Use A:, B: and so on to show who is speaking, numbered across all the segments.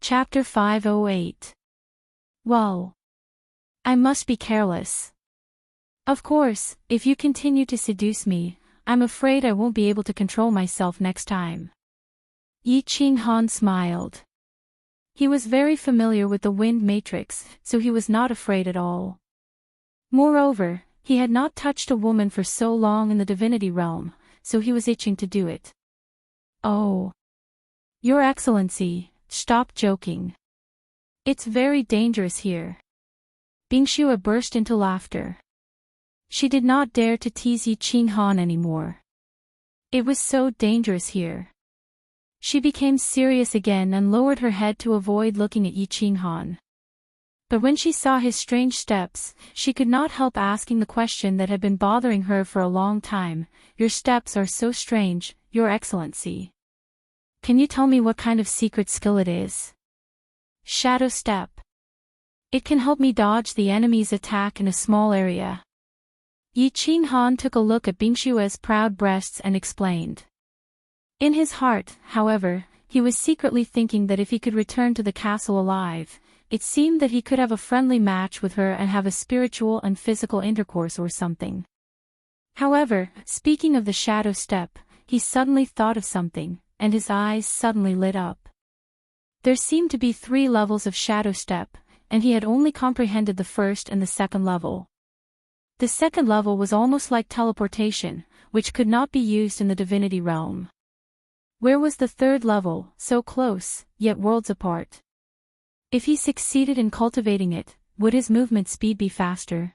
A: Chapter 508. Well, I must be careless. Of course, if you continue to seduce me, I'm afraid I won't be able to control myself next time. Yi Qinghan smiled. He was very familiar with the wind matrix, so he was not afraid at all. Moreover, he had not touched a woman for so long in the divinity realm, so he was itching to do it. Oh, Your Excellency, stop joking. It's very dangerous here. Bingxue burst into laughter. She did not dare to tease Yi Qinghan anymore. It was so dangerous here. She became serious again and lowered her head to avoid looking at Yi Qinghan. But when she saw his strange steps, she could not help asking the question that had been bothering her for a long time. Your steps are so strange, Your Excellency. Can you tell me what kind of secret skill it is? Shadow step. It can help me dodge the enemy's attack in a small area. Yi Qinghan took a look at Bingxue's proud breasts and explained. In his heart, however, he was secretly thinking that if he could return to the castle alive, it seemed that he could have a friendly match with her and have a spiritual and physical intercourse or something. However, speaking of the shadow step, he suddenly thought of something, and his eyes suddenly lit up. There seemed to be 3 levels of shadow step, and he had only comprehended the first and the second level. The second level was almost like teleportation, which could not be used in the divinity realm. Where was the third level, so close, yet worlds apart? If he succeeded in cultivating it, would his movement speed be faster?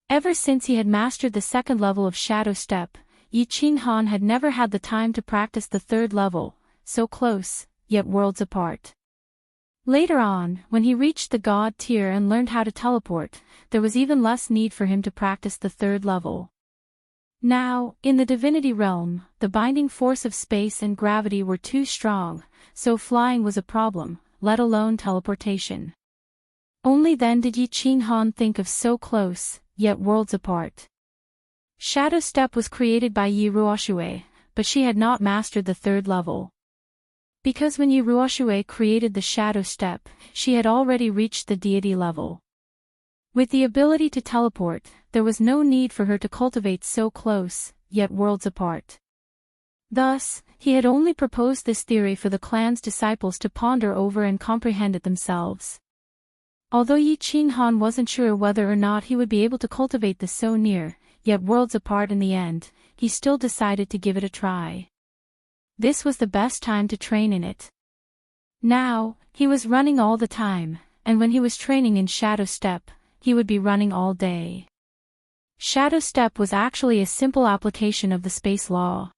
A: Ever since he had mastered the second level of shadow step, Yi Qinghan had never had the time to practice the third level, so close, yet worlds apart. Later on, when he reached the god tier and learned how to teleport, there was even less need for him to practice the third level. Now, in the divinity realm, the binding force of space and gravity were too strong, so flying was a problem, let alone teleportation. Only then did Yi Qinghan think of so close, yet worlds apart. Shadow step was created by Yi Ruoxue, but she had not mastered the third level. Because when Yi Ruoxue created the shadow step, she had already reached the deity level. With the ability to teleport, there was no need for her to cultivate so close, yet worlds apart. Thus, he had only proposed this theory for the clan's disciples to ponder over and comprehend it themselves. Although Yi Qinghan wasn't sure whether or not he would be able to cultivate the so near, yet worlds apart in the end, he still decided to give it a try. This was the best time to train in it. Now, he was running all the time, and when he was training in shadow step, he would be running all day. Shadow step was actually a simple application of the space law.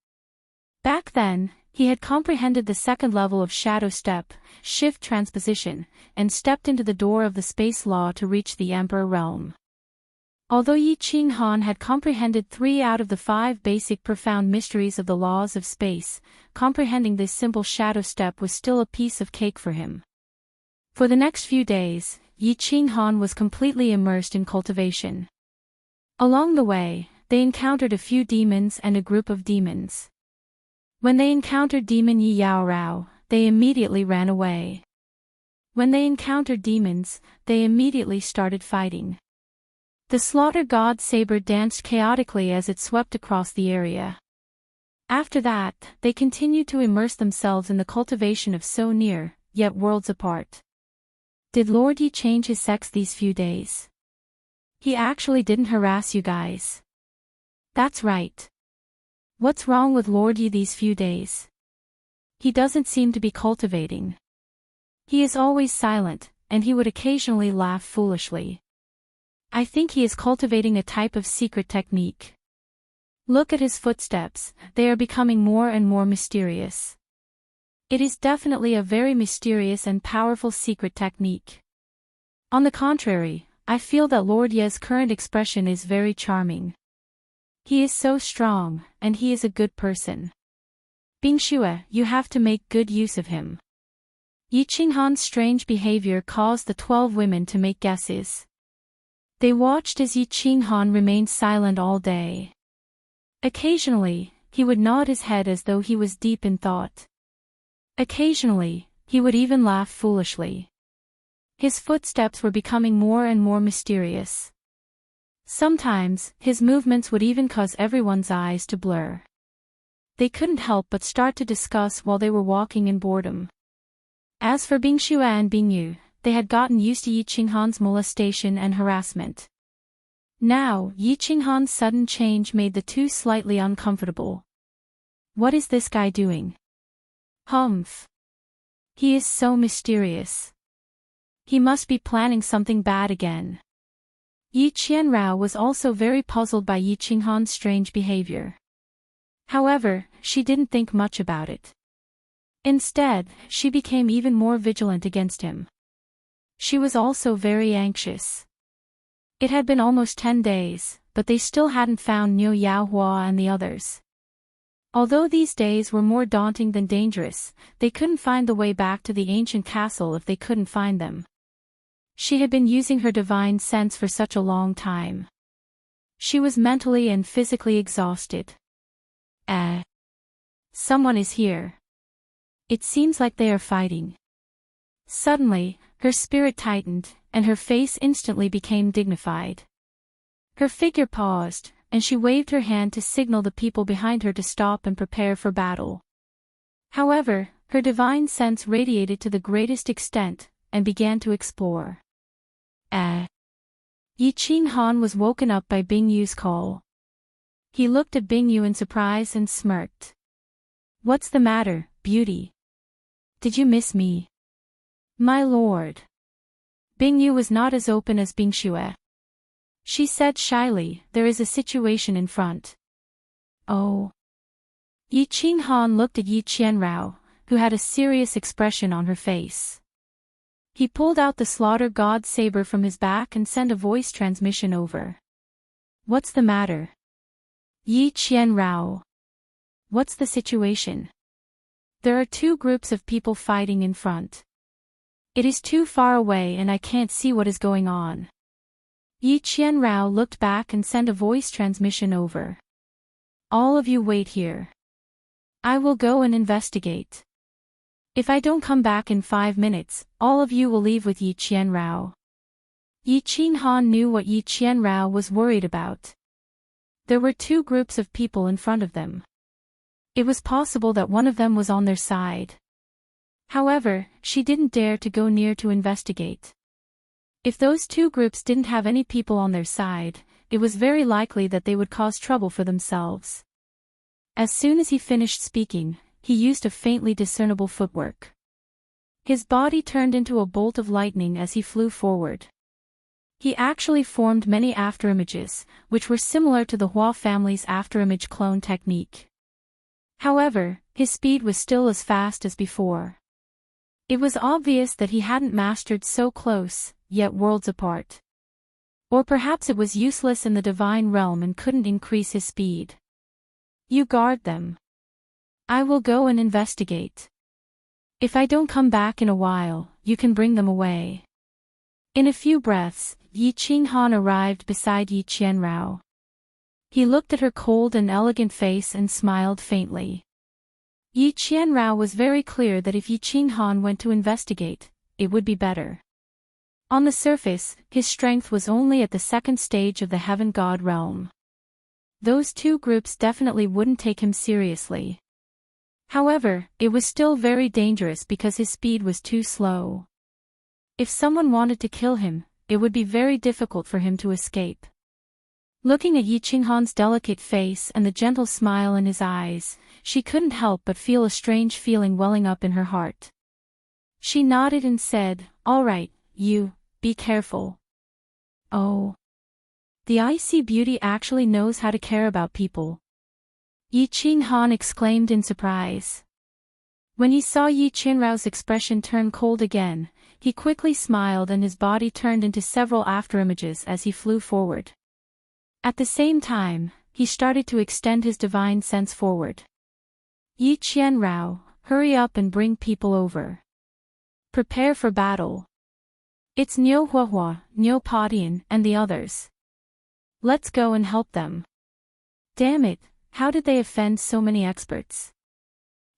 A: Back then, he had comprehended the second level of shadow step, shift transposition, and stepped into the door of the space law to reach the Emperor realm. Although Yi Qinghan had comprehended 3 out of the 5 basic profound mysteries of the laws of space, comprehending this simple shadow step was still a piece of cake for him. For the next few days, Yi Qinghan was completely immersed in cultivation. Along the way, they encountered a few demons and a group of demons. When they encountered demon Yi Yaorao, they immediately ran away. When they encountered demons, they immediately started fighting. The slaughter god saber danced chaotically as it swept across the area. After that, they continued to immerse themselves in the cultivation of so near, yet worlds apart. Did Lord Yi change his sex these few days? He actually didn't harass you guys. That's right. What's wrong with Lord Yi these few days? He doesn't seem to be cultivating. He is always silent, and he would occasionally laugh foolishly. I think he is cultivating a type of secret technique. Look at his footsteps, they are becoming more and more mysterious. It is definitely a very mysterious and powerful secret technique. On the contrary, I feel that Lord Ye's current expression is very charming. He is so strong, and he is a good person. Bingxue, you have to make good use of him. Yi Qinghan's strange behavior caused the 12 women to make guesses. They watched as Yi Qinghan remained silent all day. Occasionally, he would nod his head as though he was deep in thought. Occasionally, He would even laugh foolishly. His footsteps were becoming more and more mysterious. Sometimes, his movements would even cause everyone's eyes to blur. They couldn't help but start to discuss while they were walking in boredom. As for Bingxue and Bingyu, they had gotten used to Yi Qinghan's molestation and harassment. Now, Yi Qinghan's sudden change made the two slightly uncomfortable. What is this guy doing? Humph. He is so mysterious. He must be planning something bad again. Yi Qianrao was also very puzzled by Yi Qinghan's strange behavior. However, she didn't think much about it. Instead, she became even more vigilant against him. She was also very anxious. It had been almost 10 days, but they still hadn't found Niu Yaohua and the others. Although these days were more daunting than dangerous, they couldn't find the way back to the ancient castle if they couldn't find them. She had been using her divine sense for such a long time. She was mentally and physically exhausted. Someone is here. It seems like they are fighting. Suddenly, her spirit tightened, and her face instantly became dignified. Her figure paused, and she waved her hand to signal the people behind her to stop and prepare for battle. However, her divine sense radiated to the greatest extent, and began to explore. Yi Qinghan was woken up by Bingyu's call. He looked at Bingyu in surprise and smirked. What's the matter, beauty? Did you miss me? My lord. Bingyu was not as open as Bingxue. She said shyly, there is a situation in front. Oh. Yi Qinghan looked at Yi Qianrao, who had a serious expression on her face. He pulled out the slaughter god saber from his back and sent a voice transmission over. What's the matter? Yi Qianrao. What's the situation? There are two groups of people fighting in front. It is too far away and I can't see what is going on. Yi Qianrao looked back and sent a voice transmission over. All of you wait here. I will go and investigate. If I don't come back in 5 minutes, all of you will leave with Yi Qianrao. Yi Qinghan knew what Yi Qianrao was worried about. There were two groups of people in front of them. It was possible that one of them was on their side. However, she didn't dare to go near to investigate. If those two groups didn't have any people on their side, it was very likely that they would cause trouble for themselves. As soon as he finished speaking, he used a faintly discernible footwork. His body turned into a bolt of lightning as he flew forward. He actually formed many afterimages, which were similar to the Hua family's afterimage clone technique. However, his speed was still as fast as before. It was obvious that he hadn't mastered so close, yet worlds apart. Or perhaps it was useless in the divine realm and couldn't increase his speed. You guard them. I will go and investigate. If I don't come back in a while, you can bring them away. In a few breaths, Yi Qinghan arrived beside Yi Qianrao. He looked at her cold and elegant face and smiled faintly. Yi Qianrao was very clear that if Yi Qinghan went to investigate, it would be better. On the surface, his strength was only at the second stage of the heaven god realm. Those two groups definitely wouldn't take him seriously. However, it was still very dangerous because his speed was too slow. If someone wanted to kill him, it would be very difficult for him to escape. Looking at Yi Qinghan's delicate face and the gentle smile in his eyes, she couldn't help but feel a strange feeling welling up in her heart. She nodded and said, "All right, you, be careful." Oh. The icy beauty actually knows how to care about people. Yi Qinghan exclaimed in surprise. When he saw Yi Qianrao's expression turn cold again, he quickly smiled and his body turned into several afterimages as he flew forward. At the same time, he started to extend his divine sense forward. Yi Qianrao, hurry up and bring people over. Prepare for battle. It's Niu Huahua, Niu Padian, and the others. Let's go and help them. Damn it, how did they offend so many experts?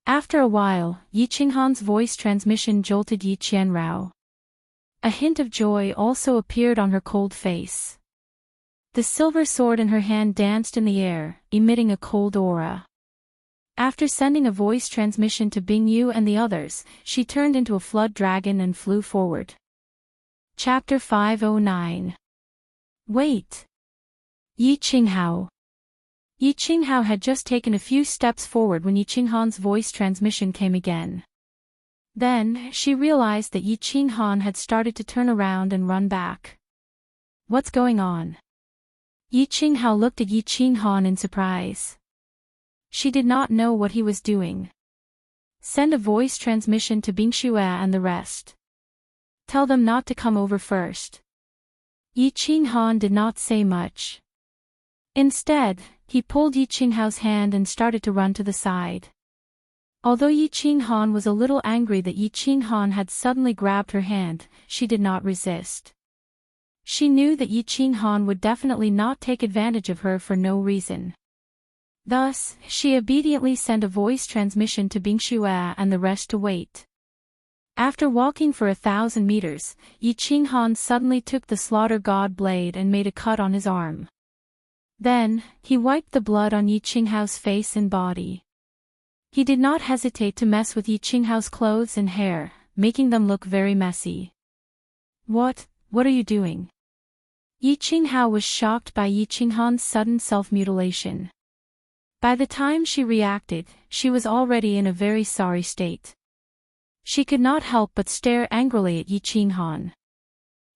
A: After a while, Yi Qinghan's voice transmission jolted Yi Qianrao. A hint of joy also appeared on her cold face. The silver sword in her hand danced in the air, emitting a cold aura. After sending a voice transmission to Bing Yu and the others, she turned into a flood dragon and flew forward. Chapter 509. Wait! Yi Qinghao. Yi Qinghao had just taken a few steps forward when Yi Qinghan's voice transmission came again. Then, she realized that Yi Qinghan had started to turn around and run back. What's going on? Yi Qinghao looked at Yi Qinghan in surprise. She did not know what he was doing. Send a voice transmission to Bing Xue and the rest. Tell them not to come over first. Yi Qinghan did not say much. Instead, he pulled Yi Qinghao's hand and started to run to the side. Although Yi Qinghan was a little angry that Yi Qinghan had suddenly grabbed her hand, she did not resist. She knew that Yi Qinghan would definitely not take advantage of her for no reason. Thus, she obediently sent a voice transmission to Bing Xue and the rest to wait. After walking for 1,000 meters, Yi Qinghan suddenly took the slaughter god blade and made a cut on his arm. Then, he wiped the blood on Yi Qinghao's face and body. He did not hesitate to mess with Yi Qinghao's clothes and hair, making them look very messy. What are you doing? Yi Qinghao was shocked by Yi Qinghan's sudden self-mutilation. By the time she reacted, she was already in a very sorry state. She could not help but stare angrily at Yi Qinghan.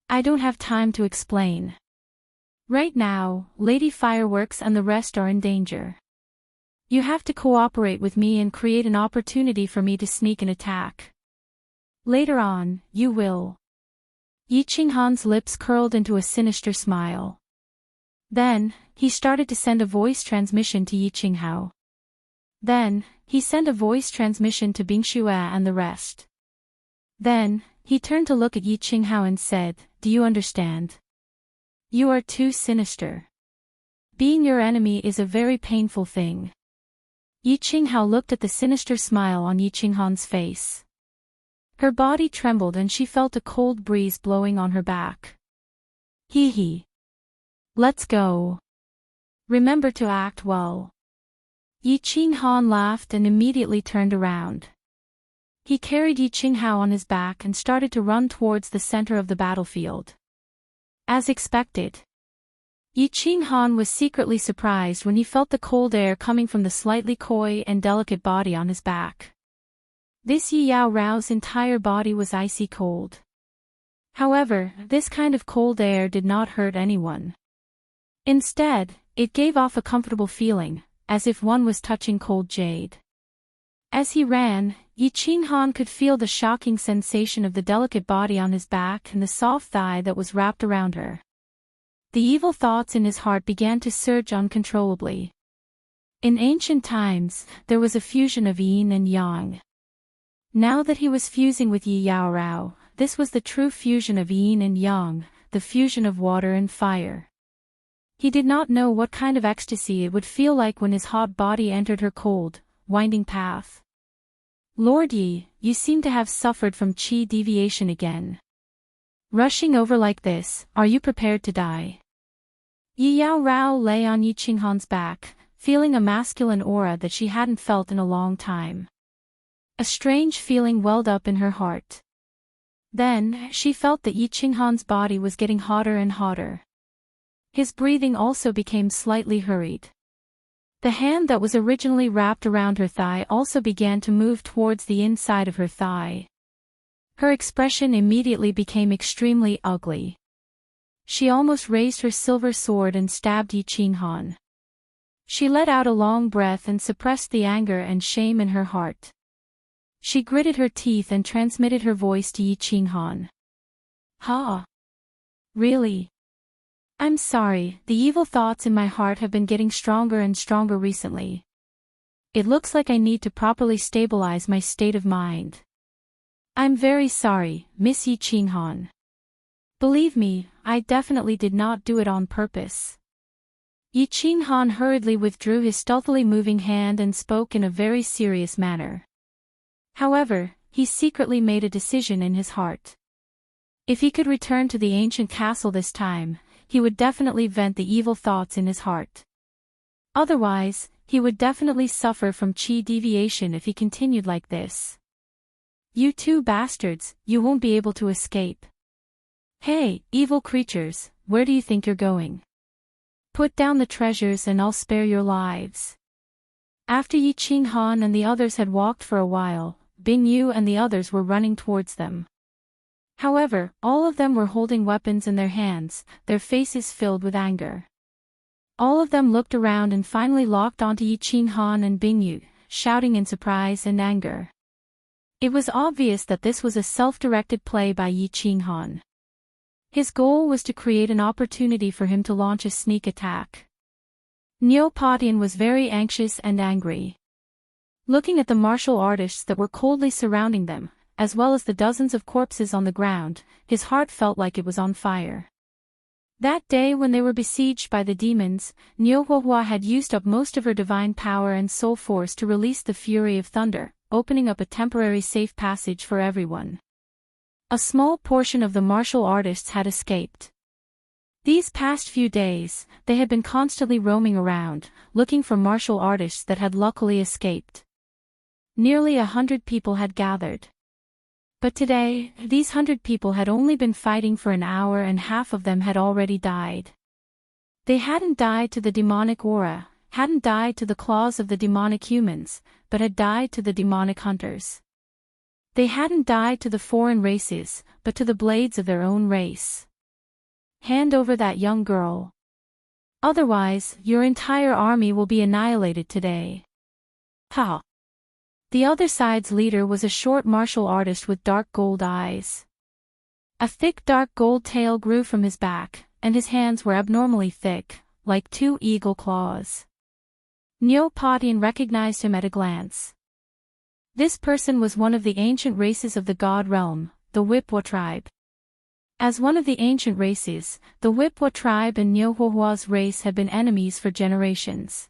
A: I don't have time to explain. Right now, Lady Fireworks and the rest are in danger. You have to cooperate with me and create an opportunity for me to sneak an attack. Later on, you will. Yi Qinghan's lips curled into a sinister smile. Then, he started to send a voice transmission to Yi Qinghao. Then, he sent a voice transmission to Bing Xue and the rest. Then, he turned to look at Yi Qinghao and said, Do you understand? You are too sinister. Being your enemy is a very painful thing. Yi Qinghao looked at the sinister smile on Yi Qinghan's face. Her body trembled and she felt a cold breeze blowing on her back. Hee hee. Let's go. Remember to act well. Yi Qinghan laughed and immediately turned around. He carried Yi Qinghao on his back and started to run towards the center of the battlefield. As expected, Yi Qinghan was secretly surprised when he felt the cold air coming from the slightly coy and delicate body on his back. This Yi Yao Rao's entire body was icy cold. However, this kind of cold air did not hurt anyone. Instead, it gave off a comfortable feeling, as if one was touching cold jade. As he ran, Yi Qinghan could feel the shocking sensation of the delicate body on his back and the soft thigh that was wrapped around her. The evil thoughts in his heart began to surge uncontrollably. In ancient times, there was a fusion of yin and yang. Now that he was fusing with Yi Yao Rao, this was the true fusion of yin and yang, the fusion of water and fire. He did not know what kind of ecstasy it would feel like when his hot body entered her cold, winding path. Lord Yi, you seem to have suffered from qi deviation again. Rushing over like this, are you prepared to die? Yi Yao Rao lay on Yi Qinghan's back, feeling a masculine aura that she hadn't felt in a long time. A strange feeling welled up in her heart. Then, she felt that Yi Qinghan's body was getting hotter and hotter. His breathing also became slightly hurried. The hand that was originally wrapped around her thigh also began to move towards the inside of her thigh. Her expression immediately became extremely ugly. She almost raised her silver sword and stabbed Yi Qinghan. She let out a long breath and suppressed the anger and shame in her heart. She gritted her teeth and transmitted her voice to Yi Qinghan. Ha! Really? I'm sorry, the evil thoughts in my heart have been getting stronger and stronger recently. It looks like I need to properly stabilize my state of mind. I'm very sorry, Miss Yi Qinghan. Believe me, I definitely did not do it on purpose. Yi Qinghan hurriedly withdrew his stealthily moving hand and spoke in a very serious manner. However, he secretly made a decision in his heart. If he could return to the ancient castle this time, he would definitely vent the evil thoughts in his heart. Otherwise, he would definitely suffer from chi deviation if he continued like this. You two bastards, you won't be able to escape. Hey, evil creatures, where do you think you're going? Put down the treasures and I'll spare your lives. After Yi Qinghan and the others had walked for a while, Bing Yu and the others were running towards them. However, all of them were holding weapons in their hands, their faces filled with anger. All of them looked around and finally locked onto Yi Qinghan and Bing Yu, shouting in surprise and anger. It was obvious that this was a self-directed play by Yi Qinghan. His goal was to create an opportunity for him to launch a sneak attack. Niu Patian was very anxious and angry. Looking at the martial artists that were coldly surrounding them, as well as the dozens of corpses on the ground, his heart felt like it was on fire. That day when they were besieged by the demons, Niu Huohua had used up most of her divine power and soul force to release the fury of thunder, opening up a temporary safe passage for everyone. A small portion of the martial artists had escaped. These past few days, they had been constantly roaming around, looking for martial artists that had luckily escaped. Nearly 100 people had gathered. But today, these 100 people had only been fighting for an hour and half of them had already died. They hadn't died to the demonic aura, hadn't died to the claws of the demonic humans, but had died to the demonic hunters. They hadn't died to the foreign races, but to the blades of their own race. Hand over that young girl. Otherwise, your entire army will be annihilated today. Ha! The other side's leader was a short martial artist with dark gold eyes. A thick dark gold tail grew from his back, and his hands were abnormally thick, like two eagle claws. Niu Patian recognized him at a glance. This person was one of the ancient races of the God realm, the Wipwa tribe. As one of the ancient races, the Wipwa tribe and Niu Huohua's race had been enemies for generations.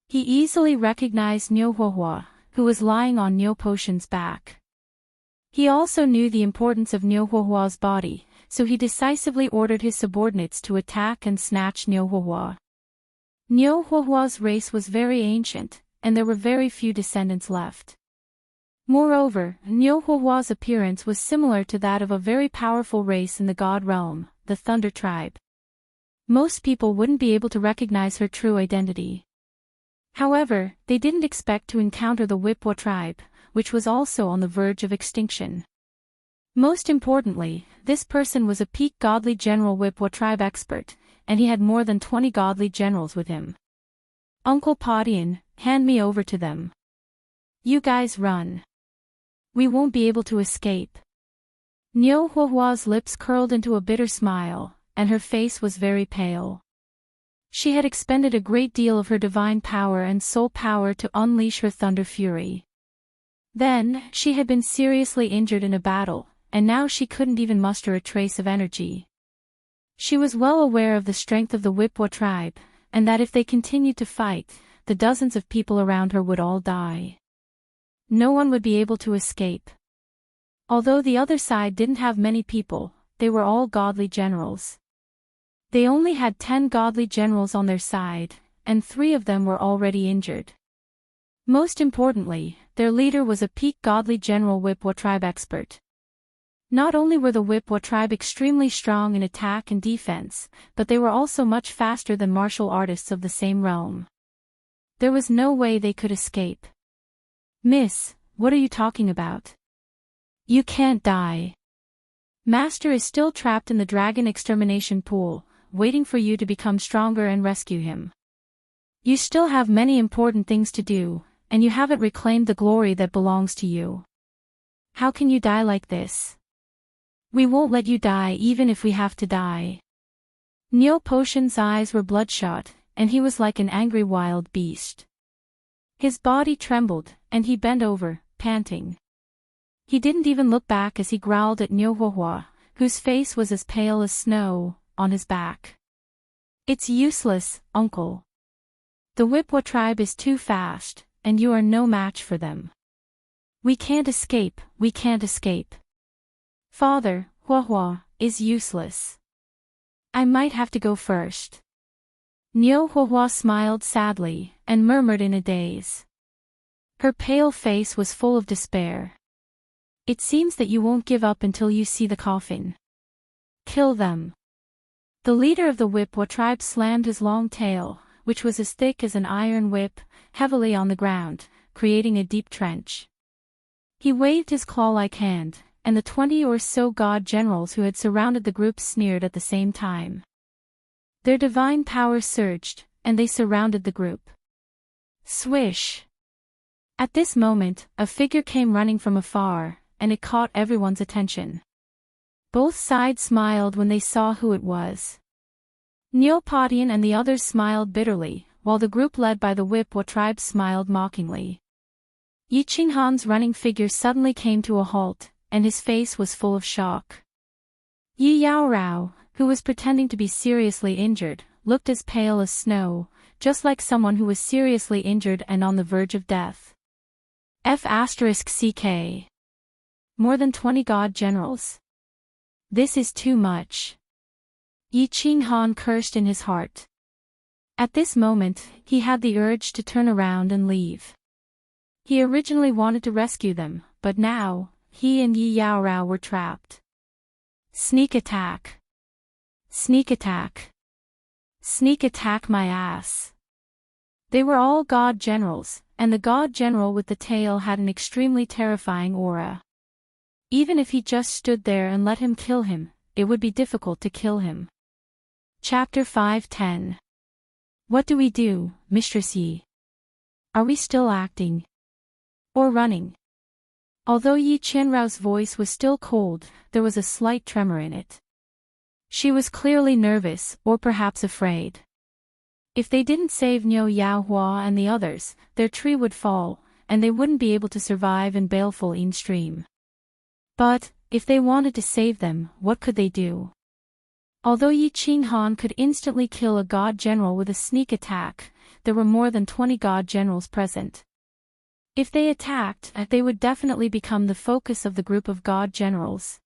A: He easily recognized Niu Huohua, who was lying on Niu Potion's back. He also knew the importance of Niu Huohua's body, so he decisively ordered his subordinates to attack and snatch Niu Huohua. Niu Huohua's race was very ancient, and there were very few descendants left. Moreover, Niu Huohua's appearance was similar to that of a very powerful race in the God realm, the Thunder tribe. Most people wouldn't be able to recognize her true identity. However, they didn't expect to encounter the Wipwa tribe, which was also on the verge of extinction. Most importantly, this person was a peak godly general Wipwa tribe expert, and he had more than 20 godly generals with him. Uncle Patian, hand me over to them. You guys run. We won't be able to escape. Niu Huohua's lips curled into a bitter smile, and her face was very pale. She had expended a great deal of her divine power and soul power to unleash her thunder fury. Then, she had been seriously injured in a battle, and now she couldn't even muster a trace of energy. She was well aware of the strength of the Wipwa tribe, and that if they continued to fight, the dozens of people around her would all die. No one would be able to escape. Although the other side didn't have many people, they were all godly generals. They only had 10 godly generals on their side, and 3 of them were already injured. Most importantly, their leader was a peak godly general Wipwa tribe expert. Not only were the Wipwa tribe extremely strong in attack and defense, but they were also much faster than martial artists of the same realm. There was no way they could escape. Miss, what are you talking about? You can't die. Master is still trapped in the dragon extermination pool, waiting for you to become stronger and rescue him. You still have many important things to do, and you haven't reclaimed the glory that belongs to you. How can you die like this? We won't let you die even if we have to die. Niu Potion's eyes were bloodshot, and he was like an angry wild beast. His body trembled, and he bent over, panting. He didn't even look back as he growled at Niu Huohua, whose face was as pale as snow, on his back. It's useless, uncle. The Wipwa tribe is too fast, and you are no match for them. We can't escape, we can't escape. Father, Huahua, is useless. I might have to go first. Niu Huahua smiled sadly, and murmured in a daze. Her pale face was full of despair. It seems that you won't give up until you see the coffin. Kill them. The leader of the Wipwa tribe slammed his long tail, which was as thick as an iron whip, heavily on the ground, creating a deep trench. He waved his claw-like hand, and the 20 or so god generals who had surrounded the group sneered at the same time. Their divine power surged, and they surrounded the group. Swish! At this moment, a figure came running from afar, and it caught everyone's attention. Both sides smiled when they saw who it was. Neopodian and the others smiled bitterly, while the group led by the Wipwa tribe smiled mockingly. Yi Qinghan's running figure suddenly came to a halt, and his face was full of shock. Yi Yaorao, who was pretending to be seriously injured, looked as pale as snow, just like someone who was seriously injured and on the verge of death. F***CK. More than 20 god generals. This is too much. Yi Qinghan cursed in his heart. At this moment, he had the urge to turn around and leave. He originally wanted to rescue them, but now, he and Yi Yaorao were trapped. Sneak attack. Sneak attack. Sneak attack my ass. They were all god generals, and the god general with the tail had an extremely terrifying aura. Even if he just stood there and let him kill him, it would be difficult to kill him. Chapter 5:10. What do we do, Mistress Yi? Are we still acting? Or running? Although Yi Qianrao's voice was still cold, there was a slight tremor in it. She was clearly nervous, or perhaps afraid. If they didn't save Niu Yaohua and the others, their tree would fall, and they wouldn't be able to survive in baleful Yin Stream. But, if they wanted to save them, what could they do? Although Yi Qinghan could instantly kill a god general with a sneak attack, there were more than 20 god generals present. If they attacked, they would definitely become the focus of the group of god generals.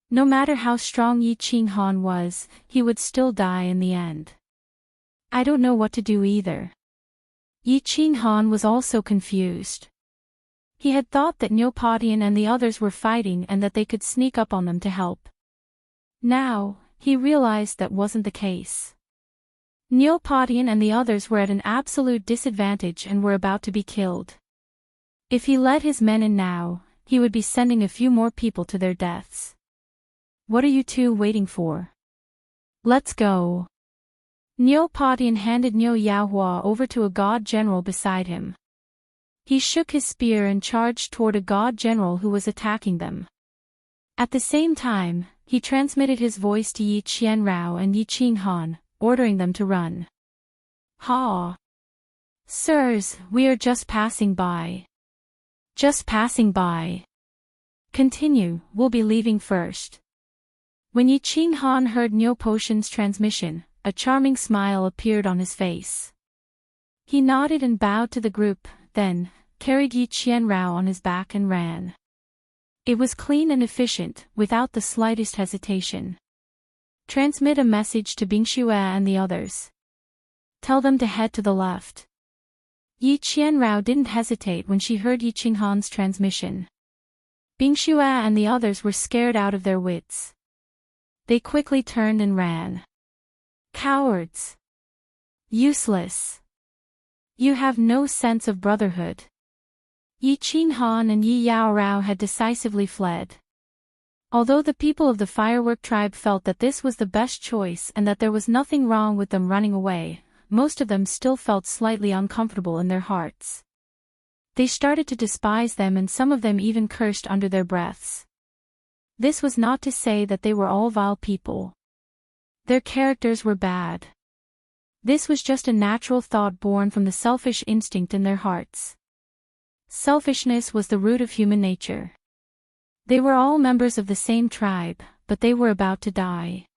A: No matter how strong Yi Qinghan was, he would still die in the end. I don't know what to do either. Yi Qinghan was also confused. He had thought that Neopodian and the others were fighting and that they could sneak up on them to help. Now, he realized that wasn't the case. Neopodian and the others were at an absolute disadvantage and were about to be killed. If he let his men in now, he would be sending a few more people to their deaths. What are you two waiting for? Let's go. Neopodian handed Niu Yaohua over to a god general beside him. He shook his spear and charged toward a god general who was attacking them. At the same time, he transmitted his voice to Yi Qianrao and Yi Qinghan, ordering them to run. Ha! Sirs, we are just passing by. Just passing by. Continue, we'll be leaving first. When Yi Qinghan heard Niu Potion's transmission, a charming smile appeared on his face. He nodded and bowed to the group, then, carried Yi Qianrao on his back and ran. It was clean and efficient, without the slightest hesitation. Transmit a message to Bingxue and the others. Tell them to head to the left. Yi Qianrao didn't hesitate when she heard Yi Qinghan's transmission. Bingxue and the others were scared out of their wits. They quickly turned and ran. Cowards! Useless! You have no sense of brotherhood. Yi Qinghan and Yi Yaorao had decisively fled. Although the people of the Firework tribe felt that this was the best choice and that there was nothing wrong with them running away, most of them still felt slightly uncomfortable in their hearts. They started to despise them and some of them even cursed under their breaths. This was not to say that they were all vile people. Their characters were bad. This was just a natural thought born from the selfish instinct in their hearts. Selfishness was the root of human nature. They were all members of the same tribe, but they were about to die.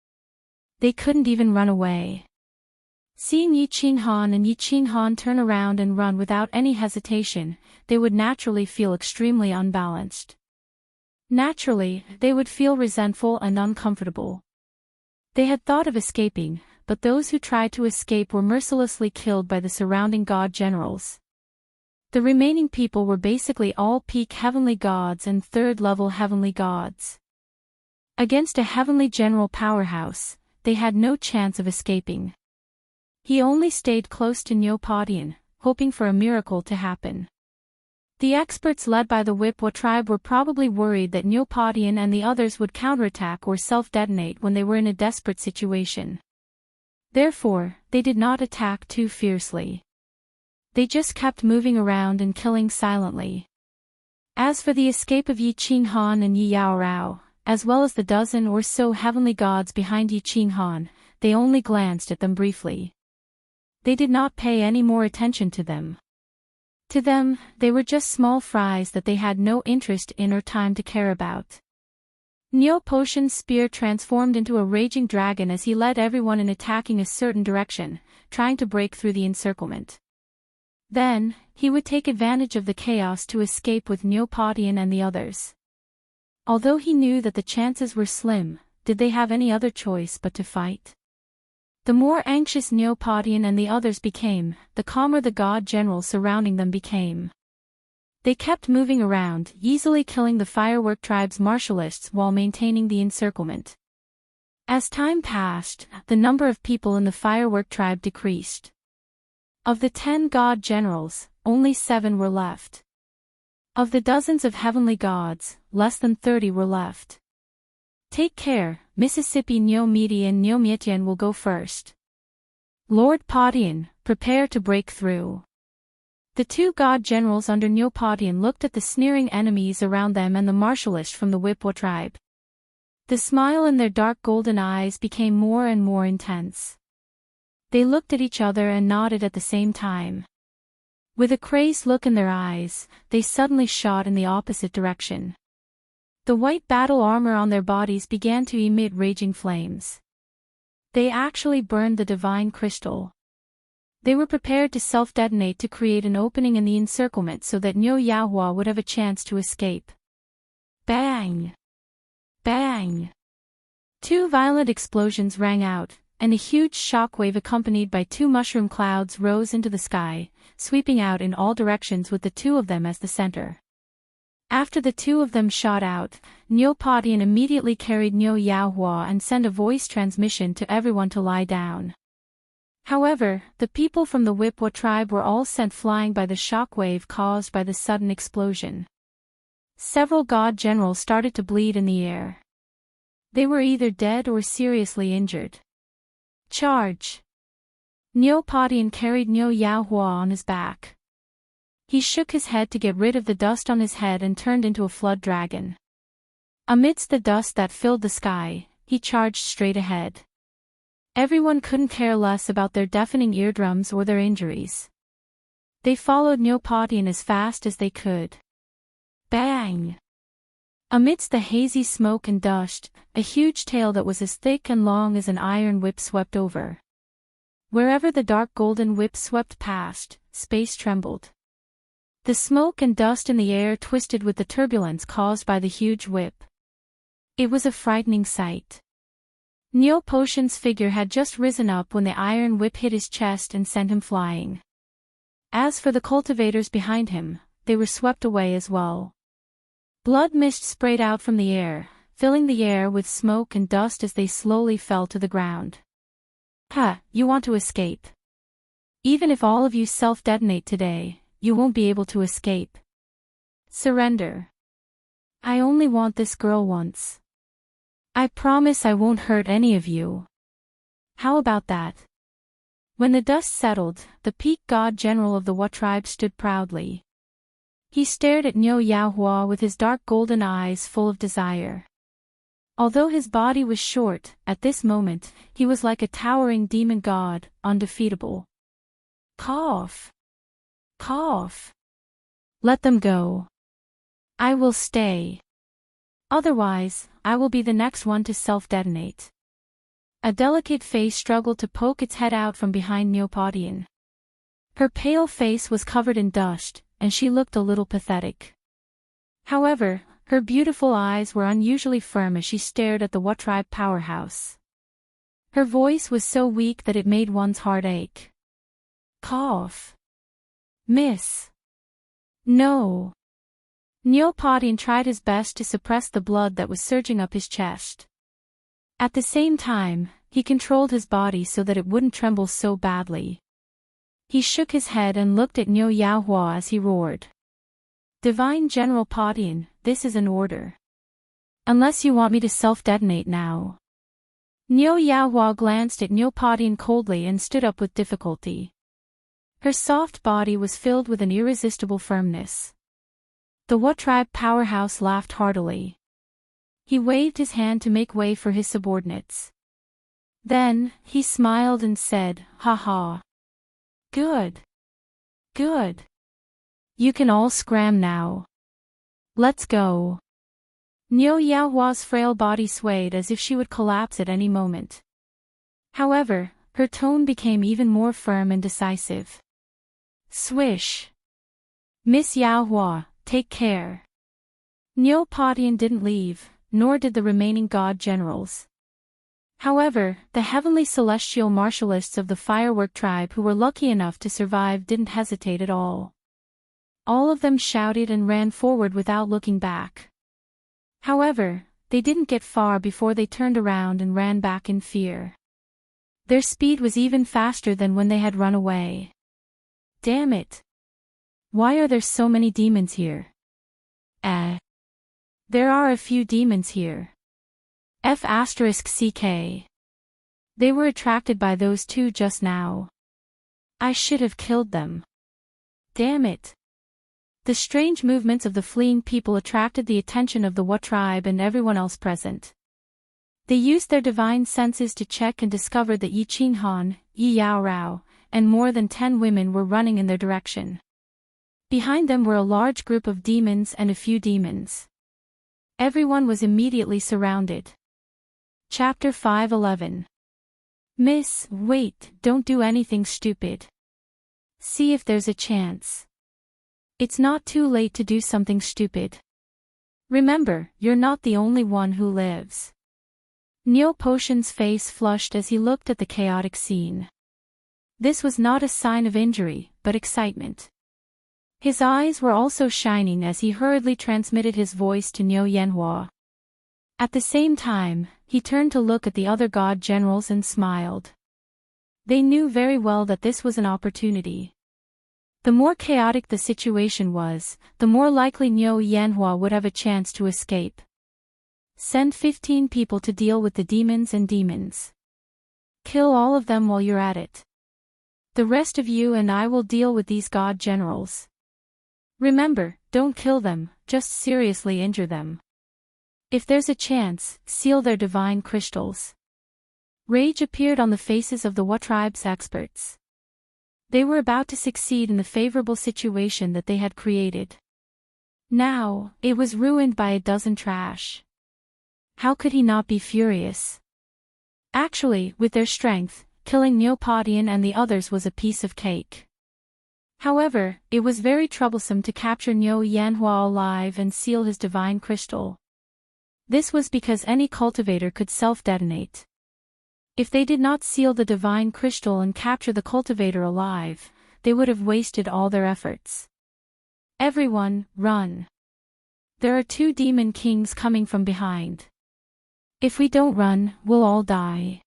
A: They couldn't even run away. Seeing Yi Qinghan and Yi Qinghan turn around and run without any hesitation, they would naturally feel extremely unbalanced. Naturally, they would feel resentful and uncomfortable. They had thought of escaping, but those who tried to escape were mercilessly killed by the surrounding god generals. The remaining people were basically all peak heavenly gods and third-level heavenly gods. Against a heavenly general powerhouse, they had no chance of escaping. He only stayed close to Neopodian, hoping for a miracle to happen. The experts led by the Wuxia tribe were probably worried that Neopodian and the others would counterattack or self-detonate when they were in a desperate situation. Therefore, they did not attack too fiercely. They just kept moving around and killing silently. As for the escape of Yi Qinghan and Yi Yaorao, as well as the dozen or so heavenly gods behind Yi Qinghan, they only glanced at them briefly. They did not pay any more attention to them. To them, they were just small fries that they had no interest in or time to care about. Neo Potion's spear transformed into a raging dragon as he led everyone in attacking a certain direction, trying to break through the encirclement. Then, he would take advantage of the chaos to escape with Neopodian and the others. Although he knew that the chances were slim, did they have any other choice but to fight? The more anxious Neopodian and the others became, the calmer the god generals surrounding them became. They kept moving around, easily killing the firework tribe's martialists while maintaining the encirclement. As time passed, the number of people in the firework tribe decreased. Of the 10 god generals, only 7 were left. Of the dozens of heavenly gods, less than 30 were left. Take care, Mississippi Neo-Medi and Neo-Mietian will go first. Lord Podian, prepare to break through. The 2 god generals under Neopodian looked at the sneering enemies around them and the martialist from the Wuxia tribe. The smile in their dark golden eyes became more and more intense. They looked at each other and nodded at the same time. With a crazed look in their eyes, they suddenly shot in the opposite direction. The white battle armor on their bodies began to emit raging flames. They actually burned the divine crystal. They were prepared to self-detonate to create an opening in the encirclement so that Niu Yahua would have a chance to escape. Bang! Bang! 2 violent explosions rang out, and a huge shockwave accompanied by 2 mushroom clouds rose into the sky, sweeping out in all directions with the 2 of them as the center. After the 2 of them shot out, Neopodian immediately carried Niu Yahua and sent a voice transmission to everyone to lie down. However, the people from the Wuxia tribe were all sent flying by the shock wave caused by the sudden explosion. Several god generals started to bleed in the air. They were either dead or seriously injured. Charge! Neopodian carried Niu Yahua on his back. He shook his head to get rid of the dust on his head and turned into a flood dragon. Amidst the dust that filled the sky, he charged straight ahead. Everyone couldn't care less about their deafening eardrums or their injuries. They followed Neopodian as fast as they could. Bang! Amidst the hazy smoke and dust, a huge tail that was as thick and long as an iron whip swept over. Wherever the dark golden whip swept past, space trembled. The smoke and dust in the air twisted with the turbulence caused by the huge whip. It was a frightening sight. Neo Potion's figure had just risen up when the iron whip hit his chest and sent him flying. As for the cultivators behind him, they were swept away as well. Blood mist sprayed out from the air, filling the air with smoke and dust as they slowly fell to the ground. You want to escape? Even if all of you self-detonate today, you won't be able to escape. Surrender. I only want this girl once. I promise I won't hurt any of you. How about that? When the dust settled, the peak god general of the Wuxia tribe stood proudly. He stared at Niu Yahua with his dark golden eyes full of desire. Although his body was short, at this moment, he was like a towering demon god, undefeatable. Cough. Cough. Let them go. I will stay. Otherwise, I will be the next one to self-detonate. A delicate face struggled to poke its head out from behind Neopodian. Her pale face was covered in dust, and she looked a little pathetic. However, her beautiful eyes were unusually firm as she stared at the Wuxia powerhouse. Her voice was so weak that it made one's heart ache. Cough. Miss. No. Neopodian tried his best to suppress the blood that was surging up his chest. At the same time, he controlled his body so that it wouldn't tremble so badly. He shook his head and looked at Niu Yaohua as he roared. Divine General Podian, this is an order. Unless you want me to self-detonate now. Niu Yaohua glanced at Neopodian coldly and stood up with difficulty. Her soft body was filled with an irresistible firmness. The Wuxia powerhouse laughed heartily. He waved his hand to make way for his subordinates. Then, he smiled and said, "Ha ha. Good. Good. You can all scram now. Let's go." Niu Yaohua's frail body swayed as if she would collapse at any moment. However, her tone became even more firm and decisive. Swish. Miss Yaohua, take care. Neopodian didn't leave, nor did the remaining god generals. However, the heavenly celestial martialists of the firework tribe who were lucky enough to survive didn't hesitate at all. All of them shouted and ran forward without looking back. However, they didn't get far before they turned around and ran back in fear. Their speed was even faster than when they had run away. Damn it! Why are there so many demons here? There are a few demons here. F***ck. They were attracted by those two just now. I should have killed them. Damn it. The strange movements of the fleeing people attracted the attention of the Wu tribe and everyone else present. They used their divine senses to check and discovered that Yi Qinghan, Yi Yaorao, and more than 10 women were running in their direction. Behind them were a large group of demons and a few demons. Everyone was immediately surrounded. Chapter 5:11. Miss, wait, don't do anything stupid. See if there's a chance. It's not too late to do something stupid. Remember, you're not the only one who lives. Neopodian's face flushed as he looked at the chaotic scene. This was not a sign of injury, but excitement. His eyes were also shining as he hurriedly transmitted his voice to Niu Yanhua. At the same time, he turned to look at the other god generals and smiled. They knew very well that this was an opportunity. The more chaotic the situation was, the more likely Niu Yanhua would have a chance to escape. Send 15 people to deal with the demons and demons. Kill all of them while you're at it. The rest of you and I will deal with these god generals. Remember, don't kill them, just seriously injure them. If there's a chance, seal their divine crystals. Rage appeared on the faces of the Wu tribe's experts. They were about to succeed in the favorable situation that they had created. Now, it was ruined by a dozen trash. How could he not be furious? Actually, with their strength, killing Neopodian and the others was a piece of cake. However, it was very troublesome to capture Niu Yanhua alive and seal his divine crystal. This was because any cultivator could self-detonate. If they did not seal the divine crystal and capture the cultivator alive, they would have wasted all their efforts. Everyone, run. There are 2 demon kings coming from behind. If we don't run, we'll all die.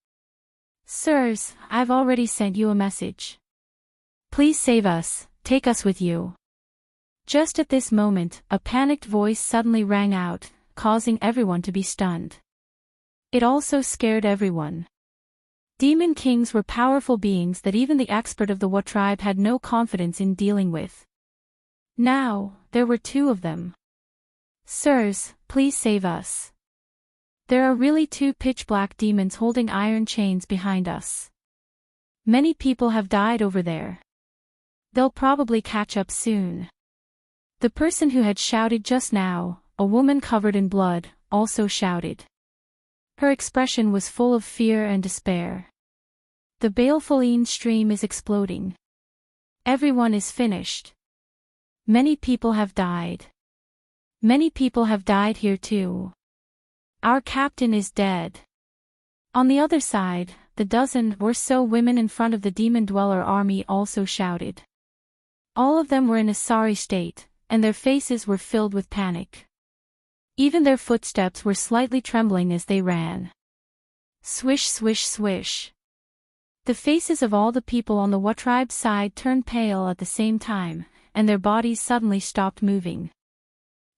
A: Sirs, I've already sent you a message. Please save us, take us with you. Just at this moment, a panicked voice suddenly rang out, causing everyone to be stunned. It also scared everyone. Demon kings were powerful beings that even the expert of the Wu tribe had no confidence in dealing with. Now, there were 2 of them. Sirs, please save us. There are really 2 pitch-black demons holding iron chains behind us. Many people have died over there. They'll probably catch up soon. The person who had shouted just now, a woman covered in blood, also shouted. Her expression was full of fear and despair. The baleful stream is exploding. Everyone is finished. Many people have died. Many people have died here too. Our captain is dead. On the other side, the dozen or so women in front of the demon dweller army also shouted. All of them were in a sorry state, and their faces were filled with panic. Even their footsteps were slightly trembling as they ran. Swish, swish, swish. The faces of all the people on the Wu tribe's side turned pale at the same time, and their bodies suddenly stopped moving.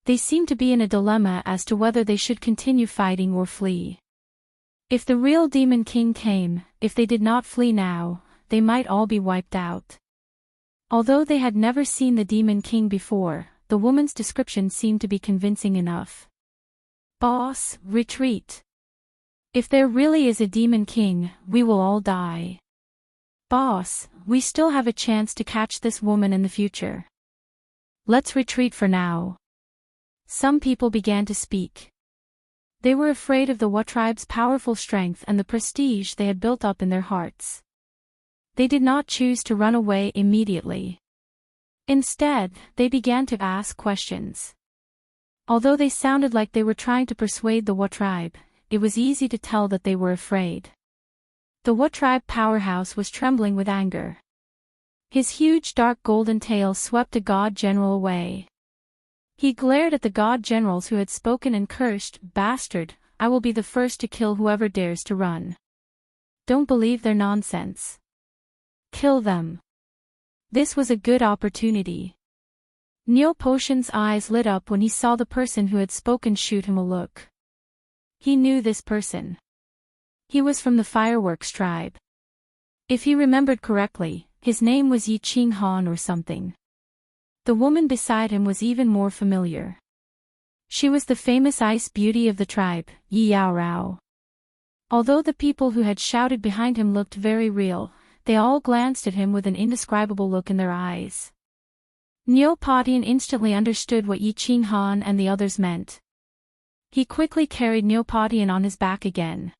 A: They seemed to be in a dilemma as to whether they should continue fighting or flee. If the real Demon King came, if they did not flee now, they might all be wiped out. Although they had never seen the Demon King before, the woman's description seemed to be convincing enough. Boss, retreat. If there really is a Demon King, we will all die. Boss, we still have a chance to catch this woman in the future. Let's retreat for now. Some people began to speak. They were afraid of the Wu tribe's powerful strength and the prestige they had built up in their hearts. They did not choose to run away immediately. Instead, they began to ask questions. Although they sounded like they were trying to persuade the Wu tribe, it was easy to tell that they were afraid. The Wu tribe powerhouse was trembling with anger. His huge dark golden tail swept a god general away. He glared at the god generals who had spoken and cursed, "Bastard, I will be the first to kill whoever dares to run. Don't believe their nonsense. Kill them." This was a good opportunity. Neo Potion's eyes lit up when he saw the person who had spoken shoot him a look. He knew this person. He was from the Fireworks tribe. If he remembered correctly, his name was Yi Qing Han or something. The woman beside him was even more familiar. She was the famous ice beauty of the tribe, Yi Yao Rao. Although the people who had shouted behind him looked very real, they all glanced at him with an indescribable look in their eyes. Neo Potion instantly understood what Yi Qing Han and the others meant. He quickly carried Neo Potion on his back again.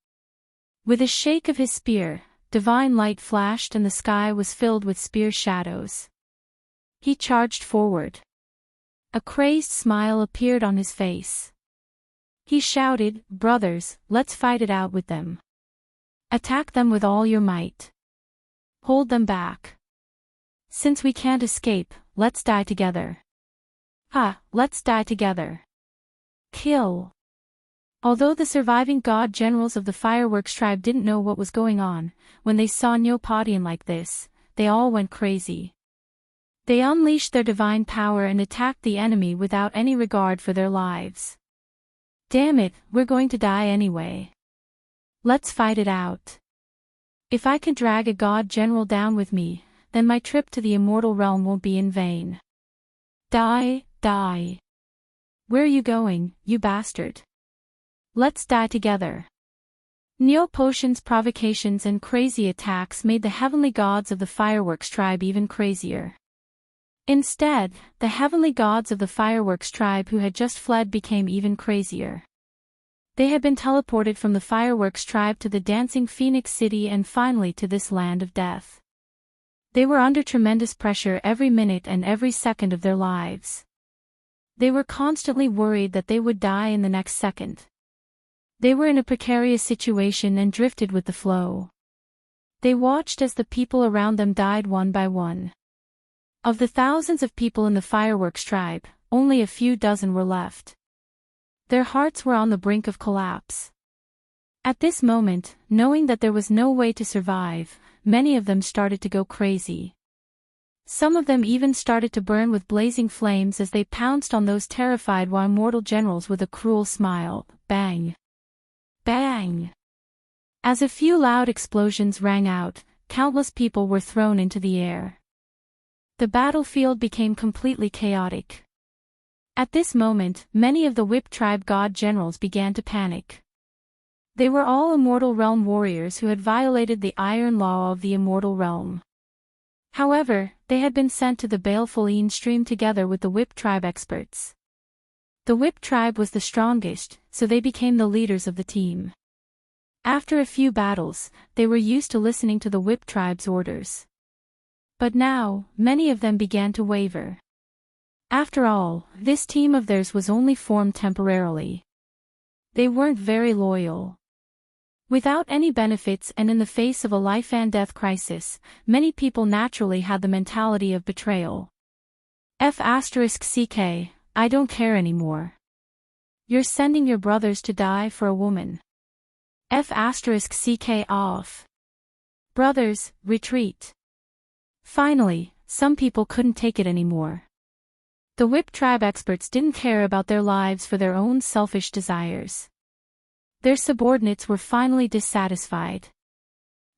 A: With a shake of his spear, divine light flashed and the sky was filled with spear shadows. He charged forward. A crazed smile appeared on his face. He shouted, "Brothers, let's fight it out with them. Attack them with all your might. Hold them back. Since we can't escape, let's die together. Let's die together. Kill." Although the surviving god generals of the Fireworks tribe didn't know what was going on, when they saw Neo Potion like this, they all went crazy. They unleashed their divine power and attacked the enemy without any regard for their lives. Damn it, we're going to die anyway. Let's fight it out. If I can drag a god general down with me, then my trip to the immortal realm won't be in vain. Die, die. Where are you going, you bastard? Let's die together. Neo Potion's provocations and crazy attacks made the heavenly gods of the Fireworks tribe even crazier. Instead, the heavenly gods of the Fireworks tribe who had just fled became even crazier. They had been teleported from the Fireworks tribe to the Dancing Phoenix City and finally to this land of death. They were under tremendous pressure every minute and every second of their lives. They were constantly worried that they would die in the next second. They were in a precarious situation and drifted with the flow. They watched as the people around them died one by one. Of the thousands of people in the Fireworks tribe, only a few dozen were left. Their hearts were on the brink of collapse. At this moment, knowing that there was no way to survive, many of them started to go crazy. Some of them even started to burn with blazing flames as they pounced on those terrified Immortal generals with a cruel smile. Bang! Bang! As a few loud explosions rang out, countless people were thrown into the air. The battlefield became completely chaotic. At this moment, many of the Whip tribe god generals began to panic. They were all Immortal Realm warriors who had violated the iron law of the Immortal Realm. However, they had been sent to the baleful stream together with the Whip tribe experts. The Whip tribe was the strongest, so they became the leaders of the team. After a few battles, they were used to listening to the Whip tribe's orders. But now, many of them began to waver. After all, this team of theirs was only formed temporarily. They weren't very loyal. Without any benefits and in the face of a life-and-death crisis, many people naturally had the mentality of betrayal. F***ck, I don't care anymore. You're sending your brothers to die for a woman. F***ck off. Brothers, retreat. Finally, some people couldn't take it anymore. The Whip tribe experts didn't care about their lives for their own selfish desires. Their subordinates were finally dissatisfied.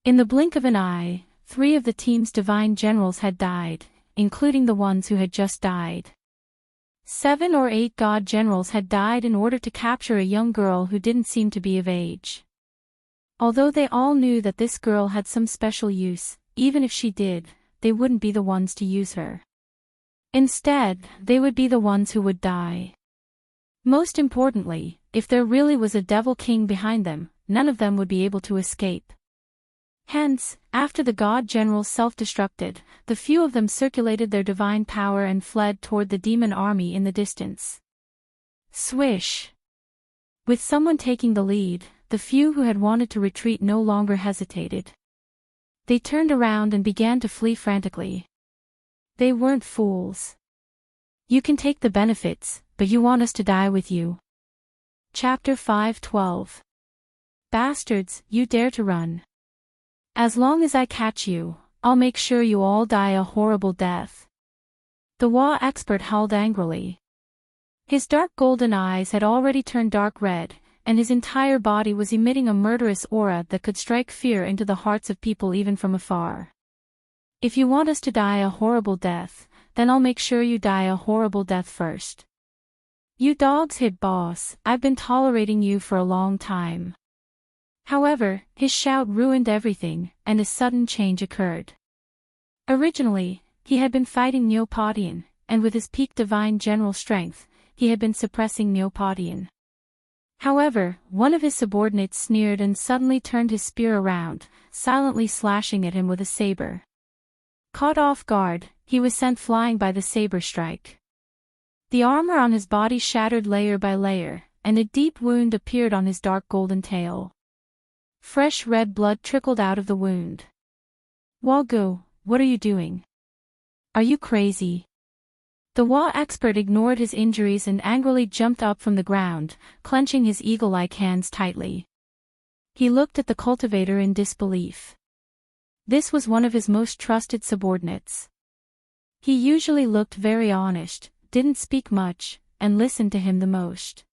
A: In the blink of an eye, 3 of the team's divine generals had died, including the ones who had just died. 7 or 8 god generals had died in order to capture a young girl who didn't seem to be of age. Although they all knew that this girl had some special use, even if she did, they wouldn't be the ones to use her. Instead, they would be the ones who would die. Most importantly, if there really was a devil king behind them, none of them would be able to escape. Hence, after the god generals self-destructed, the few of them circulated their divine power and fled toward the demon army in the distance. Swish! With someone taking the lead, the few who had wanted to retreat no longer hesitated. They turned around and began to flee frantically. They weren't fools. You can take the benefits, but you want us to die with you. Chapter 5:12. Bastards, you dare to run. As long as I catch you, I'll make sure you all die a horrible death. The Wa expert howled angrily. His dark golden eyes had already turned dark red, and his entire body was emitting a murderous aura that could strike fear into the hearts of people even from afar. If you want us to die a horrible death, then I'll make sure you die a horrible death first. You dogs hit boss, I've been tolerating you for a long time. However, his shout ruined everything, and a sudden change occurred. Originally, he had been fighting Neopodian, and with his peak divine general strength, he had been suppressing Neopodian. However, one of his subordinates sneered and suddenly turned his spear around, silently slashing at him with a saber. Caught off guard, he was sent flying by the saber strike. The armor on his body shattered layer by layer, and a deep wound appeared on his dark golden tail. Fresh red blood trickled out of the wound. Wagu, what are you doing? Are you crazy? The Wa expert ignored his injuries and angrily jumped up from the ground, clenching his eagle-like hands tightly. He looked at the cultivator in disbelief. This was one of his most trusted subordinates. He usually looked very honest, didn't speak much, and listened to him the most.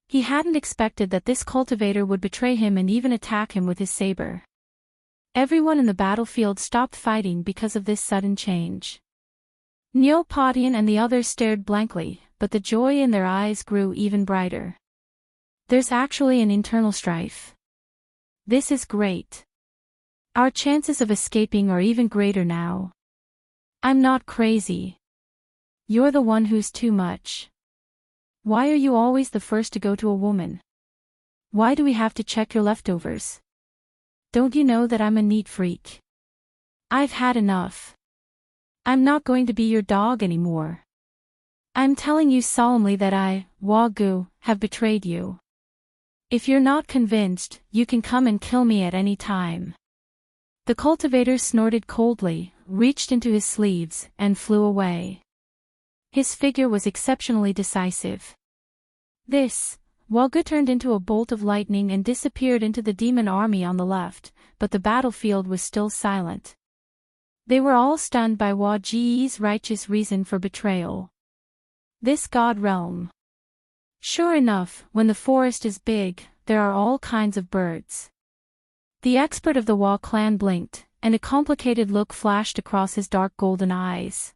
A: He hadn't expected that this cultivator would betray him and even attack him with his saber. Everyone in the battlefield stopped fighting because of this sudden change. Neopodian and the others stared blankly, but the joy in their eyes grew even brighter. There's actually an internal strife. This is great. Our chances of escaping are even greater now. I'm not crazy. You're the one who's too much. Why are you always the first to go to a woman? Why do we have to check your leftovers? Don't you know that I'm a neat freak? I've had enough. I'm not going to be your dog anymore. I'm telling you solemnly that I, Wagu, have betrayed you. If you're not convinced, you can come and kill me at any time. The cultivator snorted coldly, reached into his sleeves, and flew away. His figure was exceptionally decisive. Wagu turned into a bolt of lightning and disappeared into the demon army on the left, but the battlefield was still silent. They were all stunned by Wagu's righteous reason for betrayal. This god realm. Sure enough, when the forest is big, there are all kinds of birds. The expert of the Wa clan blinked, and a complicated look flashed across his dark golden eyes.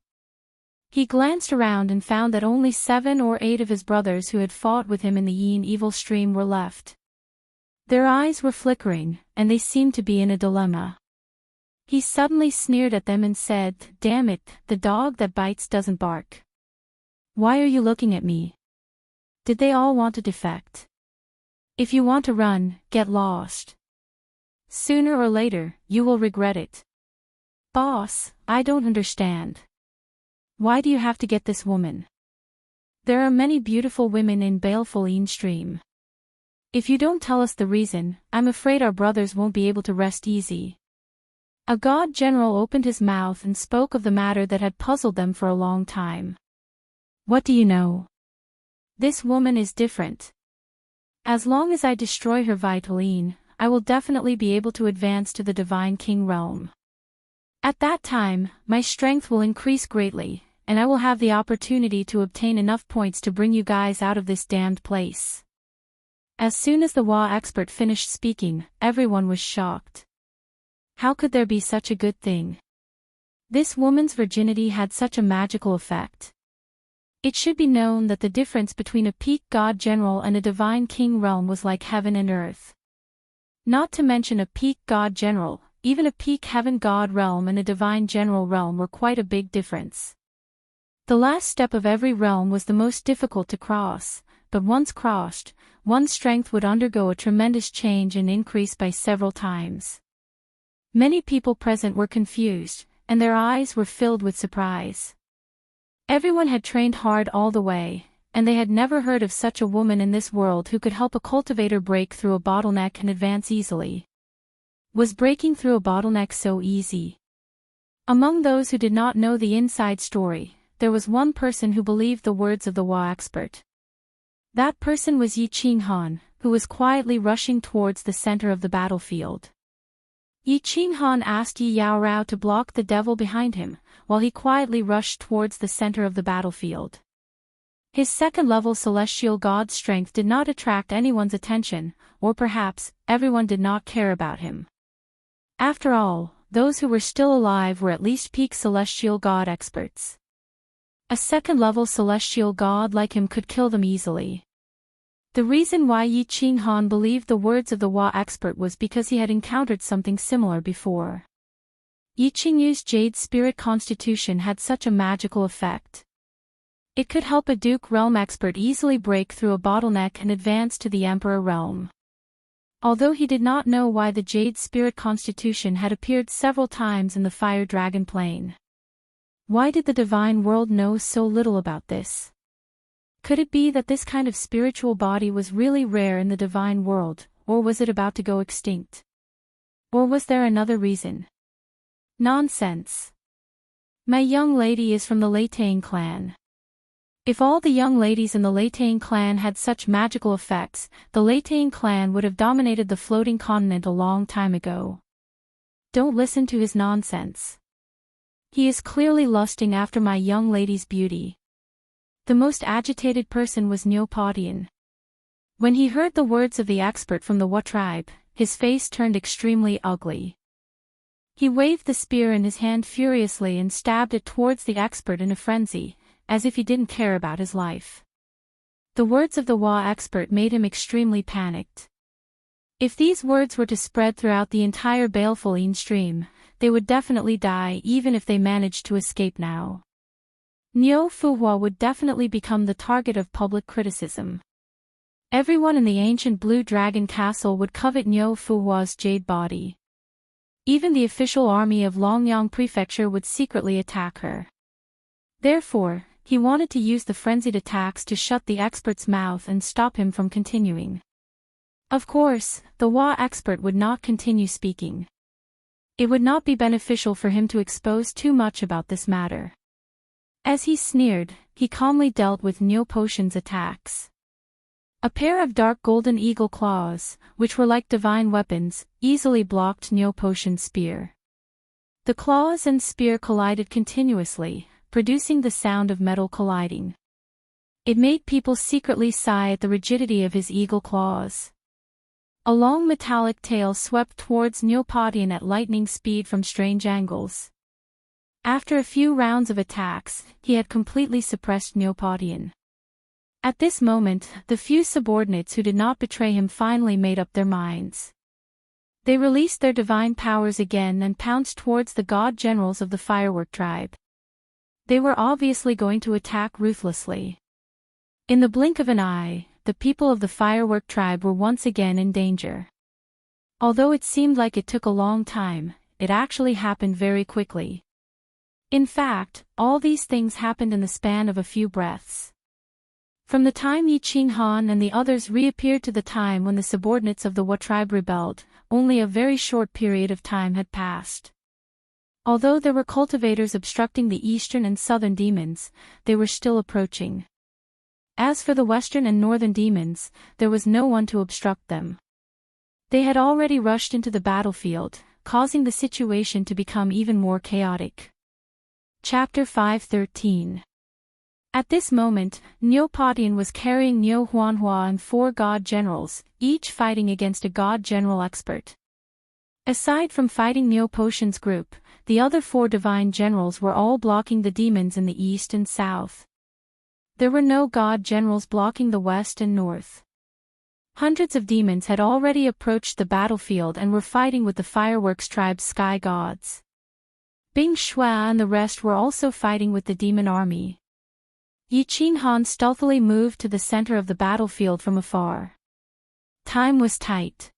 A: He glanced around and found that only 7 or 8 of his brothers who had fought with him in the Yin evil stream were left. Their eyes were flickering, and they seemed to be in a dilemma. He suddenly sneered at them and said, "Damn it, the dog that bites doesn't bark. Why are you looking at me? Did they all want to defect? If you want to run, get lost. Sooner or later, you will regret it. Boss, I don't understand. Why do you have to get this woman? There are many beautiful women in baleful stream. If you don't tell us the reason, I'm afraid our brothers won't be able to rest easy. A god general opened his mouth and spoke of the matter that had puzzled them for a long time. What do you know? This woman is different. As long as I destroy her vitaline, I will definitely be able to advance to the Divine King realm. At that time, my strength will increase greatly, and I will have the opportunity to obtain enough points to bring you guys out of this damned place. As soon as the Wa expert finished speaking, everyone was shocked. How could there be such a good thing? This woman's virginity had such a magical effect. It should be known that the difference between a peak god general and a divine king realm was like heaven and earth. Not to mention a peak god general, even a peak heaven god realm and a divine general realm were quite a big difference. The last step of every realm was the most difficult to cross, but once crossed, one's strength would undergo a tremendous change and increase by several times. Many people present were confused, and their eyes were filled with surprise. Everyone had trained hard all the way, and they had never heard of such a woman in this world who could help a cultivator break through a bottleneck and advance easily. Was breaking through a bottleneck so easy? Among those who did not know the inside story, there was one person who believed the words of the Wa expert. That person was Yi Qinghan, who was quietly rushing towards the center of the battlefield. Yi Qinghan asked Yi Yaorao to block the devil behind him, while he quietly rushed towards the center of the battlefield. His second-level celestial god strength did not attract anyone's attention, or perhaps, everyone did not care about him. After all, those who were still alive were at least peak celestial god experts. A second-level celestial god like him could kill them easily. The reason why Yi Qinghan believed the words of the Wa expert was because he had encountered something similar before. Yi Qingyu's Jade Spirit Constitution had such a magical effect. It could help a Duke Realm expert easily break through a bottleneck and advance to the Emperor Realm. Although he did not know why the Jade Spirit Constitution had appeared several times in the Fire Dragon Plane. Why did the Divine World know so little about this? Could it be that this kind of spiritual body was really rare in the Divine World, or was it about to go extinct? Or was there another reason? Nonsense. My young lady is from the Leitang clan. If all the young ladies in the Leitang clan had such magical effects, the Leitang clan would have dominated the floating continent a long time ago. Don't listen to his nonsense. He is clearly lusting after my young lady's beauty. The most agitated person was Neopodian. When he heard the words of the expert from the Wa tribe, his face turned extremely ugly. He waved the spear in his hand furiously and stabbed it towards the expert in a frenzy, as if he didn't care about his life. The words of the Wa expert made him extremely panicked. If these words were to spread throughout the entire baleful stream, they would definitely die even if they managed to escape now. Niu Fuhua would definitely become the target of public criticism. Everyone in the ancient Blue Dragon Castle would covet Niu Fuhua's jade body. Even the official army of Longyang Prefecture would secretly attack her. Therefore, he wanted to use the frenzied attacks to shut the expert's mouth and stop him from continuing. Of course, the Wa expert would not continue speaking. It would not be beneficial for him to expose too much about this matter. As he sneered, he calmly dealt with Niu Potion's attacks. A pair of dark golden eagle claws, which were like divine weapons, easily blocked Niu Potion's spear. The claws and spear collided continuously, producing the sound of metal colliding. It made people secretly sigh at the rigidity of his eagle claws. A long metallic tail swept towards Neopodian at lightning speed from strange angles. After a few rounds of attacks, he had completely suppressed Neopodian. At this moment, the few subordinates who did not betray him finally made up their minds. They released their divine powers again and pounced towards the god generals of the Firework tribe. They were obviously going to attack ruthlessly. In the blink of an eye, the people of the firework tribe were once again in danger. Although it seemed like it took a long time, it actually happened very quickly. In fact, all these things happened in the span of a few breaths. From the time Yi Qinghan and the others reappeared to the time when the subordinates of the Wu tribe rebelled, only a very short period of time had passed. Although there were cultivators obstructing the eastern and southern demons, they were still approaching. As for the western and northern demons, there was no one to obstruct them. They had already rushed into the battlefield, causing the situation to become even more chaotic. Chapter 5:13. At this moment, Niu Patian was carrying Niu Huanhua and 4 god generals, each fighting against a god general expert. Aside from fighting Niu Potion's group, the other 4 divine generals were all blocking the demons in the east and south. There were no god generals blocking the west and north. Hundreds of demons had already approached the battlefield and were fighting with the fireworks tribe's sky gods. Bing Shua and the rest were also fighting with the demon army. Yi Qinghan stealthily moved to the center of the battlefield from afar. Time was tight.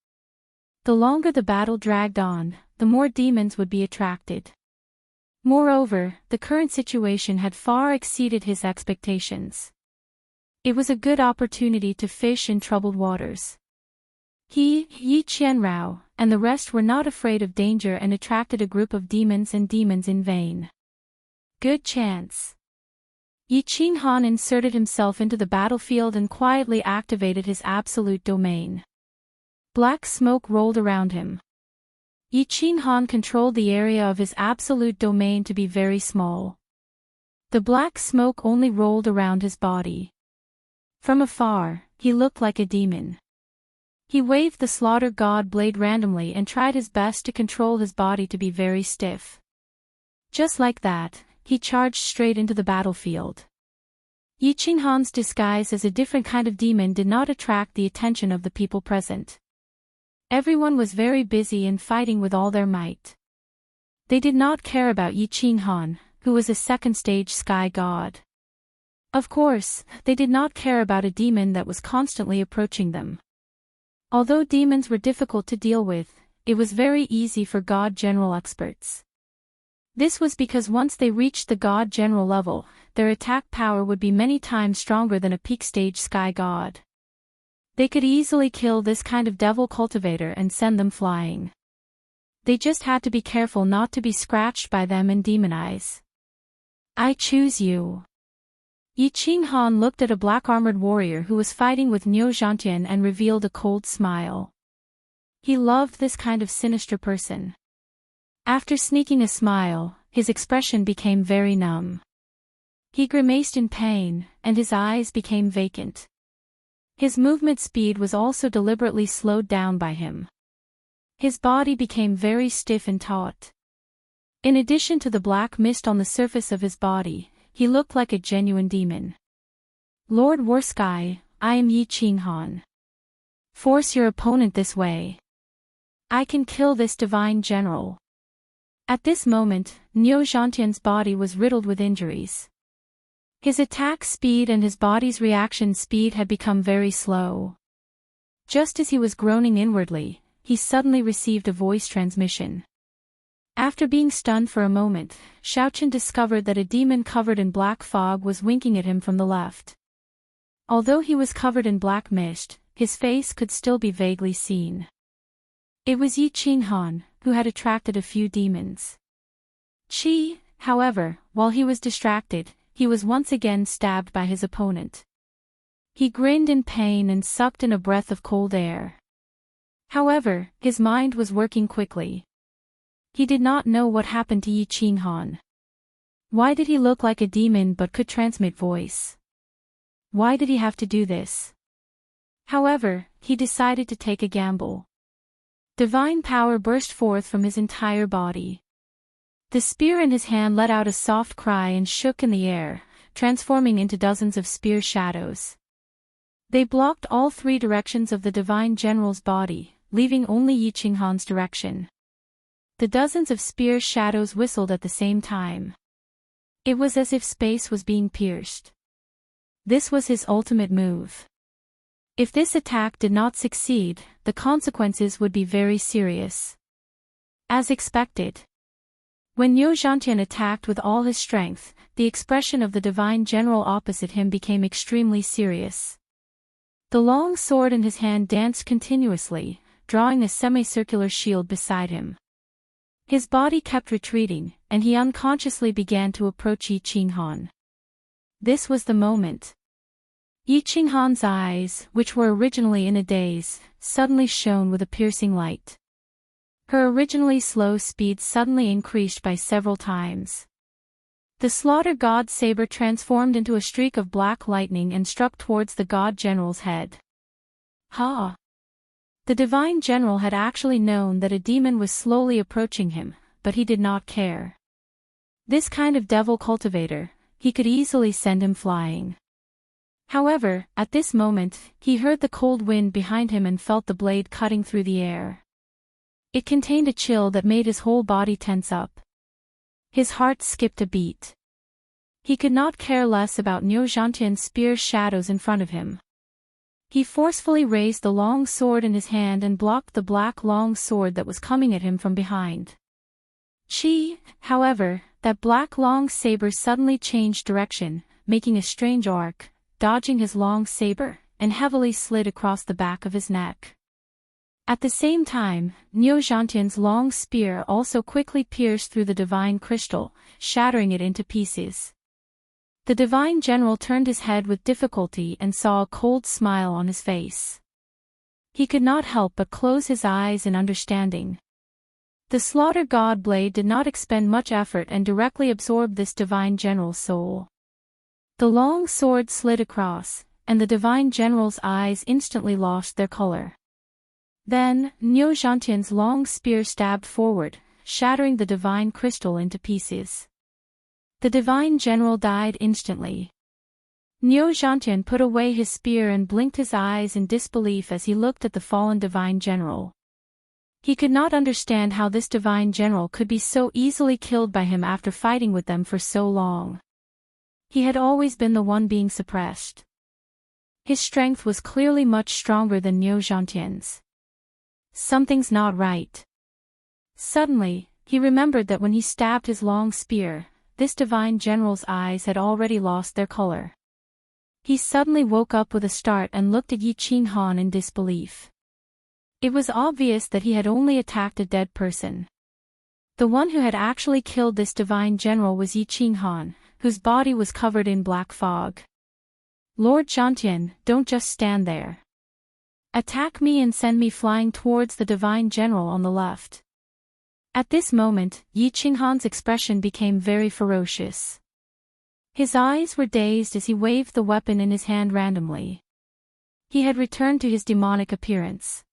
A: The longer the battle dragged on, the more demons would be attracted. Moreover, the current situation had far exceeded his expectations. It was a good opportunity to fish in troubled waters. He, Yi Qianrao, and the rest were not afraid of danger and attracted a group of demons and demons in vain. Good chance. Yi Qinghan inserted himself into the battlefield and quietly activated his absolute domain. Black smoke rolled around him. Yi Qinghan controlled the area of his absolute domain to be very small. The black smoke only rolled around his body. From afar, he looked like a demon. He waved the slaughter god blade randomly and tried his best to control his body to be very stiff. Just like that, he charged straight into the battlefield. Yi Qinghan's disguise as a different kind of demon did not attract the attention of the people present. Everyone was very busy and fighting with all their might. They did not care about Yi Qinghan, who was a second-stage sky god. Of course, they did not care about a demon that was constantly approaching them. Although demons were difficult to deal with, it was very easy for god general experts. This was because once they reached the god general level, their attack power would be many times stronger than a peak stage sky god. They could easily kill this kind of devil cultivator and send them flying. They just had to be careful not to be scratched by them and demonize. I choose you. Yi Qinghan looked at a black-armored warrior who was fighting with Niu Zhantian and revealed a cold smile. He loved this kind of sinister person. After sneaking a smile, his expression became very numb. He grimaced in pain, and his eyes became vacant. His movement speed was also deliberately slowed down by him. His body became very stiff and taut. In addition to the black mist on the surface of his body, he looked like a genuine demon. Lord Warsky, I am Yi Qinghan. Force your opponent this way. I can kill this divine general. At this moment, Niu Zhantian's body was riddled with injuries. His attack speed and his body's reaction speed had become very slow. Just as he was groaning inwardly, he suddenly received a voice transmission. After being stunned for a moment, Shaochen discovered that a demon covered in black fog was winking at him from the left. Although he was covered in black mist, his face could still be vaguely seen. It was Yi Qinghan, who had attracted a few demons. However, while he was distracted, he was once again stabbed by his opponent. He grinned in pain and sucked in a breath of cold air. However, his mind was working quickly. He did not know what happened to Yi Qinghan. Why did he look like a demon but could transmit voice? Why did he have to do this? However, he decided to take a gamble. Divine power burst forth from his entire body. The spear in his hand let out a soft cry and shook in the air, transforming into dozens of spear shadows. They blocked all 3 directions of the divine general's body, leaving only Yi Qinghan's direction. The dozens of spear shadows whistled at the same time. It was as if space was being pierced. This was his ultimate move. If this attack did not succeed, the consequences would be very serious. As expected. When Niu Zhantian attacked with all his strength, the expression of the divine general opposite him became extremely serious. The long sword in his hand danced continuously, drawing a semicircular shield beside him. His body kept retreating, and he unconsciously began to approach Yi Qinghan. This was the moment. Yi Qinghan's eyes, which were originally in a daze, suddenly shone with a piercing light. Her originally slow speed suddenly increased by several times. The slaughter god's saber transformed into a streak of black lightning and struck towards the god general's head. Ha! The divine general had actually known that a demon was slowly approaching him, but he did not care. This kind of devil cultivator, he could easily send him flying. However, at this moment, he heard the cold wind behind him and felt the blade cutting through the air. It contained a chill that made his whole body tense up. His heart skipped a beat. He could not care less about Niu Zhantian's spear shadows in front of him. He forcefully raised the long sword in his hand and blocked the black long sword that was coming at him from behind. However, that black long saber suddenly changed direction, making a strange arc, dodging his long saber, and heavily slid across the back of his neck. At the same time, Niu Zhantian's long spear also quickly pierced through the divine crystal, shattering it into pieces. The divine general turned his head with difficulty and saw a cold smile on his face. He could not help but close his eyes in understanding. The slaughter god blade did not expend much effort and directly absorbed this divine general's soul. The long sword slid across, and the divine general's eyes instantly lost their color. Then, Niu Zhantian's long spear stabbed forward, shattering the divine crystal into pieces. The divine general died instantly. Niu Zhantian put away his spear and blinked his eyes in disbelief as he looked at the fallen divine general. He could not understand how this divine general could be so easily killed by him after fighting with them for so long. He had always been the one being suppressed. His strength was clearly much stronger than Niu Zhantian's. Something's not right. Suddenly, he remembered that when he stabbed his long spear, this divine general's eyes had already lost their color. He suddenly woke up with a start and looked at Yi Qinghan in disbelief. It was obvious that he had only attacked a dead person. The one who had actually killed this divine general was Yi Qinghan, whose body was covered in black fog. Lord Zhantian, don't just stand there. Attack me and send me flying towards the divine general on the left. At this moment, Yi Qinghan's expression became very ferocious. His eyes were dazed as he waved the weapon in his hand randomly. He had returned to his demonic appearance.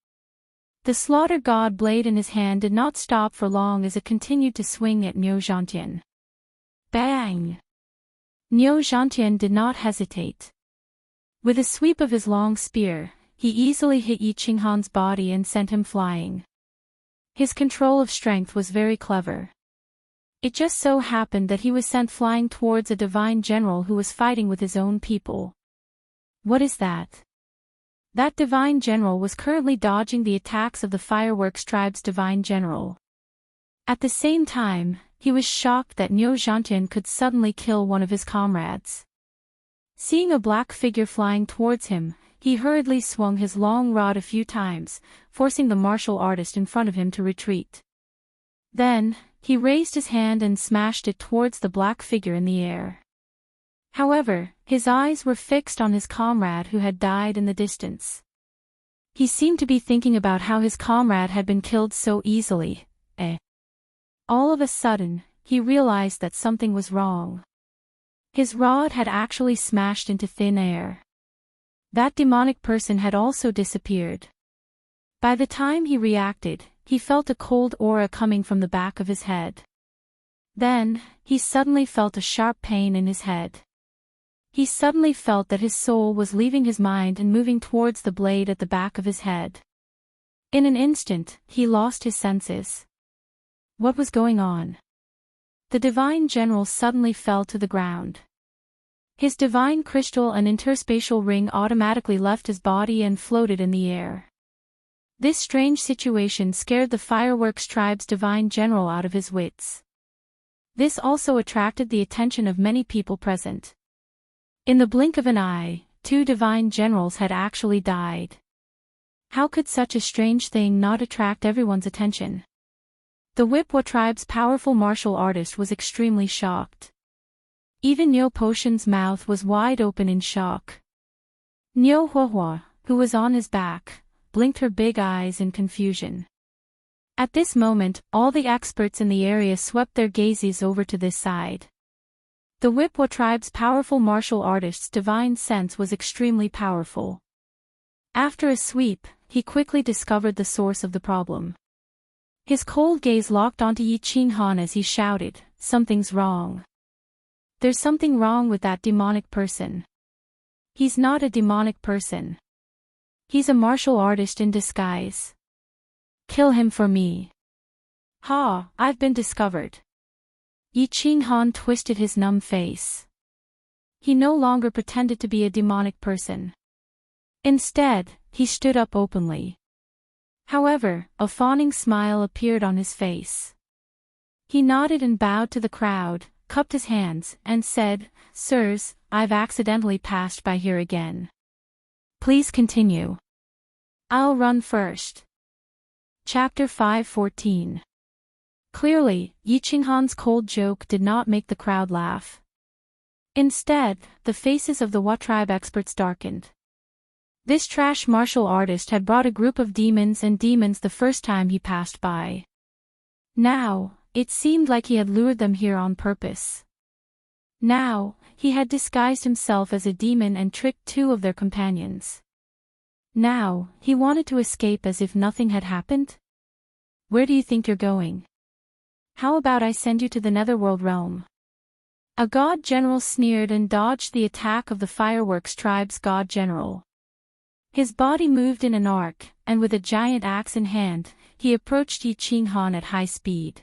A: The slaughter god blade in his hand did not stop for long as it continued to swing at Niu Zhantian. Bang! Niu Zhantian did not hesitate. With a sweep of his long spear, he easily hit Yi Qinghan's body and sent him flying. His control of strength was very clever. It just so happened that he was sent flying towards a divine general who was fighting with his own people. What is that? That divine general was currently dodging the attacks of the Fireworks tribe's divine general. At the same time, he was shocked that Niu Zhantian could suddenly kill one of his comrades. Seeing a black figure flying towards him, he hurriedly swung his long rod a few times, forcing the martial artist in front of him to retreat. Then, he raised his hand and smashed it towards the black figure in the air. However, his eyes were fixed on his comrade who had died in the distance. He seemed to be thinking about how his comrade had been killed so easily. All of a sudden, he realized that something was wrong. His rod had actually smashed into thin air. That demonic person had also disappeared. By the time he reacted, he felt a cold aura coming from the back of his head. Then, he suddenly felt a sharp pain in his head. He suddenly felt that his soul was leaving his mind and moving towards the blade at the back of his head. In an instant, he lost his senses. What was going on? The divine general suddenly fell to the ground. His divine crystal and interspatial ring automatically left his body and floated in the air. This strange situation scared the Fireworks tribe's divine general out of his wits. This also attracted the attention of many people present. In the blink of an eye, 2 divine generals had actually died. How could such a strange thing not attract everyone's attention? The Wuxia tribe's powerful martial artist was extremely shocked. Even Niu Potion's mouth was wide open in shock. Niu Huahua, who was on his back, blinked her big eyes in confusion. At this moment, all the experts in the area swept their gazes over to this side. The Wuxia tribe's powerful martial artist's divine sense was extremely powerful. After a sweep, he quickly discovered the source of the problem. His cold gaze locked onto Yi Qinghan as he shouted, "Something's wrong. There's something wrong with that demonic person. He's not a demonic person. He's a martial artist in disguise. Kill him for me." "Ha, I've been discovered." Yi Qinghan twisted his numb face. He no longer pretended to be a demonic person. Instead, he stood up openly. However, a fawning smile appeared on his face. He nodded and bowed to the crowd, cupped his hands, and said, "Sirs, I've accidentally passed by here again. Please continue. I'll run first." Chapter 5:14. Clearly, Yi Qinghan's cold joke did not make the crowd laugh. Instead, the faces of the Wuxia tribe experts darkened. This trash martial artist had brought a group of demons the first time he passed by. Now, it seemed like he had lured them here on purpose. Now, he had disguised himself as a demon and tricked 2 of their companions. Now, he wanted to escape as if nothing had happened? Where do you think you're going? How about I send you to the netherworld realm? A god general sneered and dodged the attack of the Fireworks tribe's god general. His body moved in an arc, and with a giant axe in hand, he approached Yi Qinghan at high speed.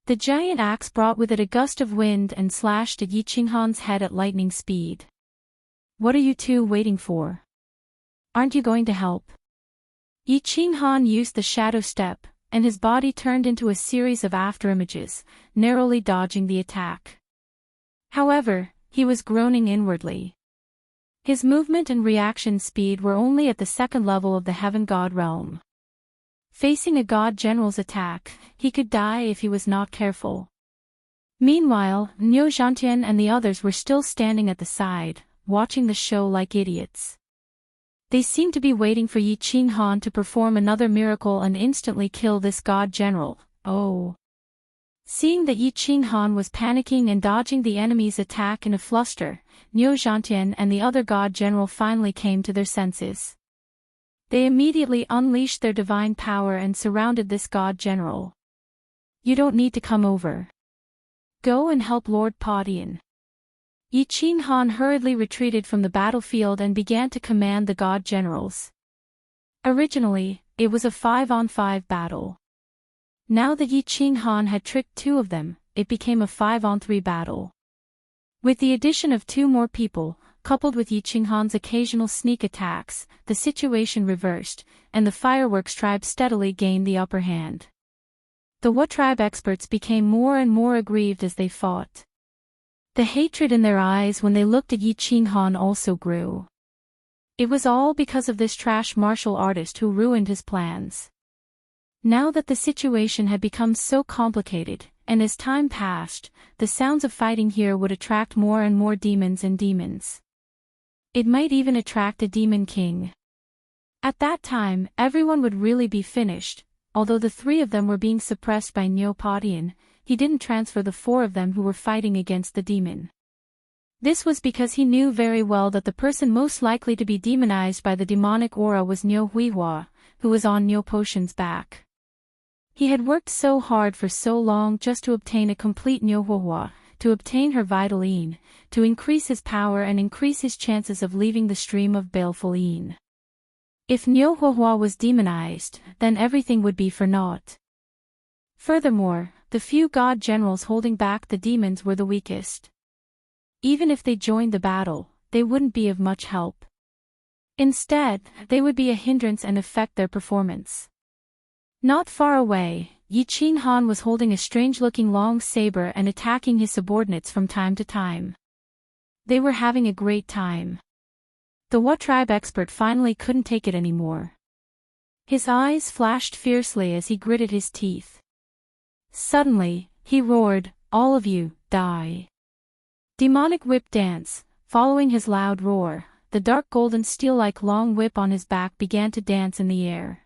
A: The giant axe brought with it a gust of wind and slashed at Yi Qinghan's head at lightning speed. "What are you 2 waiting for? Aren't you going to help?" Yi Qinghan used the shadow step, and his body turned into a series of afterimages, narrowly dodging the attack. However, he was groaning inwardly. His movement and reaction speed were only at the 2nd level of the Heaven God realm. Facing a god general's attack, he could die if he was not careful. Meanwhile, Niu Zhantian and the others were still standing at the side, watching the show like idiots. They seemed to be waiting for Yi Qinghan to perform another miracle and instantly kill this god general. Oh. Seeing that Yi Qinghan was panicking and dodging the enemy's attack in a fluster, Niu Zhantian and the other god general finally came to their senses. They immediately unleashed their divine power and surrounded this god general. "You don't need to come over. Go and help Lord Padian." Yi Qinghan hurriedly retreated from the battlefield and began to command the god generals. Originally, it was a 5-on-5 battle. Now that Yi Qinghan had tricked 2 of them, it became a 5-on-3 battle. With the addition of 2 more people, coupled with Yi Qinghan's occasional sneak attacks, the situation reversed, and the Fireworks tribe steadily gained the upper hand. The Wuxia tribe experts became more and more aggrieved as they fought. The hatred in their eyes when they looked at Yi Qinghan also grew. It was all because of this trash martial artist who ruined his plans. Now that the situation had become so complicated, and as time passed, the sounds of fighting here would attract more and more demons. It might even attract a demon king. At that time, everyone would really be finished. Although the 3 of them were being suppressed by Niu Padian, he didn't transfer the 4 of them who were fighting against the demon. This was because he knew very well that the person most likely to be demonized by the demonic aura was Niu Huihua, who was on Niu Potion's back. He had worked so hard for so long just to obtain a complete Niu Huihua, to obtain her vital yin, to increase his power and increase his chances of leaving the stream of baleful yin. If Niu Huihua was demonized, then everything would be for naught. Furthermore, the few god generals holding back the demons were the weakest. Even if they joined the battle, they wouldn't be of much help. Instead, they would be a hindrance and affect their performance. Not far away, Yi Qinghan was holding a strange-looking long saber and attacking his subordinates from time to time. They were having a great time. The Wu tribe expert finally couldn't take it anymore. His eyes flashed fiercely as he gritted his teeth. Suddenly, he roared, "All of you, die!" Demonic whip dance. Following his loud roar, the dark golden steel-like long whip on his back began to dance in the air.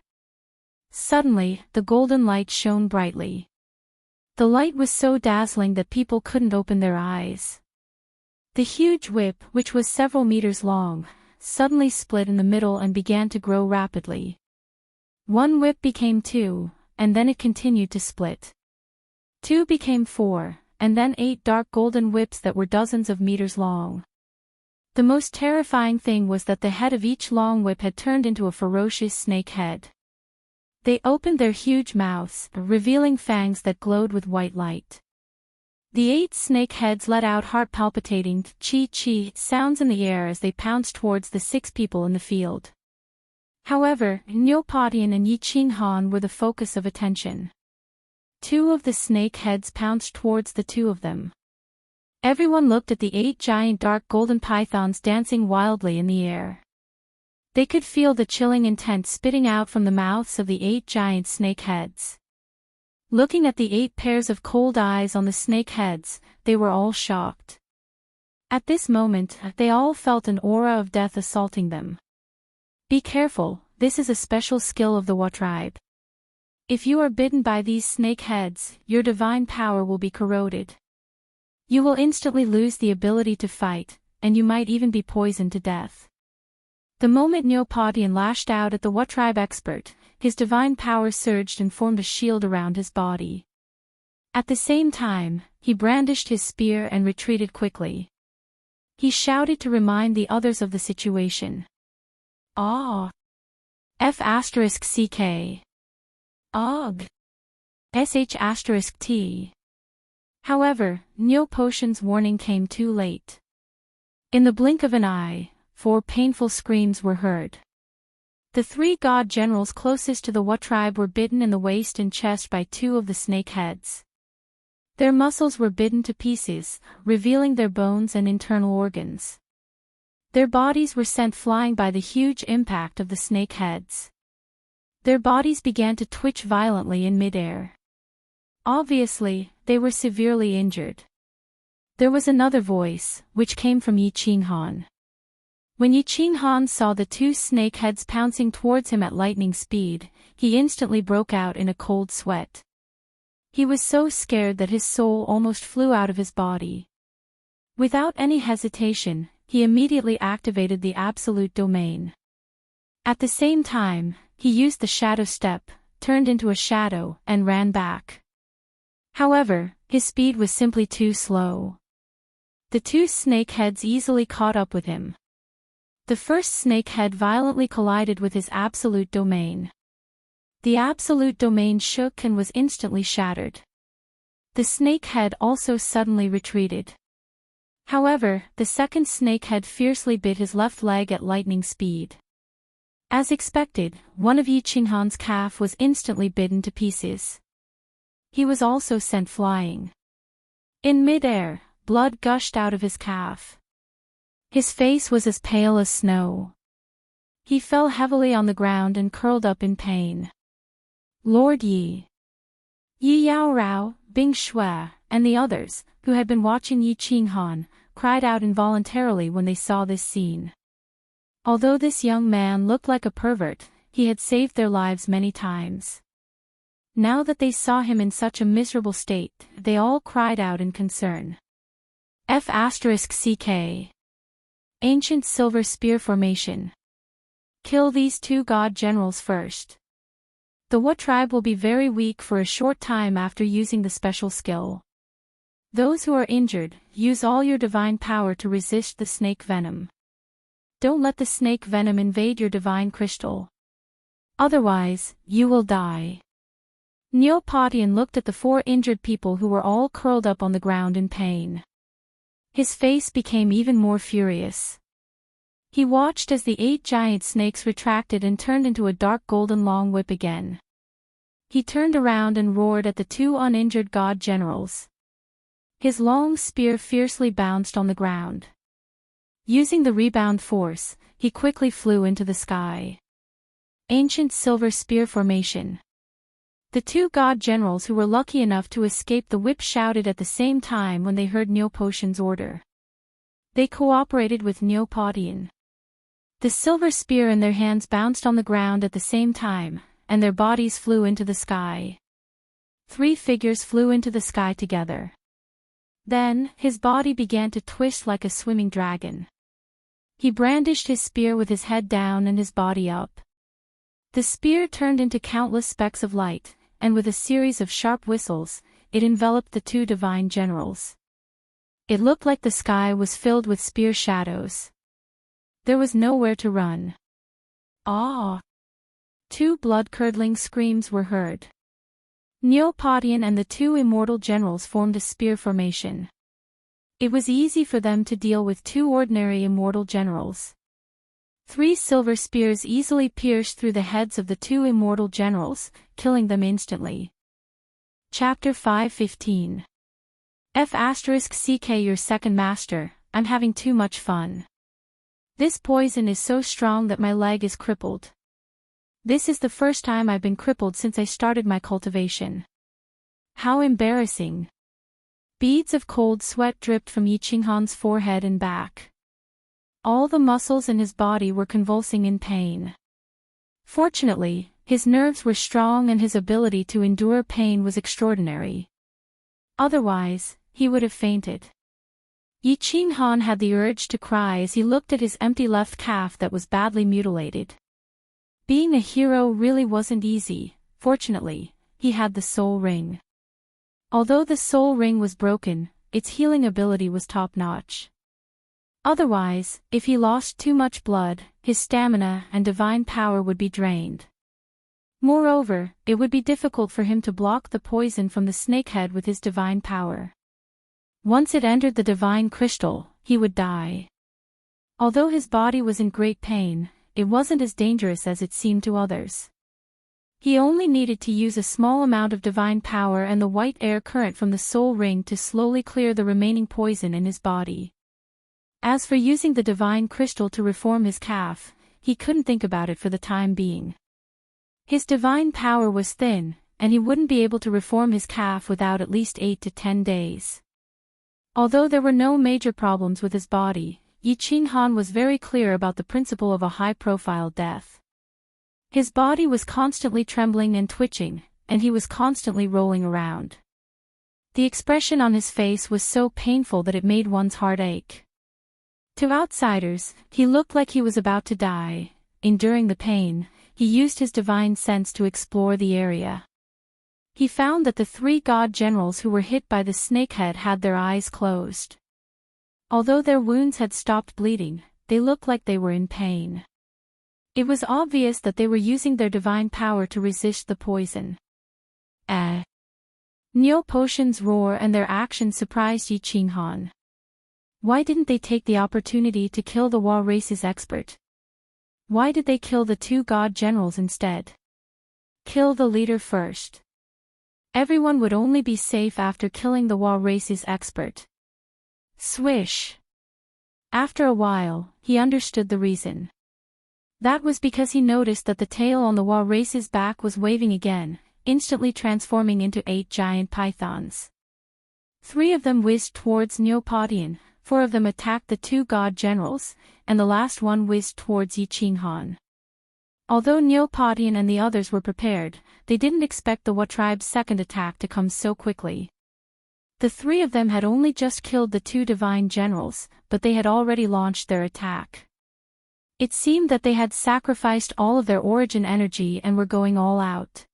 A: Suddenly, the golden light shone brightly. The light was so dazzling that people couldn't open their eyes. The huge whip, which was several meters long, suddenly split in the middle and began to grow rapidly. One whip became two, and then it continued to split. Two became four, and then 8 dark golden whips that were dozens of meters long. The most terrifying thing was that the head of each long whip had turned into a ferocious snake head. They opened their huge mouths, revealing fangs that glowed with white light. The 8 snake heads let out heart-palpitating chi-chi sounds in the air as they pounced towards the 6 people in the field. However, Neopodian and Yi Qinghan were the focus of attention. 2 of the snake heads pounced towards the 2 of them. Everyone looked at the 8 giant dark golden pythons dancing wildly in the air. They could feel the chilling intent spitting out from the mouths of the 8 giant snake heads. Looking at the 8 pairs of cold eyes on the snake heads, they were all shocked. At this moment, they all felt an aura of death assaulting them. Be careful, this is a special skill of the Wu tribe. If you are bitten by these snake heads, your divine power will be corroded. You will instantly lose the ability to fight, and you might even be poisoned to death. The moment Neopodian lashed out at the Wu tribe expert, his divine power surged and formed a shield around his body. At the same time, he brandished his spear and retreated quickly. He shouted to remind the others of the situation. Ah! F***ck. Og. *T. However, Neopotion's warning came too late. In the blink of an eye, 4 painful screams were heard. The 3 god generals closest to the Wu tribe were bitten in the waist and chest by 2 of the snake heads. Their muscles were bitten to pieces, revealing their bones and internal organs. Their bodies were sent flying by the huge impact of the snake heads. Their bodies began to twitch violently in midair. Obviously, they were severely injured. There was another voice, which came from Yi Qinghan. When Yi Qinghan saw the 2 snake heads pouncing towards him at lightning speed, he instantly broke out in a cold sweat. He was so scared that his soul almost flew out of his body. Without any hesitation, he immediately activated the absolute domain. At the same time, he used the shadow step, turned into a shadow, and ran back. However, his speed was simply too slow. The 2 snake heads easily caught up with him. The first snake head violently collided with his absolute domain. The absolute domain shook and was instantly shattered. The snake head also suddenly retreated. However, the second snake head fiercely bit his left leg at lightning speed. As expected, one of Yi Qinghan's calf was instantly bitten to pieces. He was also sent flying. In midair, blood gushed out of his calf. His face was as pale as snow. He fell heavily on the ground and curled up in pain. Lord Yi Yaorao, Bing Shui, and the others, who had been watching Yi Qinghan, cried out involuntarily when they saw this scene. Although this young man looked like a pervert, he had saved their lives many times. Now that they saw him in such a miserable state, they all cried out in concern. F***ck. Ancient Silver Spear Formation. Kill these 2 god generals first. The Wu tribe will be very weak for a short time after using the special skill. Those who are injured, use all your divine power to resist the snake venom. Don't let the snake venom invade your divine crystal. Otherwise, you will die. Neopodian looked at the 4 injured people who were all curled up on the ground in pain. His face became even more furious. He watched as the 8 giant snakes retracted and turned into a dark golden long whip again. He turned around and roared at the 2 uninjured god generals. His long spear fiercely bounced on the ground. Using the rebound force, he quickly flew into the sky. Ancient silver spear formation. The 2 god generals who were lucky enough to escape the whip shouted at the same time when they heard Neopotian's order. They cooperated with Neopotian. The silver spear in their hands bounced on the ground at the same time, and their bodies flew into the sky. 3 figures flew into the sky together. Then, his body began to twist like a swimming dragon. He brandished his spear with his head down and his body up. The spear turned into countless specks of light, and with a series of sharp whistles, it enveloped the 2 divine generals. It looked like the sky was filled with spear shadows. There was nowhere to run. Ah! 2 blood-curdling screams were heard. Neopotian and the 2 immortal generals formed a spear formation. It was easy for them to deal with 2 ordinary immortal generals. 3 silver spears easily pierced through the heads of the 2 immortal generals, killing them instantly. Chapter 5:15. F***CK Your second master, I'm having too much fun. This poison is so strong that my leg is crippled. This is the first time I've been crippled since I started my cultivation. How embarrassing. Beads of cold sweat dripped from Yi Qinghan's forehead and back. All the muscles in his body were convulsing in pain. Fortunately, his nerves were strong and his ability to endure pain was extraordinary. Otherwise, he would have fainted. Yi Qinghan had the urge to cry as he looked at his empty left calf that was badly mutilated. Being a hero really wasn't easy. Fortunately, he had the soul ring. Although the soul ring was broken, its healing ability was top-notch. Otherwise, if he lost too much blood, his stamina and divine power would be drained. Moreover, it would be difficult for him to block the poison from the snakehead with his divine power. Once it entered the divine crystal, he would die. Although his body was in great pain, it wasn't as dangerous as it seemed to others. He only needed to use a small amount of divine power and the white air current from the soul ring to slowly clear the remaining poison in his body. As for using the divine crystal to reform his calf, he couldn't think about it for the time being. His divine power was thin, and he wouldn't be able to reform his calf without at least 8 to 10 days. Although there were no major problems with his body, Yi Qinghan was very clear about the principle of a high-profile death. His body was constantly trembling and twitching, and he was constantly rolling around. The expression on his face was so painful that it made one's heart ache. To outsiders, he looked like he was about to die. Enduring the pain, he used his divine sense to explore the area. He found that the 3 god generals who were hit by the snakehead had their eyes closed. Although their wounds had stopped bleeding, they looked like they were in pain. It was obvious that they were using their divine power to resist the poison. Neopotian's roar and their actions surprised Yi Qinghan. Why didn't they take the opportunity to kill the Wa race's expert? Why did they kill the 2 god generals instead? Kill the leader first. Everyone would only be safe after killing the Wa race's expert. Swish. After a while, he understood the reason. That was because he noticed that the tail on the Wa race's back was waving again, instantly transforming into 8 giant pythons. 3 of them whizzed towards Neopotian, 4 of them attacked the 2 god generals, and the last one whizzed towards Yi Qinghan. Although Neopotian and the others were prepared, they didn't expect the Wa tribe's second attack to come so quickly. The 3 of them had only just killed the 2 divine generals, but they had already launched their attack. It seemed that they had sacrificed all of their origin energy and were going all out.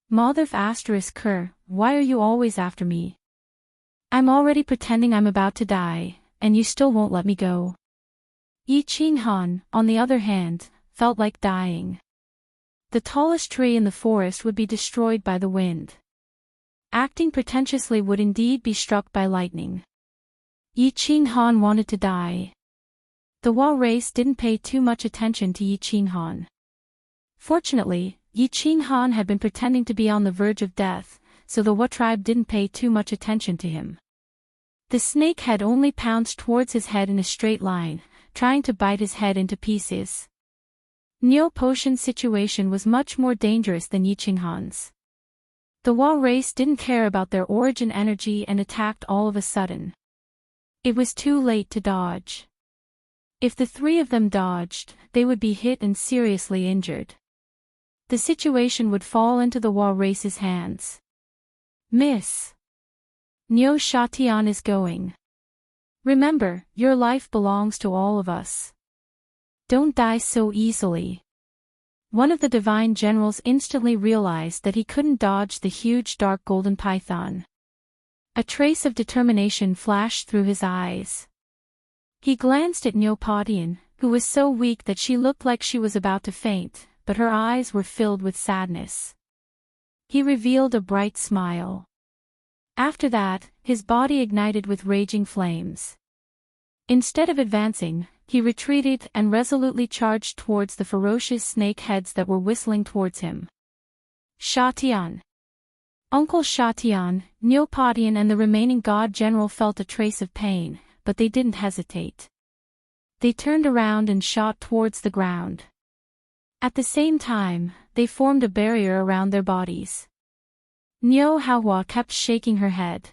A: Mother **Ker, why are you always after me? I'm already pretending I'm about to die, and you still won't let me go. Yi Qinghan, on the other hand, felt like dying. The tallest tree in the forest would be destroyed by the wind. Acting pretentiously would indeed be struck by lightning. Yi Qinghan wanted to die. The Wa race didn't pay too much attention to Yi Qinghan. Fortunately, Yi Qinghan had been pretending to be on the verge of death, so the Wa tribe didn't pay too much attention to him. The snake had only pounced towards his head in a straight line, trying to bite his head into pieces. Niu Potion's situation was much more dangerous than Yi Qinghan's. The Wa race didn't care about their origin energy and attacked all of a sudden. It was too late to dodge. If the three of them dodged, they would be hit and seriously injured. The situation would fall into the Wa race's hands. Miss. Niu Shatian is going. Remember, your life belongs to all of us. Don't die so easily. One of the divine generals instantly realized that he couldn't dodge the huge dark golden python. A trace of determination flashed through his eyes. He glanced at Neopodian, who was so weak that she looked like she was about to faint, but her eyes were filled with sadness. He revealed a bright smile. After that, his body ignited with raging flames. Instead of advancing, he retreated and resolutely charged towards the ferocious snake heads that were whistling towards him. Shatian. Uncle Shatian, Neopodian and the remaining god general felt a trace of pain, but they didn't hesitate. They turned around and shot towards the ground. At the same time, they formed a barrier around their bodies. Niu Haohua kept shaking her head.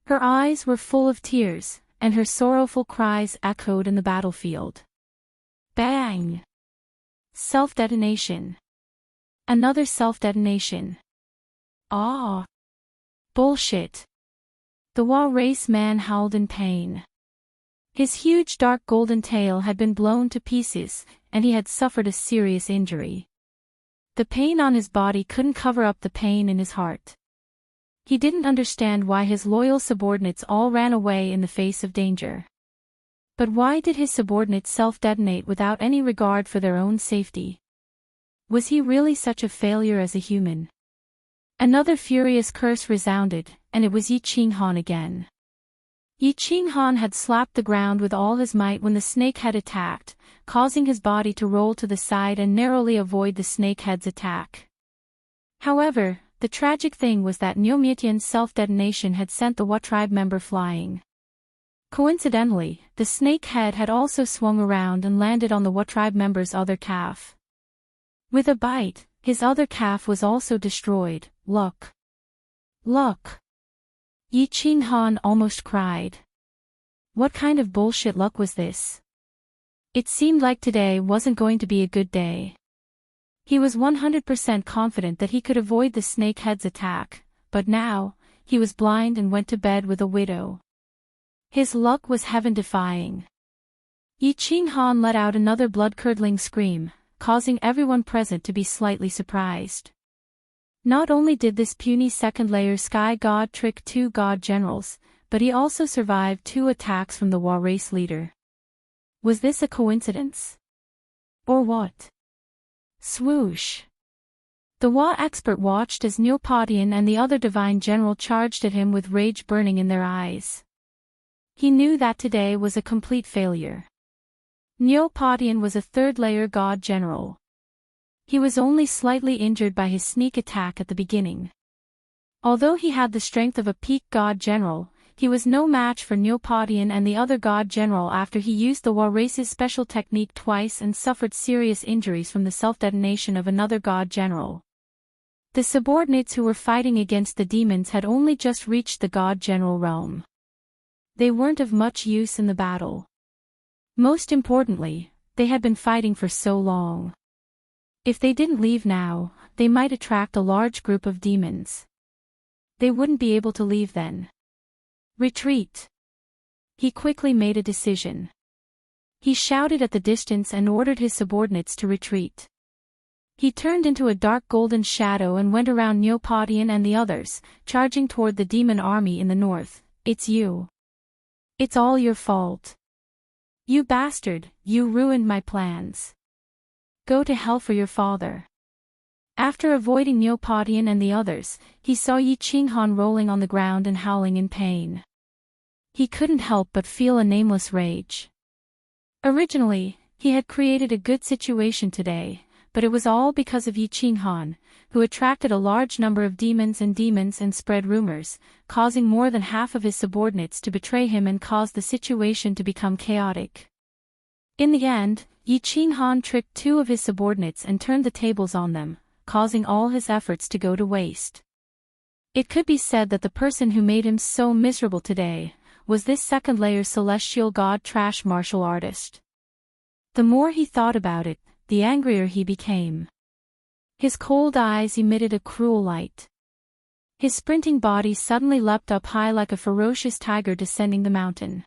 A: Her eyes were full of tears, and her sorrowful cries echoed in the battlefield. Bang! Self-detonation. Another self-detonation. Ah! Bullshit! The Wa race man howled in pain. His huge dark golden tail had been blown to pieces, and he had suffered a serious injury. The pain on his body couldn't cover up the pain in his heart. He didn't understand why his loyal subordinates all ran away in the face of danger. But why did his subordinates self-detonate without any regard for their own safety? Was he really such a failure as a human? Another furious curse resounded, and it was Yi Qinghan again. Yi Qinghan had slapped the ground with all his might when the snake had attacked, causing his body to roll to the side and narrowly avoid the snakehead's attack. However, the tragic thing was that Neomietian's self-detonation had sent the Wa tribe member flying. Coincidentally, the snakehead had also swung around and landed on the Wa tribe member's other calf. With a bite, his other calf was also destroyed. Look! Look! Yi Qinghan almost cried. What kind of bullshit luck was this? It seemed like today wasn't going to be a good day. He was 100% confident that he could avoid the snakehead's attack, but now, he was blind and went to bed with a widow. His luck was heaven-defying. Yi Qinghan let out another blood-curdling scream, causing everyone present to be slightly surprised. Not only did this puny second-layer sky god trick 2 god generals, but he also survived 2 attacks from the Wa race leader. Was this a coincidence? Or what? Swoosh! The Wa expert watched as Neopodian and the other divine general charged at him with rage burning in their eyes. He knew that today was a complete failure. Neopodian was a third-layer god general. He was only slightly injured by his sneak attack at the beginning. Although he had the strength of a peak god general, he was no match for Neopodian and the other god general after he used the Wa race's special technique twice and suffered serious injuries from the self-detonation of another god general. The subordinates who were fighting against the demons had only just reached the god general realm. They weren't of much use in the battle. Most importantly, they had been fighting for so long. If they didn't leave now, they might attract a large group of demons. They wouldn't be able to leave then. Retreat! He quickly made a decision. He shouted at the distance and ordered his subordinates to retreat. He turned into a dark golden shadow and went around Neopodian and the others, charging toward the demon army in the north. It's you. It's all your fault. You bastard, you ruined my plans. Go to hell for your father. After avoiding Neopodian and the others, he saw Yi Qinghan rolling on the ground and howling in pain. he couldn't help but feel a nameless rage. Originally, he had created a good situation today, but it was all because of Yi Qinghan, who attracted a large number of demons and spread rumors, causing more than half of his subordinates to betray him and cause the situation to become chaotic. In the end, Yi Qinghan tricked 2 of his subordinates and turned the tables on them, causing all his efforts to go to waste. It could be said that the person who made him so miserable today was this second-layer celestial god trash martial artist. The more he thought about it, the angrier he became. His cold eyes emitted a cruel light. His sprinting body suddenly leapt up high like a ferocious tiger descending the mountain.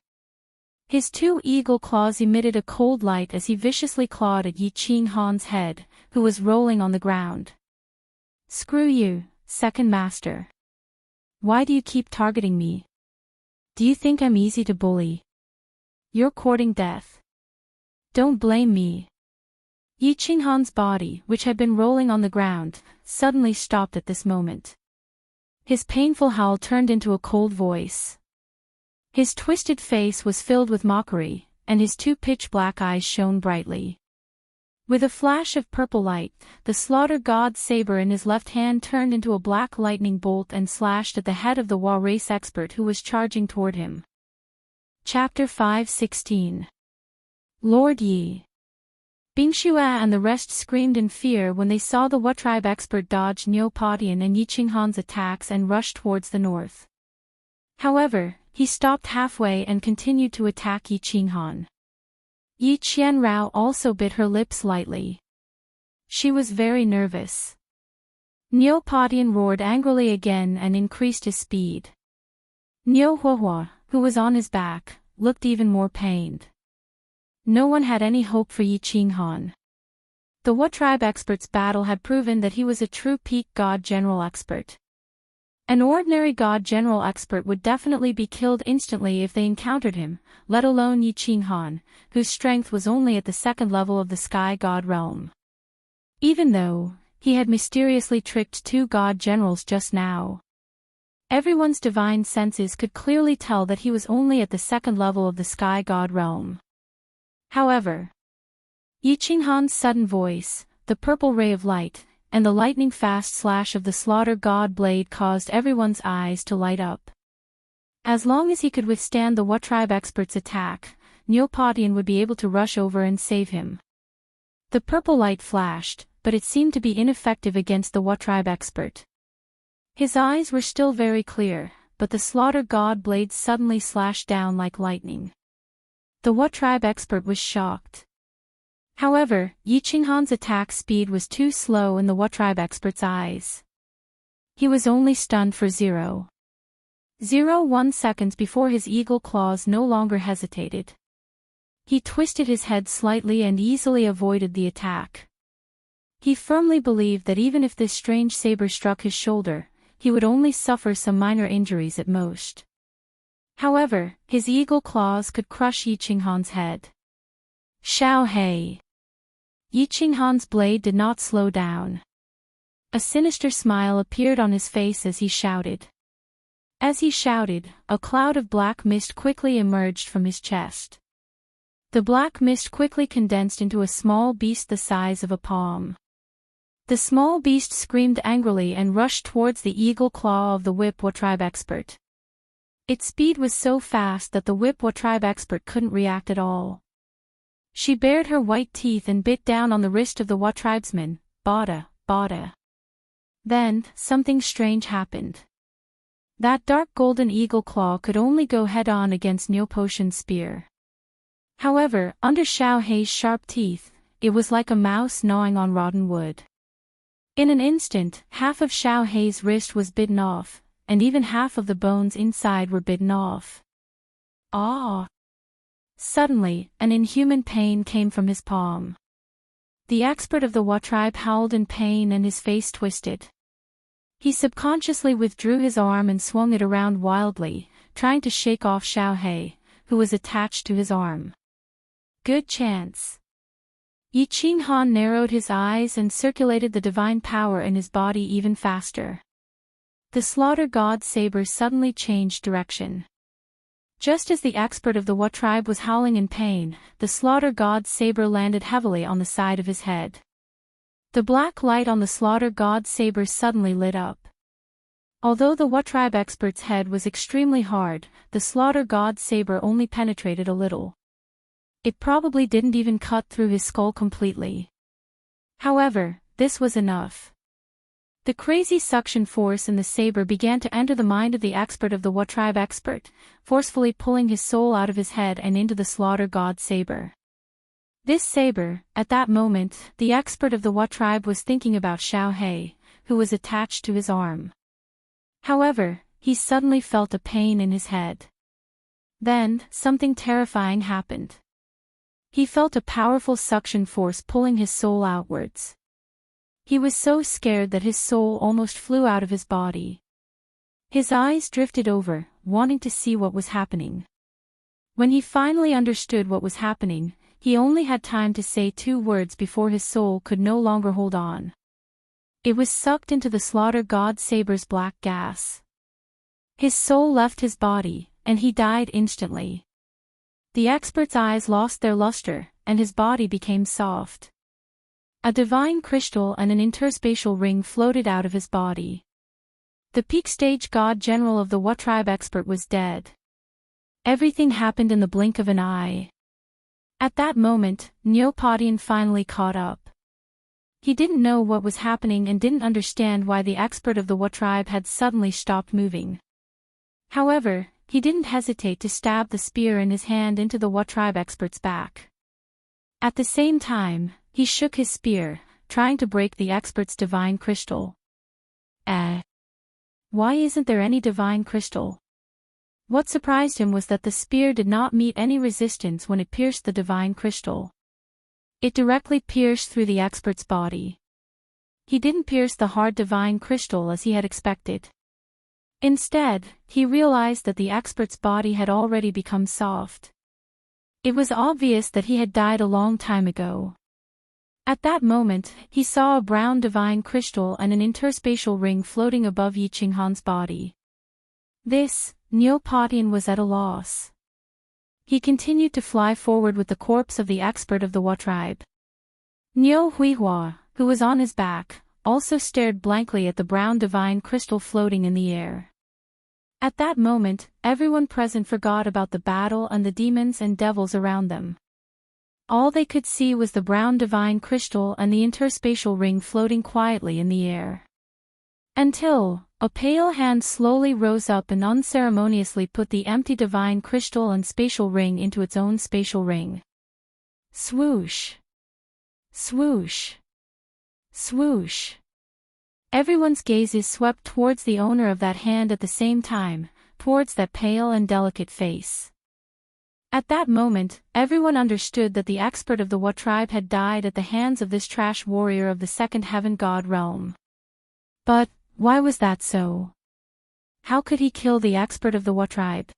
A: His 2 eagle claws emitted a cold light as he viciously clawed at Yi Qinghan's head, who was rolling on the ground. "Screw you, second master. Why do you keep targeting me? Do you think I'm easy to bully? You're courting death. Don't blame me." Yi Qinghan's body, which had been rolling on the ground, suddenly stopped at this moment. His painful howl turned into a cold voice. His twisted face was filled with mockery, and his 2 pitch-black eyes shone brightly. With a flash of purple light, the slaughter god's saber in his left hand turned into a black lightning bolt and slashed at the head of the Wa race expert who was charging toward him. Chapter 5:16. Lord Yi. Bingxue and the rest screamed in fear when they saw the Wa tribe expert dodge Neopodian and Yi Qinghan's attacks and rush towards the north. However, he stopped halfway and continued to attack Yi Qinghan. Yi Qianrao also bit her lips lightly. She was very nervous. Neopodian roared angrily again and increased his speed. Niu Huahua, who was on his back, looked even more pained. No one had any hope for Yi Qinghan. The Wa tribe expert's battle had proven that he was a true peak god general expert. An ordinary god general expert would definitely be killed instantly if they encountered him, let alone Yi Qinghan, whose strength was only at the 2nd level of the sky god realm. Even though he had mysteriously tricked 2 god generals just now, everyone's divine senses could clearly tell that he was only at the 2nd level of the sky god realm. However, Yi Qinghan's sudden voice, the purple ray of light, and the lightning-fast slash of the slaughter god blade caused everyone's eyes to light up. As long as he could withstand the Wa tribe expert's attack, Neopodian would be able to rush over and save him. The purple light flashed, but it seemed to be ineffective against the Wa tribe expert. His eyes were still very clear, but the slaughter god blade suddenly slashed down like lightning. The Wa tribe expert was shocked. However, Yi Qinghan's attack speed was too slow in the Wa tribe expert's eyes. He was only stunned for 0.01 seconds before his eagle claws no longer hesitated. He twisted his head slightly and easily avoided the attack. He firmly believed that even if this strange saber struck his shoulder, he would only suffer some minor injuries at most. However, his eagle claws could crush Yi Qinghan's head. Xiao Hei. Yi Qinghan's blade did not slow down. A sinister smile appeared on his face as he shouted. As he shouted, a cloud of black mist quickly emerged from his chest. The black mist quickly condensed into a small beast the size of a palm. The small beast screamed angrily and rushed towards the eagle claw of the Whip Wa tribe expert. Its speed was so fast that the Whip Wa tribe expert couldn't react at all. She bared her white teeth and bit down on the wrist of the Wa tribesman. Bada, bada. Then, something strange happened. That dark golden eagle claw could only go head-on against Neopodian's spear. However, under Xiao Hei's sharp teeth, it was like a mouse gnawing on rotten wood. In an instant, half of Xiao Hei's wrist was bitten off, and even half of the bones inside were bitten off. Ah! Suddenly, an inhuman pain came from his palm. The expert of the Wa tribe howled in pain and his face twisted. He subconsciously withdrew his arm and swung it around wildly, trying to shake off Xiao Hei, who was attached to his arm. Good chance. Yi Qinghan narrowed his eyes and circulated the divine power in his body even faster. The slaughter god saber suddenly changed direction. Just as the expert of the What tribe was howling in pain, the slaughter god's saber landed heavily on the side of his head. The black light on the slaughter god's saber suddenly lit up. Although the What tribe expert's head was extremely hard, the slaughter god's saber only penetrated a little. It probably didn't even cut through his skull completely. However, this was enough. The crazy suction force in the saber began to enter the mind of the expert of the What tribe expert, forcefully pulling his soul out of his head and into the slaughter god's saber. This saber, at that moment, the expert of the What tribe was thinking about Xiao He, who was attached to his arm. However, he suddenly felt a pain in his head. Then, something terrifying happened. He felt a powerful suction force pulling his soul outwards. He was so scared that his soul almost flew out of his body. His eyes drifted over, wanting to see what was happening. When he finally understood what was happening, he only had time to say 2 words before his soul could no longer hold on. It was sucked into the slaughter god's saber's black gas. His soul left his body, and he died instantly. The expert's eyes lost their luster, and his body became soft. A divine crystal and an interspatial ring floated out of his body. The peak stage god general of the What tribe expert was dead. Everything happened in the blink of an eye. At that moment, Neopodian finally caught up. He didn't know what was happening and didn't understand why the expert of the What tribe had suddenly stopped moving. However, he didn't hesitate to stab the spear in his hand into the What tribe expert's back. At the same time, he shook his spear, trying to break the expert's divine crystal. Why isn't there any divine crystal? What surprised him was that the spear did not meet any resistance when it pierced the divine crystal. It directly pierced through the expert's body. He didn't pierce the hard divine crystal as he had expected. Instead, he realized that the expert's body had already become soft. It was obvious that he had died a long time ago. At that moment, he saw a brown divine crystal and an interspatial ring floating above Yi Qinghan's body. This, Neopodian was at a loss. He continued to fly forward with the corpse of the expert of the What tribe. Neo Huihua, who was on his back, also stared blankly at the brown divine crystal floating in the air. At that moment, everyone present forgot about the battle and the demons and devils around them. All they could see was the brown divine crystal and the interspatial ring floating quietly in the air. Until, a pale hand slowly rose up and unceremoniously put the empty divine crystal and spatial ring into its own spatial ring. Swoosh! Swoosh! Swoosh! Everyone's gazes swept towards the owner of that hand at the same time, towards that pale and delicate face. At that moment, everyone understood that the expert of the What tribe had died at the hands of this trash warrior of the second heaven god realm. But, why was that so? How could he kill the expert of the What tribe?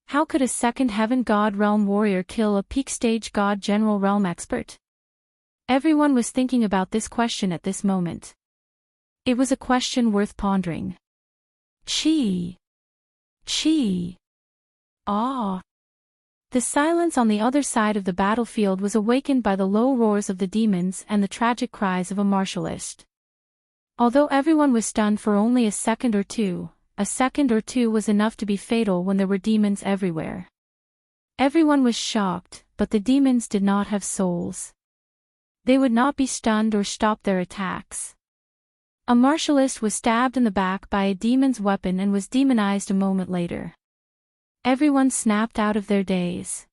A: How could a second heaven god realm warrior kill a peak stage god general realm expert? Everyone was thinking about this question at this moment. It was a question worth pondering. Chi! Chi! Ah! The silence on the other side of the battlefield was awakened by the low roars of the demons and the tragic cries of a martialist. Although everyone was stunned for only a second or two was enough to be fatal when there were demons everywhere. Everyone was shocked, but the demons did not have souls. They would not be stunned or stop their attacks. A martialist was stabbed in the back by a demon's weapon and was demonized a moment later. Everyone snapped out of their daze.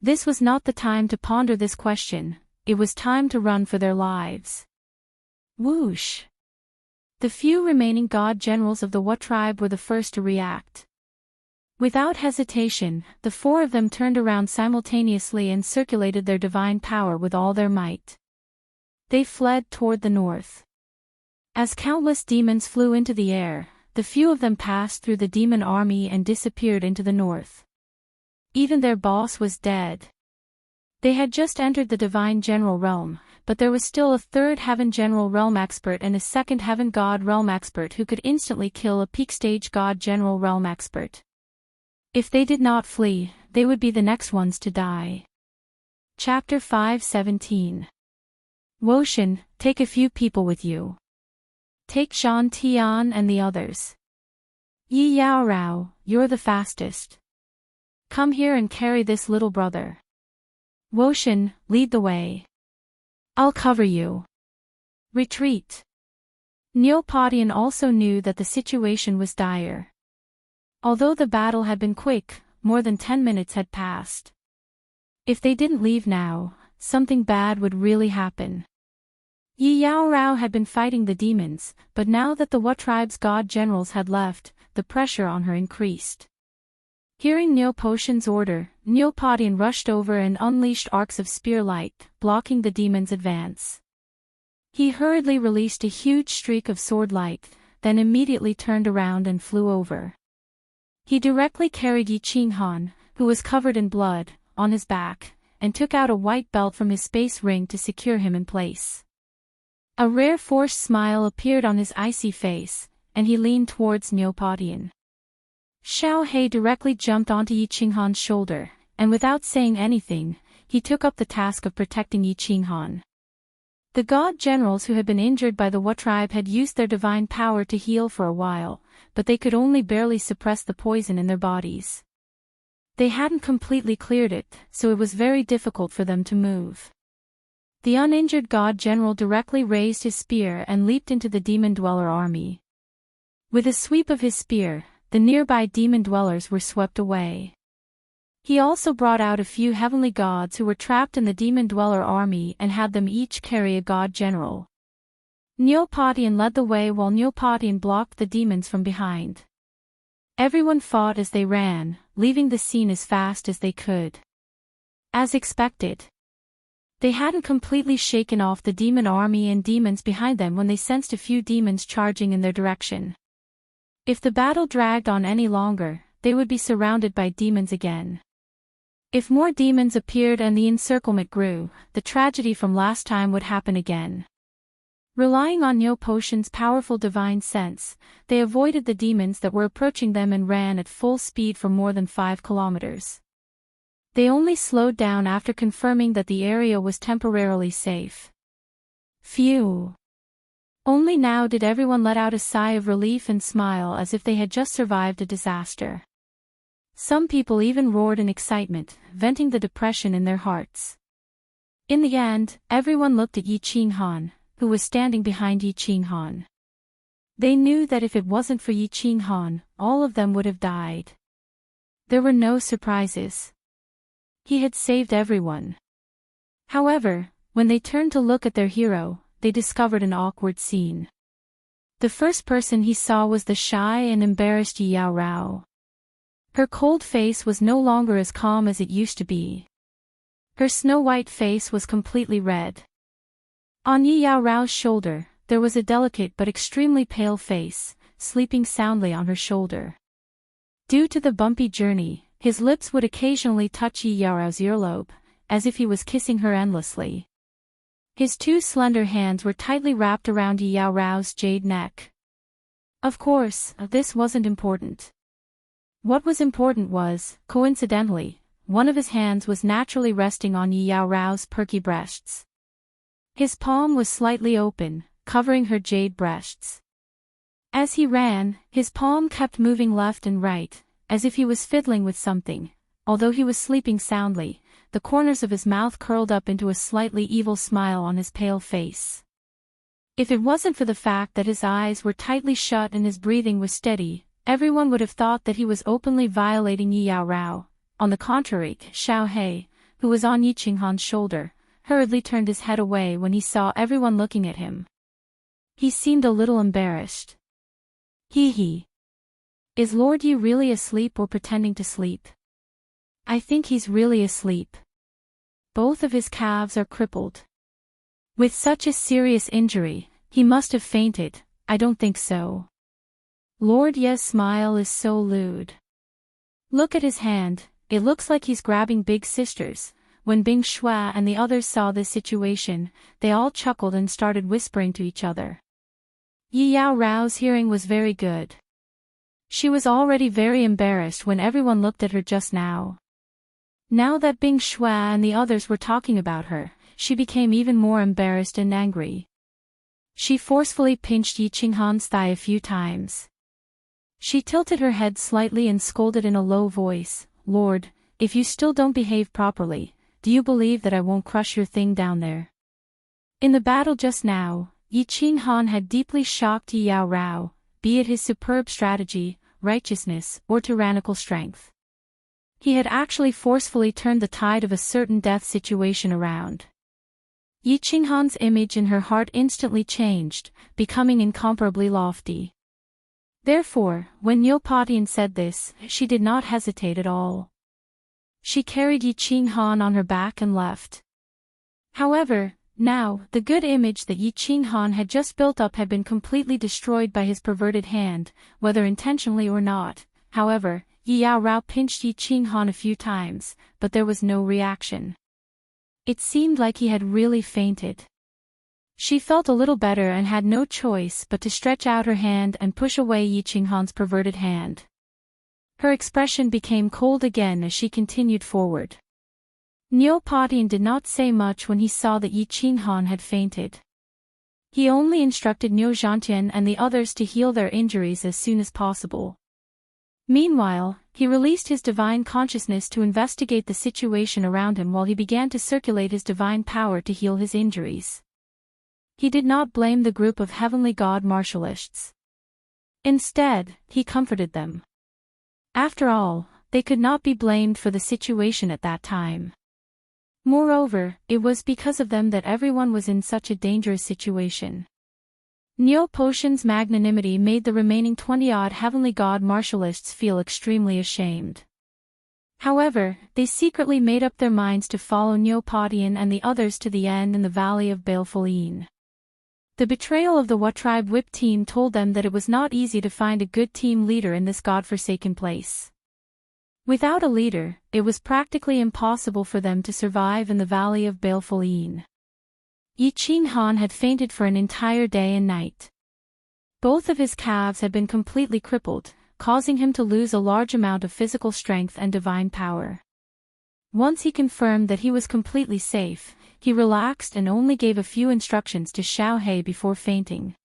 A: This was not the time to ponder this question, it was time to run for their lives. Whoosh! The few remaining god generals of the What tribe were the first to react. Without hesitation, the 4 of them turned around simultaneously and circulated their divine power with all their might. They fled toward the north. As countless demons flew into the air, the few of them passed through the demon army and disappeared into the north. Even their boss was dead. They had just entered the divine general realm, but there was still a 3rd heaven general realm expert and a 2nd heaven god realm expert who could instantly kill a peak stage god general realm expert. If they did not flee, they would be the next ones to die. Chapter 5:17. Wuxian, take a few people with you. Take Zhan Tian and the others. Yi Yao Rao, you're the fastest. Come here and carry this little brother. Wuxian, lead the way. I'll cover you. Retreat. Neopodian also knew that the situation was dire. Although the battle had been quick, more than 10 minutes had passed. If they didn't leave now, something bad would really happen. Yi Yao Rao had been fighting the demons, but now that the Wu tribe's god generals had left, the pressure on her increased. Hearing Neopodian's order, Neopodian rushed over and unleashed arcs of spear light, blocking the demons' advance. He hurriedly released a huge streak of sword light, then immediately turned around and flew over. He directly carried Yi Qinghan, who was covered in blood, on his back, and took out a white belt from his space ring to secure him in place. A rare forced smile appeared on his icy face, and he leaned towards Neopodian. Xiao He directly jumped onto Yi Qinghan's shoulder, and without saying anything, he took up the task of protecting Yi Qinghan. The god generals who had been injured by the Wu tribe had used their divine power to heal for a while, but they could only barely suppress the poison in their bodies. They hadn't completely cleared it, so it was very difficult for them to move. The uninjured god general directly raised his spear and leaped into the demon dweller army. With a sweep of his spear, the nearby demon dwellers were swept away. He also brought out a few heavenly gods who were trapped in the demon dweller army and had them each carry a god general. Neopodian led the way while Neopodian blocked the demons from behind. Everyone fought as they ran, leaving the scene as fast as they could. As expected, they hadn't completely shaken off the demon army and demons behind them when they sensed a few demons charging in their direction. If the battle dragged on any longer, they would be surrounded by demons again. If more demons appeared and the encirclement grew, the tragedy from last time would happen again. Relying on Neopodian's powerful divine sense, they avoided the demons that were approaching them and ran at full speed for more than 5 kilometers. They only slowed down after confirming that the area was temporarily safe. Phew! Only now did everyone let out a sigh of relief and smile as if they had just survived a disaster. Some people even roared in excitement, venting the depression in their hearts. In the end, everyone looked at Yi Qinghan, who was standing behind Yi Qinghan. They knew that if it wasn't for Yi Qinghan, all of them would have died. There were no surprises. He had saved everyone. However, when they turned to look at their hero, they discovered an awkward scene. The first person he saw was the shy and embarrassed Yi Yao Rao. Her cold face was no longer as calm as it used to be. Her snow-white face was completely red. On Yi Yao Rao's shoulder, there was a delicate but extremely pale face, sleeping soundly on her shoulder. Due to the bumpy journey, his lips would occasionally touch Yi Yao Rao's earlobe, as if he was kissing her endlessly. His 2 slender hands were tightly wrapped around Yi Yao Rao's jade neck. Of course, this wasn't important. What was important was, coincidentally, one of his hands was naturally resting on Yi Yao Rao's perky breasts. His palm was slightly open, covering her jade breasts. As he ran, his palm kept moving left and right, as if he was fiddling with something. Although he was sleeping soundly, the corners of his mouth curled up into a slightly evil smile on his pale face. If it wasn't for the fact that his eyes were tightly shut and his breathing was steady, everyone would have thought that he was openly violating Yi Yao Rao. On the contrary, Xiao He, who was on Yi Qinghan's shoulder, hurriedly turned his head away when he saw everyone looking at him. He seemed a little embarrassed. Hee. Is Lord Yi really asleep or pretending to sleep? I think he's really asleep. Both of his calves are crippled. With such a serious injury, he must have fainted. I don't think so. Lord Ye's smile is so lewd. Look at his hand, it looks like he's grabbing Big Sister's. When Bing Shuai and the others saw this situation, they all chuckled and started whispering to each other. Yi Yao Rao's hearing was very good. She was already very embarrassed when everyone looked at her just now. Now that Bing Shuai and the others were talking about her, she became even more embarrassed and angry. She forcefully pinched Yi Qinghan's thigh a few times. She tilted her head slightly and scolded in a low voice, "Lord, if you still don't behave properly, do you believe that I won't crush your thing down there?" In the battle just now, Yi Qinghan had deeply shocked Yi Yao Rao, be it his superb strategy, righteousness, or tyrannical strength. He had actually forcefully turned the tide of a certain death situation around. Yi Qinghan's image in her heart instantly changed, becoming incomparably lofty. Therefore, when Niu Patian said this, she did not hesitate at all. She carried Yi Qinghan on her back and left. However, now, the good image that Yi Qinghan had just built up had been completely destroyed by his perverted hand, whether intentionally or not. However, Yi Yao Rao pinched Yi Qinghan a few times, but there was no reaction. It seemed like he had really fainted. She felt a little better and had no choice but to stretch out her hand and push away Yi Qinghan's perverted hand. Her expression became cold again as she continued forward. Niu Patian did not say much when he saw that Yi Qinghan had fainted. He only instructed Niu Zhantian and the others to heal their injuries as soon as possible. Meanwhile, he released his divine consciousness to investigate the situation around him while he began to circulate his divine power to heal his injuries. He did not blame the group of heavenly god martialists. Instead, he comforted them. After all, they could not be blamed for the situation at that time. Moreover, it was because of them that everyone was in such a dangerous situation. Niu Patian's magnanimity made the remaining 20-odd heavenly god martialists feel extremely ashamed. However, they secretly made up their minds to follow Niu Patian and the others to the end in the valley of Baleful Yin. The betrayal of the Wu tribe whip team told them that it was not easy to find a good team leader in this godforsaken place. Without a leader, it was practically impossible for them to survive in the valley of Baleful Yin. Yi Qinghan had fainted for an entire day and night. Both of his calves had been completely crippled, causing him to lose a large amount of physical strength and divine power. Once he confirmed that he was completely safe, he relaxed and only gave a few instructions to Xiao He before fainting.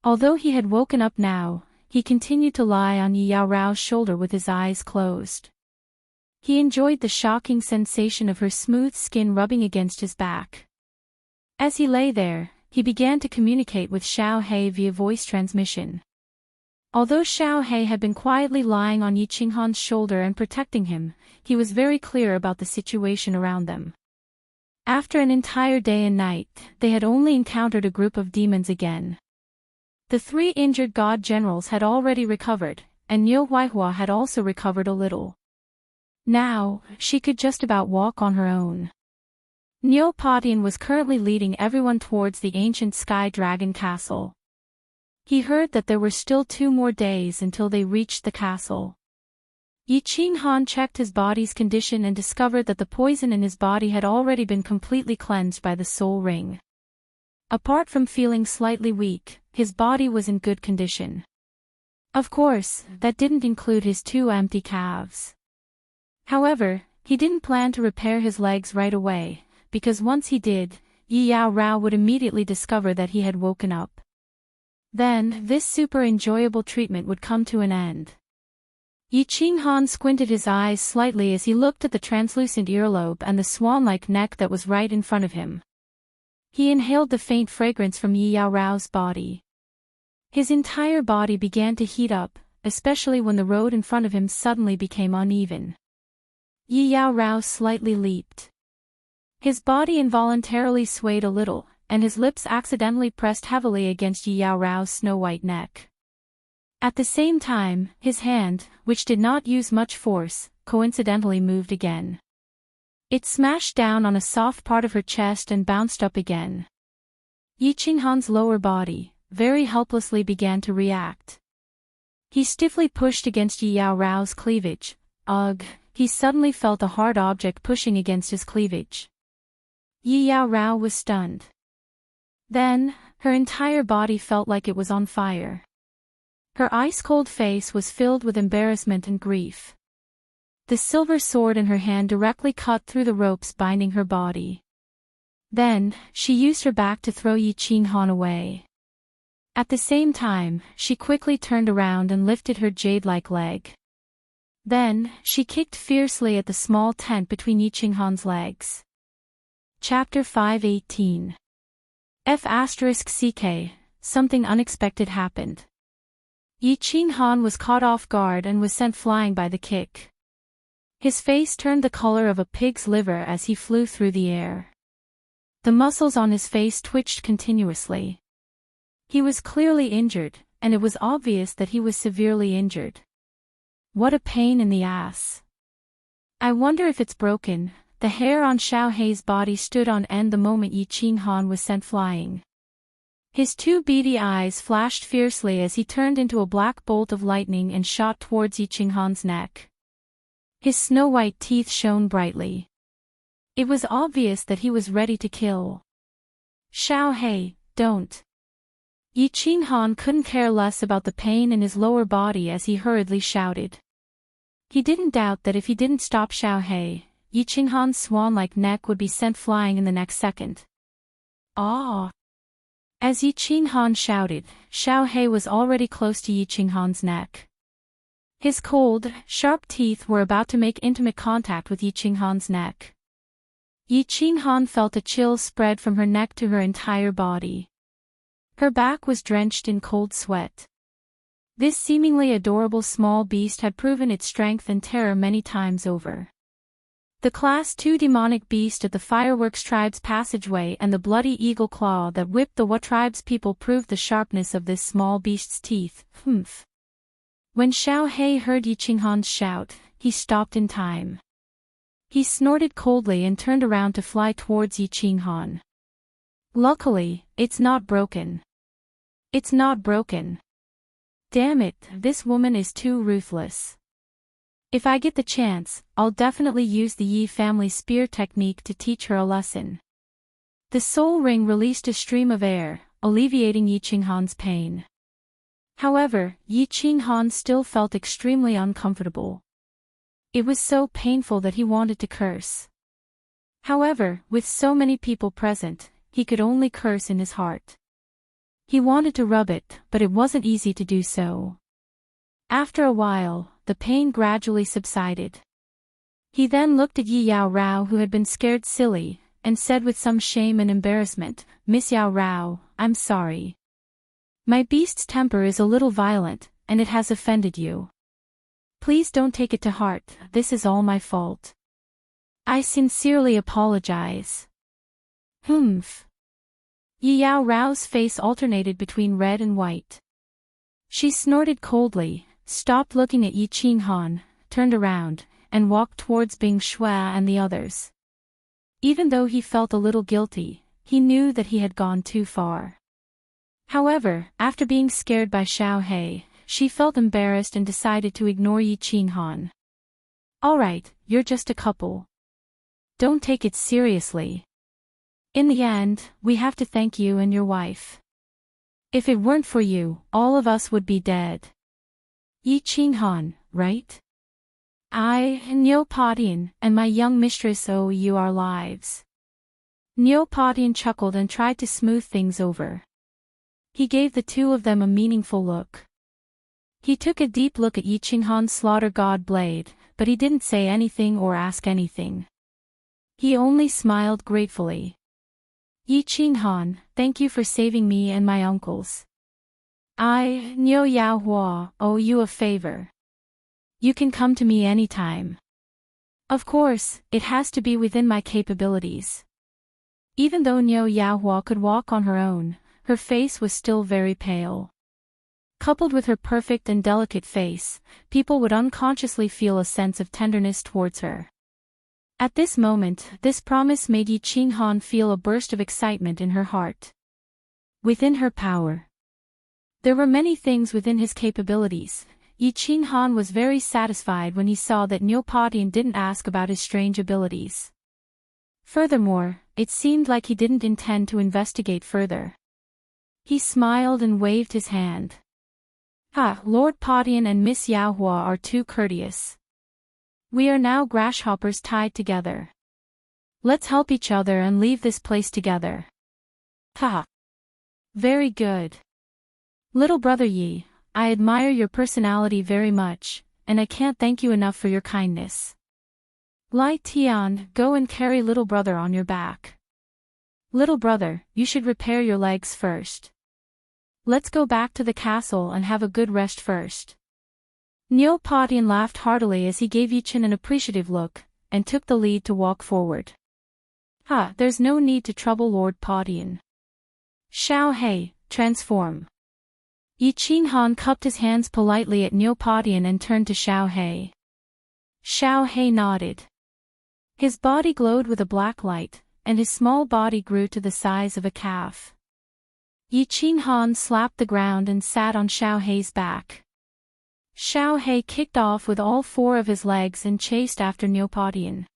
A: Although he had woken up now, he continued to lie on Yi Yao Rao's shoulder with his eyes closed. He enjoyed the shocking sensation of her smooth skin rubbing against his back. As he lay there, he began to communicate with Xiao He via voice transmission. Although Xiao He had been quietly lying on Yi Qinghan's shoulder and protecting him, he was very clear about the situation around them. After an entire day and night, they had only encountered a group of demons again. The 3 injured god generals had already recovered, and Niu Huaihua had also recovered a little. Now, she could just about walk on her own. Niu Patian was currently leading everyone towards the ancient Sky Dragon Castle. He heard that there were still 2 more days until they reached the castle. Yi Qinghan checked his body's condition and discovered that the poison in his body had already been completely cleansed by the soul ring. Apart from feeling slightly weak, his body was in good condition. Of course, that didn't include his 2 empty calves. However, he didn't plan to repair his legs right away, because once he did, Yi Yao Rao would immediately discover that he had woken up. Then, this super enjoyable treatment would come to an end. Yi Qinghan squinted his eyes slightly as he looked at the translucent earlobe and the swan-like neck that was right in front of him. He inhaled the faint fragrance from Yi Yao Rao's body. His entire body began to heat up, especially when the road in front of him suddenly became uneven. Yi Yao Rao slightly leaped. His body involuntarily swayed a little, and his lips accidentally pressed heavily against Yi Yao Rao's snow-white neck. At the same time, his hand, which did not use much force, coincidentally moved again. It smashed down on a soft part of her chest and bounced up again. Yi Qinghan's lower body, very helplessly began to react. He stiffly pushed against Yi Yao Rao's cleavage. Ugh, he suddenly felt a hard object pushing against his cleavage. Yi Yao Rao was stunned. Then, her entire body felt like it was on fire. Her ice-cold face was filled with embarrassment and grief. The silver sword in her hand directly cut through the ropes binding her body. Then, she used her back to throw Yi Qinghan away. At the same time, she quickly turned around and lifted her jade-like leg. Then, she kicked fiercely at the small tent between Yi Qinghan's legs. Chapter 518. F***ck, something unexpected happened. Yi Qinghan was caught off guard and was sent flying by the kick. His face turned the color of a pig's liver as he flew through the air. The muscles on his face twitched continuously. He was clearly injured, and it was obvious that he was severely injured. What a pain in the ass. I wonder if it's broken. The hair on Xiao Hei's body stood on end the moment Yi Qinghan was sent flying. His two beady eyes flashed fiercely as he turned into a black bolt of lightning and shot towards Yi Qinghan's neck. His snow-white teeth shone brightly. It was obvious that he was ready to kill. Xiao Hei, don't. Yi Qinghan couldn't care less about the pain in his lower body as he hurriedly shouted. He didn't doubt that if he didn't stop Xiao Hei, Yi Qinghan's swan-like neck would be sent flying in the next second. Ah! As Yi Qinghan shouted, Xiao Hei was already close to Yi Qinghan's neck. His cold, sharp teeth were about to make intimate contact with Yi Qinghan's neck. Yi Qinghan felt a chill spread from her neck to her entire body. Her back was drenched in cold sweat. This seemingly adorable small beast had proven its strength and terror many times over. The Class 2 demonic beast at the Fireworks tribe's passageway and the bloody eagle claw that whipped the Wa tribe's people proved the sharpness of this small beast's teeth. Humph. When Xiao Hei heard Yi Qinghan's shout, he stopped in time. He snorted coldly and turned around to fly towards Yi Qinghan. Luckily, it's not broken. It's not broken. Damn it, this woman is too ruthless. If I get the chance, I'll definitely use the Yi family spear technique to teach her a lesson. The soul ring released a stream of air, alleviating Yi Qinghan's pain. However, Yi Qinghan still felt extremely uncomfortable. It was so painful that he wanted to curse. However, with so many people present, he could only curse in his heart. He wanted to rub it, but it wasn't easy to do so. After a while, the pain gradually subsided. He then looked at Yi Yao Rao, who had been scared silly, and said with some shame and embarrassment, "Miss Yao Rao, I'm sorry. My beast's temper is a little violent, and it has offended you. Please don't take it to heart, this is all my fault. I sincerely apologize." Humph. Yi Yao Rao's face alternated between red and white. She snorted coldly, stopped looking at Yi Qinghan, turned around, and walked towards Bing Shuai and the others. Even though he felt a little guilty, he knew that he had gone too far. However, after being scared by Xiao Hei, she felt embarrassed and decided to ignore Yi Qinghan. "Alright, you're just a couple. Don't take it seriously. In the end, we have to thank you and your wife. If it weren't for you, all of us would be dead. Yi Qinghan, right? I, Niu Padian, and my young mistress owe you our lives." Niu Padian chuckled and tried to smooth things over. He gave the two of them a meaningful look. He took a deep look at Yi Qinghan's slaughter god blade, but he didn't say anything or ask anything. He only smiled gratefully. "Yi Qinghan, thank you for saving me and my uncles. I, Niu Yaohua, owe you a favor. You can come to me anytime. Of course, it has to be within my capabilities." Even though Niu Yaohua could walk on her own, her face was still very pale. Coupled with her perfect and delicate face, people would unconsciously feel a sense of tenderness towards her. At this moment, this promise made Yi Qinghan feel a burst of excitement in her heart. Within her power. There were many things within his capabilities. Yi Qinghan was very satisfied when he saw that Niu Padian didn't ask about his strange abilities. Furthermore, it seemed like he didn't intend to investigate further. He smiled and waved his hand. Ha, Lord Padian and Miss Yaohua are too courteous. We are now grasshoppers tied together. Let's help each other and leave this place together. Ha. Very good. Little brother Yi, I admire your personality very much, and I can't thank you enough for your kindness. Lai Tian, go and carry little brother on your back. Little brother, you should repair your legs first. Let's go back to the castle and have a good rest first. Neo Padian laughed heartily as he gave Yichin an appreciative look, and took the lead to walk forward. Ha, there's no need to trouble Lord Padian. Xiao He, transform. Yi Qinghan cupped his hands politely at Neo Padian and turned to Xiao He. Xiao He nodded. His body glowed with a black light, and his small body grew to the size of a calf. Yi Qinghan slapped the ground and sat on Xiao He's back. Xiao He kicked off with all four of his legs and chased after Neo Padian.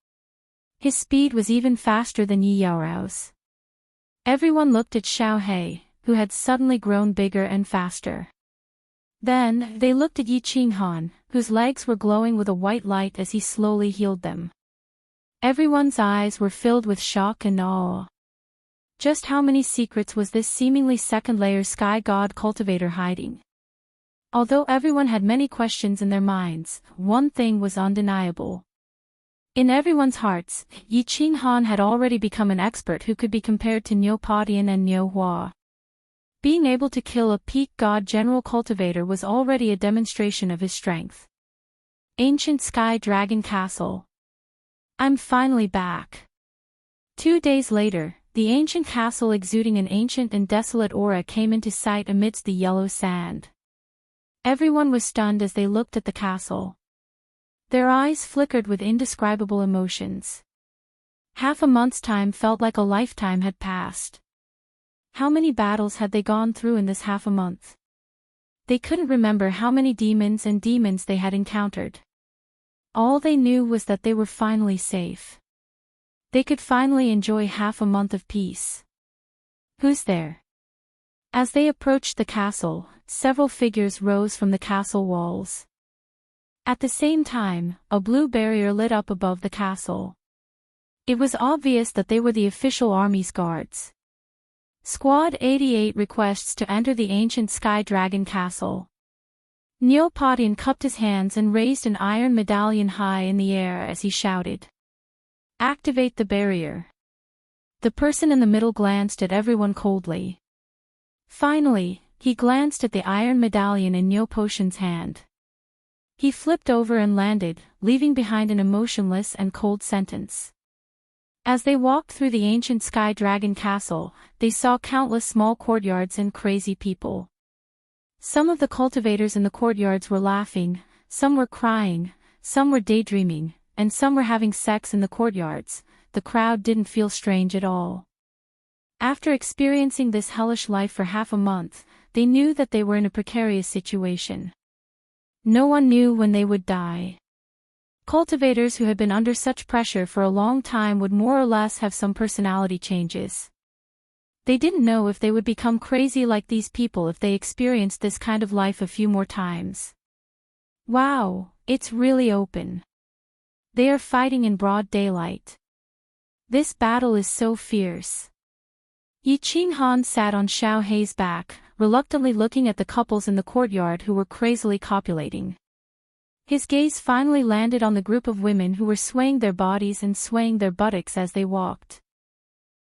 A: His speed was even faster than Yi Yaorao's. Everyone looked at Xiao He, who had suddenly grown bigger and faster. Then, they looked at Yi Qinghan, whose legs were glowing with a white light as he slowly healed them. Everyone's eyes were filled with shock and awe. Just how many secrets was this seemingly second-layer sky god cultivator hiding? Although everyone had many questions in their minds, one thing was undeniable. In everyone's hearts, Yi Qinghan had already become an expert who could be compared to Neo Padian and Neo Hua. Being able to kill a peak god general cultivator was already a demonstration of his strength. Ancient Sky Dragon Castle. I'm finally back. 2 days later, the ancient castle exuding an ancient and desolate aura came into sight amidst the yellow sand. Everyone was stunned as they looked at the castle. Their eyes flickered with indescribable emotions. Half a month's time felt like a lifetime had passed. How many battles had they gone through in this half a month? They couldn't remember how many demons they had encountered. All they knew was that they were finally safe. They could finally enjoy half a month of peace. Who's there? As they approached the castle, several figures rose from the castle walls. At the same time, a blue barrier lit up above the castle. It was obvious that they were the official army's guards. Squad 88 requests to enter the ancient Sky Dragon Castle. Neo Padian cupped his hands and raised an iron medallion high in the air as he shouted. Activate the barrier. The person in the middle glanced at everyone coldly. Finally, he glanced at the iron medallion in Neo Potion's hand. He flipped over and landed, leaving behind an emotionless and cold sentence. As they walked through the ancient Sky Dragon Castle, they saw countless small courtyards and crazy people. Some of the cultivators in the courtyards were laughing, some were crying, some were daydreaming, and some were having sex in the courtyards. The crowd didn't feel strange at all. After experiencing this hellish life for half a month, they knew that they were in a precarious situation. No one knew when they would die. Cultivators who had been under such pressure for a long time would more or less have some personality changes. They didn't know if they would become crazy like these people if they experienced this kind of life a few more times. Wow, it's really open. They are fighting in broad daylight. This battle is so fierce. Yi Qinghan sat on Xiao He's back, reluctantly looking at the couples in the courtyard who were crazily copulating. His gaze finally landed on the group of women who were swaying their bodies and swaying their buttocks as they walked.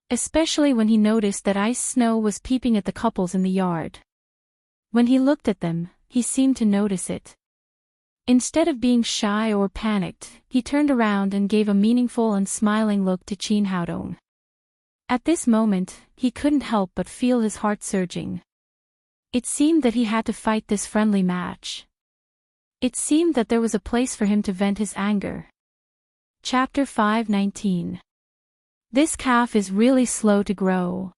A: Especially when he noticed that ice snow was peeping at the couples in the yard. When he looked at them, he seemed to notice it. Instead of being shy or panicked, he turned around and gave a meaningful and smiling look to Qin Haodong. At this moment, he couldn't help but feel his heart surging. It seemed that he had to fight this friendly match. It seemed that there was a place for him to vent his anger. Chapter 5:19. This calf is really slow to grow.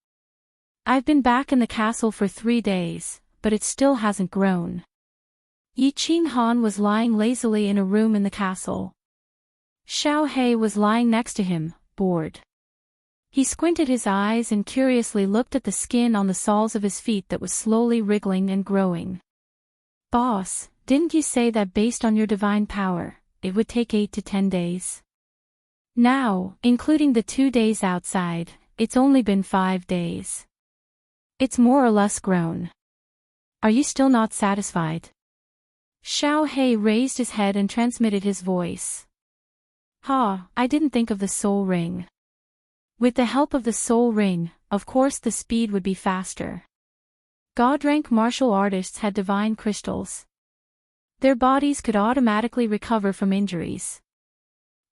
A: I've been back in the castle for 3 days, but it still hasn't grown. Yi Qinghan was lying lazily in a room in the castle. Xiao He was lying next to him, bored. He squinted his eyes and curiously looked at the skin on the soles of his feet that was slowly wriggling and growing. Boss, didn't you say that based on your divine power, it would take 8 to 10 days? Now, including the 2 days outside, it's only been 5 days. It's more or less grown. Are you still not satisfied? Xiao He raised his head and transmitted his voice. I didn't think of the soul ring. With the help of the soul ring, of course the speed would be faster. God-rank martial artists had divine crystals. Their bodies could automatically recover from injuries.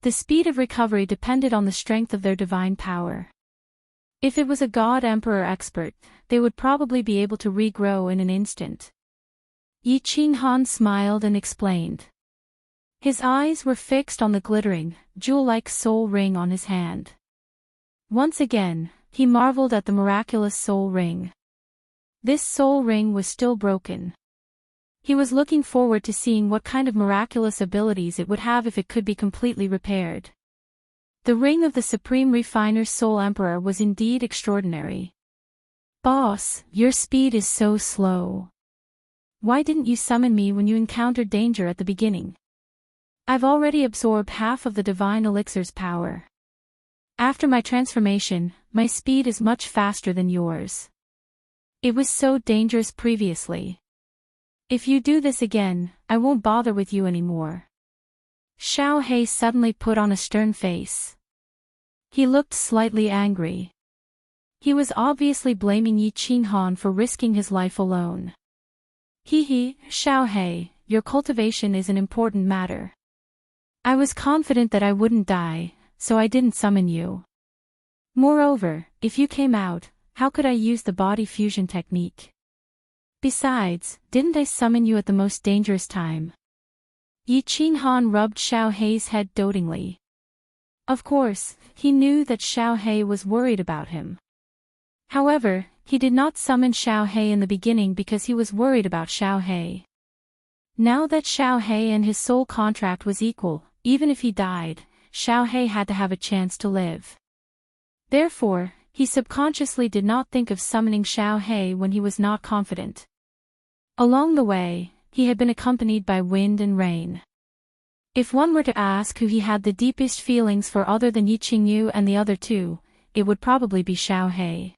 A: The speed of recovery depended on the strength of their divine power. If it was a God Emperor expert, they would probably be able to regrow in an instant. Yi Qinghan smiled and explained. His eyes were fixed on the glittering, jewel-like soul ring on his hand. Once again, he marveled at the miraculous soul ring. This soul ring was still broken. He was looking forward to seeing what kind of miraculous abilities it would have if it could be completely repaired. The ring of the Supreme Refiner's Soul Emperor was indeed extraordinary. Boss, your speed is so slow. Why didn't you summon me when you encountered danger at the beginning? I've already absorbed half of the divine elixir's power. After my transformation, my speed is much faster than yours. It was so dangerous previously. If you do this again, I won't bother with you anymore. Xiao He suddenly put on a stern face. He looked slightly angry. He was obviously blaming Yi Qinghan for risking his life alone. Xiao He, your cultivation is an important matter. I was confident that I wouldn't die, so I didn't summon you. Moreover, if you came out, how could I use the body fusion technique? Besides, didn't I summon you at the most dangerous time? Yi Qinghan rubbed Xiao He's head dotingly. Of course, he knew that Xiao He was worried about him. However, he did not summon Xiao He in the beginning because he was worried about Xiao He. Now that Xiao He and his soul contract was equal, even if he died, Xiao He had to have a chance to live. Therefore, he subconsciously did not think of summoning Xiao He when he was not confident. Along the way, he had been accompanied by wind and rain. If one were to ask who he had the deepest feelings for other than Yi Qingyu and the other two, it would probably be Xiao He.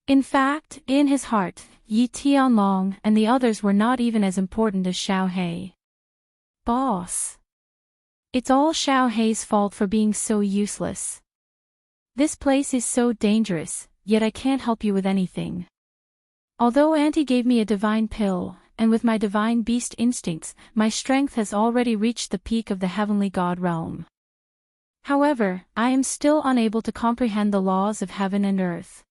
A: In fact, in his heart, Yi Tianlong and the others were not even as important as Xiao He. Boss. It's all Xiao He's fault for being so useless. This place is so dangerous, yet I can't help you with anything. Although Auntie gave me a divine pill, and with my divine beast instincts, my strength has already reached the peak of the heavenly god realm. However, I am still unable to comprehend the laws of heaven and earth.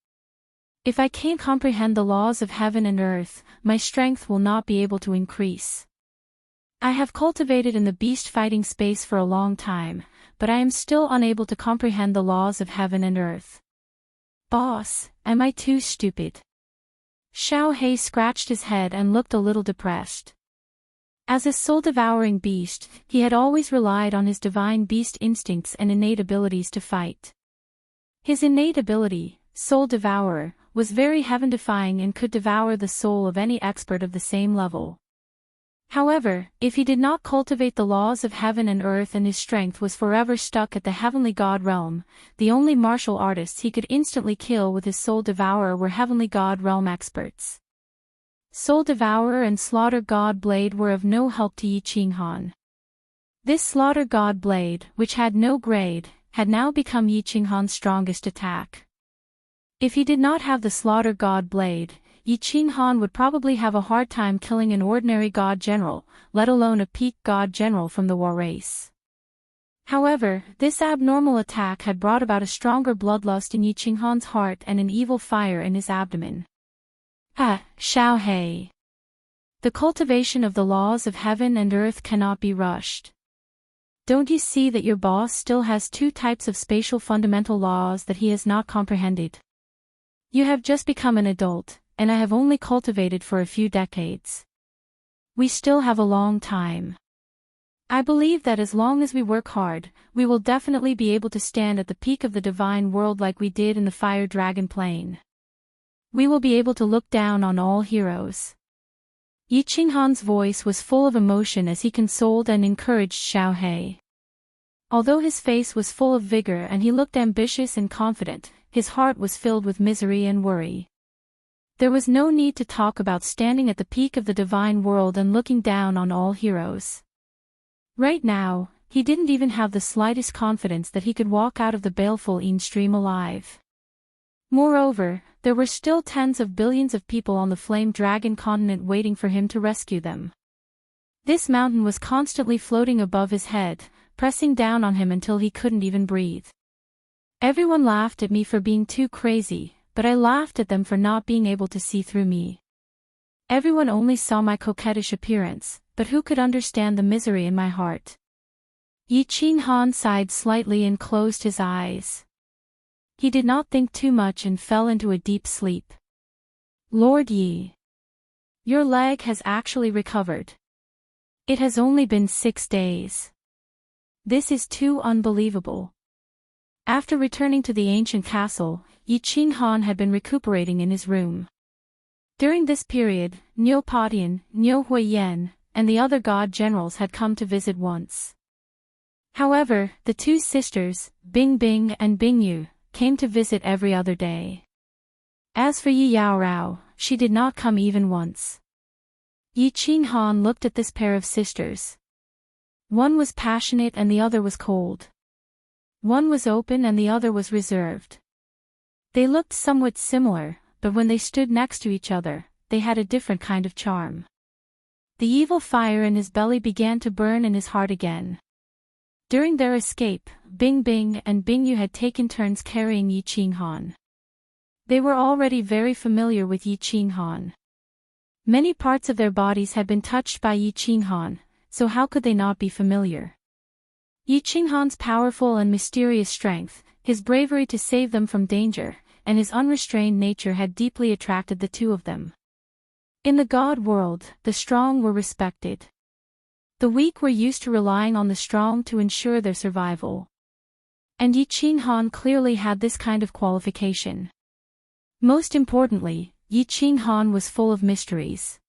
A: If I can't comprehend the laws of heaven and earth, my strength will not be able to increase. I have cultivated in the beast fighting space for a long time, but I am still unable to comprehend the laws of heaven and earth. Boss, am I too stupid? Xiao He scratched his head and looked a little depressed. As a soul-devouring beast, he had always relied on his divine beast instincts and innate abilities to fight. His innate ability, Soul Devourer, was very heaven-defying and could devour the soul of any expert of the same level. However, if he did not cultivate the laws of heaven and earth and his strength was forever stuck at the heavenly god realm, the only martial artists he could instantly kill with his Soul Devourer were heavenly god realm experts. Soul Devourer and Slaughter God Blade were of no help to Yi Qinghan. This Slaughter God Blade, which had no grade, had now become Yi Qinghan's strongest attack. If he did not have the Slaughter God Blade, Yi Qinghan would probably have a hard time killing an ordinary god general, let alone a peak god general from the war race. However, this abnormal attack had brought about a stronger bloodlust in Yi Qinghan's heart and an evil fire in his abdomen. Xiao He. The cultivation of the laws of heaven and earth cannot be rushed. Don't you see that your boss still has 2 types of spatial fundamental laws that he has not comprehended? You have just become an adult, and I have only cultivated for a few decades. We still have a long time. I believe that as long as we work hard, we will definitely be able to stand at the peak of the divine world like we did in the Fire Dragon Plane. We will be able to look down on all heroes. Yi Qinghan's voice was full of emotion as he consoled and encouraged Xiao He. Although his face was full of vigor and he looked ambitious and confident, his heart was filled with misery and worry. There was no need to talk about standing at the peak of the divine world and looking down on all heroes. Right now, he didn't even have the slightest confidence that he could walk out of the baleful Yin stream alive. Moreover, there were still tens of billions of people on the Flame Dragon continent waiting for him to rescue them. This mountain was constantly floating above his head, pressing down on him until he couldn't even breathe. Everyone laughed at me for being too crazy, but I laughed at them for not being able to see through me. Everyone only saw my coquettish appearance, but who could understand the misery in my heart? Yi Qinghan sighed slightly and closed his eyes. He did not think too much and fell into a deep sleep. Lord Yi. Your leg has actually recovered. It has only been 6 days. This is too unbelievable. After returning to the ancient castle, Yi Qinghan had been recuperating in his room. During this period, Niu Patian, Niu Huiyan, and the other god generals had come to visit once. However, the two sisters, Bing Bing and Bing Yu, came to visit every other day. As for Yi Yaorao, she did not come even once. Yi Qinghan looked at this pair of sisters. One was passionate and the other was cold. One was open and the other was reserved. They looked somewhat similar, but when they stood next to each other, they had a different kind of charm. The evil fire in his belly began to burn in his heart again. During their escape, Bing Bing and Bing Yu had taken turns carrying Yi Qinghan. They were already very familiar with Yi Qinghan. Many parts of their bodies had been touched by Yi Qinghan, so how could they not be familiar? Yi Qinghan's powerful and mysterious strength, his bravery to save them from danger, and his unrestrained nature had deeply attracted the two of them. In the god world, the strong were respected. The weak were used to relying on the strong to ensure their survival. And Yi Qinghan clearly had this kind of qualification. Most importantly, Yi Qinghan was full of mysteries.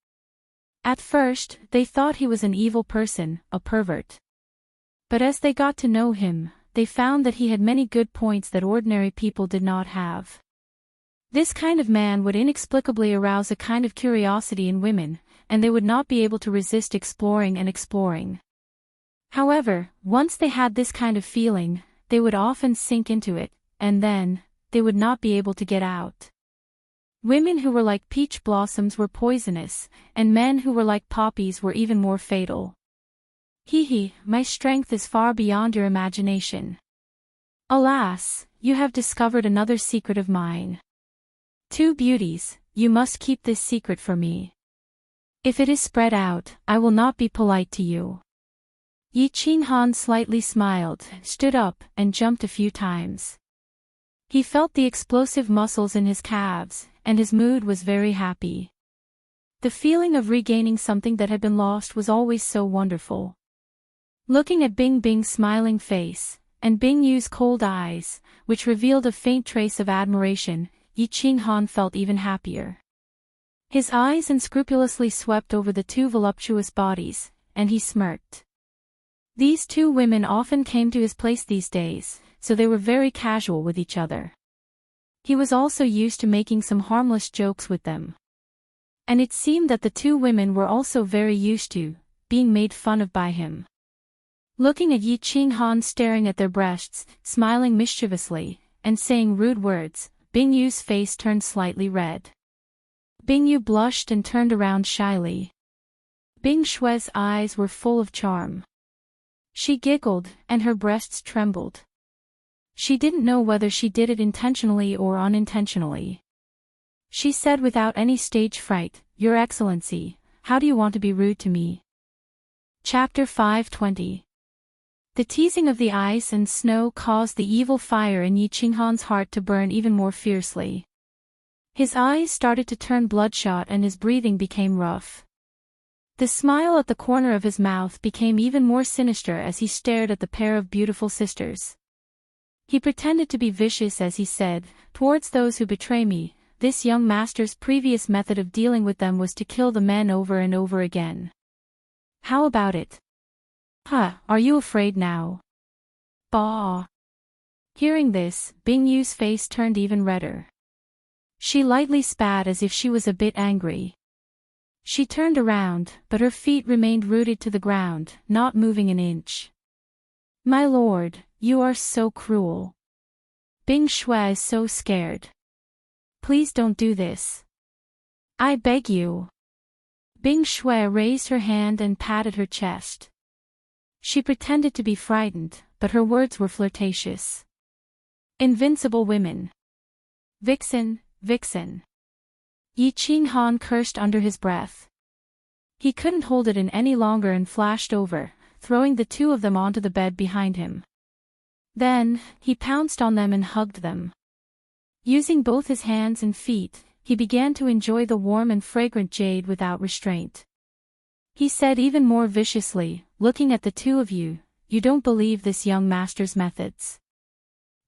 A: At first, they thought he was an evil person, a pervert. But as they got to know him, they found that he had many good points that ordinary people did not have. This kind of man would inexplicably arouse a kind of curiosity in women, and they would not be able to resist exploring and exploring. However, once they had this kind of feeling, they would often sink into it, and then, they would not be able to get out. Women who were like peach blossoms were poisonous, and men who were like poppies were even more fatal. Hee, my strength is far beyond your imagination. Alas, you have discovered another secret of mine. Two beauties, you must keep this secret for me. If it is spread out, I will not be polite to you. Yi Qinghan slightly smiled, stood up, and jumped a few times. He felt the explosive muscles in his calves, and his mood was very happy. The feeling of regaining something that had been lost was always so wonderful. Looking at Bing Bing's smiling face, and Bing Yu's cold eyes, which revealed a faint trace of admiration, Yi Qinghan felt even happier. His eyes unscrupulously swept over the two voluptuous bodies, and he smirked. These two women often came to his place these days, so they were very casual with each other. He was also used to making some harmless jokes with them. And it seemed that the two women were also very used to being made fun of by him. Looking at Yi Qinghan staring at their breasts, smiling mischievously, and saying rude words, Bing Yu's face turned slightly red. Bing Yu blushed and turned around shyly. Bing Shui's eyes were full of charm. She giggled, and her breasts trembled. She didn't know whether she did it intentionally or unintentionally. She said without any stage fright, "Your Excellency, how do you want to be rude to me?" Chapter 520. The teasing of the ice and snow caused the evil fire in Yi Qinghan's heart to burn even more fiercely. His eyes started to turn bloodshot and his breathing became rough. The smile at the corner of his mouth became even more sinister as he stared at the pair of beautiful sisters. He pretended to be vicious as he said, "Towards those who betray me, this young master's previous method of dealing with them was to kill the men over and over again. How about it? Are you afraid now? Bah! Hearing this, Bing Yu's face turned even redder. She lightly spat as if she was a bit angry. She turned around, but her feet remained rooted to the ground, not moving an inch. My lord, you are so cruel. Bing Shui is so scared. Please don't do this. I beg you. Bing Shui raised her hand and patted her chest. She pretended to be frightened, but her words were flirtatious. Invincible women. Vixen, vixen. Yi Qinghan cursed under his breath. He couldn't hold it in any longer and flashed over, throwing the two of them onto the bed behind him. Then, he pounced on them and hugged them. Using both his hands and feet, he began to enjoy the warm and fragrant jade without restraint. He said even more viciously, looking at the two of you, you don't believe this young master's methods.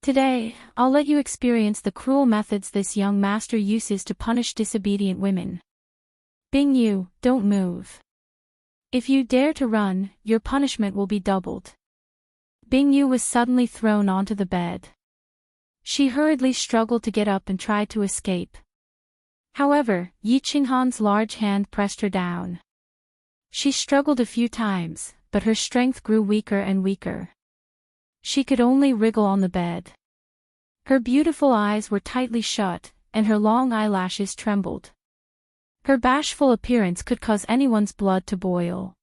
A: Today, I'll let you experience the cruel methods this young master uses to punish disobedient women. Bing Yu, don't move. If you dare to run, your punishment will be doubled. Bing Yu was suddenly thrown onto the bed. She hurriedly struggled to get up and tried to escape. However, Yi Qinghan's large hand pressed her down. She struggled a few times, but her strength grew weaker and weaker. She could only wriggle on the bed. Her beautiful eyes were tightly shut, and her long eyelashes trembled. Her bashful appearance could cause anyone's blood to boil.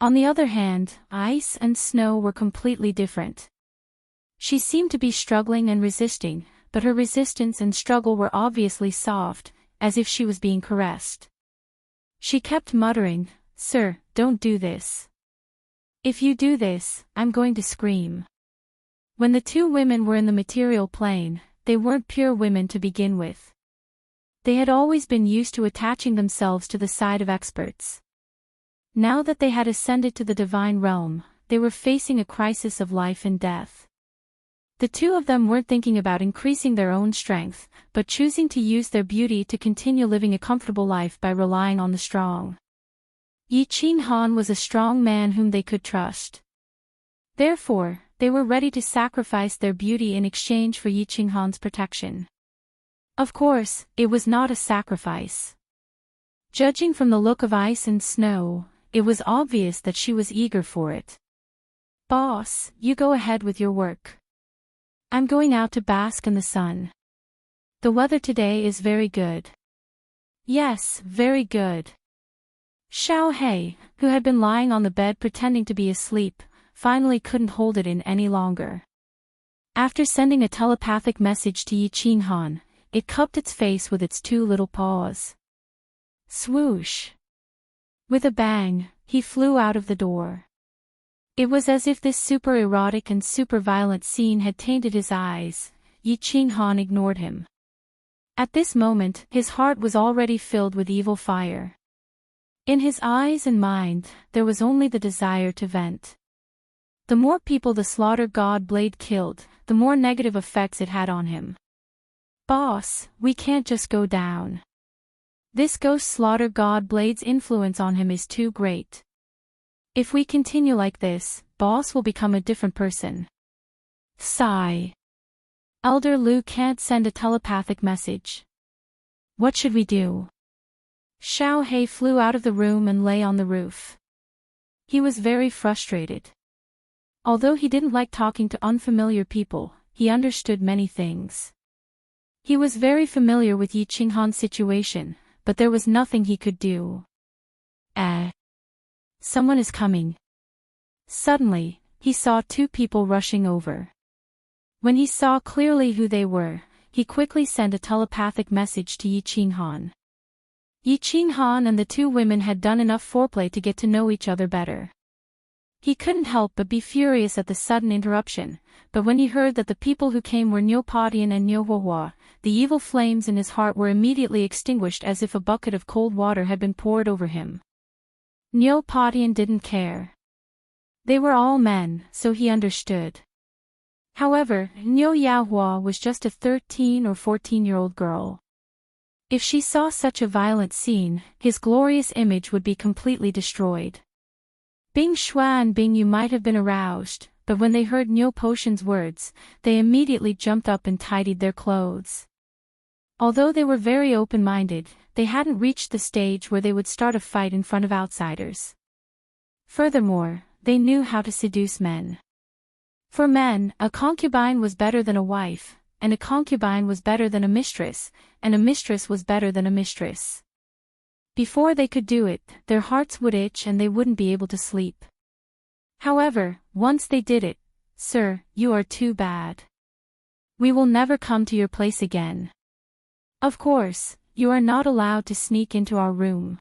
A: On the other hand, ice and snow were completely different. She seemed to be struggling and resisting, but her resistance and struggle were obviously soft, as if she was being caressed. She kept muttering, "Sir, don't do this. If you do this, I'm going to scream." When the two women were in the material plane, they weren't pure women to begin with. They had always been used to attaching themselves to the side of experts. Now that they had ascended to the divine realm, they were facing a crisis of life and death. The two of them weren't thinking about increasing their own strength, but choosing to use their beauty to continue living a comfortable life by relying on the strong. Yi Qinghan was a strong man whom they could trust. Therefore, they were ready to sacrifice their beauty in exchange for Yi Qinghan's protection. Of course, it was not a sacrifice. Judging from the look of ice and snow, it was obvious that she was eager for it. Boss, you go ahead with your work. I'm going out to bask in the sun. The weather today is very good. Yes, very good. Xiao He, who had been lying on the bed pretending to be asleep, finally couldn't hold it in any longer. After sending a telepathic message to Yi Qinghan, it cupped its face with its two little paws. Swoosh! With a bang, he flew out of the door. It was as if this super erotic and super violent scene had tainted his eyes. Yi Qinghan ignored him. At this moment, his heart was already filled with evil fire. In his eyes and mind, there was only the desire to vent. The more people the Slaughter God Blade killed, the more negative effects it had on him. Boss, we can't just go down. This Ghost Slaughter God Blade's influence on him is too great. If we continue like this, Boss will become a different person. Sigh. Elder Lu can't send a telepathic message. What should we do? Xiao He flew out of the room and lay on the roof. He was very frustrated. Although he didn't like talking to unfamiliar people, he understood many things. He was very familiar with Yi Qinghan's situation, but there was nothing he could do. Someone is coming. Suddenly, he saw two people rushing over. When he saw clearly who they were, he quickly sent a telepathic message to Yi Qinghan. Yi Qinghan and the two women had done enough foreplay to get to know each other better. He couldn't help but be furious at the sudden interruption, but when he heard that the people who came were Niu Patian and Niu Huohua, the evil flames in his heart were immediately extinguished as if a bucket of cold water had been poured over him. Niu Patian didn't care. They were all men, so he understood. However, Niu Yaohua was just a 13 or 14-year-old girl. If she saw such a violent scene, his glorious image would be completely destroyed. Bing Shua and Bing Yu might have been aroused, but when they heard Niu Potion's words, they immediately jumped up and tidied their clothes. Although they were very open-minded, they hadn't reached the stage where they would start a fight in front of outsiders. Furthermore, they knew how to seduce men. For men, a concubine was better than a wife, and a concubine was better than a mistress, and a mistress was better than a mistress. Before they could do it, their hearts would itch and they wouldn't be able to sleep. However, once they did it, "Sir, you are too bad. We will never come to your place again. Of course, you are not allowed to sneak into our room."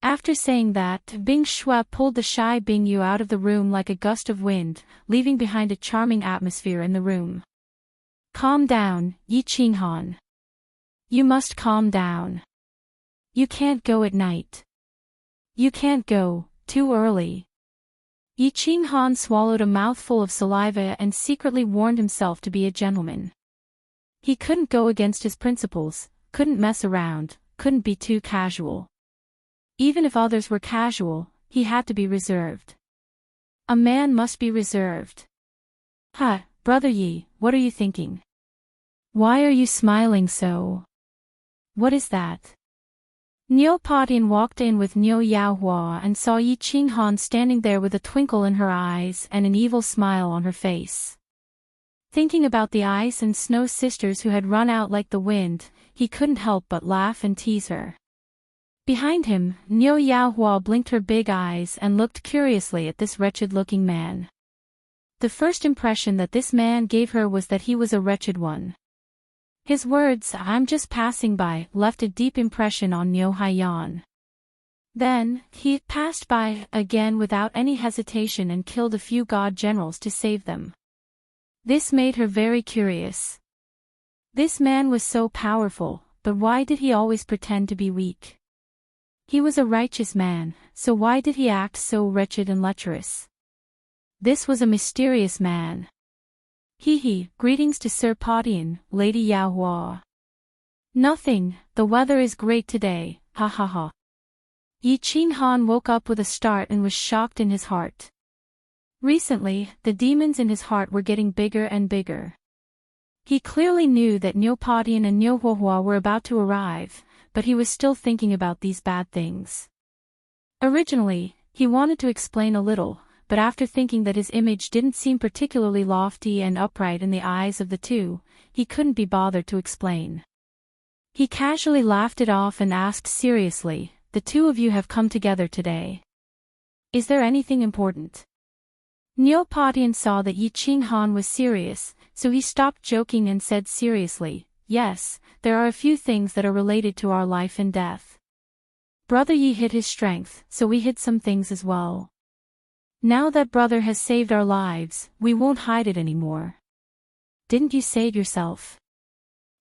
A: After saying that, Bing Shua pulled the shy Bing Yu out of the room like a gust of wind, leaving behind a charming atmosphere in the room. "Calm down, Yi Qinghan. You must calm down. You can't go at night. You can't go, too early." Yi Qinghan swallowed a mouthful of saliva and secretly warned himself to be a gentleman. He couldn't go against his principles, couldn't mess around, couldn't be too casual. Even if others were casual, he had to be reserved. A man must be reserved. "Huh, Brother Yi, what are you thinking? Why are you smiling so? What is that?" Niu Padian walked in with Niu Yaohua and saw Yi Qinghan standing there with a twinkle in her eyes and an evil smile on her face. Thinking about the ice and snow sisters who had run out like the wind, he couldn't help but laugh and tease her. Behind him, Niu Yaohua blinked her big eyes and looked curiously at this wretched-looking man. The first impression that this man gave her was that he was a wretched one. His words, "I'm just passing by," left a deep impression on Niu Haiyan. Then, he passed by again without any hesitation and killed a few god generals to save them. This made her very curious. This man was so powerful, but why did he always pretend to be weak? He was a righteous man, so why did he act so wretched and lecherous? This was a mysterious man. Greetings to Sir Padian, Lady Yaohua." "Nothing, the weather is great today, ha ha ha." Yi Qinghan woke up with a start and was shocked in his heart. Recently, the demons in his heart were getting bigger and bigger. He clearly knew that Niu Padian and Niu Huohua were about to arrive, but he was still thinking about these bad things. Originally, he wanted to explain a little, but after thinking that his image didn't seem particularly lofty and upright in the eyes of the two, he couldn't be bothered to explain. He casually laughed it off and asked seriously, "The two of you have come together today. Is there anything important?" Niu Padian saw that Yi Qinghan was serious, so he stopped joking and said seriously, "Yes, there are a few things that are related to our life and death. Brother Yi hid his strength, so we hid some things as well. Now that brother has saved our lives, we won't hide it anymore. Didn't you say it yourself?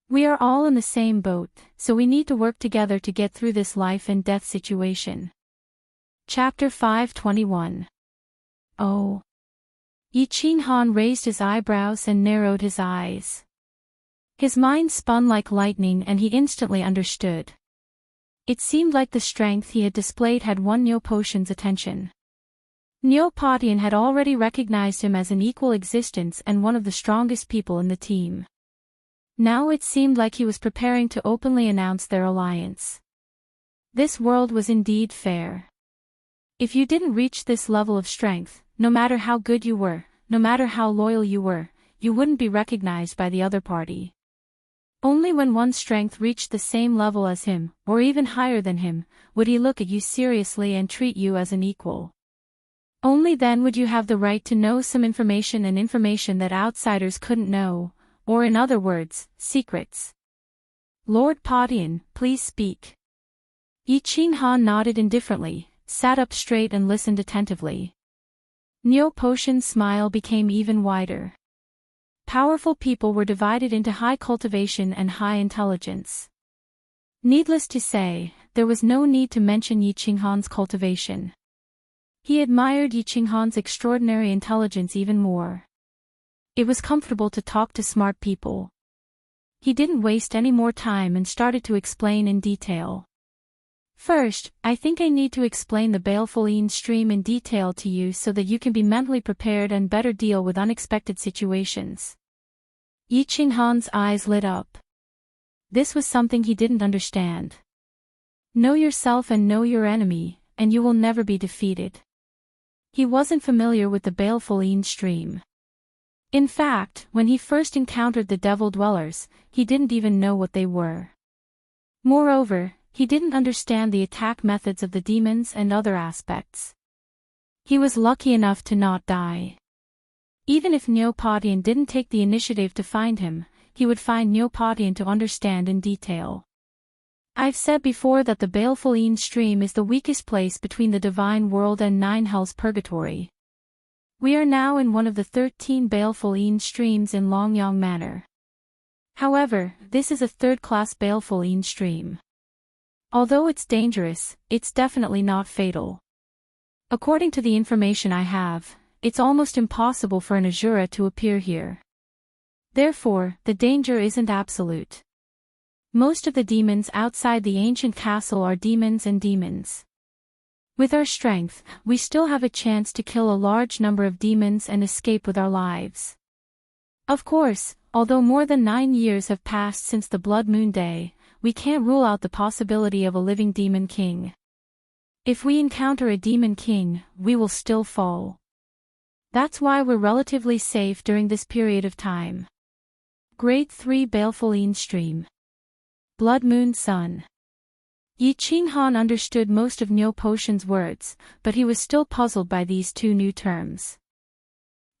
A: We are all in the same boat, so we need to work together to get through this life and death situation." Chapter 521. Oh. Yi Qinghan raised his eyebrows and narrowed his eyes. His mind spun like lightning and he instantly understood. It seemed like the strength he had displayed had won Niu Potion's attention. Niu Padian had already recognized him as an equal existence and one of the strongest people in the team. Now it seemed like he was preparing to openly announce their alliance. This world was indeed fair. If you didn't reach this level of strength, no matter how good you were, no matter how loyal you were, you wouldn't be recognized by the other party. Only when one's strength reached the same level as him, or even higher than him, would he look at you seriously and treat you as an equal. Only then would you have the right to know some information and information that outsiders couldn't know, or in other words, secrets. "Lord Padian, please speak." Yi Qinghan nodded indifferently, sat up straight and listened attentively. Niu Potion's smile became even wider. Powerful people were divided into high cultivation and high intelligence. Needless to say, there was no need to mention Yi Qinghan's cultivation. He admired Yi Qinghan's extraordinary intelligence even more. It was comfortable to talk to smart people. He didn't waste any more time and started to explain in detail. First, I think I need to explain the baleful Yin stream in detail to you so that you can be mentally prepared and better deal with unexpected situations. Yi Qinghan's eyes lit up. This was something he didn't understand. Know yourself and know your enemy, and you will never be defeated. He wasn't familiar with the baleful Yin stream. In fact, when he first encountered the devil dwellers, he didn't even know what they were. Moreover, he didn't understand the attack methods of the demons and other aspects. He was lucky enough to not die. Even if Neopodian didn't take the initiative to find him, he would find Neopodian to understand in detail. I've said before that the baleful Yin stream is the weakest place between the divine world and nine hells purgatory. We are now in one of the 13 baleful Yin streams in Longyang Manor. However, this is a third-class baleful Yin stream. Although it's dangerous, it's definitely not fatal. According to the information I have, it's almost impossible for an Asura to appear here. Therefore, the danger isn't absolute. Most of the demons outside the ancient castle are demons and demons. With our strength, we still have a chance to kill a large number of demons and escape with our lives. Of course, although more than 9 years have passed since the Blood Moon Day, we can't rule out the possibility of a living demon king. If we encounter a demon king, we will still fall. That's why we're relatively safe during this period of time. Grade 3 Baleful Yin Stream. Blood Moon Sun. Yi Qinghan understood most of Neopotian's words, but he was still puzzled by these two new terms.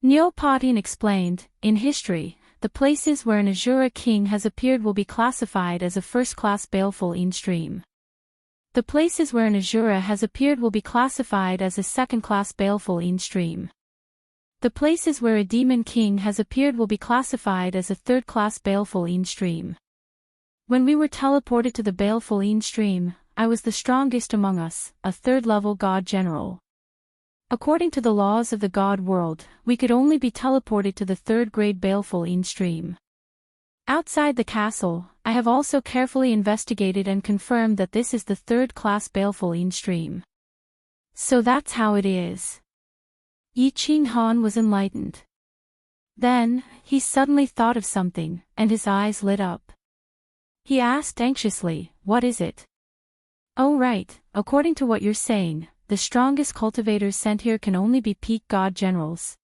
A: Neopodian explained, in history, the places where an Asura king has appeared will be classified as a first-class baleful Yin stream. The places where an Asura has appeared will be classified as a second-class baleful Yin stream. The places where a demon king has appeared will be classified as a third-class baleful Yin stream. When we were teleported to the baleful Yin stream, I was the strongest among us, a third-level god general. According to the laws of the god world, we could only be teleported to the third-grade baleful Yin stream. Outside the castle, I have also carefully investigated and confirmed that this is the third-class baleful Yin stream. So that's how it is. Yi Qinghan was enlightened. Then, he suddenly thought of something, and his eyes lit up. He asked anxiously, "What is it?" "Oh right, according to what you're saying, the strongest cultivators sent here can only be peak god generals."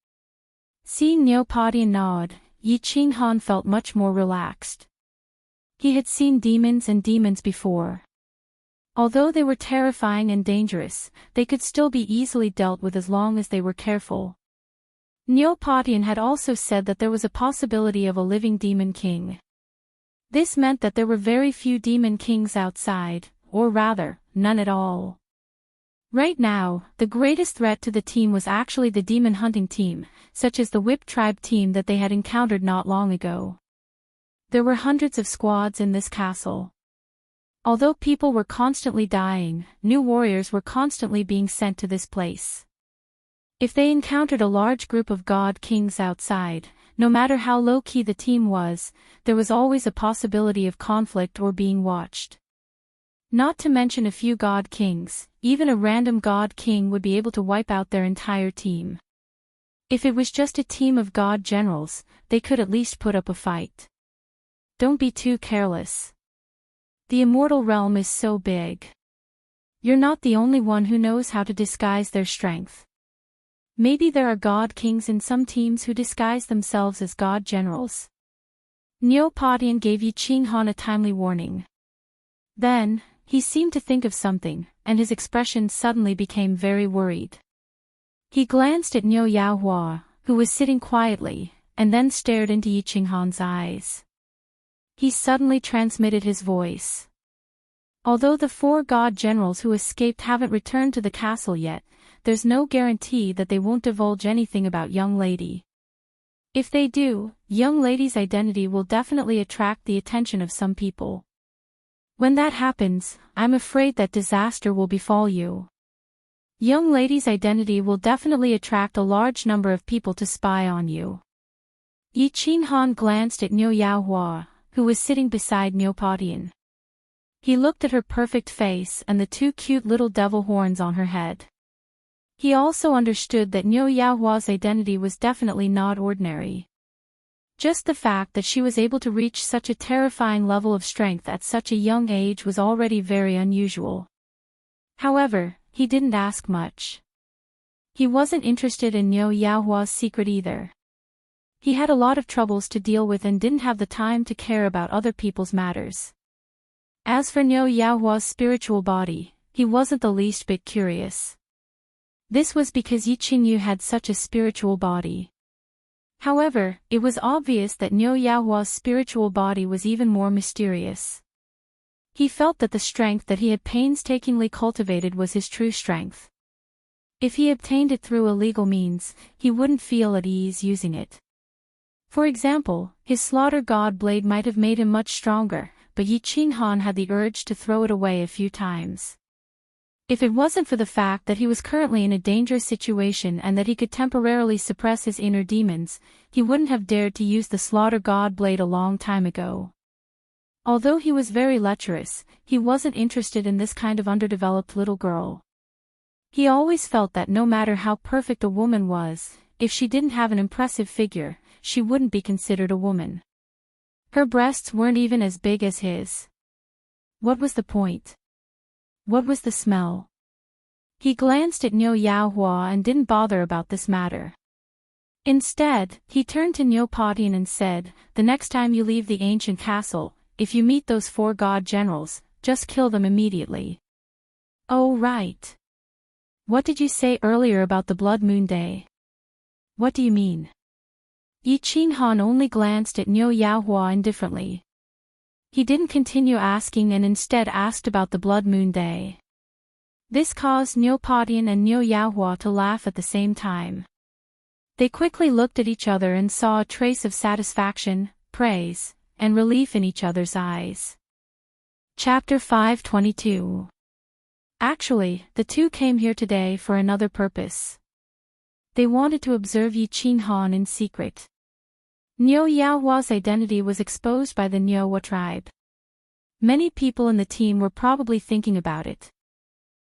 A: Seeing Neopodian nod, Yi Qinghan felt much more relaxed. He had seen demons and demons before. Although they were terrifying and dangerous, they could still be easily dealt with as long as they were careful. Neopodian had also said that there was a possibility of a living demon king. This meant that there were very few demon kings outside, or rather, none at all. Right now, the greatest threat to the team was actually the demon hunting team, such as the Whip Tribe team that they had encountered not long ago. There were hundreds of squads in this castle. Although people were constantly dying, new warriors were constantly being sent to this place. If they encountered a large group of god kings outside, no matter how low-key the team was, there was always a possibility of conflict or being watched. Not to mention a few god kings, even a random god king would be able to wipe out their entire team. If it was just a team of god generals, they could at least put up a fight. Don't be too careless. The immortal realm is so big. You're not the only one who knows how to disguise their strength. Maybe there are god kings in some teams who disguise themselves as god generals. Neopodian gave Yi Qinghan a timely warning. Then, he seemed to think of something, and his expression suddenly became very worried. He glanced at Niu Yaohua, who was sitting quietly, and then stared into Yi Qinghan's eyes. He suddenly transmitted his voice. Although the 4 god generals who escaped haven't returned to the castle yet, there's no guarantee that they won't divulge anything about young lady. If they do, young lady's identity will definitely attract the attention of some people. When that happens, I'm afraid that disaster will befall you. Young lady's identity will definitely attract a large number of people to spy on you. Yi Qinghan glanced at Niu Yaohua, who was sitting beside Neopodian. He looked at her perfect face and the two cute little devil horns on her head. He also understood that Niu Yaohua's identity was definitely not ordinary. Just the fact that she was able to reach such a terrifying level of strength at such a young age was already very unusual. However, he didn't ask much. He wasn't interested in Niu Yaohua's secret either. He had a lot of troubles to deal with and didn't have the time to care about other people's matters. As for Niu Yaohua's spiritual body, he wasn't the least bit curious. This was because Yi Qingyu had such a spiritual body. However, it was obvious that Niu Yaohua's spiritual body was even more mysterious. He felt that the strength that he had painstakingly cultivated was his true strength. If he obtained it through illegal means, he wouldn't feel at ease using it. For example, his slaughter god blade might have made him much stronger, but Yi Qinghan had the urge to throw it away a few times. If it wasn't for the fact that he was currently in a dangerous situation and that he could temporarily suppress his inner demons, he wouldn't have dared to use the slaughter god blade a long time ago. Although he was very lecherous, he wasn't interested in this kind of underdeveloped little girl. He always felt that no matter how perfect a woman was, if she didn't have an impressive figure, she wouldn't be considered a woman. Her breasts weren't even as big as his. What was the point? What was the smell? He glanced at Niu Yaohua and didn't bother about this matter. Instead, he turned to Neopodian and said, "The next time you leave the ancient castle, if you meet those 4 god generals, just kill them immediately." "Oh right. What did you say earlier about the Blood Moon Day?" "What do you mean?" Yi Qinghan only glanced at Niu Yaohua indifferently. He didn't continue asking and instead asked about the Blood Moon Day. This caused Neopodian and Niu Yaohua to laugh at the same time. They quickly looked at each other and saw a trace of satisfaction, praise, and relief in each other's eyes. Chapter 522. Actually, the two came here today for another purpose. They wanted to observe Yi Qinghan in secret. Niu Yaohua's identity was exposed by the Niuhua tribe. Many people in the team were probably thinking about it.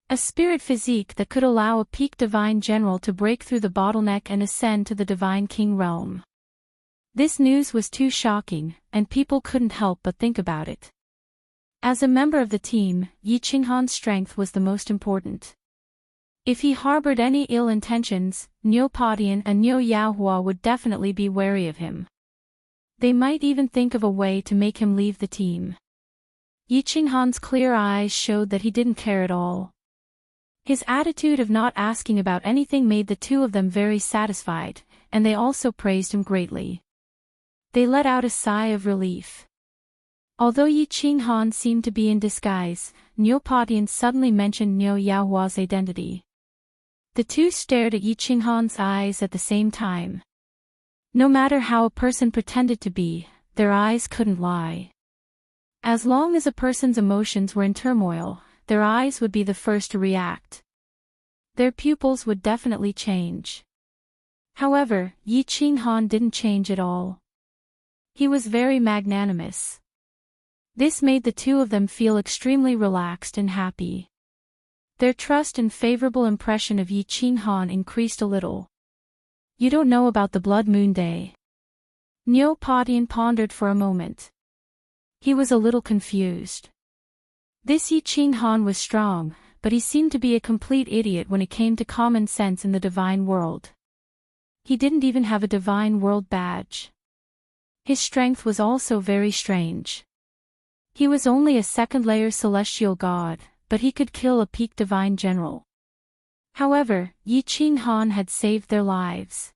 A: A spirit physique that could allow a peak divine general to break through the bottleneck and ascend to the divine king realm. This news was too shocking, and people couldn't help but think about it. As a member of the team, Yi Qinghan's strength was the most important. If he harbored any ill intentions, Neopodian and Niu Yaohua would definitely be wary of him. They might even think of a way to make him leave the team. Yi Qinghan's clear eyes showed that he didn't care at all. His attitude of not asking about anything made the two of them very satisfied, and they also praised him greatly. They let out a sigh of relief. Although Yi Qinghan seemed to be in disguise, Neopodian suddenly mentioned Niu Yaohua's identity. The two stared at Yi Qinghan's eyes at the same time. No matter how a person pretended to be, their eyes couldn't lie. As long as a person's emotions were in turmoil, their eyes would be the first to react. Their pupils would definitely change. However, Yi Qinghan didn't change at all. He was very magnanimous. This made the two of them feel extremely relaxed and happy. Their trust and favorable impression of Yi Qinghan increased a little. "You don't know about the Blood Moon Day?" Neopodian pondered for a moment. He was a little confused. This Yi Qinghan was strong, but he seemed to be a complete idiot when it came to common sense in the divine world. He didn't even have a divine world badge. His strength was also very strange. He was only a second-layer celestial god, but he could kill a peak divine general. However, Yi Qinghan had saved their lives.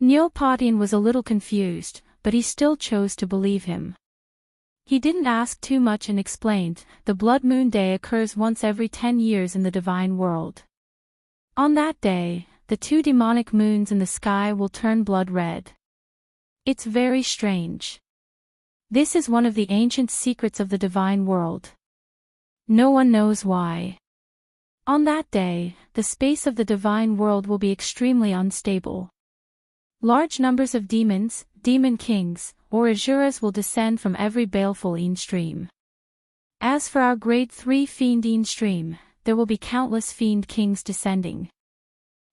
A: Neopodian was a little confused, but he still chose to believe him. He didn't ask too much and explained, "The Blood Moon Day occurs once every 10 years in the divine world. On that day, the 2 demonic moons in the sky will turn blood red. It's very strange. This is one of the ancient secrets of the divine world. No one knows why. On that day, the space of the divine world will be extremely unstable. Large numbers of demons, demon kings, or asuras will descend from every baleful stream. As for our grade 3 fiend stream, there will be countless fiend kings descending.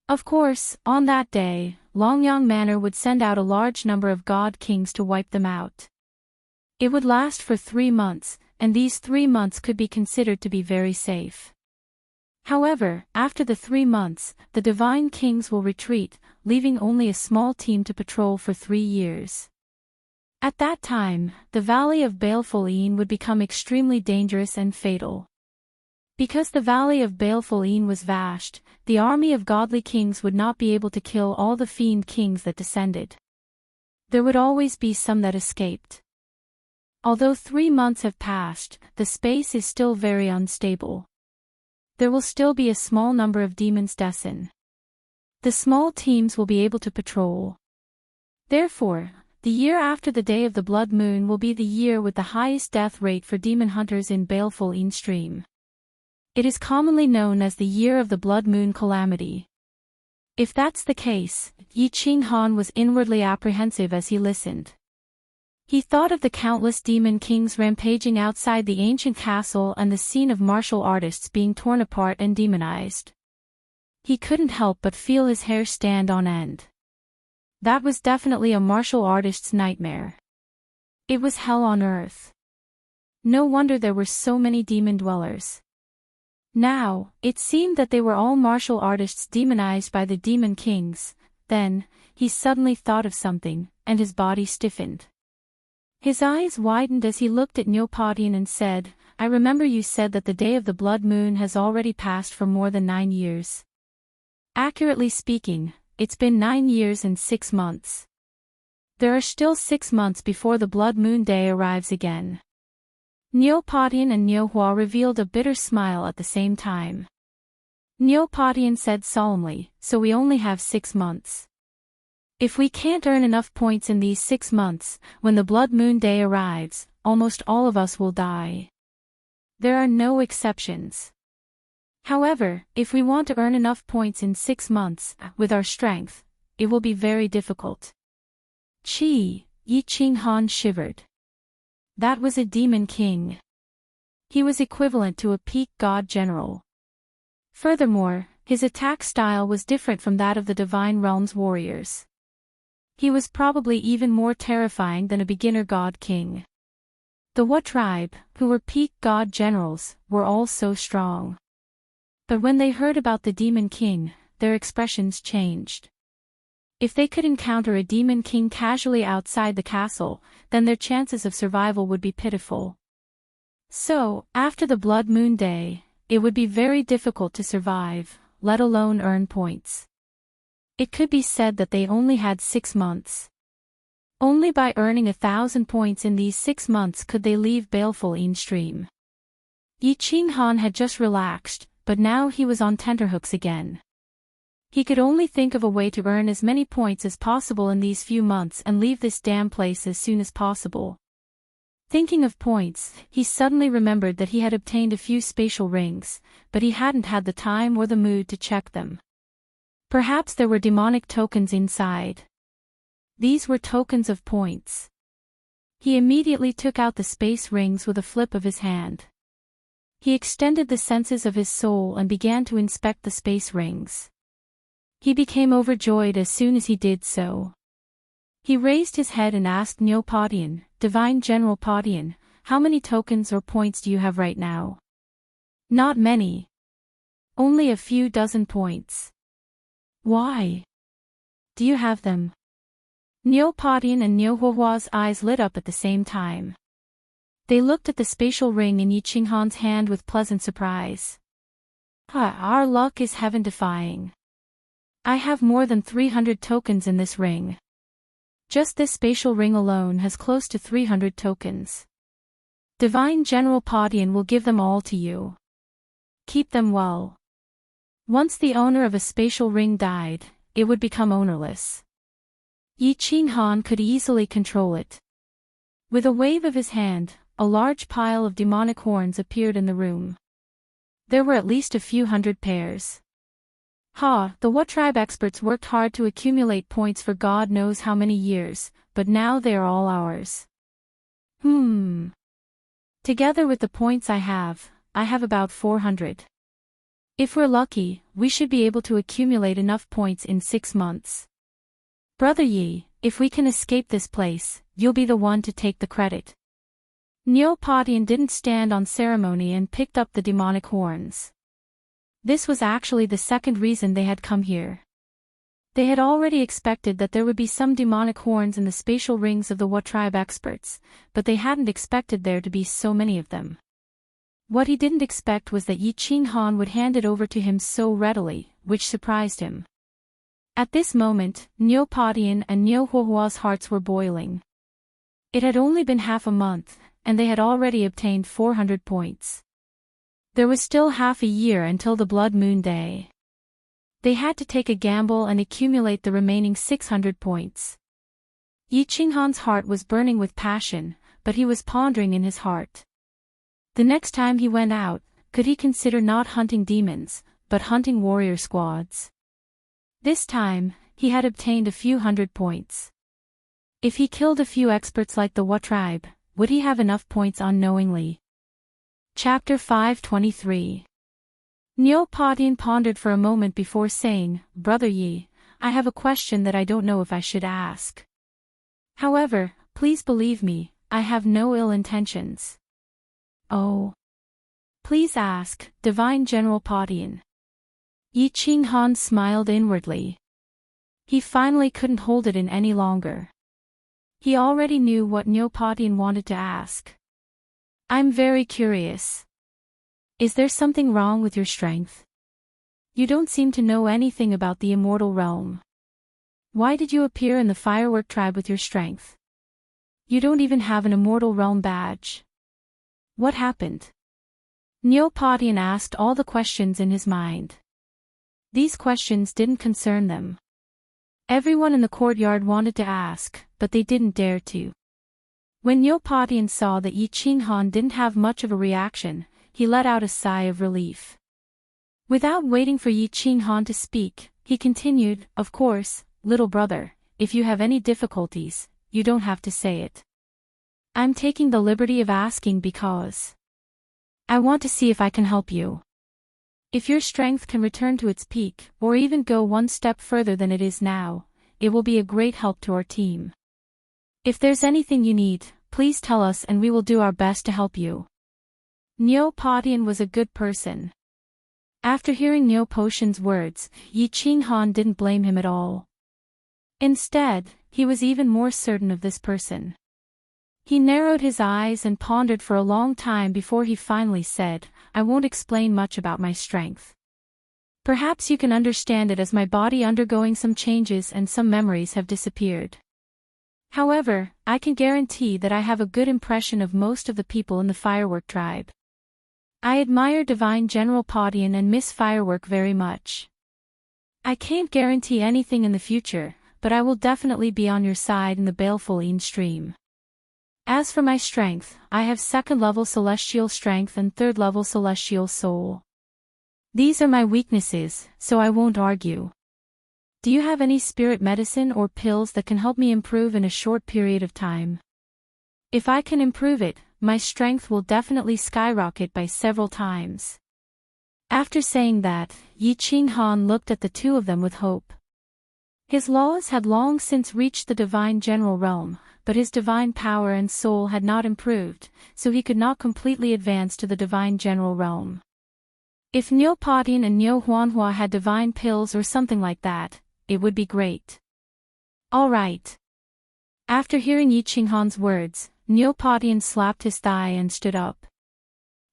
A: Of course, on that day, Longyang Manor would send out a large number of god kings to wipe them out. It would last for 3 months, and these 3 months could be considered to be very safe. However, after the 3 months, the divine kings will retreat, leaving only a small team to patrol for 3 years. At that time, the Valley of Baleful Een would become extremely dangerous and fatal. Because the Valley of Baleful Een was vast, the army of godly kings would not be able to kill all the fiend kings that descended. There would always be some that escaped. Although 3 months have passed, the space is still very unstable. There will still be a small number of demons descend. The small teams will be able to patrol. Therefore, the year after the day of the blood moon will be the year with the highest death rate for demon hunters in Baleful Een stream. It is commonly known as the year of the blood moon calamity. If that's the case, Yi Qinghan was inwardly apprehensive as he listened. He thought of the countless demon kings rampaging outside the ancient castle and the scene of martial artists being torn apart and demonized. He couldn't help but feel his hair stand on end. That was definitely a martial artist's nightmare. It was hell on earth. No wonder there were so many demon dwellers. Now, it seemed that they were all martial artists demonized by the demon kings. Then, he suddenly thought of something, and his body stiffened. His eyes widened as he looked at Neopodian and said, "I remember you said that the day of the blood moon has already passed for more than 9 years. Accurately speaking, it's been 9 years and 6 months. There are still 6 months before the blood moon day arrives again." Neopodian and Neohua revealed a bitter smile at the same time. Neopodian said solemnly, "So we only have 6 months. If we can't earn enough points in these 6 months, when the blood moon day arrives, almost all of us will die. There are no exceptions. However, if we want to earn enough points in 6 months, with our strength, it will be very difficult." Yi Qinghan shivered. That was a demon king. He was equivalent to a peak god general. Furthermore, his attack style was different from that of the Divine Realm's warriors. He was probably even more terrifying than a beginner god king. The Wa tribe, who were peak god generals, were all so strong. But when they heard about the demon king, their expressions changed. If they could encounter a demon king casually outside the castle, then their chances of survival would be pitiful. So, after the blood moon day, it would be very difficult to survive, let alone earn points. It could be said that they only had 6 months. Only by earning 1,000 points in these 6 months could they leave Baleful Een stream. Yi Qinghan had just relaxed, but now he was on tenterhooks again. He could only think of a way to earn as many points as possible in these few months and leave this damn place as soon as possible. Thinking of points, he suddenly remembered that he had obtained a few spatial rings, but he hadn't had the time or the mood to check them. Perhaps there were demonic tokens inside. These were tokens of points. He immediately took out the space rings with a flip of his hand. He extended the senses of his soul and began to inspect the space rings. He became overjoyed as soon as he did so. He raised his head and asked Neopodian, "Divine General Podian, how many tokens or points do you have right now?" "Not many. Only a few dozen points." "Why? Do you have them?" Neopodian and Neohuahua's eyes lit up at the same time. They looked at the spatial ring in Yi Qinghan's hand with pleasant surprise. Our luck is heaven-defying. I have more than 300 tokens in this ring. Just this spatial ring alone has close to 300 tokens. Divine General Podian will give them all to you. Keep them well. Once the owner of a spatial ring died, it would become ownerless. Yi Qinghan could easily control it. With a wave of his hand, a large pile of demonic horns appeared in the room. There were at least a few hundred pairs. The What tribe experts worked hard to accumulate points for God knows how many years, but now they are all ours. Together with the points I have about 400. If we're lucky, we should be able to accumulate enough points in 6 months. Brother Yi, if we can escape this place, you'll be the one to take the credit. Neopodian didn't stand on ceremony and picked up the demonic horns. This was actually the second reason they had come here. They had already expected that there would be some demonic horns in the spatial rings of the What tribe experts, but they hadn't expected there to be so many of them. What he didn't expect was that Yi Qinghan would hand it over to him so readily, which surprised him. At this moment, Neopodian and Neohuahua's hearts were boiling. It had only been half a month, and they had already obtained 400 points. There was still half a year until the Blood Moon Day. They had to take a gamble and accumulate the remaining 600 points. Yi Qinghan's heart was burning with passion, but he was pondering in his heart. The next time he went out, could he consider not hunting demons, but hunting warrior squads? This time, he had obtained a few hundred points. If he killed a few experts like the What tribe, would he have enough points unknowingly? Chapter 523. Neopodian pondered for a moment before saying, Brother Yi, I have a question that I don't know if I should ask. However, please believe me, I have no ill intentions. Oh. Please ask, Divine General Podian. Yi Qinghan smiled inwardly. He finally couldn't hold it in any longer. He already knew what Neopodian wanted to ask. I'm very curious. Is there something wrong with your strength? You don't seem to know anything about the immortal realm. Why did you appear in the firework tribe with your strength? You don't even have an immortal realm badge. What happened? Neopodian asked all the questions in his mind. These questions didn't concern them. Everyone in the courtyard wanted to ask, but they didn't dare to. When Neopodian saw that Yi Qinghan didn't have much of a reaction, he let out a sigh of relief. Without waiting for Yi Qinghan to speak, he continued, Of course, little brother, if you have any difficulties, you don't have to say it. I'm taking the liberty of asking because I want to see if I can help you. If your strength can return to its peak, or even go one step further than it is now, it will be a great help to our team. If there's anything you need, please tell us and we will do our best to help you. Neopodian was a good person. After hearing Neopotian's words, Yi Qinghan didn't blame him at all. Instead, he was even more certain of this person. He narrowed his eyes and pondered for a long time before he finally said, I won't explain much about my strength. Perhaps you can understand it as my body undergoing some changes and some memories have disappeared. However, I can guarantee that I have a good impression of most of the people in the firework tribe. I admire Divine General Podian and Miss Firework very much. I can't guarantee anything in the future, but I will definitely be on your side in the baleful stream. As for my strength, I have 2nd level celestial strength and 3rd level celestial soul. These are my weaknesses, so I won't argue. Do you have any spirit medicine or pills that can help me improve in a short period of time? If I can improve it, my strength will definitely skyrocket by several times. After saying that, Yi Qinghan looked at the two of them with hope. His laws had long since reached the divine general realm, but his divine power and soul had not improved, so he could not completely advance to the divine general realm. If Neopodian and Neohuanhua had divine pills or something like that, it would be great. All right. After hearing Yi Qinghan's words, Neopodian slapped his thigh and stood up.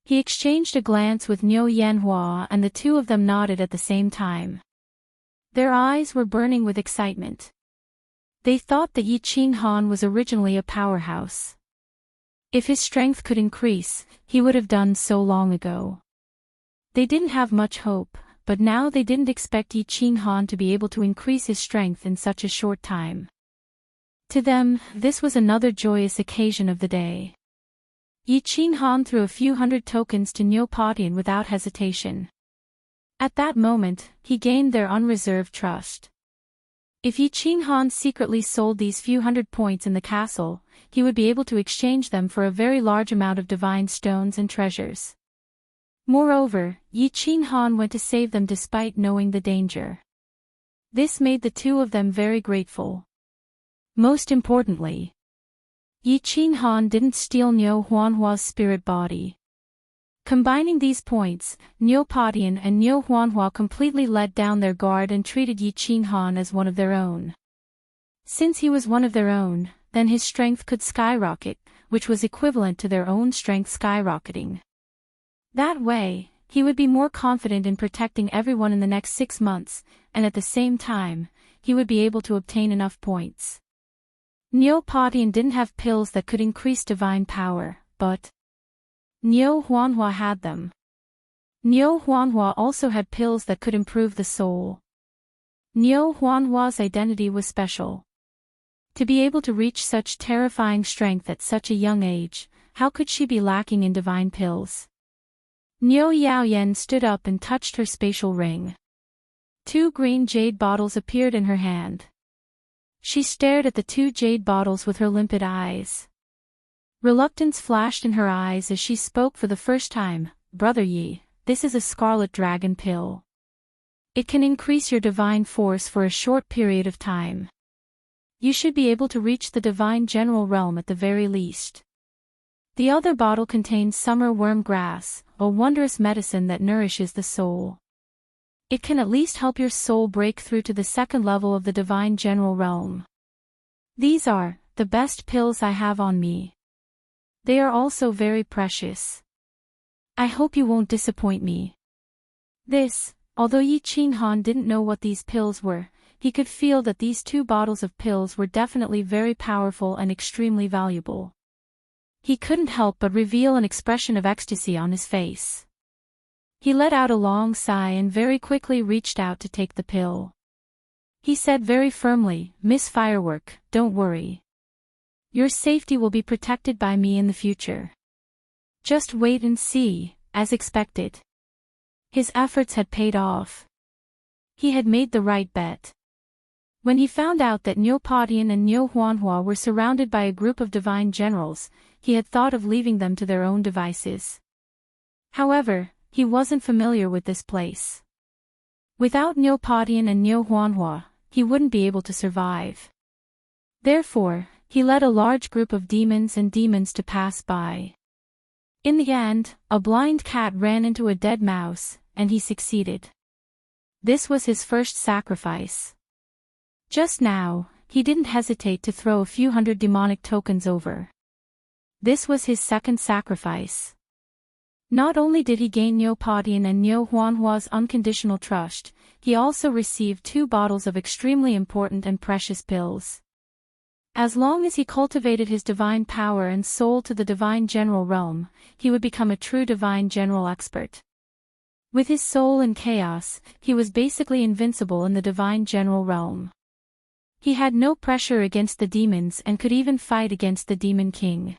A: He exchanged a glance with Neo Yanhua and the two of them nodded at the same time. Their eyes were burning with excitement. They thought that Yi Qinghan was originally a powerhouse. If his strength could increase, he would have done so long ago. They didn't have much hope, but now they didn't expect Yi Qinghan to be able to increase his strength in such a short time. To them, this was another joyous occasion of the day. Yi Qinghan threw a few hundred tokens to Neopodian without hesitation. At that moment, he gained their unreserved trust. If Yi Qinghan secretly sold these few hundred points in the castle, he would be able to exchange them for a very large amount of divine stones and treasures. Moreover, Yi Qinghan went to save them despite knowing the danger. This made the two of them very grateful. Most importantly, Yi Qinghan didn't steal Niu Huanhua's spirit body. Combining these points, Niu Padian and Niu Huanhua completely let down their guard and treated Yi Qinghan as one of their own. Since he was one of their own, then his strength could skyrocket, which was equivalent to their own strength skyrocketing. That way, he would be more confident in protecting everyone in the next 6 months, and at the same time, he would be able to obtain enough points. Niu Padian didn't have pills that could increase divine power, but Niu Huanhua had them. Niu Huanhua also had pills that could improve the soul. Niu Huanhua's identity was special. To be able to reach such terrifying strength at such a young age, how could she be lacking in divine pills? Niu Yaoyan stood up and touched her spatial ring. 2 green jade bottles appeared in her hand. She stared at the 2 jade bottles with her limpid eyes. Reluctance flashed in her eyes as she spoke for the first time. Brother Yi, this is a scarlet dragon pill. It can increase your divine force for a short period of time. You should be able to reach the divine general realm at the very least. The other bottle contains summer worm grass, a wondrous medicine that nourishes the soul. It can at least help your soul break through to the 2nd level of the divine general realm. These are the best pills I have on me. They are also very precious. I hope you won't disappoint me. Although Yi Qinghan didn't know what these pills were, he could feel that these 2 bottles of pills were definitely very powerful and extremely valuable. He couldn't help but reveal an expression of ecstasy on his face. He let out a long sigh and very quickly reached out to take the pill. He said very firmly, Miss Firework, don't worry. Your safety will be protected by me in the future. Just wait and see, as expected. His efforts had paid off. He had made the right bet. When he found out that Niu Padian and Niu Huanhua were surrounded by a group of divine generals, he had thought of leaving them to their own devices. However, he wasn't familiar with this place. Without Niu Padian and Niu Huanhua, he wouldn't be able to survive. Therefore, he led a large group of demons to pass by. In the end, a blind cat ran into a dead mouse, and he succeeded. This was his first sacrifice. Just now, he didn't hesitate to throw a few hundred demonic tokens over. This was his 2nd sacrifice. Not only did he gain Niu Padian and Niu Huanhua's unconditional trust, he also received 2 bottles of extremely important and precious pills. As long as he cultivated his divine power and soul to the divine general realm, he would become a true divine general expert. With his soul in chaos, he was basically invincible in the divine general realm. He had no pressure against the demons and could even fight against the demon king.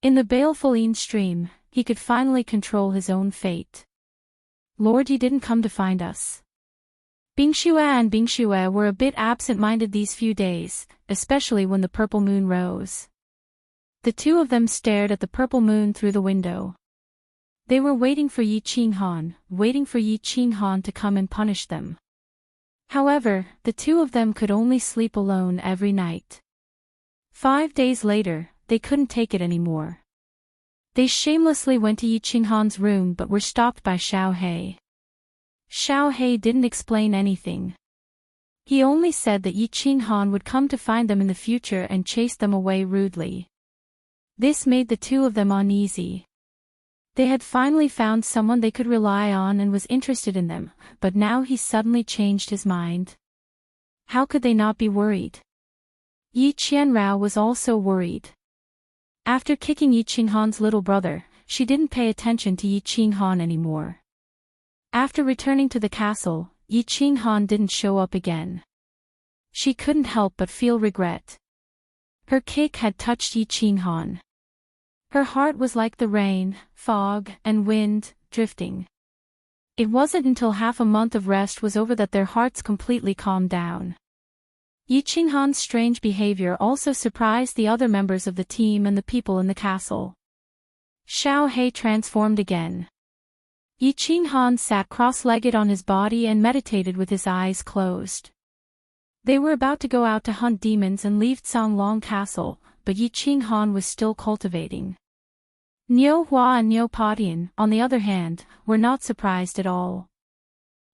A: In the baleful Yin stream, he could finally control his own fate. Lord Yi didn't come to find us. Bingxue and Bingxue were a bit absent-minded these few days, especially when the purple moon rose. The 2 of them stared at the purple moon through the window. They were waiting for Yi Qinghan to come and punish them. However, the 2 of them could only sleep alone every night. 5 days later, they couldn't take it anymore. They shamelessly went to Yi Qinghan's room but were stopped by Xiao He. Xiao He didn't explain anything. He only said that Yi Qinghan would come to find them in the future and chase them away rudely. This made the 2 of them uneasy. They had finally found someone they could rely on and was interested in them, but now he suddenly changed his mind. How could they not be worried? Yi Qianrao was also worried. After kicking Yi Qinghan's little brother, she didn't pay attention to Yi Qinghan anymore. After returning to the castle, Yi Qinghan didn't show up again. She couldn't help but feel regret. Her kick had touched Yi Qinghan. Her heart was like the rain, fog, and wind, drifting. It wasn't until half a month of rest was over that their hearts completely calmed down. Yi Qinghan's strange behavior also surprised the other members of the team and the people in the castle. Xiao He transformed again. Yi Qinghan sat cross-legged on his body and meditated with his eyes closed. They were about to go out to hunt demons and leave Songlong Castle, but Yi Qinghan was still cultivating. Niu Hua and Niu Padian, on the other hand, were not surprised at all.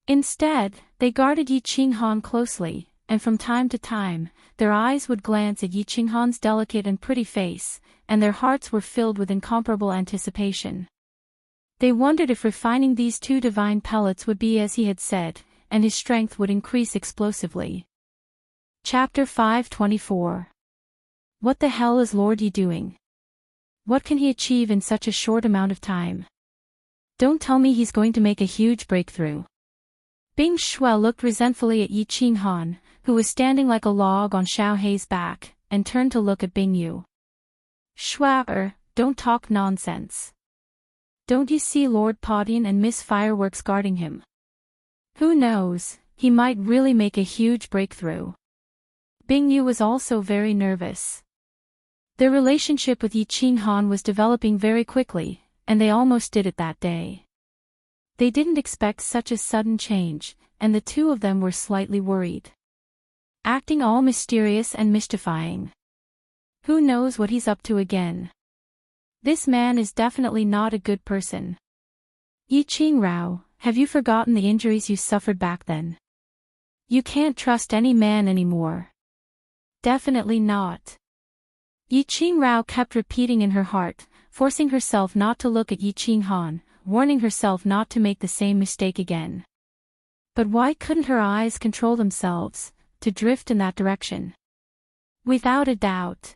A: Instead, they guarded Yi Qinghan closely, and from time to time, their eyes would glance at Yi Qinghan's delicate and pretty face, and their hearts were filled with incomparable anticipation. They wondered if refining these two divine pellets would be as he had said, and his strength would increase explosively. Chapter 524. What the hell is Lord Yi doing? What can he achieve in such a short amount of time? Don't tell me he's going to make a huge breakthrough. Bing Shuai looked resentfully at Yi Qinghan, who was standing like a log on Xiao Hei's back, and turned to look at Bing Yu. Shuai, don't talk nonsense. Don't you see Lord Padian and Miss Fireworks guarding him? Who knows, he might really make a huge breakthrough. Bing Yu was also very nervous. Their relationship with Yi Qinghan was developing very quickly, and they almost did it that day. They didn't expect such a sudden change, and the two of them were slightly worried. Acting all mysterious and mystifying. Who knows what he's up to again? This man is definitely not a good person. Yi Qingrao, have you forgotten the injuries you suffered back then? You can't trust any man anymore. Definitely not. Yi Qingrao kept repeating in her heart, forcing herself not to look at Yi Qinghan, warning herself not to make the same mistake again. But why couldn't her eyes control themselves, to drift in that direction? Without a doubt.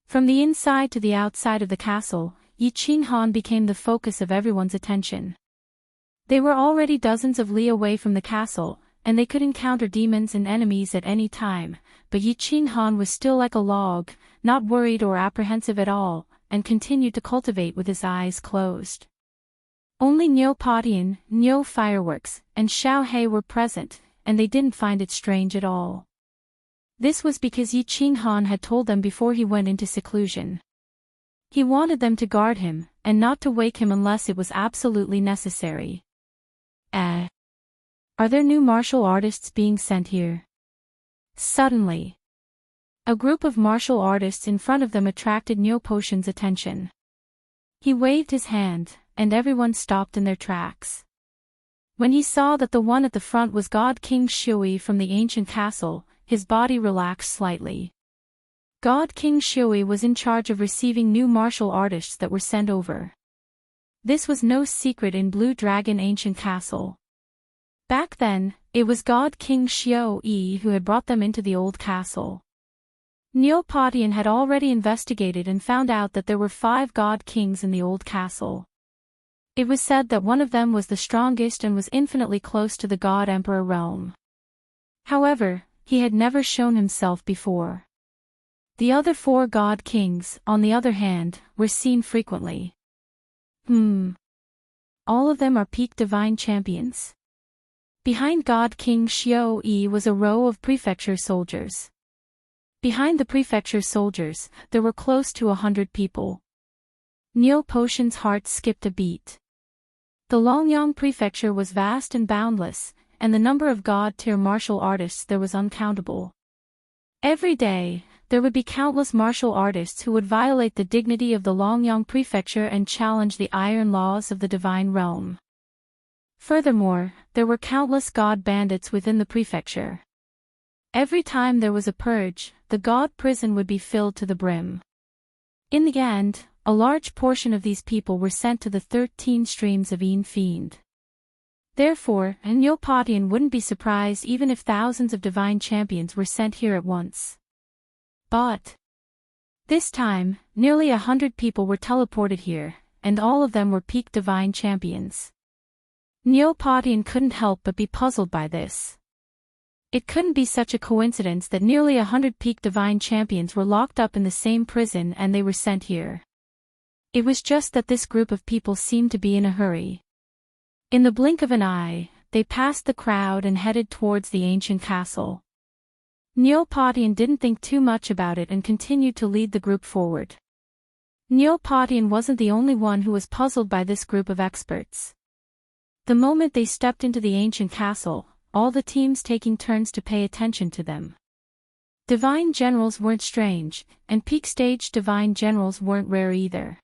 A: From the inside to the outside of the castle, Yi Qinghan became the focus of everyone's attention. They were already dozens of li away from the castle, and they could encounter demons and enemies at any time, but Yi Qinghan was still like a log, not worried or apprehensive at all, and continued to cultivate with his eyes closed. Only Niu Padian, Niu Fireworks, and Xiao He were present, and they didn't find it strange at all. This was because Yi Qinghan had told them before he went into seclusion. He wanted them to guard him, and not to wake him unless it was absolutely necessary. Are there new martial artists being sent here? Suddenly, a group of martial artists in front of them attracted Niu Potion's attention. He waved his hand, and everyone stopped in their tracks. When he saw that the one at the front was God King Shui from the ancient castle, his body relaxed slightly. God King Shui was in charge of receiving new martial artists that were sent over. This was no secret in Blue Dragon Ancient Castle. Back then, it was God King Xiao Yi who had brought them into the old castle. Niu Padian had already investigated and found out that there were 5 God Kings in the old castle. It was said that one of them was the strongest and was infinitely close to the God Emperor realm. However, he had never shown himself before. The other 4 God Kings, on the other hand, were seen frequently. All of them are peak divine champions. Behind God King Xiao Yi was a row of prefecture soldiers. Behind the prefecture soldiers, there were close to 100 people. Niu Potion's heart skipped a beat. The Longyang prefecture was vast and boundless, and the number of god-tier martial artists there was uncountable. Every day, there would be countless martial artists who would violate the dignity of the Longyang prefecture and challenge the iron laws of the divine realm. Furthermore, there were countless god bandits within the prefecture. Every time there was a purge, the god prison would be filled to the brim. In the end, a large portion of these people were sent to the 13 streams of Yin Fiend. Therefore, Niu Padian wouldn't be surprised even if thousands of divine champions were sent here at once. But this time, nearly 100 people were teleported here, and all of them were peak divine champions. Niu Padian couldn't help but be puzzled by this. It couldn't be such a coincidence that nearly 100 peak divine champions were locked up in the same prison and they were sent here. It was just that this group of people seemed to be in a hurry. In the blink of an eye, they passed the crowd and headed towards the ancient castle. Neopatian didn't think too much about it and continued to lead the group forward. Neopatian wasn't the only one who was puzzled by this group of experts. The moment they stepped into the ancient castle, all the teams taking turns to pay attention to them. Divine generals weren't strange, and peak stage divine generals weren't rare either.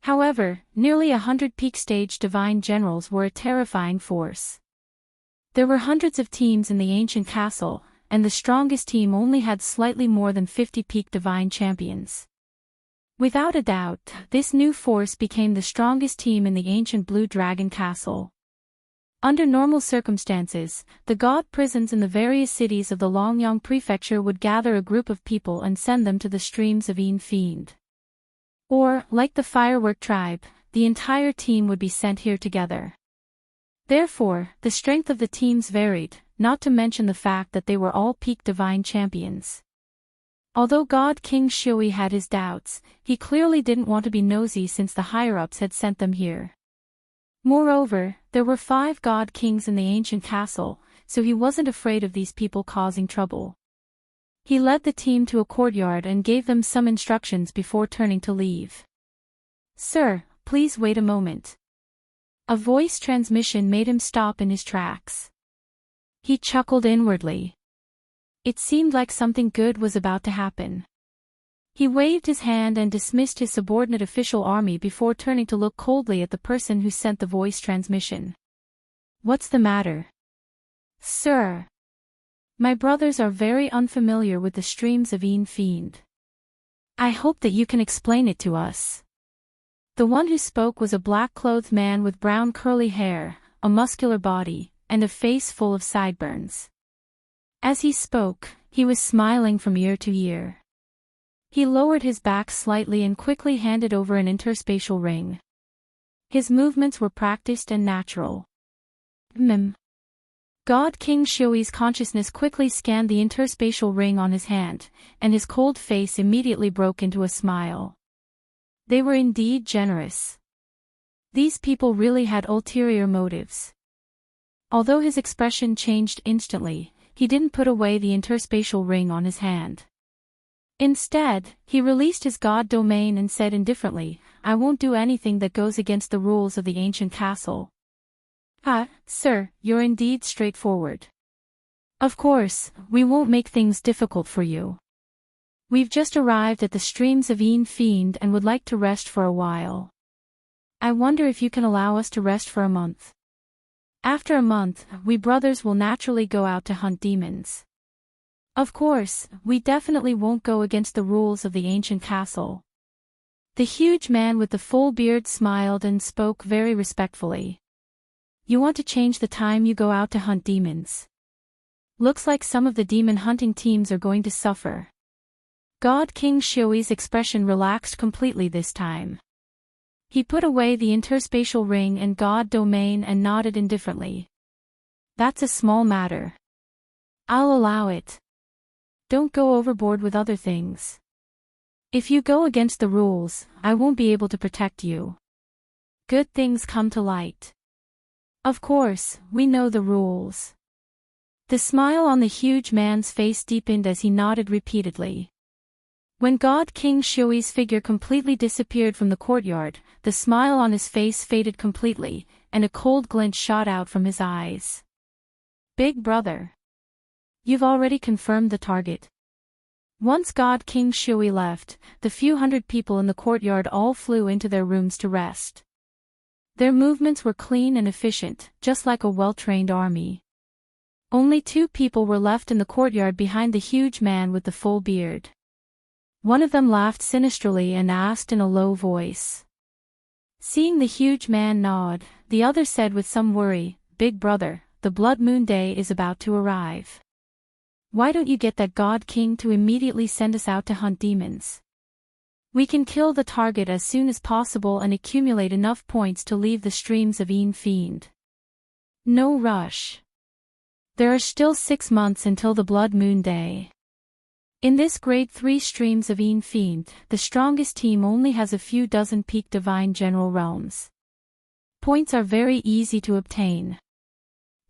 A: However, nearly 100 peak stage divine generals were a terrifying force. There were hundreds of teams in the ancient castle, and the strongest team only had slightly more than 50 peak divine champions. Without a doubt, this new force became the strongest team in the ancient Blue Dragon Castle. Under normal circumstances, the god prisons in the various cities of the Longyang Prefecture would gather a group of people and send them to the streams of Yin Fiend. Or, like the Firework Tribe, the entire team would be sent here together. Therefore, the strength of the teams varied, not to mention the fact that they were all peak divine champions. Although God King Shui had his doubts, he clearly didn't want to be nosy since the higher-ups had sent them here. Moreover, there were 5 god kings in the ancient castle, so he wasn't afraid of these people causing trouble. He led the team to a courtyard and gave them some instructions before turning to leave. "Sir, please wait a moment." A voice transmission made him stop in his tracks. He chuckled inwardly. It seemed like something good was about to happen. He waved his hand and dismissed his subordinate official army before turning to look coldly at the person who sent the voice transmission. "What's the matter?" "Sir, my brothers are very unfamiliar with the streams of Yin Fiend. I hope that you can explain it to us." The one who spoke was a black-clothed man with brown curly hair, a muscular body, and a face full of sideburns. As he spoke, he was smiling from ear to ear. He lowered his back slightly and quickly handed over an interspatial ring. His movements were practiced and natural. God King Shui's consciousness quickly scanned the interspatial ring on his hand, and his cold face immediately broke into a smile. They were indeed generous. These people really had ulterior motives. Although his expression changed instantly, he didn't put away the interspatial ring on his hand. Instead, he released his god domain and said indifferently, "I won't do anything that goes against the rules of the ancient castle." "Ah, sir, you're indeed straightforward. Of course, we won't make things difficult for you. We've just arrived at the streams of Yin Fiend and would like to rest for a while. I wonder if you can allow us to rest for a month. After a month, we brothers will naturally go out to hunt demons. Of course, we definitely won't go against the rules of the ancient castle." The huge man with the full beard smiled and spoke very respectfully. "You want to change the time you go out to hunt demons? Looks like some of the demon hunting teams are going to suffer." God King Shui's expression relaxed completely this time. He put away the interspatial ring and god domain and nodded indifferently. "That's a small matter. I'll allow it. Don't go overboard with other things. If you go against the rules, I won't be able to protect you. Good things come to light. Of course, we know the rules." The smile on the huge man's face deepened as he nodded repeatedly. When God King Shui's figure completely disappeared from the courtyard, the smile on his face faded completely, and a cold glint shot out from his eyes. "Big brother. You've already confirmed the target." Once God King Shui left, the few hundred people in the courtyard all flew into their rooms to rest. Their movements were clean and efficient, just like a well-trained army. Only 2 people were left in the courtyard behind the huge man with the full beard. One of them laughed sinisterly and asked in a low voice. Seeing the huge man nod, the other said with some worry, "Big brother, the Blood Moon Day is about to arrive. Why don't you get that God King to immediately send us out to hunt demons? We can kill the target as soon as possible and accumulate enough points to leave the streams of Yin Fiend. No rush. There are still 6 months until the Blood Moon Day. In this grade 3 streams of Yin Fiend, the strongest team only has a few dozen peak divine general realms. points are very easy to obtain.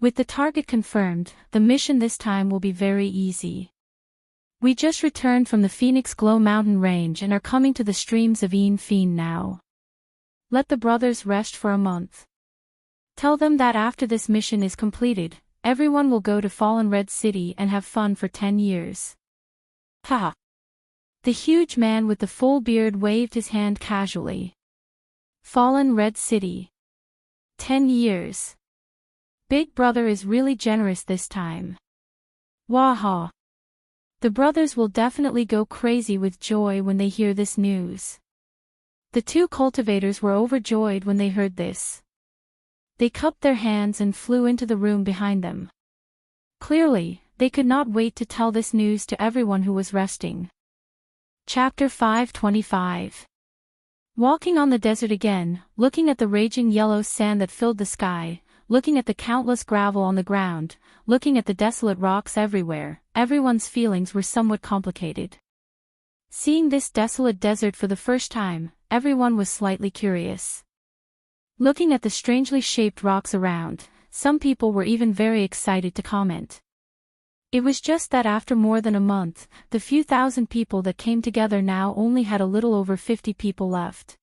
A: With the target confirmed, the mission this time will be very easy. We just returned from the Phoenix Glow mountain range and are coming to the streams of Een Pheen now. Let the brothers rest for a month. Tell them that after this mission is completed, everyone will go to Fallen Red City and have fun for 10 years. Haha. The huge man with the full beard waved his hand casually. Fallen Red City. 10 years. Big brother is really generous this time. Waha. The brothers will definitely go crazy with joy when they hear this news. The two cultivators were overjoyed when they heard this. They cupped their hands and flew into the room behind them. Clearly, they could not wait to tell this news to everyone who was resting. Chapter 525. Walking on the desert again, looking at the raging yellow sand that filled the sky, looking at the countless gravel on the ground, looking at the desolate rocks everywhere, everyone's feelings were somewhat complicated. Seeing this desolate desert for the first time, everyone was slightly curious. Looking at the strangely shaped rocks around, some people were even very excited to comment. It was just that after more than a month, the few thousand people that came together now only had a little over 50 people left.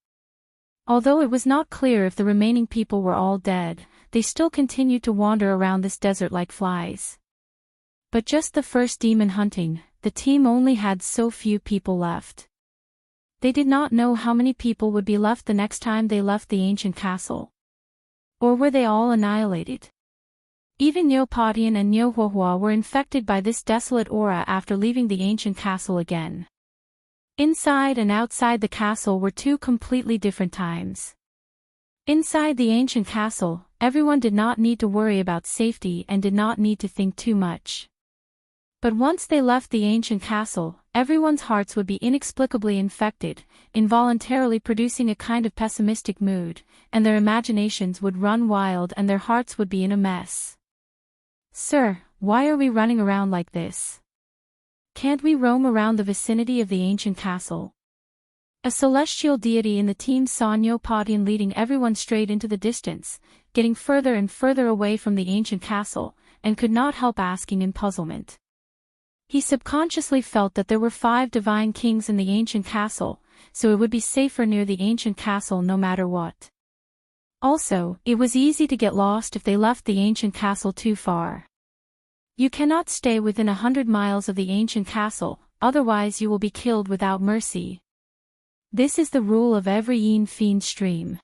A: Although it was not clear if the remaining people were all dead, they still continued to wander around this desert like flies. But just the first demon hunting, the team only had so few people left. They did not know how many people would be left the next time they left the ancient castle. Or were they all annihilated? Even Neopodian and Neohuahua were infected by this desolate aura after leaving the ancient castle again. Inside and outside the castle were two completely different times. Inside the ancient castle, everyone did not need to worry about safety and did not need to think too much. But once they left the ancient castle, everyone's hearts would be inexplicably infected, involuntarily producing a kind of pessimistic mood, and their imaginations would run wild and their hearts would be in a mess. Sir, why are we running around like this? Can't we roam around the vicinity of the ancient castle? A celestial deity in the team saw Neopodian leading everyone straight into the distance, getting further and further away from the ancient castle, and could not help asking in puzzlement. He subconsciously felt that there were 5 divine kings in the ancient castle, so it would be safer near the ancient castle no matter what. Also, it was easy to get lost if they left the ancient castle too far. You cannot stay within 100 miles of the ancient castle, otherwise you will be killed without mercy. This is the rule of every Een Pheen stream.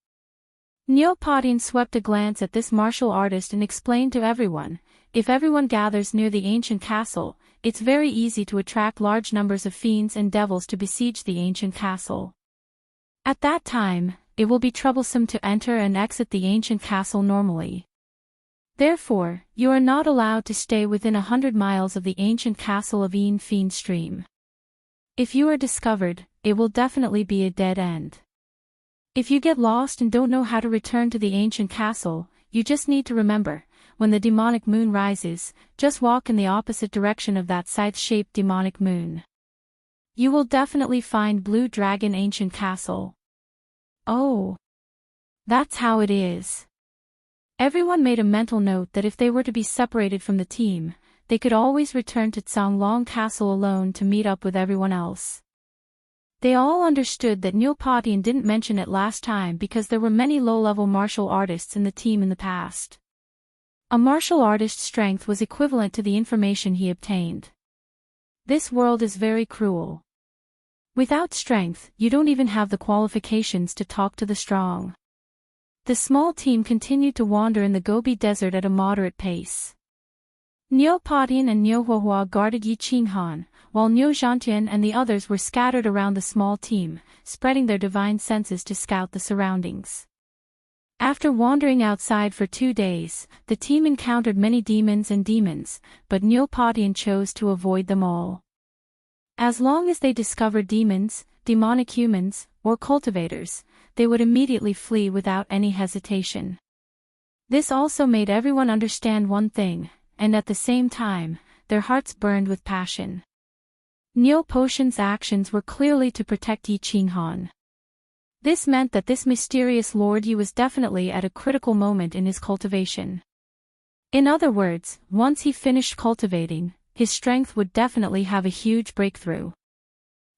A: Neopodian swept a glance at this martial artist and explained to everyone, if everyone gathers near the ancient castle, it's very easy to attract large numbers of fiends and devils to besiege the ancient castle. At that time, it will be troublesome to enter and exit the ancient castle normally. Therefore, you are not allowed to stay within 100 miles of the ancient castle of Een Pheen stream. If you are discovered, it will definitely be a dead end. If you get lost and don't know how to return to the ancient castle, you just need to remember, when the demonic moon rises, just walk in the opposite direction of that scythe-shaped demonic moon. You will definitely find Blue Dragon Ancient Castle. Oh. That's how it is. Everyone made a mental note that if they were to be separated from the team, they could always return to Tsonglong Castle alone to meet up with everyone else. They all understood that Neopodian didn't mention it last time because there were many low-level martial artists in the team in the past. A martial artist's strength was equivalent to the information he obtained. This world is very cruel. Without strength, you don't even have the qualifications to talk to the strong. The small team continued to wander in the Gobi Desert at a moderate pace. Neopodian and Neohuahua guarded Yiqinghan, while Neozhantian and the others were scattered around the small team, spreading their divine senses to scout the surroundings. After wandering outside for 2 days, the team encountered many demons, but Neopodian chose to avoid them all. As long as they discovered demons, demonic humans, or cultivators, they would immediately flee without any hesitation. This also made everyone understand one thing, and at the same time, their hearts burned with passion. Neopotian's actions were clearly to protect Yiqinghan. This meant that this mysterious Lord Yi was definitely at a critical moment in his cultivation. In other words, once he finished cultivating, his strength would definitely have a huge breakthrough.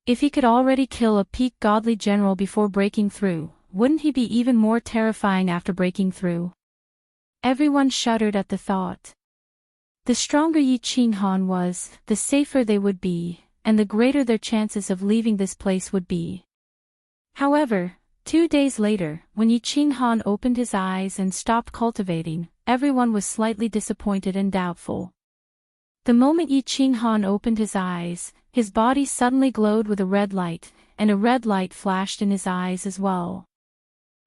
A: If he could already kill a peak godly general before breaking through, wouldn't he be even more terrifying after breaking through? Everyone shuddered at the thought. The stronger Yi Qinghan was, the safer they would be, and the greater their chances of leaving this place would be. However, 2 days later, when Yi Qinghan opened his eyes and stopped cultivating, everyone was slightly disappointed and doubtful. The moment Yi Qinghan opened his eyes, his body suddenly glowed with a red light, and a red light flashed in his eyes as well.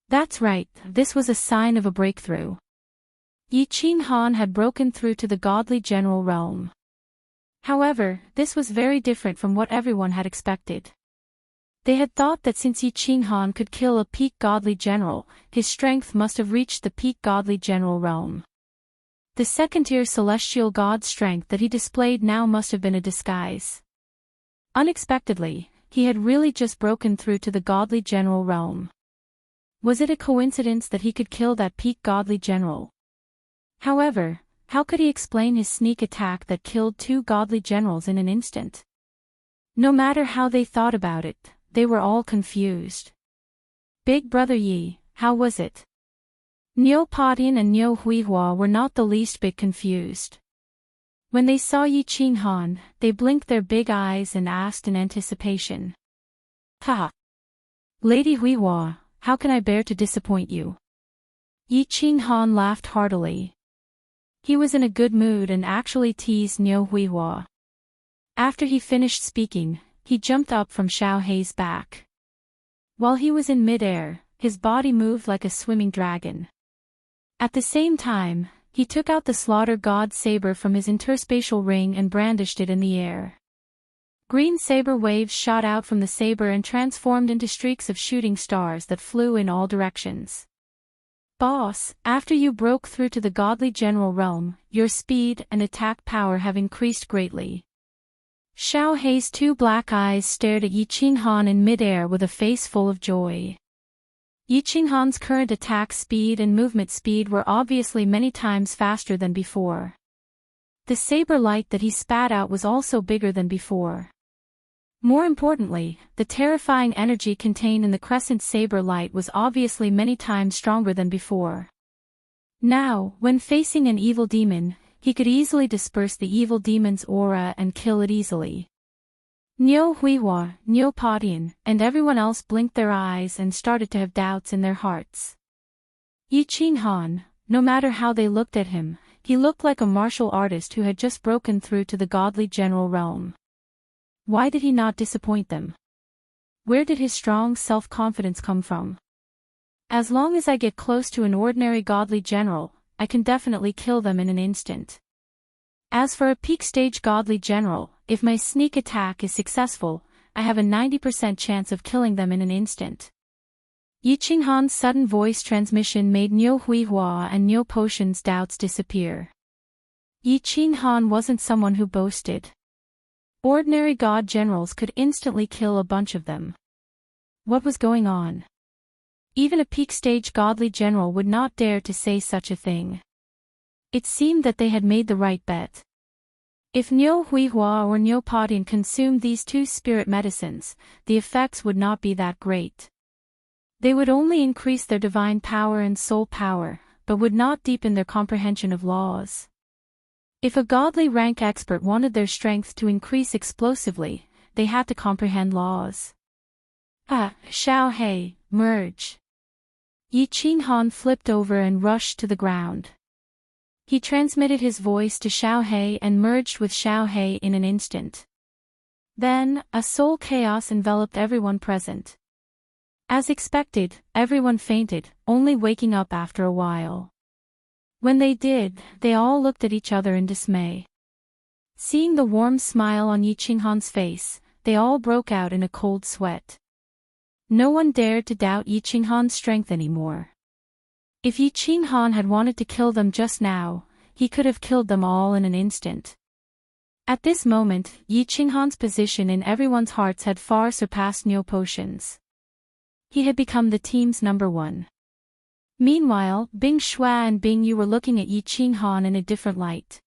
A: That's right, this was a sign of a breakthrough. Yi Qinghan had broken through to the godly general realm. However, this was very different from what everyone had expected. They had thought that since Yi Qinghan could kill a peak godly general, his strength must have reached the peak godly general realm. The second-tier celestial god strength that he displayed now must have been a disguise. Unexpectedly, he had really just broken through to the godly general realm. Was it a coincidence that he could kill that peak godly general? However, how could he explain his sneak attack that killed 2 godly generals in an instant? No matter how they thought about it, they were all confused. Big Brother Yi, how was it? Niu Padian and Niu Huihua were not the least bit confused. When they saw Yi Qinghan, they blinked their big eyes and asked in anticipation. Ha! Lady Huihua, how can I bear to disappoint you? Yi Qinghan laughed heartily. He was in a good mood and actually teased Niu Huihua. After he finished speaking, he jumped up from Xiao Hei's back. While he was in mid-air, his body moved like a swimming dragon. At the same time, he took out the Slaughter God saber from his interspatial ring and brandished it in the air. Green saber waves shot out from the saber and transformed into streaks of shooting stars that flew in all directions. Boss, after you broke through to the godly general realm, your speed and attack power have increased greatly. Xiao Hei's 2 black eyes stared at Yi Qinghan in mid-air with a face full of joy. Yi Qinghan's current attack speed and movement speed were obviously many times faster than before. The saber light that he spat out was also bigger than before. More importantly, the terrifying energy contained in the crescent saber light was obviously many times stronger than before. Now, when facing an evil demon, he could easily disperse the evil demon's aura and kill it easily. Niu Huihua, Niu Padian, and everyone else blinked their eyes and started to have doubts in their hearts. Yi Qinghan, no matter how they looked at him, he looked like a martial artist who had just broken through to the godly general realm. Why did he not disappoint them? Where did his strong self-confidence come from? As long as I get close to an ordinary godly general, I can definitely kill them in an instant. As for a peak stage godly general, if my sneak attack is successful, I have a 90% chance of killing them in an instant. Yi Qinghan's sudden voice transmission made Niu Huihua and Niu Potion's doubts disappear. Yi Qinghan wasn't someone who boasted. Ordinary god generals could instantly kill a bunch of them. What was going on? Even a peak stage godly general would not dare to say such a thing. It seemed that they had made the right bet. If Niu Huihua or Niu Padian consumed these 2 spirit medicines, the effects would not be that great. They would only increase their divine power and soul power, but would not deepen their comprehension of laws. If a godly rank expert wanted their strength to increase explosively, they had to comprehend laws. Xiao Hei, merge. Yi Qinghan flipped over and rushed to the ground. He transmitted his voice to Xiao Hei and merged with Xiao Hei in an instant. Then, a soul chaos enveloped everyone present. As expected, everyone fainted, only waking up after a while. When they did, they all looked at each other in dismay. Seeing the warm smile on Yi Qinghan's face, they all broke out in a cold sweat. No one dared to doubt Yi Qinghan's strength anymore. If Yi Qinghan had wanted to kill them just now, he could have killed them all in an instant. At this moment, Yi Qinghan's position in everyone's hearts had far surpassed Niu Potion's. He had become the team's number one. Meanwhile, Bing Shua and Bing Yu were looking at Yi Qinghan in a different light.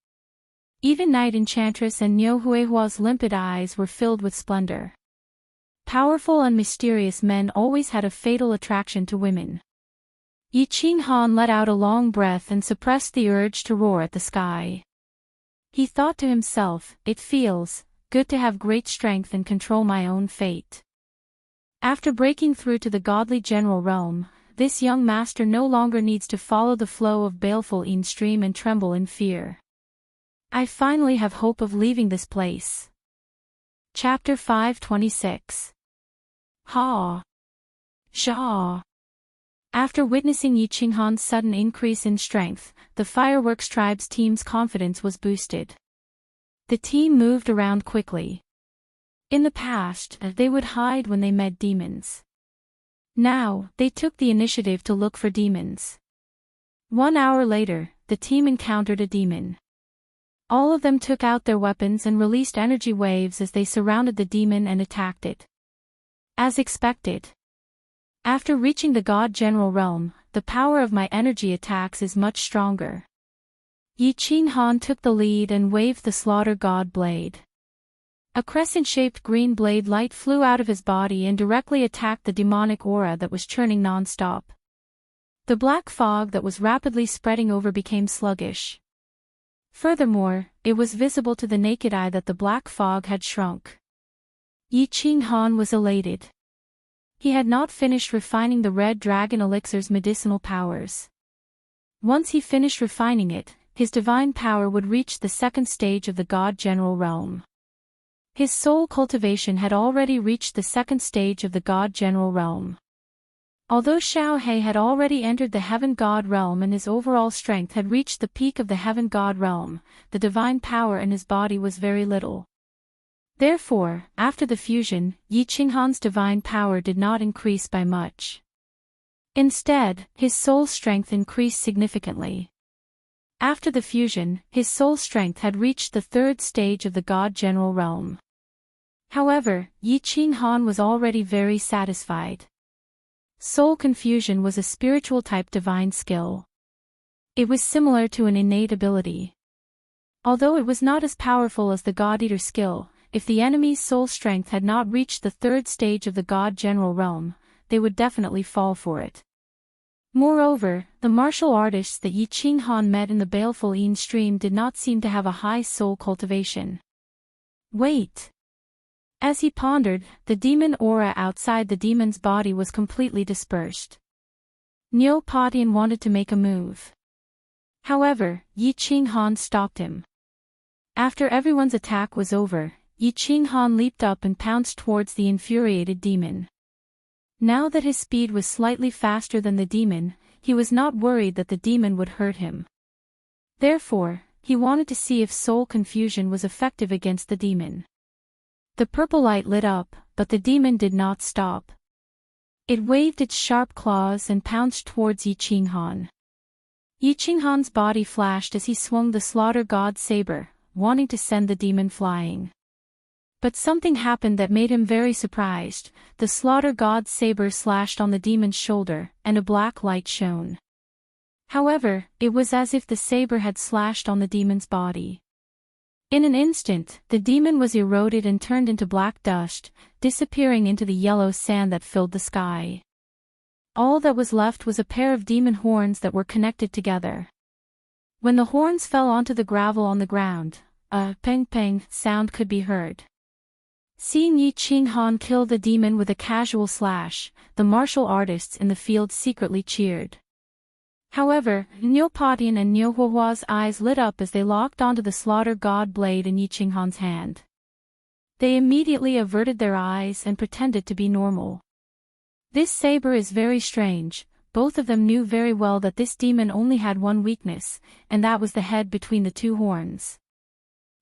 A: Even Night Enchantress and Niu Huihua's limpid eyes were filled with splendor. Powerful and mysterious men always had a fatal attraction to women. Yi Qinghan let out a long breath and suppressed the urge to roar at the sky. He thought to himself, it feels good to have great strength and control my own fate. After breaking through to the godly general realm, this young master no longer needs to follow the flow of baleful Yin stream and tremble in fear. I finally have hope of leaving this place. Chapter 526. Ha! Shah! After witnessing Yi Qinghan's sudden increase in strength, the Fireworks Tribe's team's confidence was boosted. The team moved around quickly. In the past, they would hide when they met demons. Now, they took the initiative to look for demons. 1 hour later, the team encountered a demon. All of them took out their weapons and released energy waves as they surrounded the demon and attacked it. As expected. After reaching the God General Realm, the power of my energy attacks is much stronger. Yi Qinghan took the lead and waved the Slaughter God blade. A crescent-shaped green blade light flew out of his body and directly attacked the demonic aura that was churning non-stop. The black fog that was rapidly spreading over became sluggish. Furthermore, it was visible to the naked eye that the black fog had shrunk. Yi Qinghan was elated. He had not finished refining the red dragon elixir's medicinal powers. Once he finished refining it, his divine power would reach the second stage of the God General Realm. His soul cultivation had already reached the second stage of the God General Realm. Although Xiao He had already entered the Heaven God Realm and his overall strength had reached the peak of the Heaven God Realm, the divine power in his body was very little. Therefore, after the fusion, Yi Qinghan's divine power did not increase by much. Instead, his soul strength increased significantly. After the fusion, his soul strength had reached the third stage of the God General Realm. However, Yi Qinghan was already very satisfied. Soul confusion was a spiritual-type divine skill. It was similar to an innate ability. Although it was not as powerful as the God Eater skill, if the enemy's soul strength had not reached the third stage of the God General Realm, they would definitely fall for it. Moreover, the martial artists that Yi Qinghan met in the baleful Yin stream did not seem to have a high soul cultivation. Wait! As he pondered, the demon aura outside the demon's body was completely dispersed. Niu Patian wanted to make a move. However, Yi Qinghan stopped him. After everyone's attack was over, Yi Qinghan leaped up and pounced towards the infuriated demon. Now that his speed was slightly faster than the demon, he was not worried that the demon would hurt him. Therefore, he wanted to see if soul confusion was effective against the demon. The purple light lit up, but the demon did not stop. It waved its sharp claws and pounced towards Yi Qinghan. Yi Qinghan's body flashed as he swung the Slaughter God saber, wanting to send the demon flying. But something happened that made him very surprised. The Slaughter God's saber slashed on the demon's shoulder, and a black light shone. However, it was as if the saber had slashed on the demon's body. In an instant, the demon was eroded and turned into black dust, disappearing into the yellow sand that filled the sky. All that was left was a pair of demon horns that were connected together. When the horns fell onto the gravel on the ground, a peng-peng sound could be heard. Seeing Yi Qinghan kill the demon with a casual slash, the martial artists in the field secretly cheered. However, Niu Patian and Niu Huihua's eyes lit up as they locked onto the Slaughter God blade in Yi Qinghan's hand. They immediately averted their eyes and pretended to be normal. This saber is very strange. Both of them knew very well that this demon only had one weakness, and that was the head between the two horns.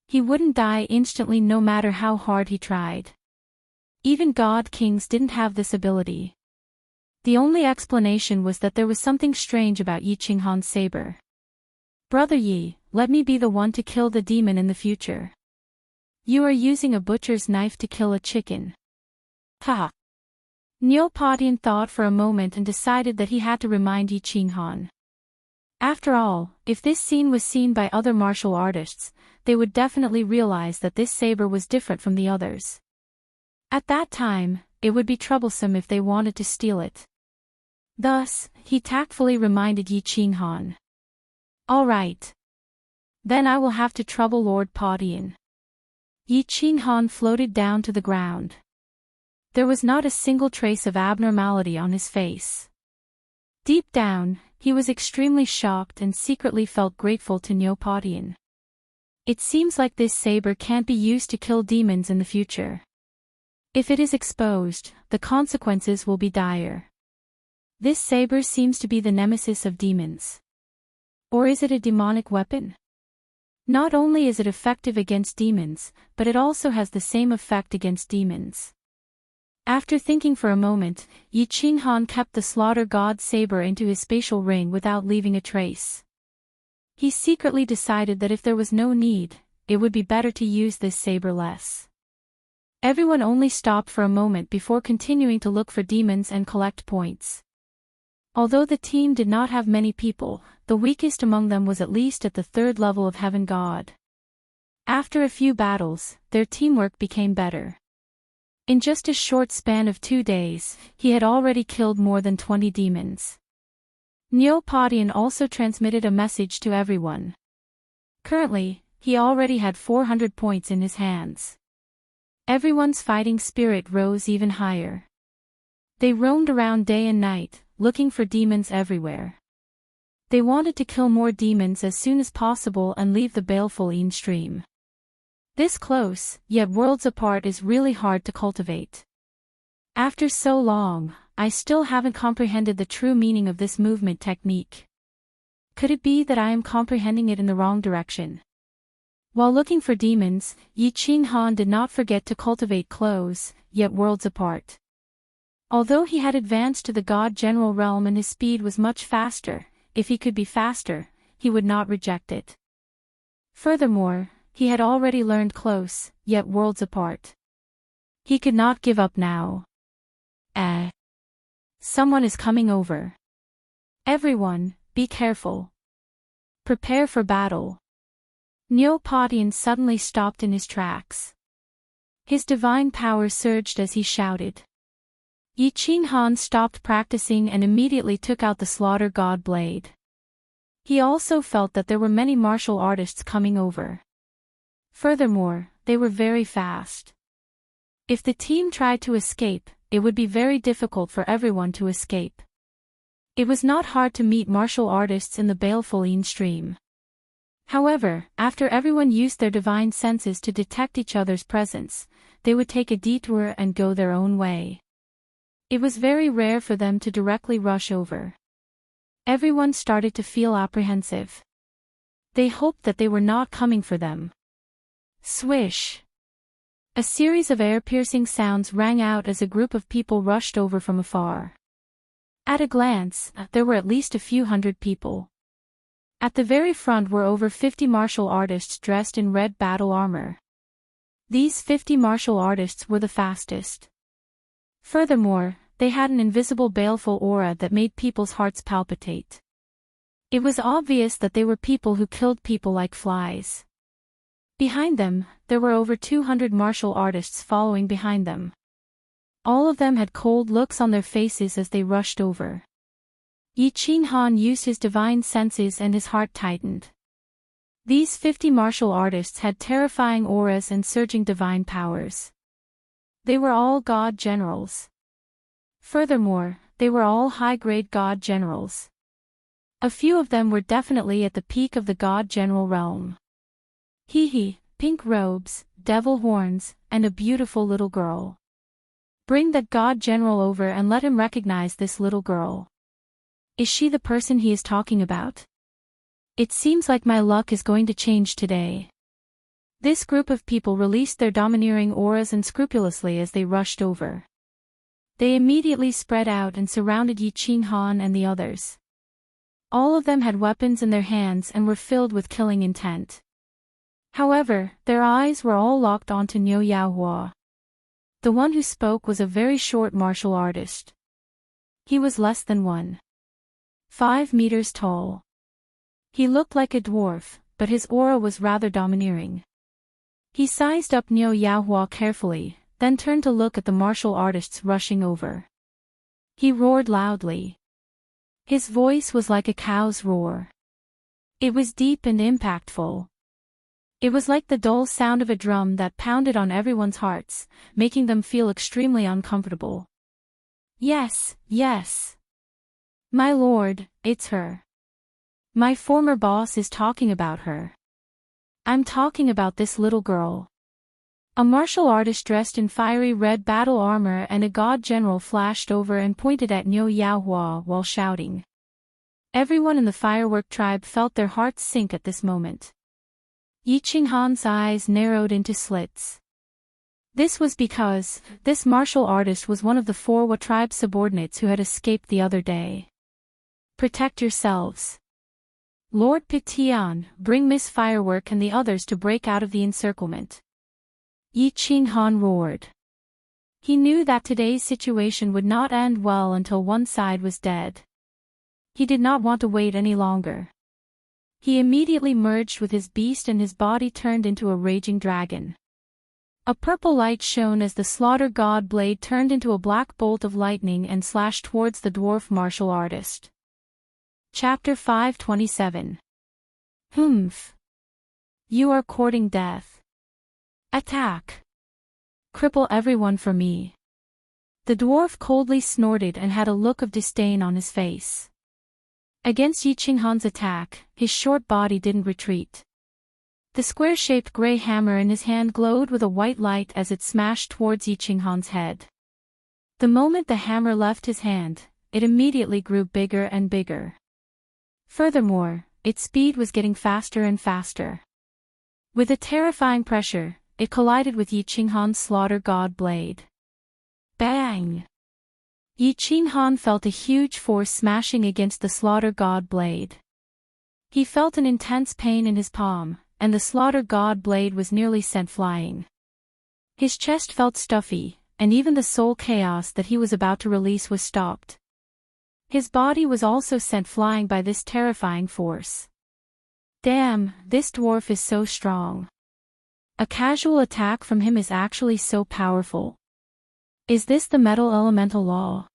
A: He wouldn't die instantly no matter how hard he tried. Even God Kings didn't have this ability. The only explanation was that there was something strange about Yi Qinghan's saber. Brother Yi, let me be the one to kill the demon in the future. You are using a butcher's knife to kill a chicken. Ha! Neopodian thought for a moment and decided that he had to remind Yi Qinghan. After all, if this scene was seen by other martial artists, they would definitely realize that this saber was different from the others. At that time, it would be troublesome if they wanted to steal it. Thus, he tactfully reminded Yi Qinghan. All right. Then I will have to trouble Lord Podian. Yi Qinghan floated down to the ground. There was not a single trace of abnormality on his face. Deep down, he was extremely shocked and secretly felt grateful to Neopodian. It seems like this saber can't be used to kill demons in the future. If it is exposed, the consequences will be dire. This saber seems to be the nemesis of demons. Or is it a demonic weapon? Not only is it effective against demons, but it also has the same effect against demons. After thinking for a moment, Yi Qinghan kept the slaughter god saber into his spatial ring without leaving a trace. He secretly decided that if there was no need, it would be better to use this saber less. Everyone only stopped for a moment before continuing to look for demons and collect points. Although the team did not have many people, the weakest among them was at least at the 3rd level of Heaven God. After a few battles, their teamwork became better. In just a short span of 2 days, he had already killed more than 20 demons. Neopodian also transmitted a message to everyone. Currently, he already had 400 points in his hands. Everyone's fighting spirit rose even higher. They roamed around day and night, looking for demons everywhere. They wanted to kill more demons as soon as possible and leave the baleful Yin stream. This close, yet worlds apart, is really hard to cultivate. After so long, I still haven't comprehended the true meaning of this movement technique. Could it be that I am comprehending it in the wrong direction? While looking for demons, Yi Qinghan did not forget to cultivate close, yet worlds apart. Although he had advanced to the God General realm and his speed was much faster, if he could be faster, he would not reject it. Furthermore, he had already learned close, yet worlds apart. He could not give up now. Someone is coming over. Everyone, be careful. Prepare for battle. Neopodian suddenly stopped in his tracks. His divine power surged as he shouted. Yi Qinghan stopped practicing and immediately took out the slaughter god blade. He also felt that there were many martial artists coming over. Furthermore, they were very fast. If the team tried to escape, it would be very difficult for everyone to escape. It was not hard to meet martial artists in the baleful Yin stream. However, after everyone used their divine senses to detect each other's presence, they would take a detour and go their own way. It was very rare for them to directly rush over. Everyone started to feel apprehensive. They hoped that they were not coming for them. Swish! A series of air-piercing sounds rang out as a group of people rushed over from afar. At a glance, there were at least a few hundred people. At the very front were over 50 martial artists dressed in red battle armor. These 50 martial artists were the fastest. Furthermore, they had an invisible baleful aura that made people's hearts palpitate. It was obvious that they were people who killed people like flies. Behind them, there were over 200 martial artists following behind them. All of them had cold looks on their faces as they rushed over. Yi Qinghan used his divine senses and his heart tightened. These 50 martial artists had terrifying auras and surging divine powers. They were all god generals. Furthermore, they were all high-grade god generals. A few of them were definitely at the peak of the god general realm. Pink robes, devil horns, and a beautiful little girl. Bring that god general over and let him recognize this little girl. Is she the person he is talking about? It seems like my luck is going to change today. This group of people released their domineering auras unscrupulously as they rushed over. They immediately spread out and surrounded Yi Qinghan and the others. All of them had weapons in their hands and were filled with killing intent. However, their eyes were all locked onto Niu Yaohua. The one who spoke was a very short martial artist. He was less than 1.5 meters tall. He looked like a dwarf, but his aura was rather domineering. He sized up Niu Yaohua carefully, then turned to look at the martial artists rushing over. He roared loudly. His voice was like a cow's roar. It was deep and impactful. It was like the dull sound of a drum that pounded on everyone's hearts, making them feel extremely uncomfortable. Yes, yes. My lord, it's her. My former boss is talking about her. I'm talking about this little girl. A martial artist dressed in fiery red battle armor and a god general flashed over and pointed at Niu Yaohua while shouting. Everyone in the firework tribe felt their hearts sink at this moment. Yi Qinghan's eyes narrowed into slits. This was because this martial artist was one of the 4 tribe subordinates who had escaped the other day. Protect yourselves. Lord Pictian, bring Miss Firework and the others to break out of the encirclement. Yi Qinghan roared. He knew that today's situation would not end well until one side was dead. He did not want to wait any longer. He immediately merged with his beast and his body turned into a raging dragon. A purple light shone as the slaughter god blade turned into a black bolt of lightning and slashed towards the dwarf martial artist. Chapter 527. Humph. You are courting death. Attack. Cripple everyone for me. The dwarf coldly snorted and had a look of disdain on his face. Against Yi Qinghan's attack, his short body didn't retreat. The square-shaped gray hammer in his hand glowed with a white light as it smashed towards Yi Qinghan's head. The moment the hammer left his hand, it immediately grew bigger and bigger. Furthermore, its speed was getting faster and faster. With a terrifying pressure, it collided with Yi Qinghan's slaughter god blade. Bang! Yi Qinghan felt a huge force smashing against the slaughter god blade. He felt an intense pain in his palm, and the slaughter god blade was nearly sent flying. His chest felt stuffy, and even the soul chaos that he was about to release was stopped. His body was also sent flying by this terrifying force. Damn, this dwarf is so strong. A casual attack from him is actually so powerful. Is this the metal elemental law?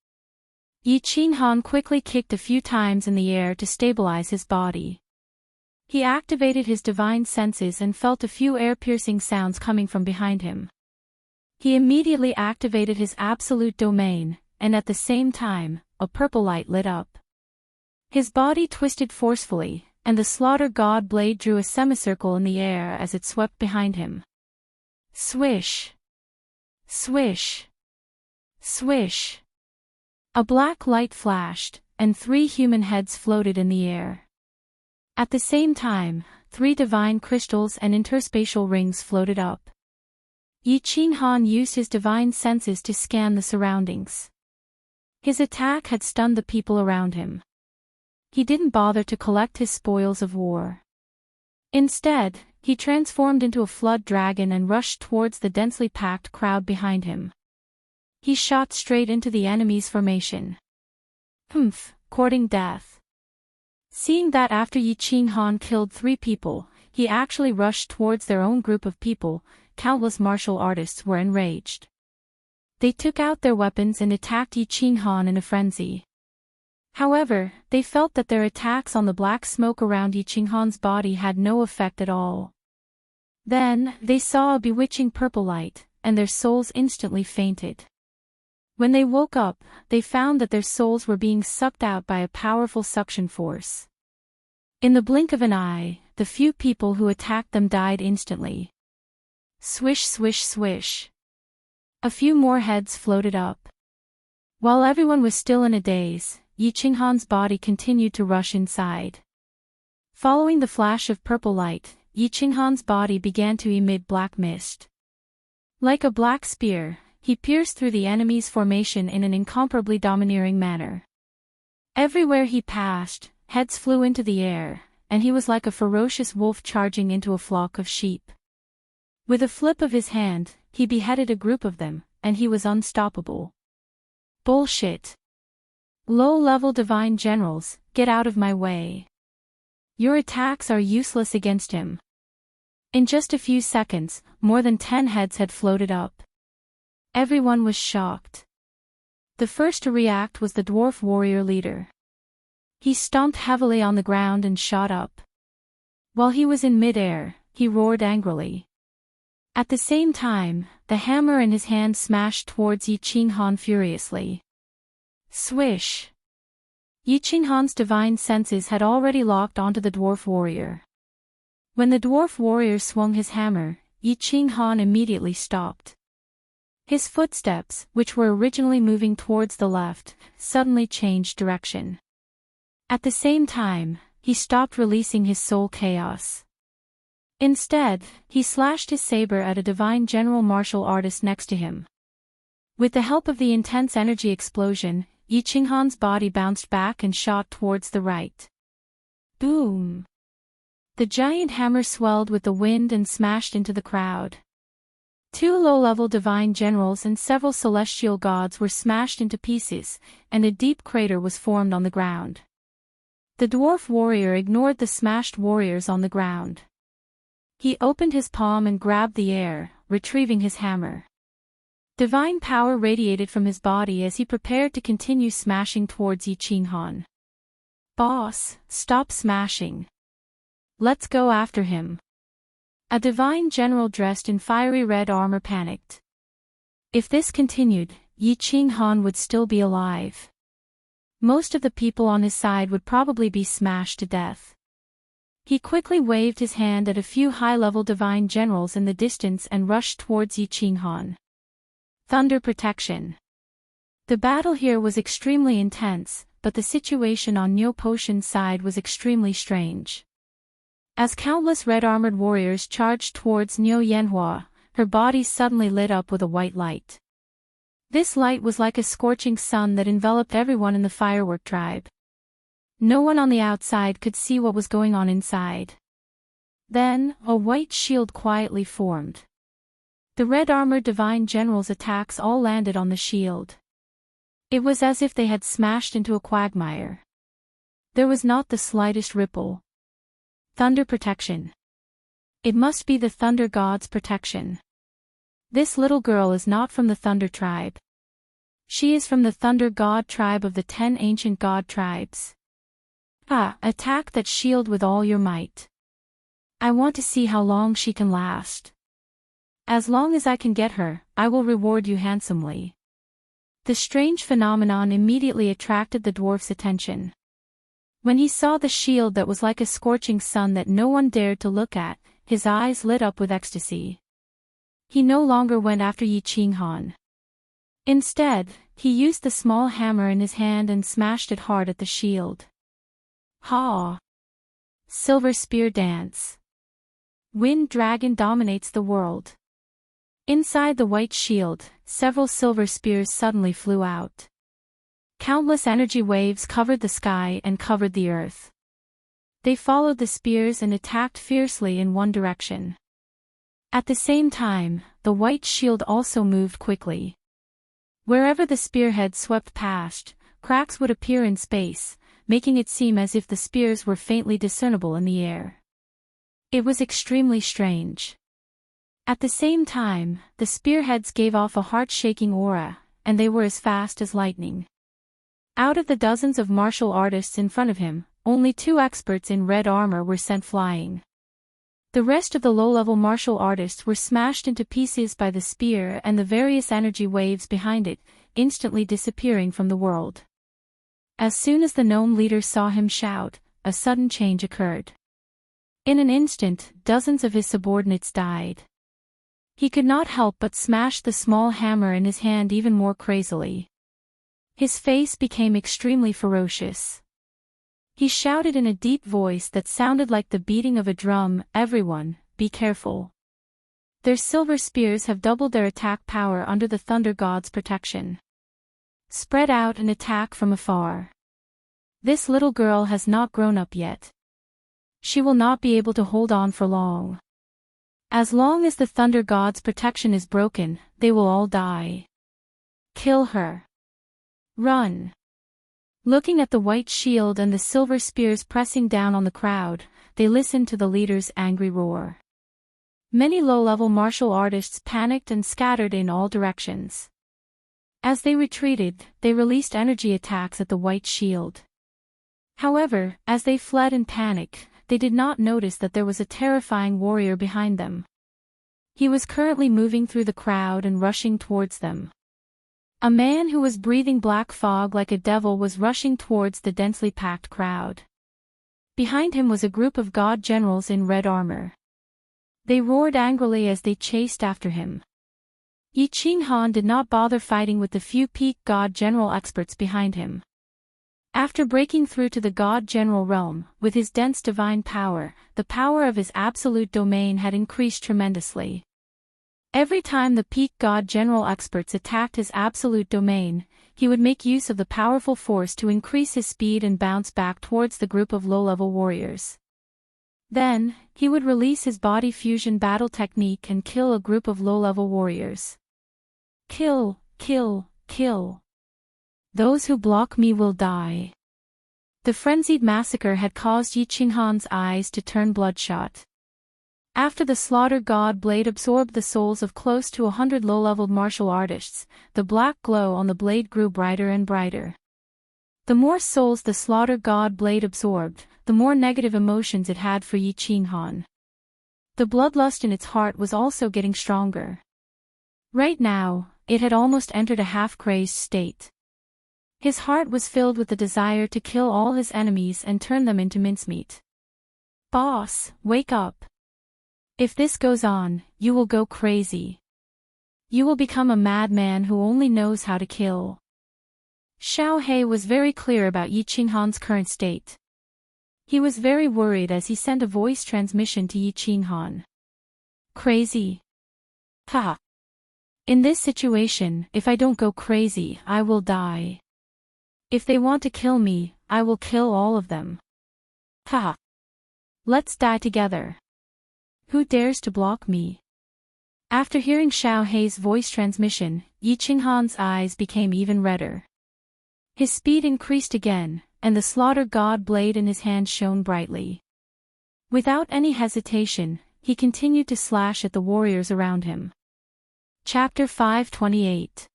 A: Yi Qinghan quickly kicked a few times in the air to stabilize his body. He activated his divine senses and felt a few air-piercing sounds coming from behind him. He immediately activated his absolute domain, and at the same time, a purple light lit up. His body twisted forcefully, and the slaughter god blade drew a semicircle in the air as it swept behind him. Swish! Swish! Swish! A black light flashed, and 3 human heads floated in the air. At the same time, 3 divine crystals and interspatial rings floated up. Yi Qinghan used his divine senses to scan the surroundings. His attack had stunned the people around him. He didn't bother to collect his spoils of war. Instead, he transformed into a flood dragon and rushed towards the densely packed crowd behind him. He shot straight into the enemy's formation. Humph, courting death. Seeing that after Yi Qinghan killed 3 people, he actually rushed towards their own group of people, countless martial artists were enraged. They took out their weapons and attacked Yi Qinghan in a frenzy. However, they felt that their attacks on the black smoke around Yi Qinghan's body had no effect at all. Then, they saw a bewitching purple light, and their souls instantly fainted. When they woke up, they found that their souls were being sucked out by a powerful suction force. In the blink of an eye, the few people who attacked them died instantly. Swish swish swish. A few more heads floated up. While everyone was still in a daze, Yi Qinghan's body continued to rush inside. Following the flash of purple light, Yi Qinghan's body began to emit black mist. Like a black spear, he pierced through the enemy's formation in an incomparably domineering manner. Everywhere he passed, heads flew into the air, and he was like a ferocious wolf charging into a flock of sheep. With a flip of his hand, he beheaded a group of them, and he was unstoppable. Bullshit. Low-level divine generals, get out of my way. Your attacks are useless against him. In just a few seconds, more than 10 heads had floated up. Everyone was shocked. The first to react was the dwarf warrior leader. He stomped heavily on the ground and shot up. While he was in mid-air, he roared angrily. At the same time, the hammer in his hand smashed towards Yi Qinghan furiously. Swish! Yi Qinghan's divine senses had already locked onto the dwarf warrior. When the dwarf warrior swung his hammer, Yi Qinghan immediately stopped. His footsteps, which were originally moving towards the left, suddenly changed direction. At the same time, he stopped releasing his soul chaos. Instead, he slashed his saber at a divine general martial artist next to him. With the help of the intense energy explosion, Yi Qinghan's body bounced back and shot towards the right. Boom! The giant hammer swelled with the wind and smashed into the crowd. 2 low-level divine generals and several celestial gods were smashed into pieces, and a deep crater was formed on the ground. The dwarf warrior ignored the smashed warriors on the ground. He opened his palm and grabbed the air, retrieving his hammer. Divine power radiated from his body as he prepared to continue smashing towards Yi Qinghan. Boss, stop smashing. Let's go after him. A divine general dressed in fiery red armor panicked. If this continued, Yi Qinghan would still be alive. Most of the people on his side would probably be smashed to death. He quickly waved his hand at a few high-level divine generals in the distance and rushed towards Yi Qinghan. Thunder protection. The battle here was extremely intense, but the situation on Niu Potion's side was extremely strange. As countless red-armored warriors charged towards Niu Yanhua, her body suddenly lit up with a white light. This light was like a scorching sun that enveloped everyone in the firework tribe. No one on the outside could see what was going on inside. Then, a white shield quietly formed. The red-armored divine generals' attacks all landed on the shield. It was as if they had smashed into a quagmire. There was not the slightest ripple. Thunder protection. It must be the Thunder God's protection. This little girl is not from the Thunder tribe. She is from the Thunder God tribe of the 10 ancient God tribes. Attack that shield with all your might. I want to see how long she can last. As long as I can get her, I will reward you handsomely. The strange phenomenon immediately attracted the dwarf's attention. When he saw the shield that was like a scorching sun that no one dared to look at, his eyes lit up with ecstasy. He no longer went after Yi Qinghan. Instead, he used the small hammer in his hand and smashed it hard at the shield. Ha! Silver Spear Dance. Wind Dragon dominates the world. Inside the white shield, several silver spears suddenly flew out. Countless energy waves covered the sky and covered the earth. They followed the spears and attacked fiercely in one direction. At the same time, the white shield also moved quickly. Wherever the spearhead swept past, cracks would appear in space, making it seem as if the spears were faintly discernible in the air. It was extremely strange. At the same time, the spearheads gave off a heart-shaking aura, and they were as fast as lightning. Out of the dozens of martial artists in front of him, only 2 experts in red armor were sent flying. The rest of the low-level martial artists were smashed into pieces by the spear and the various energy waves behind it, instantly disappearing from the world. As soon as the gnome leader saw him shout, a sudden change occurred. In an instant, dozens of his subordinates died. He could not help but smash the small hammer in his hand even more crazily. His face became extremely ferocious. He shouted in a deep voice that sounded like the beating of a drum, "Everyone, be careful. Their silver spears have doubled their attack power under the Thunder God's protection. Spread out and attack from afar. This little girl has not grown up yet. She will not be able to hold on for long. As long as the Thunder God's protection is broken, they will all die." Kill her. Run. Looking at the white shield and the silver spears pressing down on the crowd, they listened to the leader's angry roar. Many low-level martial artists panicked and scattered in all directions. As they retreated, they released energy attacks at the white shield. However, as they fled in panic, they did not notice that there was a terrifying warrior behind them. He was currently moving through the crowd and rushing towards them. A man who was breathing black fog like a devil was rushing towards the densely packed crowd. Behind him was a group of god generals in red armor. They roared angrily as they chased after him. Yi Qinghan did not bother fighting with the few peak god general experts behind him. After breaking through to the god general realm, with his dense divine power, the power of his absolute domain had increased tremendously. Every time the peak god general experts attacked his absolute domain, he would make use of the powerful force to increase his speed and bounce back towards the group of low-level warriors. Then, he would release his body fusion battle technique and kill a group of low-level warriors. Kill, kill, kill. Those who block me will die. The frenzied massacre had caused Yi Qinghan's eyes to turn bloodshot. After the slaughter god blade absorbed the souls of close to 100 low-leveled martial artists, the black glow on the blade grew brighter and brighter. The more souls the slaughter god blade absorbed, the more negative emotions it had for Yi Qinghan. The bloodlust in its heart was also getting stronger. Right now, it had almost entered a half-crazed state. His heart was filled with the desire to kill all his enemies and turn them into mincemeat. Boss, wake up. If this goes on, you will go crazy. You will become a madman who only knows how to kill. Xiao He was very clear about Yi Qinghan's current state. He was very worried as he sent a voice transmission to Yi Qinghan. Crazy? Ha! In this situation, if I don't go crazy, I will die. If they want to kill me, I will kill all of them. Ha! Let's die together. Who dares to block me? After hearing Xiao He's voice transmission, Yi Qinghan's eyes became even redder. His speed increased again, and the slaughter god blade in his hand shone brightly. Without any hesitation, he continued to slash at the warriors around him. Chapter 528.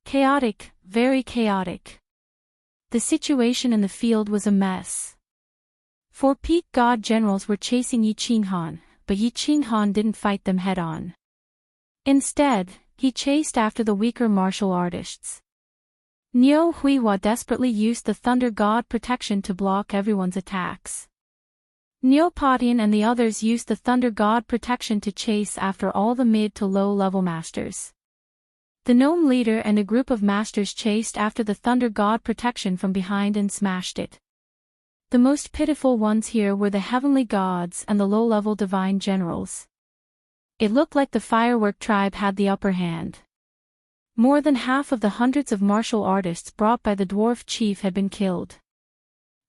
A: Chaotic, very chaotic. The situation in the field was a mess. 4 peak god generals were chasing Yi Qinghan, but Yi Qinghan didn't fight them head-on. Instead, he chased after the weaker martial artists. Niu Huihua desperately used the Thunder God protection to block everyone's attacks. Niu Patian and the others used the Thunder God protection to chase after all the mid to low-level masters. The gnome leader and a group of masters chased after the Thunder God protection from behind and smashed it. The most pitiful ones here were the heavenly gods and the low-level divine generals. It looked like the firework tribe had the upper hand. More than half of the hundreds of martial artists brought by the dwarf chief had been killed.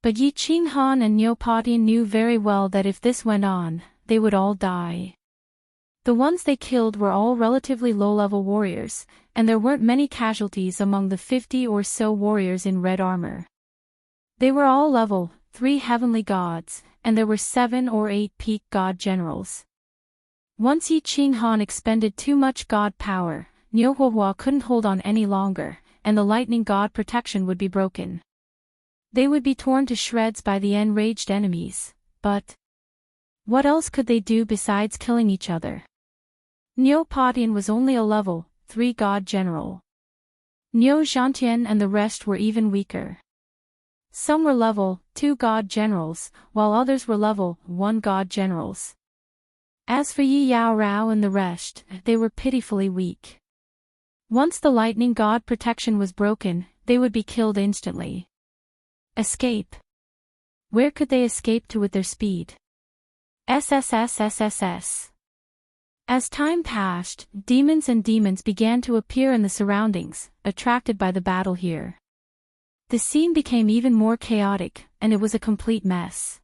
A: But Yi Qinghan and Niu Patian knew very well that if this went on, they would all die. The ones they killed were all relatively low-level warriors, and there weren't many casualties among the 50 or so warriors in red armor. They were all level 3 heavenly gods, and there were 7 or 8 peak god generals. Once Yi Qinghan expended too much god power, Niu Huihua couldn't hold on any longer, and the lightning god protection would be broken. They would be torn to shreds by the enraged enemies, but what else could they do besides killing each other? Niu Patian was only a level 3 god general. Niu Zhantian and the rest were even weaker. Some were level 2 god generals, while others were level 1 god generals. As for Yi Yaorao and the rest, they were pitifully weak. Once the lightning god protection was broken, they would be killed instantly. Escape. Where could they escape to with their speed? SSSSSS. As time passed, demons began to appear in the surroundings, attracted by the battle here. The scene became even more chaotic, and it was a complete mess.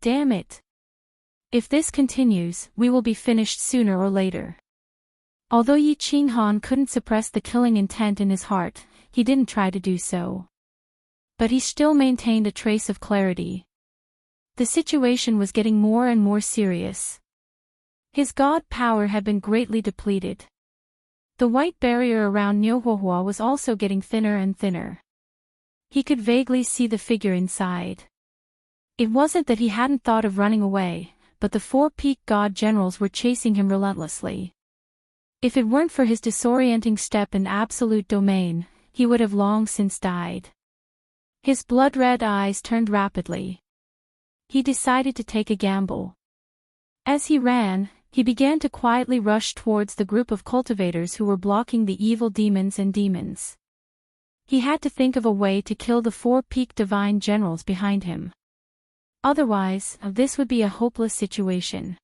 A: Damn it. If this continues, we will be finished sooner or later. Although Yi Qinghan couldn't suppress the killing intent in his heart, he didn't try to do so. But he still maintained a trace of clarity. The situation was getting more and more serious. His god power had been greatly depleted. The white barrier around Niuhuahua was also getting thinner and thinner. He could vaguely see the figure inside. It wasn't that he hadn't thought of running away, but the four peak god generals were chasing him relentlessly. If it weren't for his disorienting step in absolute domain, he would have long since died. His blood-red eyes turned rapidly. He decided to take a gamble. As he ran, he began to quietly rush towards the group of cultivators who were blocking the evil demons and demons. He had to think of a way to kill the four peak divine generals behind him. Otherwise, this would be a hopeless situation.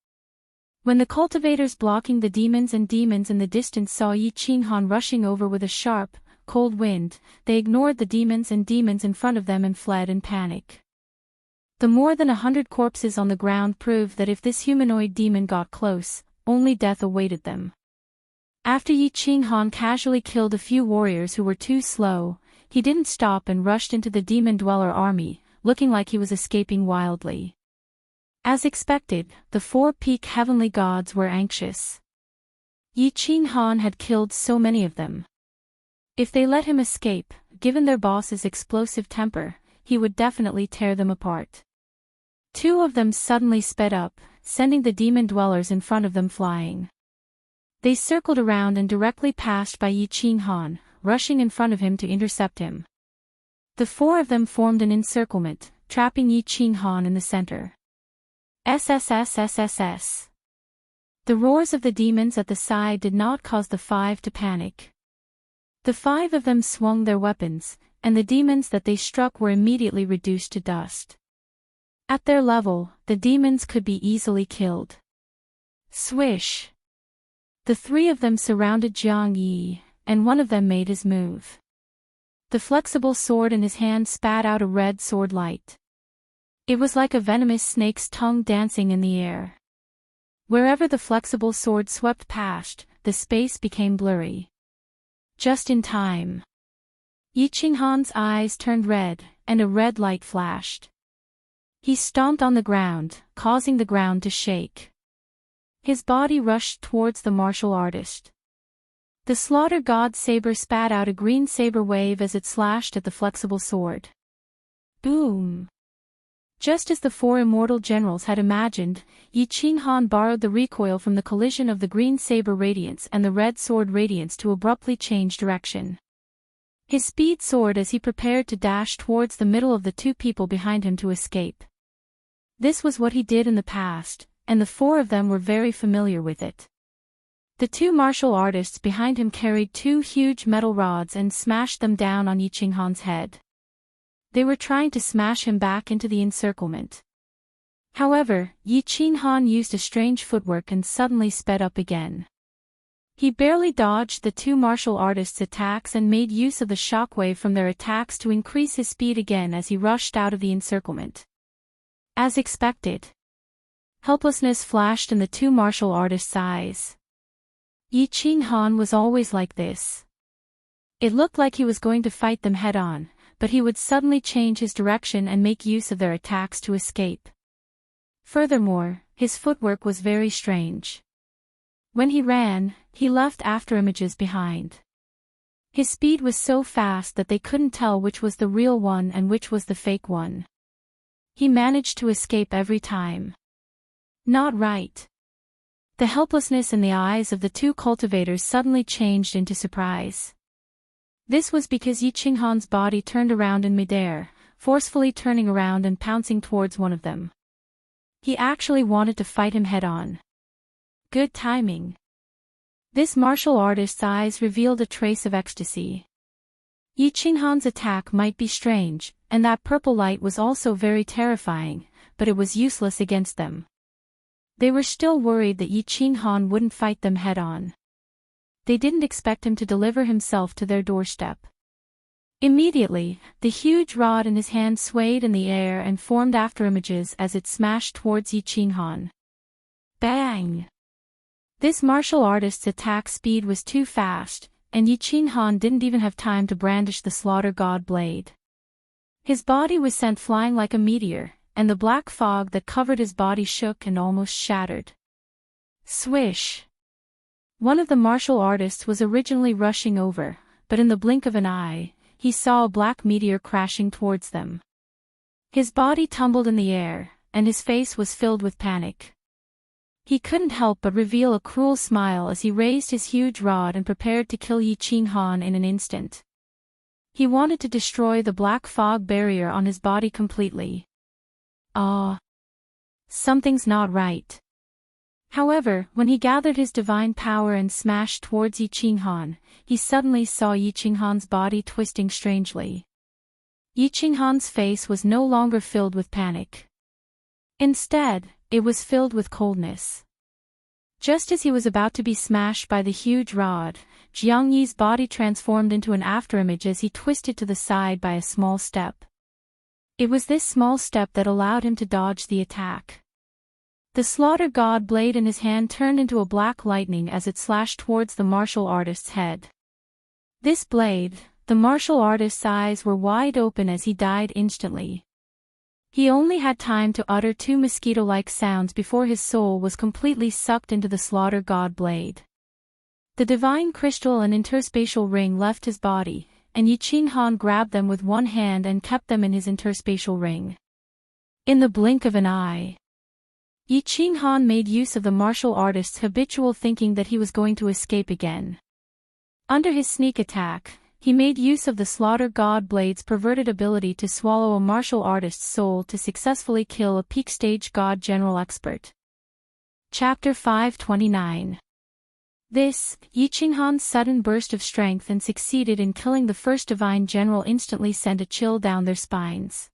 A: When the cultivators blocking the demons in the distance saw Yi Qinghan rushing over with a sharp, cold wind, they ignored the demons in front of them and fled in panic. The more than 100 corpses on the ground proved that if this humanoid demon got close, only death awaited them. After Yi Qinghan casually killed a few warriors who were too slow, he didn't stop and rushed into the demon dweller army, looking like he was escaping wildly. As expected, the four peak heavenly gods were anxious. Yi Qinghan had killed so many of them. If they let him escape, given their boss's explosive temper, he would definitely tear them apart. Two of them suddenly sped up, sending the demon dwellers in front of them flying. They circled around and directly passed by Yi Qinghan, rushing in front of him to intercept him. The four of them formed an encirclement, trapping Yi Qinghan in the center. SSSSSS. The roars of the demons at the side did not cause the five to panic. The five of them swung their weapons, and the demons that they struck were immediately reduced to dust. At their level, the demons could be easily killed. Swish! The three of them surrounded Jiang Yi, and one of them made his move. The flexible sword in his hand spat out a red sword light. It was like a venomous snake's tongue dancing in the air. Wherever the flexible sword swept past, the space became blurry. Just in time. Yi Qinghan's eyes turned red, and a red light flashed. He stomped on the ground, causing the ground to shake. His body rushed towards the martial artist. The slaughter god saber spat out a green saber wave as it slashed at the flexible sword. Boom! Just as the four immortal generals had imagined, Yi Qinghan borrowed the recoil from the collision of the green saber radiance and the red sword radiance to abruptly change direction. His speed soared as he prepared to dash towards the middle of the two people behind him to escape. This was what he did in the past, and the four of them were very familiar with it. The two martial artists behind him carried two huge metal rods and smashed them down on Yi Qinghan's head. They were trying to smash him back into the encirclement. However, Yi Qinghan used a strange footwork and suddenly sped up again. He barely dodged the two martial artists' attacks and made use of the shockwave from their attacks to increase his speed again as he rushed out of the encirclement. As expected. Helplessness flashed in the two martial artists' eyes. Yi Qinghan was always like this. It looked like he was going to fight them head-on, but he would suddenly change his direction and make use of their attacks to escape. Furthermore, his footwork was very strange. When he ran, he left afterimages behind. His speed was so fast that they couldn't tell which was the real one and which was the fake one. He managed to escape every time. Not right. The helplessness in the eyes of the two cultivators suddenly changed into surprise. This was because Yi Qinghan's body turned around in midair, forcefully turning around and pouncing towards one of them. He actually wanted to fight him head-on. Good timing. This martial artist's eyes revealed a trace of ecstasy. Yi Qinghan's attack might be strange, and that purple light was also very terrifying, but it was useless against them. They were still worried that Yi Qinghan wouldn't fight them head-on. They didn't expect him to deliver himself to their doorstep. Immediately, the huge rod in his hand swayed in the air and formed afterimages as it smashed towards Yi Qinghan. Bang! This martial artist's attack speed was too fast, and Yi Qinghan didn't even have time to brandish the slaughter god blade. His body was sent flying like a meteor, and the black fog that covered his body shook and almost shattered. Swish! One of the martial artists was originally rushing over, but in the blink of an eye, he saw a black meteor crashing towards them. His body tumbled in the air, and his face was filled with panic. He couldn't help but reveal a cruel smile as he raised his huge rod and prepared to kill Yi Qinghan in an instant. He wanted to destroy the black fog barrier on his body completely. Something's not right. However, when he gathered his divine power and smashed towards Yi Qinghan, he suddenly saw Yi Qinghan's body twisting strangely. Yi Qinghan's face was no longer filled with panic. Instead, it was filled with coldness. Just as he was about to be smashed by the huge rod, Jiang Yi's body transformed into an afterimage as he twisted to the side by a small step. It was this small step that allowed him to dodge the attack. The slaughter god blade in his hand turned into a black lightning as it slashed towards the martial artist's head. This blade, the martial artist's eyes were wide open as he died instantly. He only had time to utter two mosquito-like sounds before his soul was completely sucked into the slaughter god blade. The divine crystal and interspatial ring left his body, and Yi Qinghan grabbed them with one hand and kept them in his interspatial ring. In the blink of an eye, Yi Qinghan made use of the martial artist's habitual thinking that he was going to escape again. Under his sneak attack, he made use of the slaughter god blade's perverted ability to swallow a martial artist's soul to successfully kill a peak stage god general expert. Chapter 529. This, Yi Qinghan's sudden burst of strength and succeeded in killing the first divine general instantly sent a chill down their spines.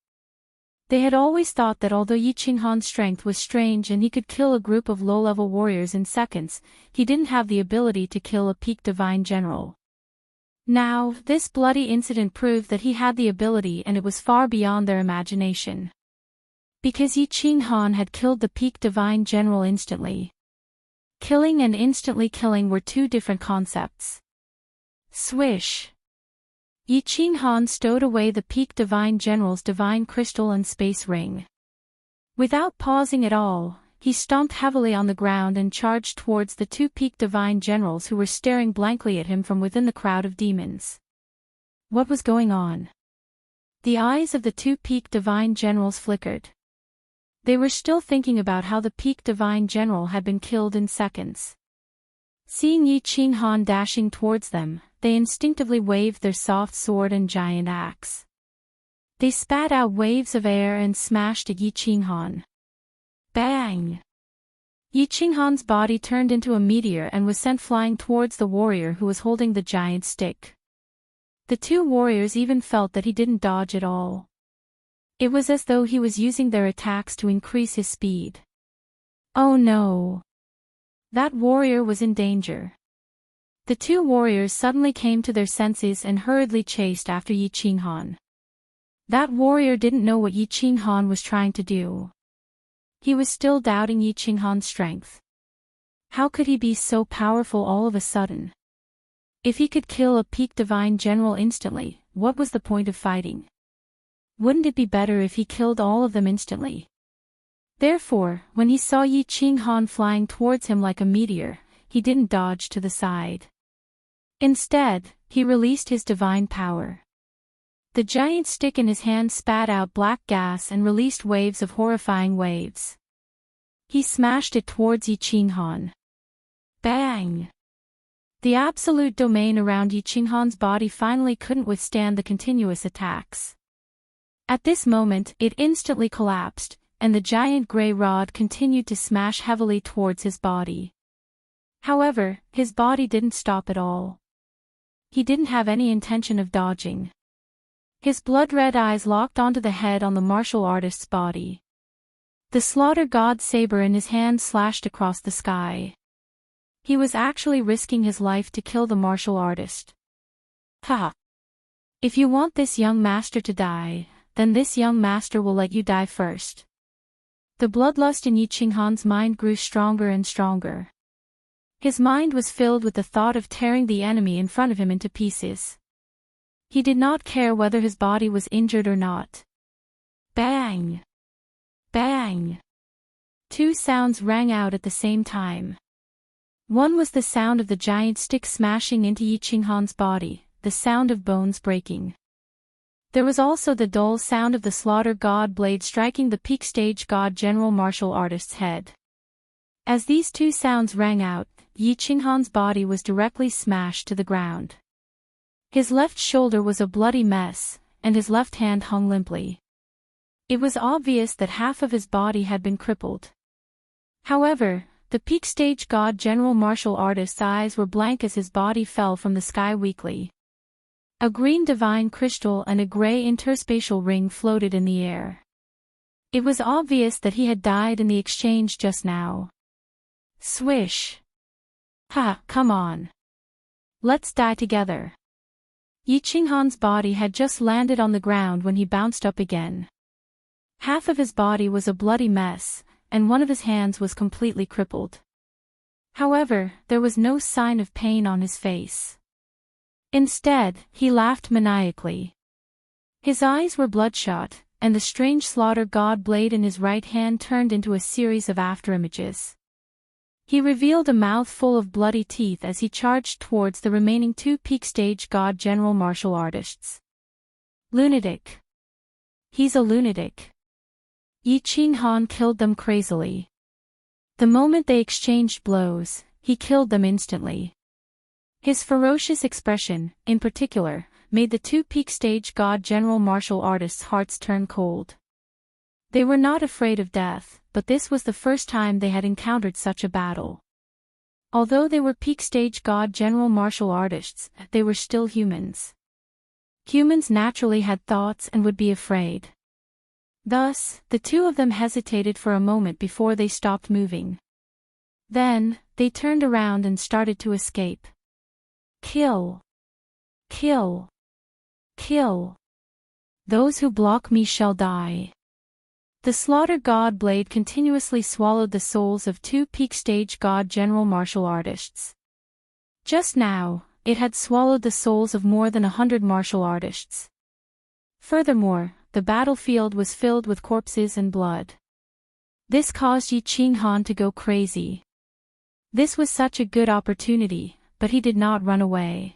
A: They had always thought that although Yi Qinghan's strength was strange and he could kill a group of low-level warriors in seconds, he didn't have the ability to kill a peak divine general. Now, this bloody incident proved that he had the ability and it was far beyond their imagination. Because Yi Qinghan had killed the peak divine general instantly. Killing and instantly killing were two different concepts. Swish! Yi Qinghan stowed away the peak divine general's divine crystal and space ring. Without pausing at all, he stomped heavily on the ground and charged towards the two peak divine generals who were staring blankly at him from within the crowd of demons. What was going on? The eyes of the two peak divine generals flickered. They were still thinking about how the peak divine general had been killed in seconds. Seeing Yi Qinghan dashing towards them, they instinctively waved their soft sword and giant axe. They spat out waves of air and smashed at Yi Qinghan. Bang! Yi Qinghan's body turned into a meteor and was sent flying towards the warrior who was holding the giant stick. The two warriors even felt that he didn't dodge at all. It was as though he was using their attacks to increase his speed. Oh no! That warrior was in danger. The two warriors suddenly came to their senses and hurriedly chased after Yi Qinghan. That warrior didn't know what Yi Qinghan was trying to do. He was still doubting Yi Qinghan's strength. How could he be so powerful all of a sudden? If he could kill a peak divine general instantly, what was the point of fighting? Wouldn't it be better if he killed all of them instantly? Therefore, when he saw Yi Qinghan flying towards him like a meteor, he didn't dodge to the side. Instead, he released his divine power. The giant stick in his hand spat out black gas and released waves of horrifying waves. He smashed it towards Yi Qinghan. Bang! The absolute domain around Yi Qinghan's body finally couldn't withstand the continuous attacks. At this moment, it instantly collapsed, and the giant gray rod continued to smash heavily towards his body. However, his body didn't stop at all. He didn't have any intention of dodging. His blood-red eyes locked onto the head on the martial artist's body. The slaughter god saber in his hand slashed across the sky. He was actually risking his life to kill the martial artist. Ha! If you want this young master to die, then this young master will let you die first. The bloodlust in Yi Qinghan's mind grew stronger and stronger. His mind was filled with the thought of tearing the enemy in front of him into pieces. He did not care whether his body was injured or not. Bang! Bang! Two sounds rang out at the same time. One was the sound of the giant stick smashing into Yi Qinghan's body, the sound of bones breaking. There was also the dull sound of the slaughter god blade striking the peak stage god general martial artist's head. As these two sounds rang out, Yi Qinghan's body was directly smashed to the ground. His left shoulder was a bloody mess, and his left hand hung limply. It was obvious that half of his body had been crippled. However, the peak stage god general martial artist's eyes were blank as his body fell from the sky weakly. A green divine crystal and a gray interspatial ring floated in the air. It was obvious that he had died in the exchange just now. Swish! Ha, come on. Let's die together. Yi Qinghan's body had just landed on the ground when he bounced up again. Half of his body was a bloody mess, and one of his hands was completely crippled. However, there was no sign of pain on his face. Instead, he laughed maniacally. His eyes were bloodshot, and the strange slaughter god blade in his right hand turned into a series of afterimages. He revealed a mouth full of bloody teeth as he charged towards the remaining two peak stage god general martial artists. Lunatic. He's a lunatic. Yi Qinghan killed them crazily. The moment they exchanged blows, he killed them instantly. His ferocious expression, in particular, made the two peak stage god general martial artists' hearts turn cold. They were not afraid of death, but this was the first time they had encountered such a battle. Although they were peak stage god general martial artists, they were still humans. Humans naturally had thoughts and would be afraid. Thus, the two of them hesitated for a moment before they stopped moving. Then, they turned around and started to escape. Kill! Kill! Kill! Those who block me shall die. The slaughter god blade continuously swallowed the souls of two peak stage god general martial artists. Just now, it had swallowed the souls of more than 100 martial artists. Furthermore, the battlefield was filled with corpses and blood. This caused Yi Qinghan to go crazy. This was such a good opportunity, but he did not run away.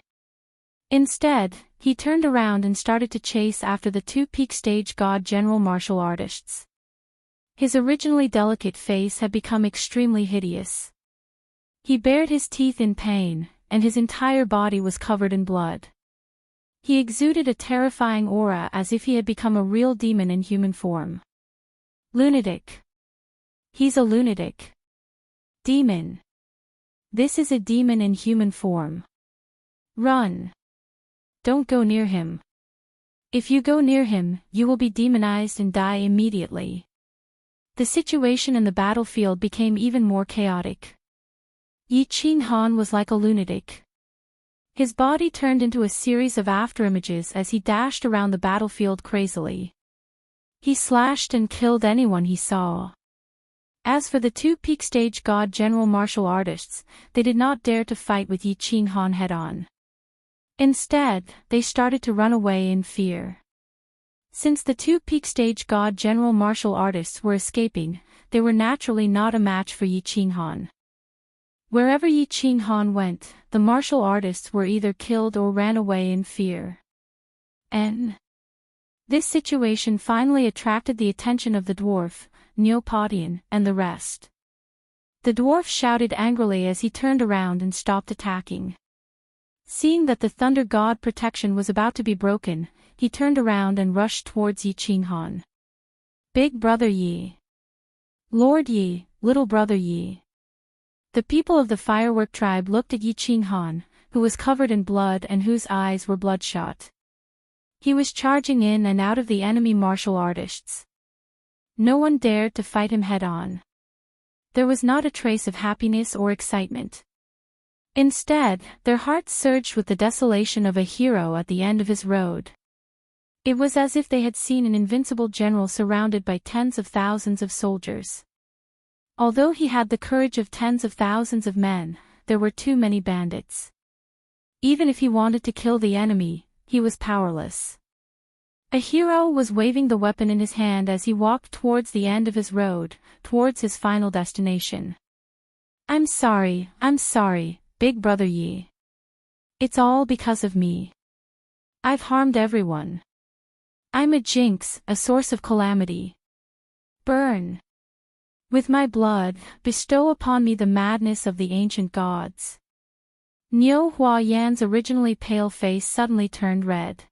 A: Instead, he turned around and started to chase after the two peak stage god general martial artists. His originally delicate face had become extremely hideous. He bared his teeth in pain, and his entire body was covered in blood. He exuded a terrifying aura as if he had become a real demon in human form. Lunatic. He's a lunatic. Demon. This is a demon in human form. Run. Don't go near him. If you go near him, you will be demonized and die immediately. The situation in the battlefield became even more chaotic. Yi Qinghan was like a lunatic. His body turned into a series of afterimages as he dashed around the battlefield crazily. He slashed and killed anyone he saw. As for the two peak stage god general martial artists, they did not dare to fight with Yi Qinghan head-on. Instead, they started to run away in fear. Since the two peak stage god general martial artists were escaping, they were naturally not a match for Yi Qinghan. Wherever Yi Qinghan went, the martial artists were either killed or ran away in fear. This situation finally attracted the attention of the dwarf, Neopodian, and the rest. The dwarf shouted angrily as he turned around and stopped attacking. Seeing that the thunder god protection was about to be broken, he turned around and rushed towards Yi Qinghan. Big brother Yi. Lord Yi, little brother Yi. The people of the firework tribe looked at Yi Qinghan, who was covered in blood and whose eyes were bloodshot. He was charging in and out of the enemy martial artists. No one dared to fight him head-on. There was not a trace of happiness or excitement. Instead, their hearts surged with the desolation of a hero at the end of his road. It was as if they had seen an invincible general surrounded by tens of thousands of soldiers. Although he had the courage of tens of thousands of men, there were too many bandits. Even if he wanted to kill the enemy, he was powerless. A hero was waving the weapon in his hand as he walked towards the end of his road, towards his final destination. I'm sorry, Big Brother Yi. It's all because of me. I've harmed everyone. I'm a jinx, a source of calamity. Burn. With my blood, bestow upon me the madness of the ancient gods. Niu Huayan's originally pale face suddenly turned red.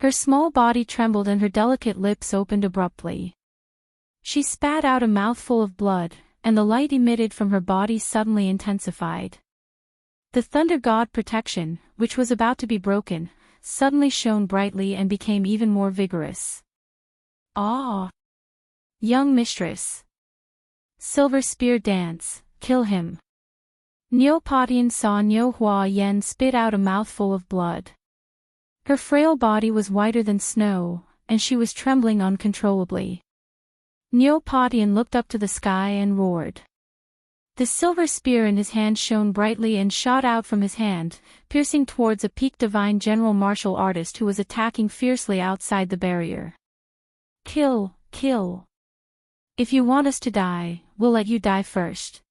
A: Her small body trembled and her delicate lips opened abruptly. She spat out a mouthful of blood, and the light emitted from her body suddenly intensified. The thunder god protection, which was about to be broken, suddenly shone brightly and became even more vigorous. Ah! Young mistress. Silver spear dance, kill him. Niu Patian saw Niu Huayan spit out a mouthful of blood. Her frail body was whiter than snow, and she was trembling uncontrollably. Niu Patian looked up to the sky and roared. The silver spear in his hand shone brightly and shot out from his hand, piercing towards a peak divine general martial artist who was attacking fiercely outside the barrier. Kill, kill. If you want us to die, we'll let you die first.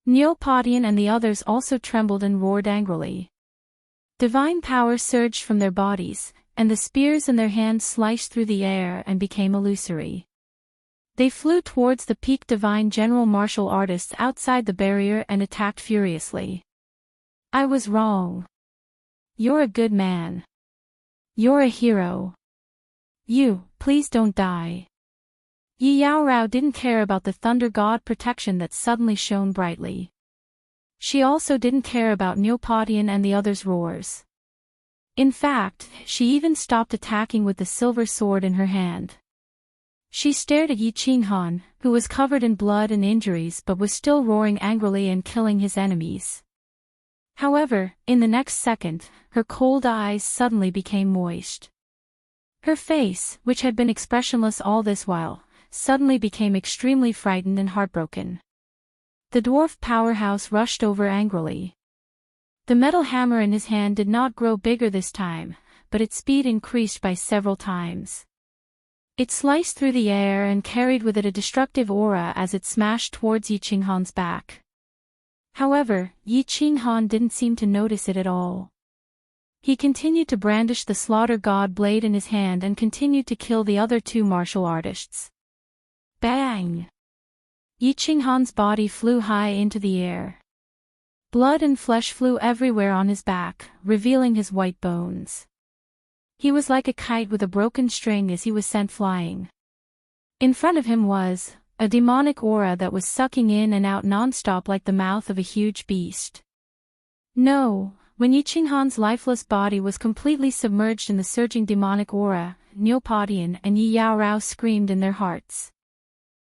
A: Niu Patian and the others also trembled and roared angrily. Divine power surged from their bodies, and the spears in their hands sliced through the air and became illusory. They flew towards the peak divine general martial artists outside the barrier and attacked furiously. I was wrong. You're a good man. You're a hero. You, please don't die. Yi Yaorao didn't care about the thunder god protection that suddenly shone brightly. She also didn't care about Niu Patian and the others' roars. In fact, she even stopped attacking with the silver sword in her hand. She stared at Yi Qinghan, who was covered in blood and injuries but was still roaring angrily and killing his enemies. However, in the next second, her cold eyes suddenly became moist. Her face, which had been expressionless all this while, suddenly became extremely frightened and heartbroken. The dwarf powerhouse rushed over angrily. The metal hammer in his hand did not grow bigger this time, but its speed increased by several times. It sliced through the air and carried with it a destructive aura as it smashed towards Yi Qinghan's back. However, Yi Qinghan didn't seem to notice it at all. He continued to brandish the slaughter god blade in his hand and continued to kill the other two martial artists. Bang! Yi Qinghan's body flew high into the air. Blood and flesh flew everywhere on his back, revealing his white bones. He was like a kite with a broken string as he was sent flying. In front of him was a demonic aura that was sucking in and out non-stop like the mouth of a huge beast. No, when Yi Qinghan's lifeless body was completely submerged in the surging demonic aura, Niu Patian and Yi Yaorao screamed in their hearts.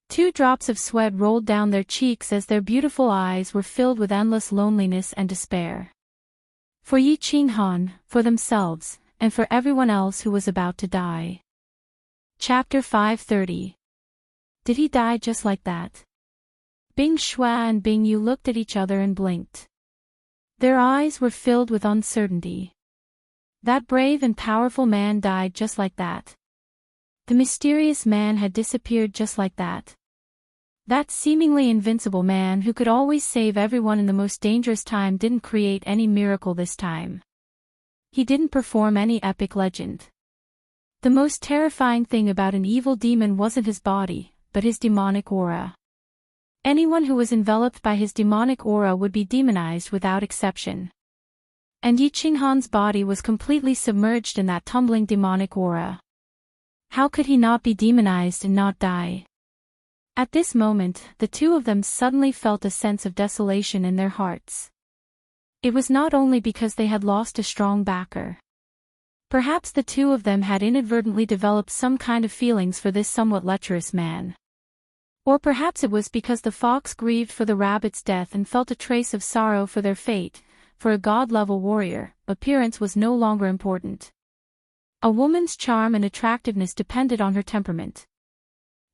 A: 2 drops of sweat rolled down their cheeks as their beautiful eyes were filled with endless loneliness and despair. For Yi Qinghan, for themselves, and for everyone else who was about to die. Chapter 530. Did he die just like that? Bing Shuai and Bing Yu looked at each other and blinked. Their eyes were filled with uncertainty. That brave and powerful man died just like that. The mysterious man had disappeared just like that. That seemingly invincible man who could always save everyone in the most dangerous time didn't create any miracle this time. He didn't perform any epic legend. The most terrifying thing about an evil demon wasn't his body, but his demonic aura. Anyone who was enveloped by his demonic aura would be demonized without exception. And Yi Qinghan's body was completely submerged in that tumbling demonic aura. How could he not be demonized and not die? At this moment, the two of them suddenly felt a sense of desolation in their hearts. It was not only because they had lost a strong backer. Perhaps the two of them had inadvertently developed some kind of feelings for this somewhat lecherous man. Or perhaps it was because the fox grieved for the rabbit's death and felt a trace of sorrow for their fate. For a god-level warrior, appearance was no longer important. A woman's charm and attractiveness depended on her temperament.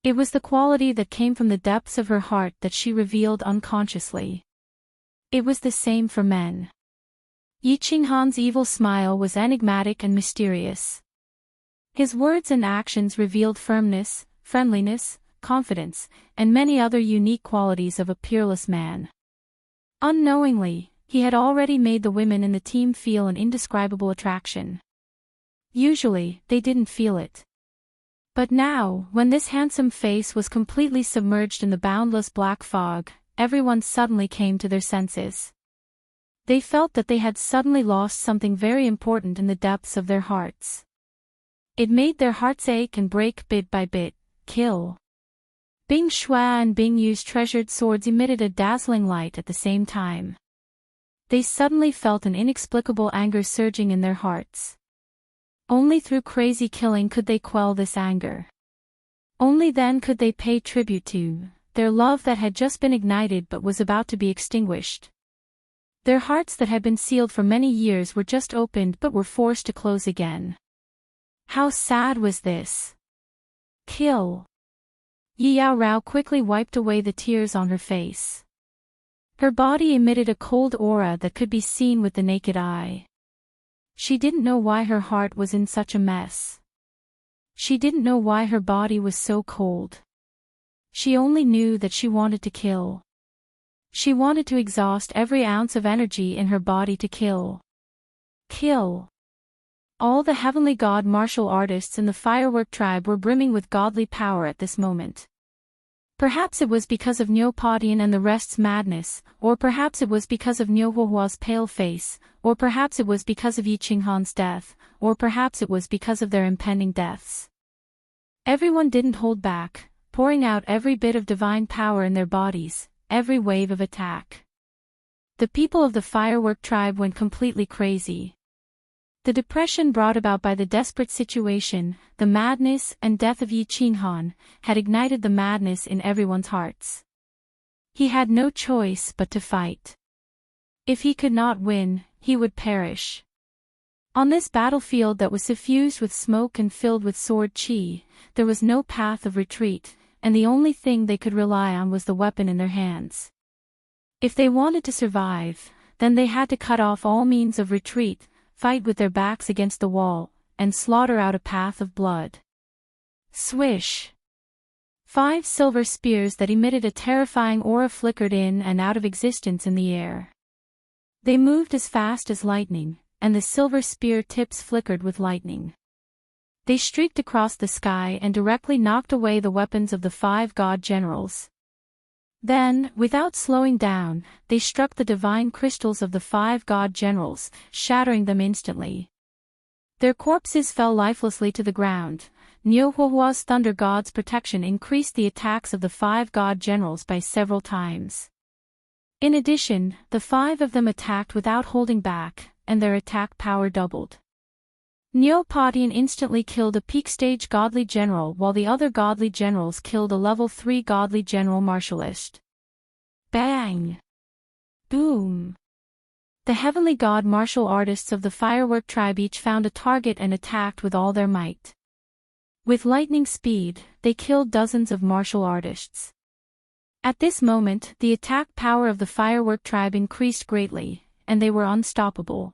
A: It was the quality that came from the depths of her heart that she revealed unconsciously. It was the same for men. Yi Qinghan's evil smile was enigmatic and mysterious. His words and actions revealed firmness, friendliness, confidence, and many other unique qualities of a peerless man. Unknowingly, he had already made the women in the team feel an indescribable attraction. Usually, they didn't feel it. But now, when this handsome face was completely submerged in the boundless black fog, everyone suddenly came to their senses. They felt that they had suddenly lost something very important in the depths of their hearts. It made their hearts ache and break bit by bit. Kill. Bing Shuai and Bing Yu's treasured swords emitted a dazzling light at the same time. They suddenly felt an inexplicable anger surging in their hearts. Only through crazy killing could they quell this anger. Only then could they pay tribute to their love that had just been ignited but was about to be extinguished. Their hearts that had been sealed for many years were just opened but were forced to close again. How sad was this? Kill. Yi Yao Rao quickly wiped away the tears on her face. Her body emitted a cold aura that could be seen with the naked eye. She didn't know why her heart was in such a mess. She didn't know why her body was so cold. She only knew that she wanted to kill. She wanted to exhaust every ounce of energy in her body to kill. Kill. All the heavenly god martial artists in the firework tribe were brimming with godly power at this moment. Perhaps it was because of Niu Padian and the rest's madness, or perhaps it was because of Niu Huahua's pale face, or perhaps it was because of Yi Qinghan's death, or perhaps it was because of their impending deaths. Everyone didn't hold back, pouring out every bit of divine power in their bodies, every wave of attack. The people of the firework tribe went completely crazy. The depression brought about by the desperate situation, the madness and death of Yi Qinghan, had ignited the madness in everyone's hearts. He had no choice but to fight. If he could not win, he would perish. On this battlefield that was suffused with smoke and filled with sword qi, there was no path of retreat, and the only thing they could rely on was the weapon in their hands. If they wanted to survive, then they had to cut off all means of retreat, fight with their backs against the wall, and slaughter out a path of blood. Swish! 5 silver spears that emitted a terrifying aura flickered in and out of existence in the air. They moved as fast as lightning, and the silver spear tips flickered with lightning. They streaked across the sky and directly knocked away the weapons of the 5 god generals. Then, without slowing down, they struck the divine crystals of the 5 god generals, shattering them instantly. Their corpses fell lifelessly to the ground. Niu Huahua's thunder god's protection increased the attacks of the 5 god generals by several times. In addition, the 5 of them attacked without holding back, and their attack power doubled. Niu Padian instantly killed a peak stage godly general while the other godly generals killed a level 3 godly general martialist. Bang! Boom! The heavenly god martial artists of the firework tribe each found a target and attacked with all their might. With lightning speed, they killed dozens of martial artists. At this moment, the attack power of the firework tribe increased greatly, and they were unstoppable.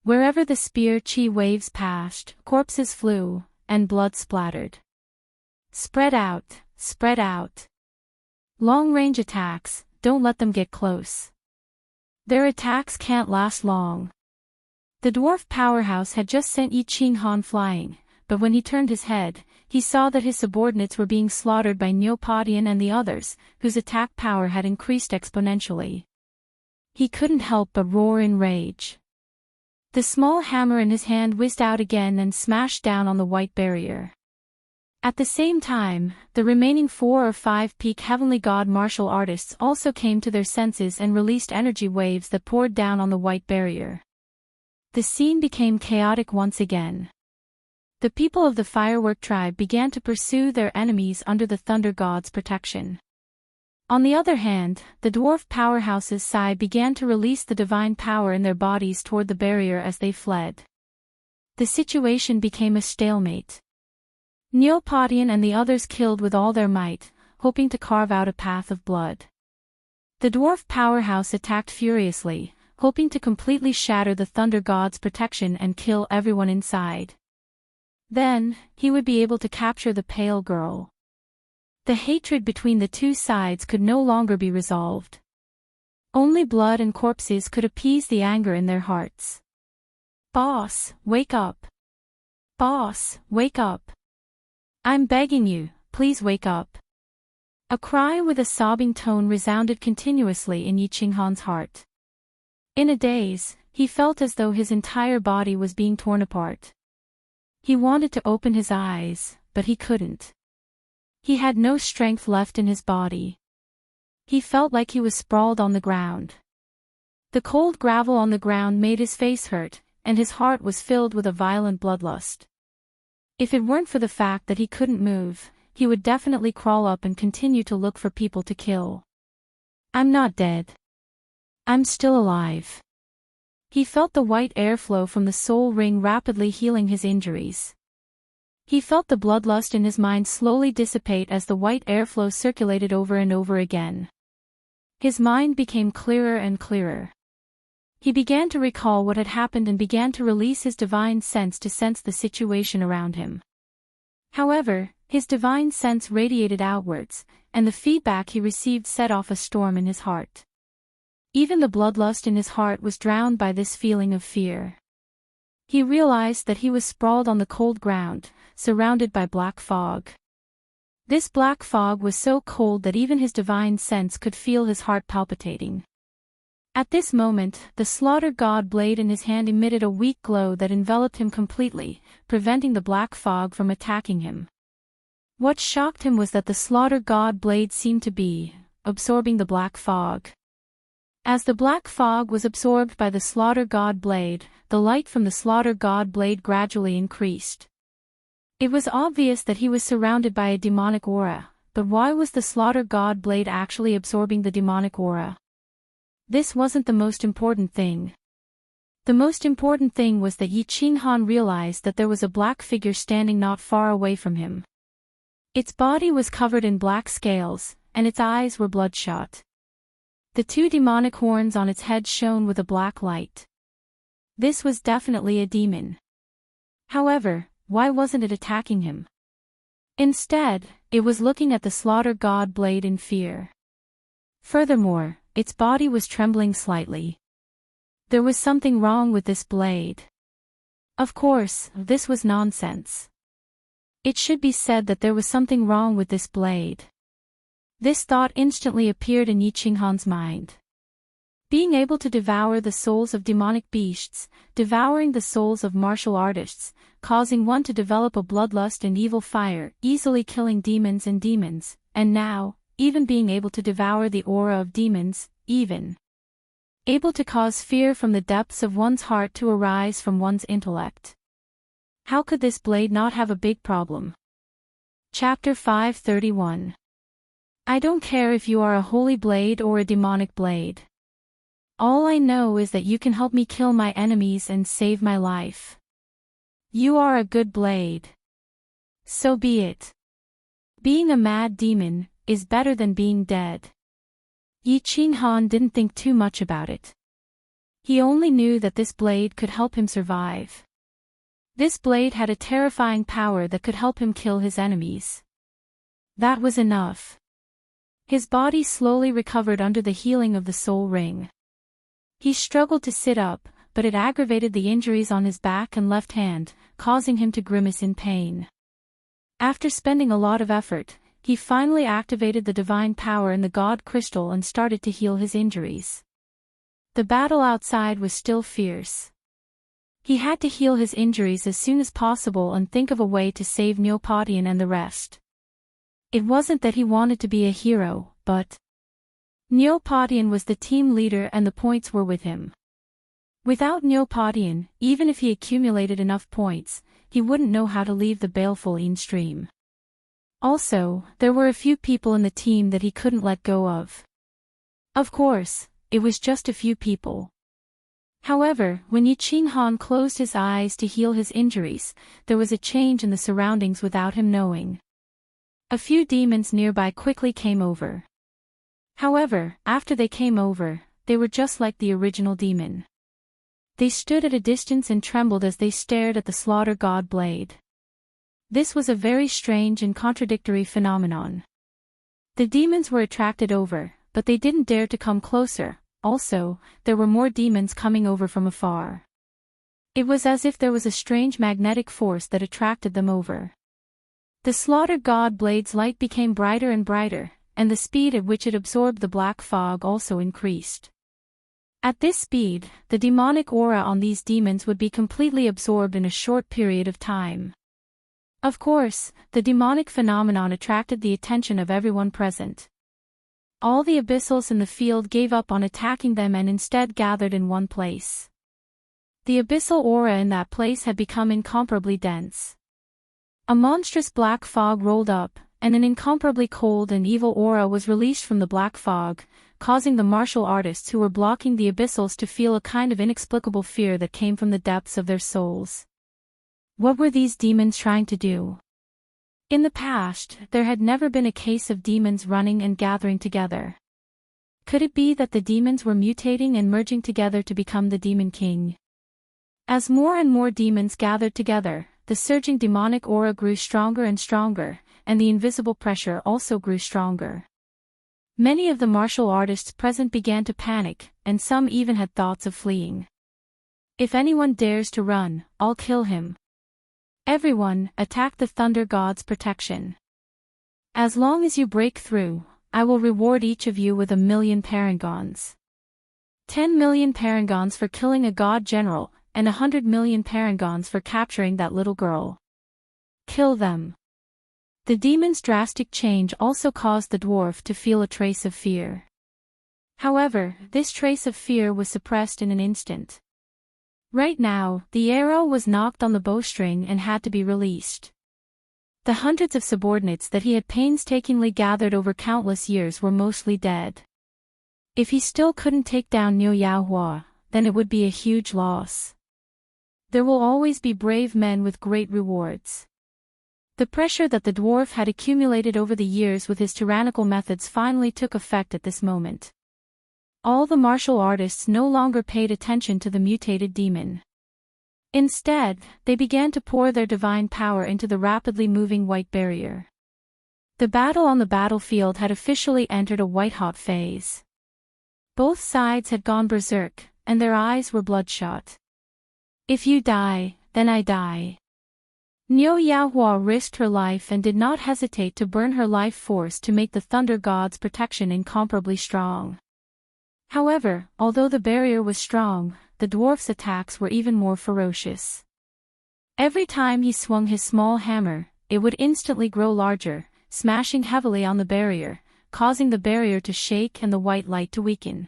A: Wherever the spear chi waves passed, corpses flew, and blood splattered. Spread out, spread out. Long-range attacks, don't let them get close. Their attacks can't last long. The dwarf powerhouse had just sent Yi Qinghan flying, but when he turned his head, he saw that his subordinates were being slaughtered by Niu Padian and the others, whose attack power had increased exponentially. He couldn't help but roar in rage. The small hammer in his hand whizzed out again and smashed down on the white barrier. At the same time, the remaining 4 or 5 peak heavenly god martial artists also came to their senses and released energy waves that poured down on the white barrier. The scene became chaotic once again. The people of the firework tribe began to pursue their enemies under the thunder god's protection. On the other hand, the dwarf powerhouse's Sai began to release the divine power in their bodies toward the barrier as they fled. The situation became a stalemate. Niu Padian and the others killed with all their might, hoping to carve out a path of blood. The dwarf powerhouse attacked furiously, hoping to completely shatter the Thunder God's protection and kill everyone inside. Then, he would be able to capture the pale girl. The hatred between the two sides could no longer be resolved. Only blood and corpses could appease the anger in their hearts. Boss, wake up. Boss, wake up. I'm begging you, please wake up. A cry with a sobbing tone resounded continuously in Yi Qinghan's heart. In a daze, he felt as though his entire body was being torn apart. He wanted to open his eyes, but he couldn't. He had no strength left in his body. He felt like he was sprawled on the ground. The cold gravel on the ground made his face hurt, and his heart was filled with a violent bloodlust. If it weren't for the fact that he couldn't move, he would definitely crawl up and continue to look for people to kill. I'm not dead. I'm still alive. He felt the white airflow from the soul ring rapidly healing his injuries. He felt the bloodlust in his mind slowly dissipate as the white airflow circulated over and over again. His mind became clearer and clearer. He began to recall what had happened and began to release his divine sense to sense the situation around him. However, his divine sense radiated outwards, and the feedback he received set off a storm in his heart. Even the bloodlust in his heart was drowned by this feeling of fear. He realized that he was sprawled on the cold ground, surrounded by black fog. This black fog was so cold that even his divine sense could feel his heart palpitating. At this moment, the slaughter god blade in his hand emitted a weak glow that enveloped him completely, preventing the black fog from attacking him. What shocked him was that the slaughter god blade seemed to be absorbing the black fog. As the black fog was absorbed by the slaughter god blade, the light from the slaughter god blade gradually increased. It was obvious that he was surrounded by a demonic aura, but why was the slaughter god blade actually absorbing the demonic aura? This wasn't the most important thing. The most important thing was that Yi Qinghan realized that there was a black figure standing not far away from him. Its body was covered in black scales, and its eyes were bloodshot. The two demonic horns on its head shone with a black light. This was definitely a demon. However, why wasn't it attacking him? Instead, it was looking at the slaughter god blade in fear. Furthermore, its body was trembling slightly. There was something wrong with this blade. Of course, this was nonsense. It should be said that there was something wrong with this blade. This thought instantly appeared in Yi Qinghan's mind. Being able to devour the souls of demonic beasts, devouring the souls of martial artists, causing one to develop a bloodlust and evil fire, easily killing demons, and now, even being able to devour the aura of demons, even able to cause fear from the depths of one's heart to arise from one's intellect. How could this blade not have a big problem? Chapter 531. I don't care if you are a holy blade or a demonic blade. All I know is that you can help me kill my enemies and save my life. You are a good blade. So be it. Being a mad demon is better than being dead. Yi Qinghan didn't think too much about it. He only knew that this blade could help him survive. This blade had a terrifying power that could help him kill his enemies. That was enough. His body slowly recovered under the healing of the soul ring. He struggled to sit up, but it aggravated the injuries on his back and left hand, causing him to grimace in pain. After spending a lot of effort, he finally activated the divine power in the god crystal and started to heal his injuries. The battle outside was still fierce. He had to heal his injuries as soon as possible and think of a way to save Neopodian and the rest. It wasn't that he wanted to be a hero, but Neopodian was the team leader and the points were with him. Without Neopodian, even if he accumulated enough points, he wouldn't know how to leave the baleful stream. Also, there were a few people in the team that he couldn't let go of. Of course, it was just a few people. However, when Yi Qinghan closed his eyes to heal his injuries, there was a change in the surroundings without him knowing. A few demons nearby quickly came over. However, after they came over, they were just like the original demon. They stood at a distance and trembled as they stared at the slaughter god blade. This was a very strange and contradictory phenomenon. The demons were attracted over, but they didn't dare to come closer. Also, there were more demons coming over from afar. It was as if there was a strange magnetic force that attracted them over. The slaughter god blade's light became brighter and brighter, and the speed at which it absorbed the black fog also increased. At this speed, the demonic aura on these demons would be completely absorbed in a short period of time. Of course, the demonic phenomenon attracted the attention of everyone present. All the abyssals in the field gave up on attacking them and instead gathered in one place. The abyssal aura in that place had become incomparably dense. A monstrous black fog rolled up, and an incomparably cold and evil aura was released from the black fog, causing the martial artists who were blocking the abyssals to feel a kind of inexplicable fear that came from the depths of their souls. What were these demons trying to do? In the past, there had never been a case of demons running and gathering together. Could it be that the demons were mutating and merging together to become the Demon King? As more and more demons gathered together, the surging demonic aura grew stronger and stronger, and the invisible pressure also grew stronger. Many of the martial artists present began to panic, and some even had thoughts of fleeing. If anyone dares to run, I'll kill him. Everyone, attack the Thunder God's protection. As long as you break through, I will reward each of you with 1,000,000 parangons. 10,000,000 parangons for killing a god general, and 100,000,000 parangons for capturing that little girl. Kill them. The demon's drastic change also caused the dwarf to feel a trace of fear. However, this trace of fear was suppressed in an instant. Right now, the arrow was knocked on the bowstring and had to be released. The hundreds of subordinates that he had painstakingly gathered over countless years were mostly dead. If he still couldn't take down Niu Yaohua, then it would be a huge loss. There will always be brave men with great rewards. The pressure that the dwarf had accumulated over the years with his tyrannical methods finally took effect at this moment. All the martial artists no longer paid attention to the mutated demon. Instead, they began to pour their divine power into the rapidly moving white barrier. The battle on the battlefield had officially entered a white-hot phase. Both sides had gone berserk, and their eyes were bloodshot. If you die, then I die. Niu Yaohua risked her life and did not hesitate to burn her life force to make the Thunder God's protection incomparably strong. However, although the barrier was strong, the dwarf's attacks were even more ferocious. Every time he swung his small hammer, it would instantly grow larger, smashing heavily on the barrier, causing the barrier to shake and the white light to weaken.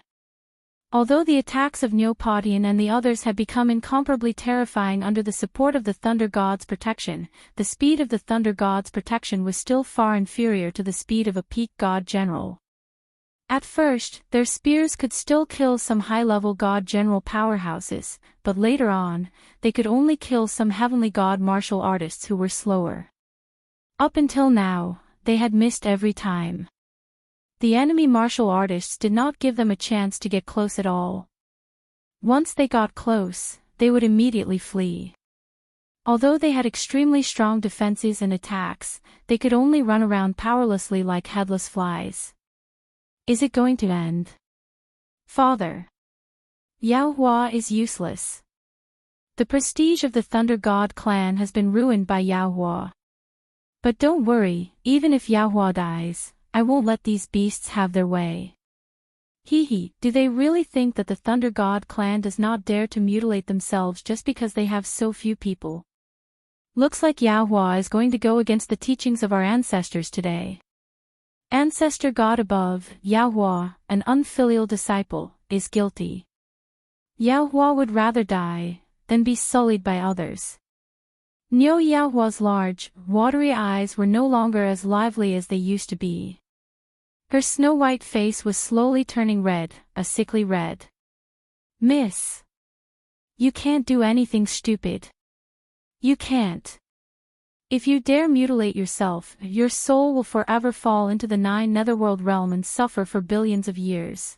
A: Although the attacks of Neopodian and the others had become incomparably terrifying under the support of the Thunder God's protection, the speed of the Thunder God's protection was still far inferior to the speed of a peak god general. At first, their spears could still kill some high-level god general powerhouses, but later on, they could only kill some heavenly god martial artists who were slower. Up until now, they had missed every time. The enemy martial artists did not give them a chance to get close at all. Once they got close, they would immediately flee. Although they had extremely strong defenses and attacks, they could only run around powerlessly like headless flies. Is it going to end? Father. Yaohua is useless. The prestige of the Thunder God clan has been ruined by Yaohua. But don't worry, even if Yaohua dies, I won't let these beasts have their way. Hee, do they really think that the Thunder God clan does not dare to mutilate themselves just because they have so few people? Looks like Yaohua is going to go against the teachings of our ancestors today. Ancestor God above, Yaohua, an unfilial disciple, is guilty. Yaohua would rather die than be sullied by others. Niu Yaohua's large, watery eyes were no longer as lively as they used to be. Her snow-white face was slowly turning red, a sickly red. Miss. You can't do anything stupid. You can't. If you dare mutilate yourself, your soul will forever fall into the 9 netherworld realm and suffer for billions of years.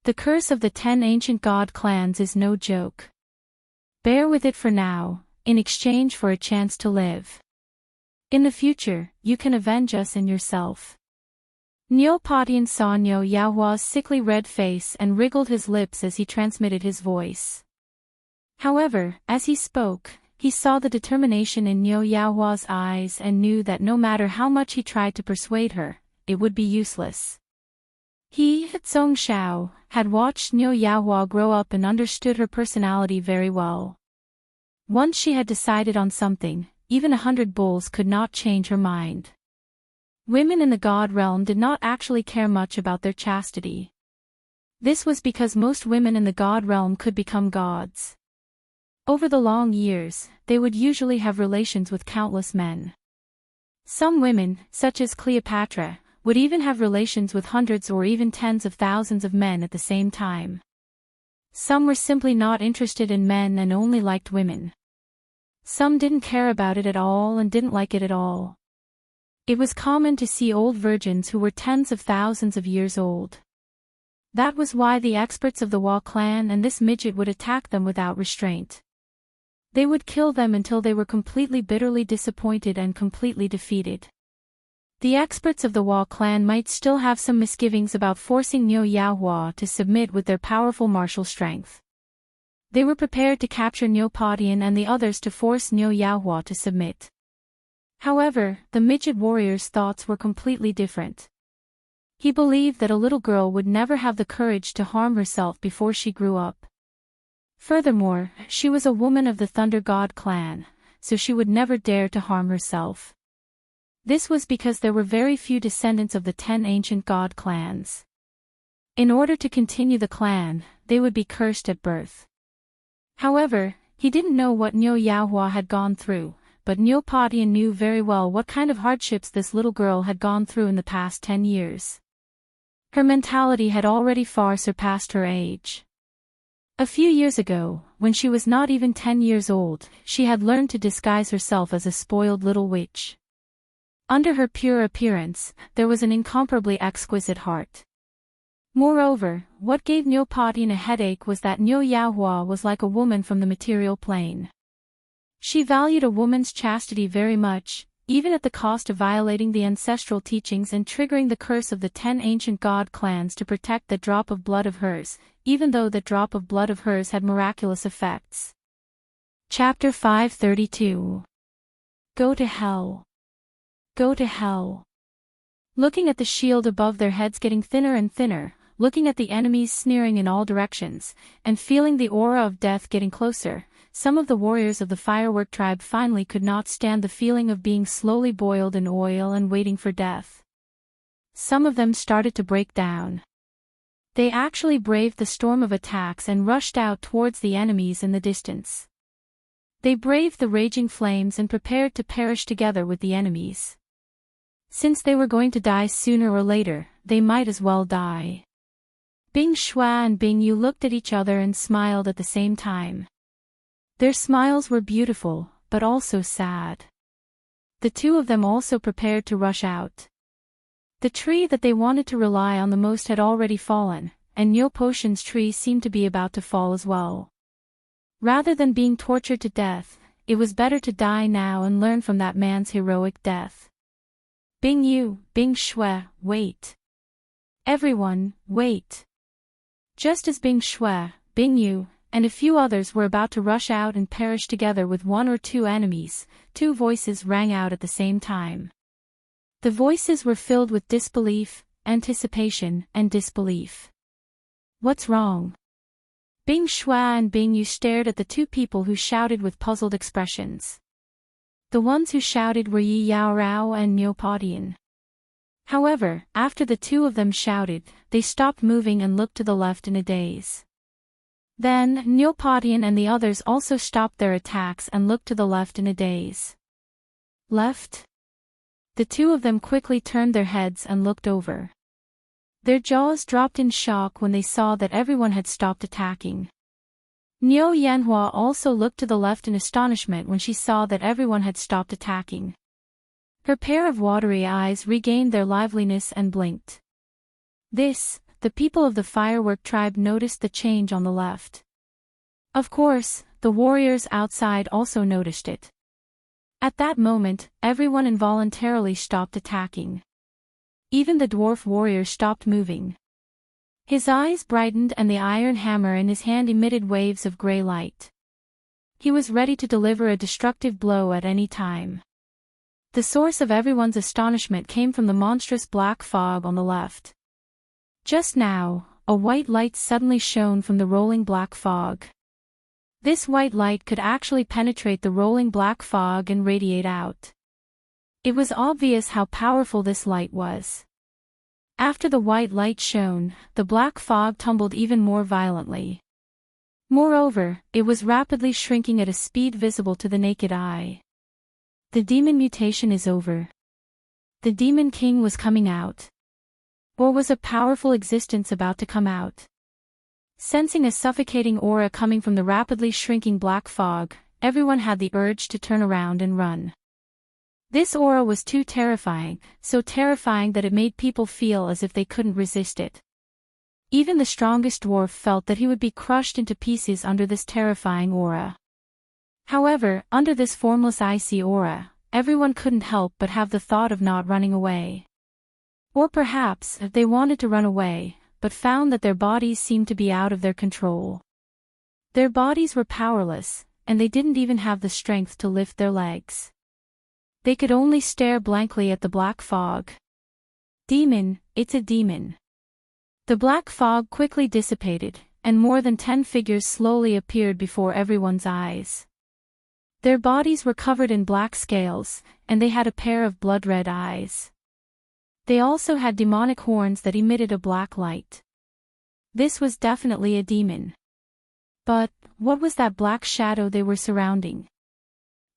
A: The curse of the 10 ancient god clans is no joke. Bear with it for now, in exchange for a chance to live. In the future, you can avenge us and yourself. Neopatian saw Nyo Yahua's sickly red face and wriggled his lips as he transmitted his voice. However, as he spoke, he saw the determination in Nyo Yahua's eyes and knew that no matter how much he tried to persuade her, it would be useless. He, Zhong Shao, had watched Nyo Yahua grow up and understood her personality very well. Once she had decided on something, even 100 bulls could not change her mind. Women in the god realm did not actually care much about their chastity. This was because most women in the god realm could become gods. Over the long years, they would usually have relations with countless men. Some women, such as Cleopatra, would even have relations with hundreds or even tens of thousands of men at the same time. Some were simply not interested in men and only liked women. Some didn't care about it at all and didn't like it at all. It was common to see old virgins who were tens of thousands of years old. That was why the experts of the Wa clan and this midget would attack them without restraint. They would kill them until they were completely bitterly disappointed and completely defeated. The experts of the Wa clan might still have some misgivings about forcing Nyo Yahua to submit with their powerful martial strength. They were prepared to capture Neopatian and the others to force Nyo Yahua to submit. However, the midget warrior's thoughts were completely different. He believed that a little girl would never have the courage to harm herself before she grew up. Furthermore, she was a woman of the Thunder God clan, so she would never dare to harm herself. This was because there were very few descendants of the 10 ancient god clans. In order to continue the clan, they would be cursed at birth. However, he didn't know what Nyo Yahua had gone through, but Neopatian knew very well what kind of hardships this little girl had gone through in the past 10 years. Her mentality had already far surpassed her age. A few years ago, when she was not even 10 years old, she had learned to disguise herself as a spoiled little witch. Under her pure appearance, there was an incomparably exquisite heart. Moreover, what gave Neopatian a headache was that Nyo Yahua was like a woman from the material plane. She valued a woman's chastity very much, even at the cost of violating the ancestral teachings and triggering the curse of the 10 ancient god clans to protect the drop of blood of hers, even though the drop of blood of hers had miraculous effects. Chapter 532. Go to hell. Go to hell. Looking at the shield above their heads getting thinner and thinner, looking at the enemies sneering in all directions, and feeling the aura of death getting closer, some of the warriors of the firework tribe finally could not stand the feeling of being slowly boiled in oil and waiting for death. Some of them started to break down. They actually braved the storm of attacks and rushed out towards the enemies in the distance. They braved the raging flames and prepared to perish together with the enemies. Since they were going to die sooner or later, they might as well die. Bing Shua and Bing Yu looked at each other and smiled at the same time. Their smiles were beautiful, but also sad. The two of them also prepared to rush out. The tree that they wanted to rely on the most had already fallen, and Nyo Potion's tree seemed to be about to fall as well. Rather than being tortured to death, it was better to die now and learn from that man's heroic death. Bing Yu, Bing Shue, wait. Everyone, wait. Just as Bing Shue, Bing Yu, and a few others were about to rush out and perish together with one or two enemies, two voices rang out at the same time. The voices were filled with disbelief, anticipation, and disbelief. What's wrong? Bing Shue and Bing Yu stared at the two people who shouted with puzzled expressions. The ones who shouted were Yi Yao Rao and Neopatian. However, after the two of them shouted, they stopped moving and looked to the left in a daze. Then, Neopatian and the others also stopped their attacks and looked to the left in a daze. Left? The two of them quickly turned their heads and looked over. Their jaws dropped in shock when they saw that everyone had stopped attacking. Niu Yanhua also looked to the left in astonishment when she saw that everyone had stopped attacking. Her pair of watery eyes regained their liveliness and blinked. The people of the firework tribe noticed the change on the left. Of course, the warriors outside also noticed it. At that moment, everyone involuntarily stopped attacking. Even the dwarf warrior stopped moving. His eyes brightened and the iron hammer in his hand emitted waves of gray light. He was ready to deliver a destructive blow at any time. The source of everyone's astonishment came from the monstrous black fog on the left. Just now, a white light suddenly shone from the rolling black fog. This white light could actually penetrate the rolling black fog and radiate out. It was obvious how powerful this light was. After the white light shone, the black fog tumbled even more violently. Moreover, it was rapidly shrinking at a speed visible to the naked eye. The demon mutation is over. The demon king was coming out. Or was a powerful existence about to come out? Sensing a suffocating aura coming from the rapidly shrinking black fog, everyone had the urge to turn around and run. This aura was too terrifying, so terrifying that it made people feel as if they couldn't resist it. Even the strongest dwarf felt that he would be crushed into pieces under this terrifying aura. However, under this formless icy aura, everyone couldn't help but have the thought of not running away. Or perhaps, they wanted to run away, but found that their bodies seemed to be out of their control. Their bodies were powerless, and they didn't even have the strength to lift their legs. They could only stare blankly at the black fog. Demon, it's a demon. The black fog quickly dissipated, and more than 10 figures slowly appeared before everyone's eyes. Their bodies were covered in black scales, and they had a pair of blood-red eyes. They also had demonic horns that emitted a black light. This was definitely a demon. But, what was that black shadow they were surrounding?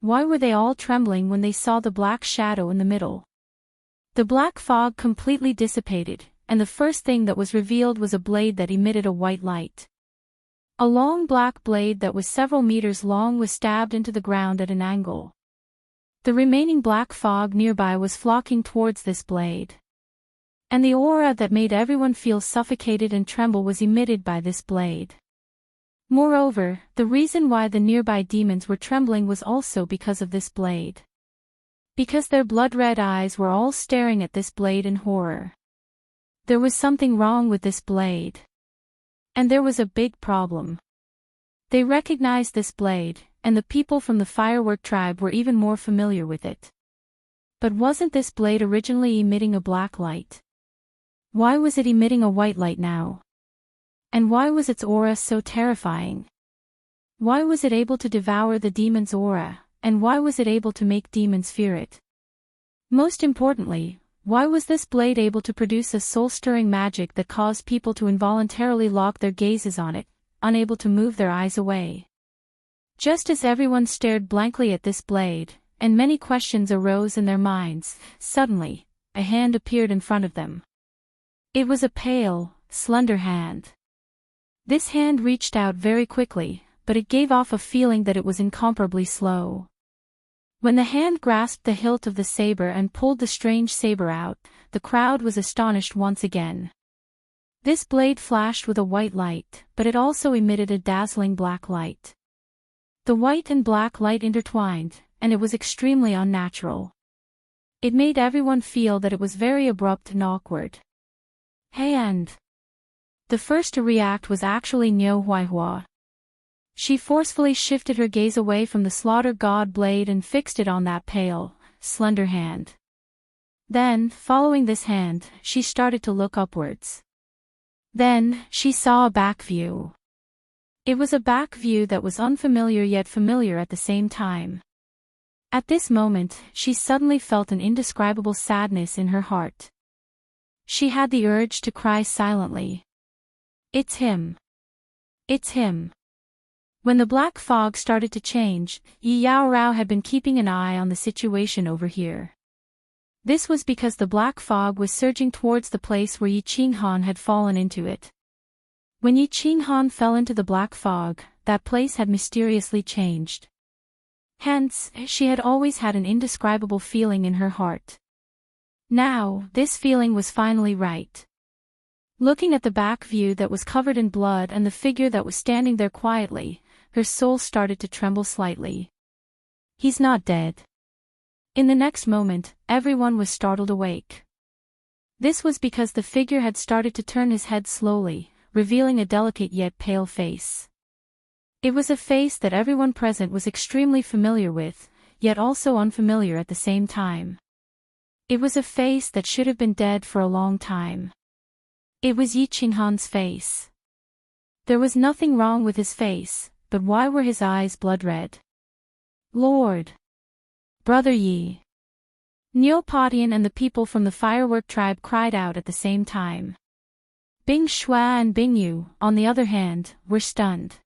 A: Why were they all trembling when they saw the black shadow in the middle? The black fog completely dissipated, and the first thing that was revealed was a blade that emitted a white light. A long black blade that was several meters long was stabbed into the ground at an angle. The remaining black fog nearby was flocking towards this blade. And the aura that made everyone feel suffocated and tremble was emitted by this blade. Moreover, the reason why the nearby demons were trembling was also because of this blade. Because their blood-red eyes were all staring at this blade in horror. There was something wrong with this blade. And there was a big problem. They recognized this blade, and the people from the firework tribe were even more familiar with it. But wasn't this blade originally emitting a black light? Why was it emitting a white light now? And why was its aura so terrifying? Why was it able to devour the demon's aura, and why was it able to make demons fear it? Most importantly, why was this blade able to produce a soul-stirring magic that caused people to involuntarily lock their gazes on it, unable to move their eyes away? Just as everyone stared blankly at this blade, and many questions arose in their minds, suddenly, a hand appeared in front of them. It was a pale, slender hand. This hand reached out very quickly, but it gave off a feeling that it was incomparably slow. When the hand grasped the hilt of the saber and pulled the strange saber out, the crowd was astonished once again. This blade flashed with a white light, but it also emitted a dazzling black light. The white and black light intertwined, and it was extremely unnatural. It made everyone feel that it was very abrupt and awkward. And the first to react was actually Niu Huaihua. She forcefully shifted her gaze away from the slaughter god blade and fixed it on that pale, slender hand. Then, following this hand, she started to look upwards. Then, she saw a back view. It was a back view that was unfamiliar yet familiar at the same time. At this moment, she suddenly felt an indescribable sadness in her heart. She had the urge to cry silently. It's him. It's him. When the black fog started to change, Yi Yao Rao had been keeping an eye on the situation over here. This was because the black fog was surging towards the place where Yi Qinghan had fallen into it. When Yi Qinghan fell into the black fog, that place had mysteriously changed. Hence, she had always had an indescribable feeling in her heart. Now, this feeling was finally right. Looking at the back view that was covered in blood and the figure that was standing there quietly, her soul started to tremble slightly. He's not dead. In the next moment, everyone was startled awake. This was because the figure had started to turn his head slowly, revealing a delicate yet pale face. It was a face that everyone present was extremely familiar with, yet also unfamiliar at the same time. It was a face that should have been dead for a long time. It was Yi Qinghan's face. There was nothing wrong with his face, but why were his eyes blood red? Lord! Brother Yi! Neopodian and the people from the firework tribe cried out at the same time. Bing Shua and Bing Yu, on the other hand, were stunned.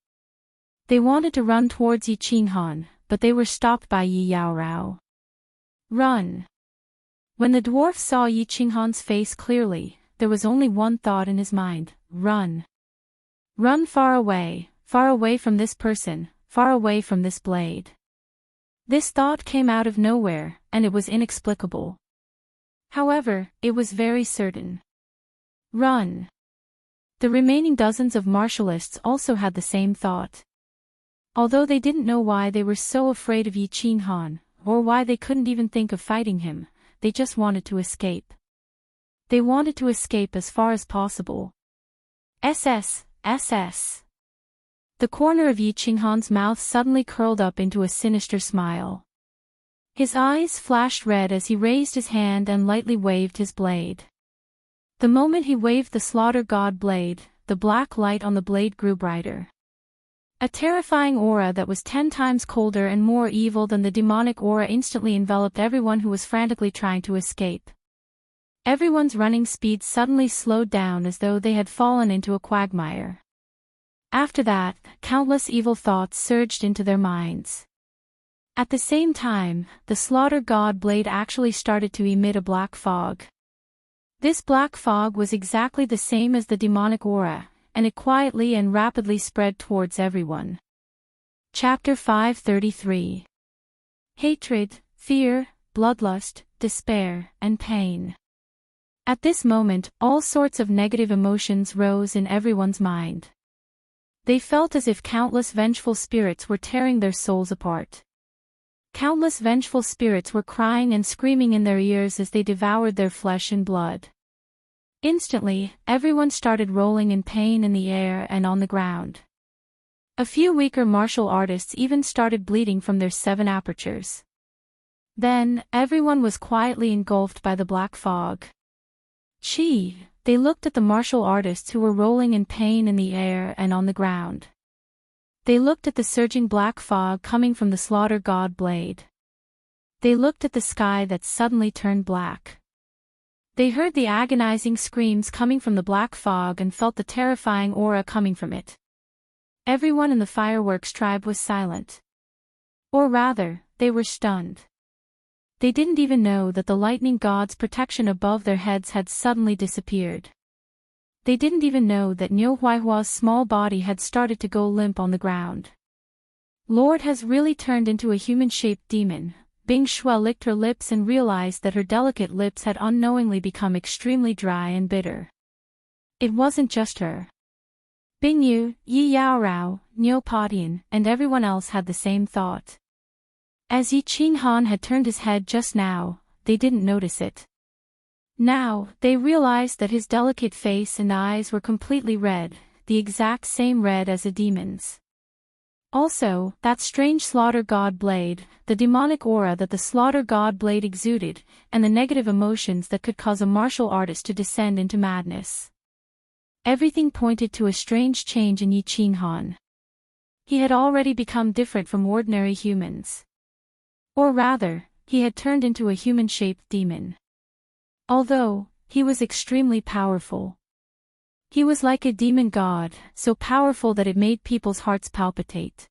A: They wanted to run towards Yi Qinghan, but they were stopped by Yi Yaorao. Run! When the dwarf saw Yi Qinghan's face clearly, there was only one thought in his mind: run. Run far away from this person, far away from this blade. This thought came out of nowhere, and it was inexplicable. However, it was very certain. Run. The remaining dozens of martialists also had the same thought. Although they didn't know why they were so afraid of Yi Qinghan, or why they couldn't even think of fighting him, they just wanted to escape. They wanted to escape as far as possible. SS. The corner of Yi Qinghan's mouth suddenly curled up into a sinister smile. His eyes flashed red as he raised his hand and lightly waved his blade. The moment he waved the slaughter god blade, the black light on the blade grew brighter. A terrifying aura that was 10 times colder and more evil than the demonic aura instantly enveloped everyone who was frantically trying to escape. Everyone's running speed suddenly slowed down as though they had fallen into a quagmire. After that, countless evil thoughts surged into their minds. At the same time, the slaughter god blade actually started to emit a black fog. This black fog was exactly the same as the demonic aura, and it quietly and rapidly spread towards everyone. Chapter 533. Hatred, fear, bloodlust, despair, and pain. At this moment, all sorts of negative emotions rose in everyone's mind. They felt as if countless vengeful spirits were tearing their souls apart. Countless vengeful spirits were crying and screaming in their ears as they devoured their flesh and blood. Instantly, everyone started rolling in pain in the air and on the ground. A few weaker martial artists even started bleeding from their 7 apertures. Then, everyone was quietly engulfed by the black fog. They looked at the martial artists who were rolling in pain in the air and on the ground. They looked at the surging black fog coming from the slaughter god blade. They looked at the sky that suddenly turned black. They heard the agonizing screams coming from the black fog and felt the terrifying aura coming from it. Everyone in the fireworks tribe was silent. Or rather, they were stunned. They didn't even know that the lightning god's protection above their heads had suddenly disappeared. They didn't even know that Niu Huihua's small body had started to go limp on the ground. Lord has really turned into a human-shaped demon. Bing Shua licked her lips and realized that her delicate lips had unknowingly become extremely dry and bitter. It wasn't just her. Bing Yu, Yi Yaorao, Neopodian, and everyone else had the same thought. As Yi Qinghan had turned his head just now, they didn't notice it. Now, they realized that his delicate face and eyes were completely red, the exact same red as a demon's. Also, that strange slaughter god blade, the demonic aura that the slaughter god blade exuded, and the negative emotions that could cause a martial artist to descend into madness. Everything pointed to a strange change in Yi Qinghan. He had already become different from ordinary humans. Or rather, he had turned into a human-shaped demon. Although, he was extremely powerful. He was like a demon god, so powerful that it made people's hearts palpitate.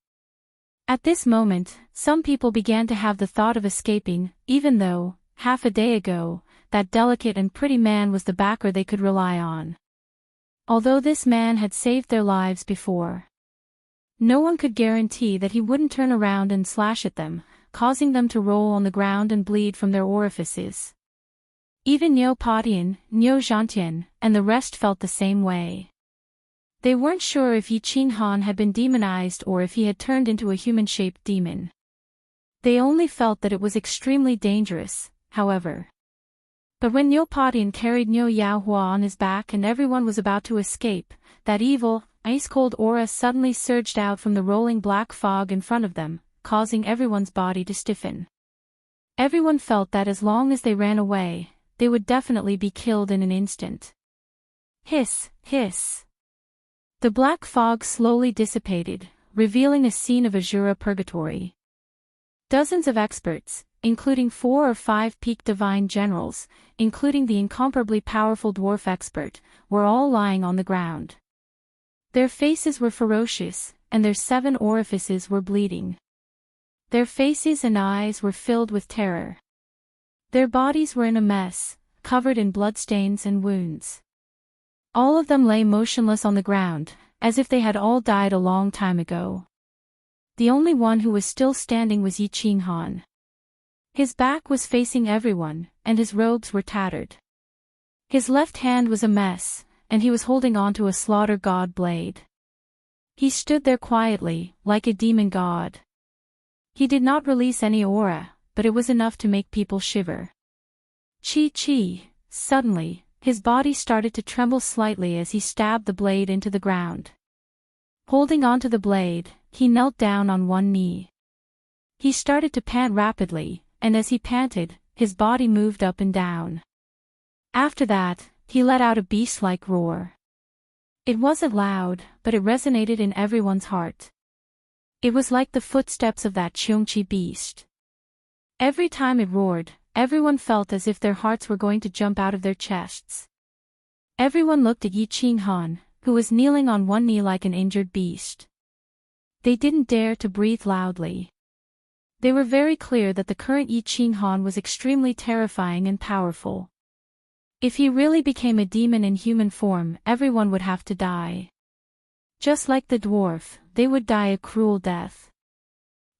A: At this moment, some people began to have the thought of escaping, even though, half a day ago, that delicate and pretty man was the backer they could rely on. Although this man had saved their lives before, no one could guarantee that he wouldn't turn around and slash at them, causing them to roll on the ground and bleed from their orifices. Even Niu Patian, Niu Zhantian, and the rest felt the same way. They weren't sure if Yi Qinghan had been demonized or if he had turned into a human-shaped demon. They only felt that it was extremely dangerous, however. But when Niu Patian carried Niu Yaohua on his back and everyone was about to escape, that evil, ice-cold aura suddenly surged out from the rolling black fog in front of them, causing everyone's body to stiffen. Everyone felt that as long as they ran away, they would definitely be killed in an instant. Hiss, hiss. The black fog slowly dissipated, revealing a scene of Azura purgatory. Dozens of experts, including 4 or 5 peak divine generals, including the incomparably powerful dwarf expert, were all lying on the ground. Their faces were ferocious, and their 7 orifices were bleeding. Their faces and eyes were filled with terror. Their bodies were in a mess, covered in bloodstains and wounds. All of them lay motionless on the ground, as if they had all died a long time ago. The only one who was still standing was Yi Qinghan. His back was facing everyone, and his robes were tattered. His left hand was a mess, and he was holding onto a slaughter god blade. He stood there quietly, like a demon god. He did not release any aura, but it was enough to make people shiver. Chi. Suddenly, his body started to tremble slightly as he stabbed the blade into the ground. Holding onto the blade, he knelt down on one knee. He started to pant rapidly, and as he panted, his body moved up and down. After that, he let out a beast-like roar. It wasn't loud, but it resonated in everyone's heart. It was like the footsteps of that Qiongqi beast. Every time it roared, everyone felt as if their hearts were going to jump out of their chests. Everyone looked at Yi Qinghan, who was kneeling on one knee like an injured beast. They didn't dare to breathe loudly. They were very clear that the current Yi Qinghan was extremely terrifying and powerful. If he really became a demon in human form, everyone would have to die. Just like the dwarf, they would die a cruel death.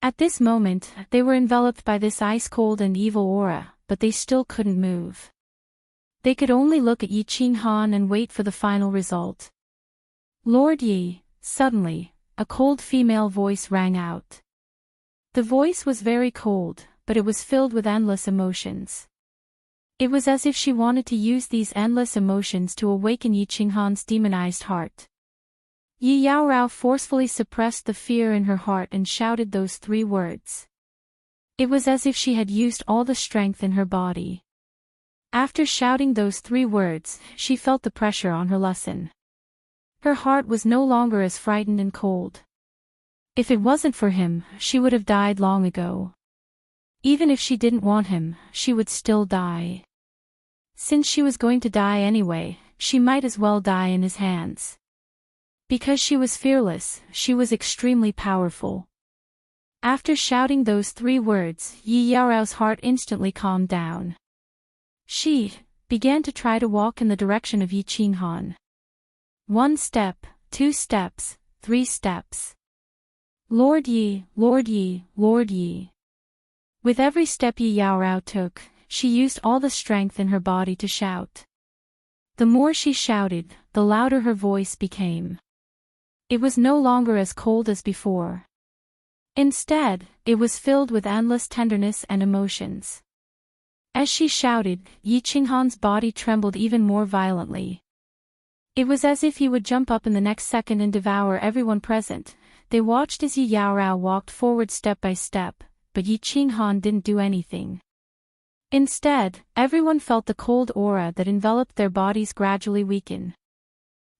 A: At this moment, they were enveloped by this ice-cold and evil aura, but they still couldn't move. They could only look at Yi Qinghan and wait for the final result. Lord Yi, suddenly, a cold female voice rang out. The voice was very cold, but it was filled with endless emotions. It was as if she wanted to use these endless emotions to awaken Yi Qinghan's demonized heart. Yi Yaorao forcefully suppressed the fear in her heart and shouted those 3 words. It was as if she had used all the strength in her body. After shouting those 3 words, she felt the pressure on her lesson. Her heart was no longer as frightened and cold. If it wasn't for him, she would have died long ago. Even if she didn't want him, she would still die. Since she was going to die anyway, she might as well die in his hands. Because she was fearless, she was extremely powerful. After shouting those 3 words, Yi Yaorao's heart instantly calmed down. She began to try to walk in the direction of Yi Qinghan. 1 step, 2 steps, 3 steps. Lord Yi, Lord Yi, Lord Yi. With every step Yi Yaorao took, she used all the strength in her body to shout. The more she shouted, the louder her voice became. It was no longer as cold as before. Instead, it was filled with endless tenderness and emotions. As she shouted, Yi Qinghan's body trembled even more violently. It was as if he would jump up in the next second and devour everyone present. They watched as Yi Yaorao walked forward step by step, but Yi Qinghan didn't do anything. Instead, everyone felt the cold aura that enveloped their bodies gradually weaken.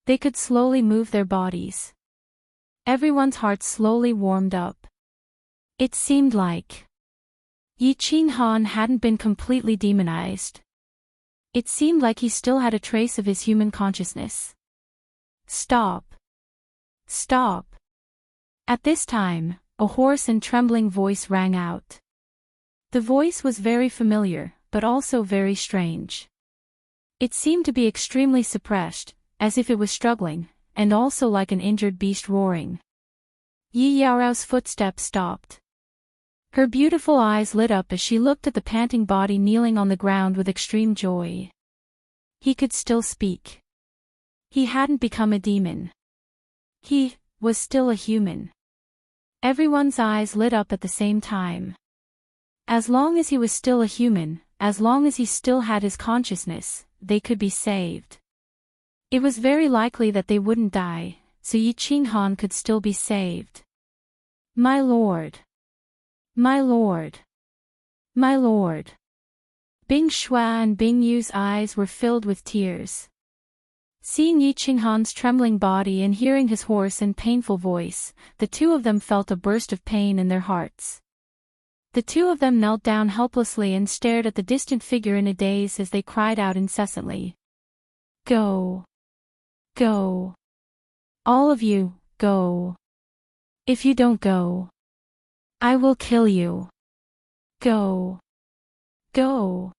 A: They could slowly move their bodies. Everyone's hearts slowly warmed up. It seemed like Yi Qinghan hadn't been completely demonized. It seemed like he still had a trace of his human consciousness. Stop! Stop! At this time, a hoarse and trembling voice rang out. The voice was very familiar, but also very strange. It seemed to be extremely suppressed, as if it was struggling, and also like an injured beast roaring. Yi Yaorao's footsteps stopped. Her beautiful eyes lit up as she looked at the panting body kneeling on the ground with extreme joy. He could still speak. He hadn't become a demon. He was still a human. Everyone's eyes lit up at the same time. As long as he was still a human, as long as he still had his consciousness, they could be saved. It was very likely that they wouldn't die, so Yi Qinghan could still be saved. My lord. My lord. My lord. Bing Shuai and Bing Yu's eyes were filled with tears. Seeing Yi Qinghan's trembling body and hearing his hoarse and painful voice, the two of them felt a burst of pain in their hearts. The two of them knelt down helplessly and stared at the distant figure in a daze as they cried out incessantly. Go. Go. All of you, go. If you don't go, I will kill you. Go. Go.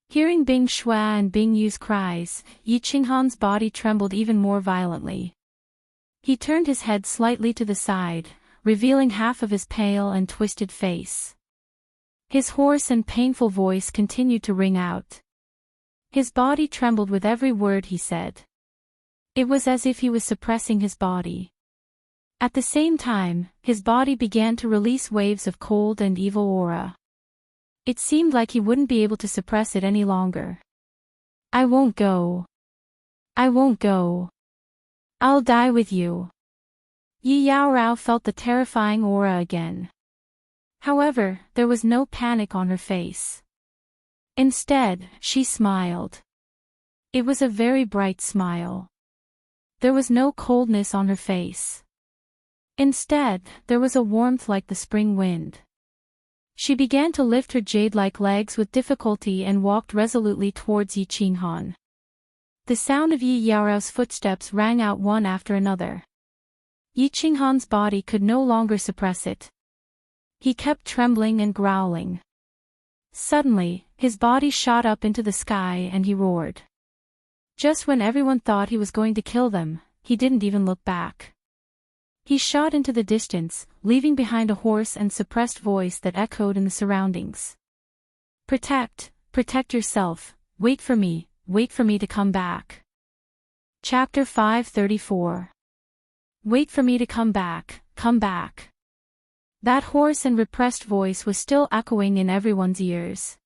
A: Hearing Bing Shuai and Bing Yu's cries, Yi Qinghan's body trembled even more violently. He turned his head slightly to the side, revealing half of his pale and twisted face. His hoarse and painful voice continued to ring out. His body trembled with every word he said. It was as if he was suppressing his body. At the same time, his body began to release waves of cold and evil aura. It seemed like he wouldn't be able to suppress it any longer. I won't go. I won't go. I'll die with you. Yi Yaorao felt the terrifying aura again. However, there was no panic on her face. Instead, she smiled. It was a very bright smile. There was no coldness on her face. Instead, there was a warmth like the spring wind. She began to lift her jade-like legs with difficulty and walked resolutely towards Yi Qinghan. The sound of Yi Yaorao's footsteps rang out one after another. Yi Qinghan's body could no longer suppress it. He kept trembling and growling. Suddenly, his body shot up into the sky and he roared. Just when everyone thought he was going to kill them, he didn't even look back. He shot into the distance, leaving behind a hoarse and suppressed voice that echoed in the surroundings. Protect yourself, wait for me to come back. Chapter 534. Wait for me to come back, come back. That hoarse and repressed voice was still echoing in everyone's ears.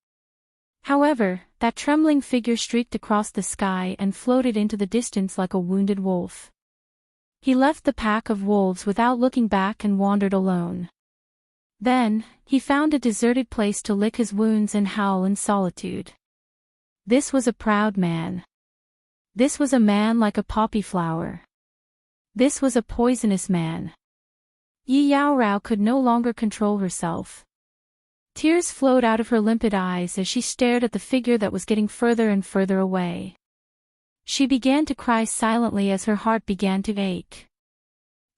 A: However, that trembling figure streaked across the sky and floated into the distance like a wounded wolf. He left the pack of wolves without looking back and wandered alone. Then, he found a deserted place to lick his wounds and howl in solitude. This was a proud man. This was a man like a poppy flower. This was a poisonous man. Yi Yaorao could no longer control herself. Tears flowed out of her limpid eyes as she stared at the figure that was getting further and further away. She began to cry silently as her heart began to ache.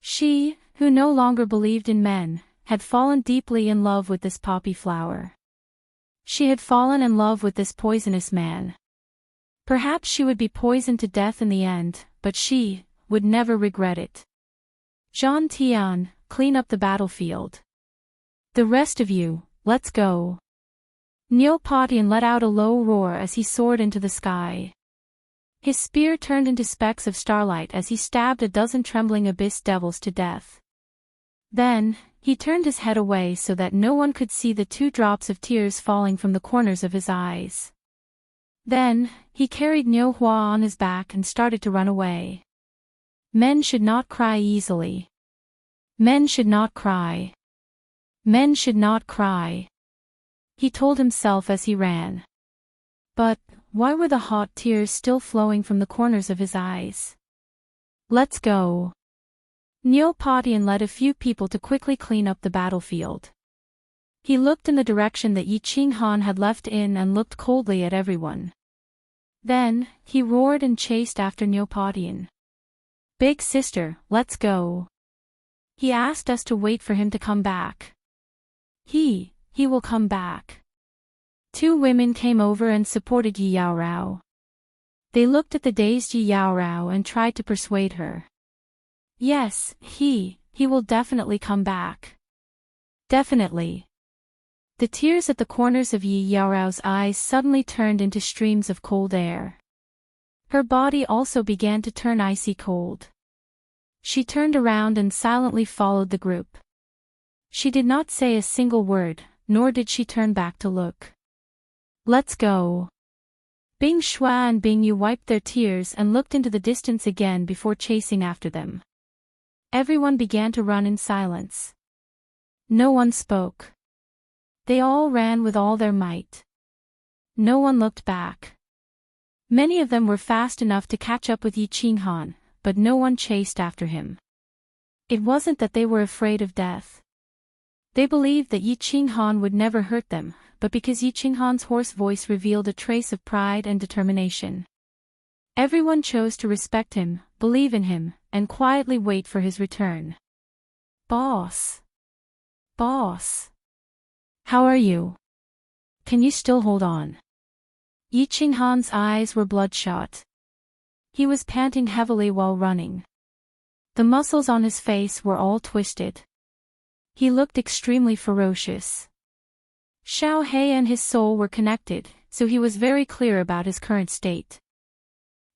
A: She, who no longer believed in men, had fallen deeply in love with this poppy flower. She had fallen in love with this poisonous man. Perhaps she would be poisoned to death in the end, but she would never regret it. Zhang Tian, clean up the battlefield. The rest of you, let's go. Niu Patian let out a low roar as he soared into the sky. His spear turned into specks of starlight as he stabbed a dozen trembling abyss devils to death. Then, he turned his head away so that no one could see the 2 drops of tears falling from the corners of his eyes. Then, he carried Niu Hua on his back and started to run away. Men should not cry easily. Men should not cry. Men should not cry. He told himself as he ran. But, why were the hot tears still flowing from the corners of his eyes? Let's go. Niu Patian led a few people to quickly clean up the battlefield. He looked in the direction that Yi Qinghan had left in and looked coldly at everyone. Then, he roared and chased after Niu Patian. Big sister, let's go. He asked us to wait for him to come back. He will come back. 2 women came over and supported Yi Yaorao. They looked at the dazed Yi Yaorao and tried to persuade her. Yes, he will definitely come back. Definitely. The tears at the corners of Yi Yaorao's eyes suddenly turned into streams of cold air. Her body also began to turn icy cold. She turned around and silently followed the group. She did not say a single word, nor did she turn back to look. Let's go. Bing Shua and Bing Yu wiped their tears and looked into the distance again before chasing after them. Everyone began to run in silence. No one spoke. They all ran with all their might. No one looked back. Many of them were fast enough to catch up with Yi Qinghan, but no one chased after him. It wasn't that they were afraid of death. They believed that Yi Qinghan would never hurt them, but because Yi Qinghan's hoarse voice revealed a trace of pride and determination. Everyone chose to respect him, believe in him, and quietly wait for his return. Boss. Boss. How are you? Can you still hold on? Yi Qinghan's eyes were bloodshot. He was panting heavily while running. The muscles on his face were all twisted. He looked extremely ferocious. Xiao He and his soul were connected, so he was very clear about his current state.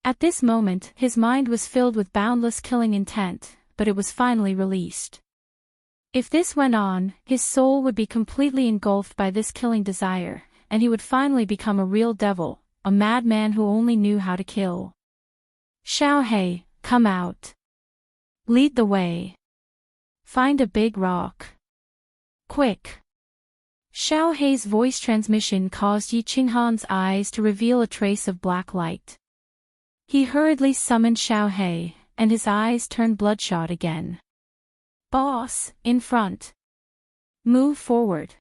A: At this moment, his mind was filled with boundless killing intent, but it was finally released. If this went on, his soul would be completely engulfed by this killing desire, and he would finally become a real devil, a madman who only knew how to kill. Xiao He, come out. Lead the way. Find a big rock. Quick. Xiao He's voice transmission caused Yi Qinghan's eyes to reveal a trace of black light. He hurriedly summoned Xiao He, and his eyes turned bloodshot again. Boss, in front. Move forward.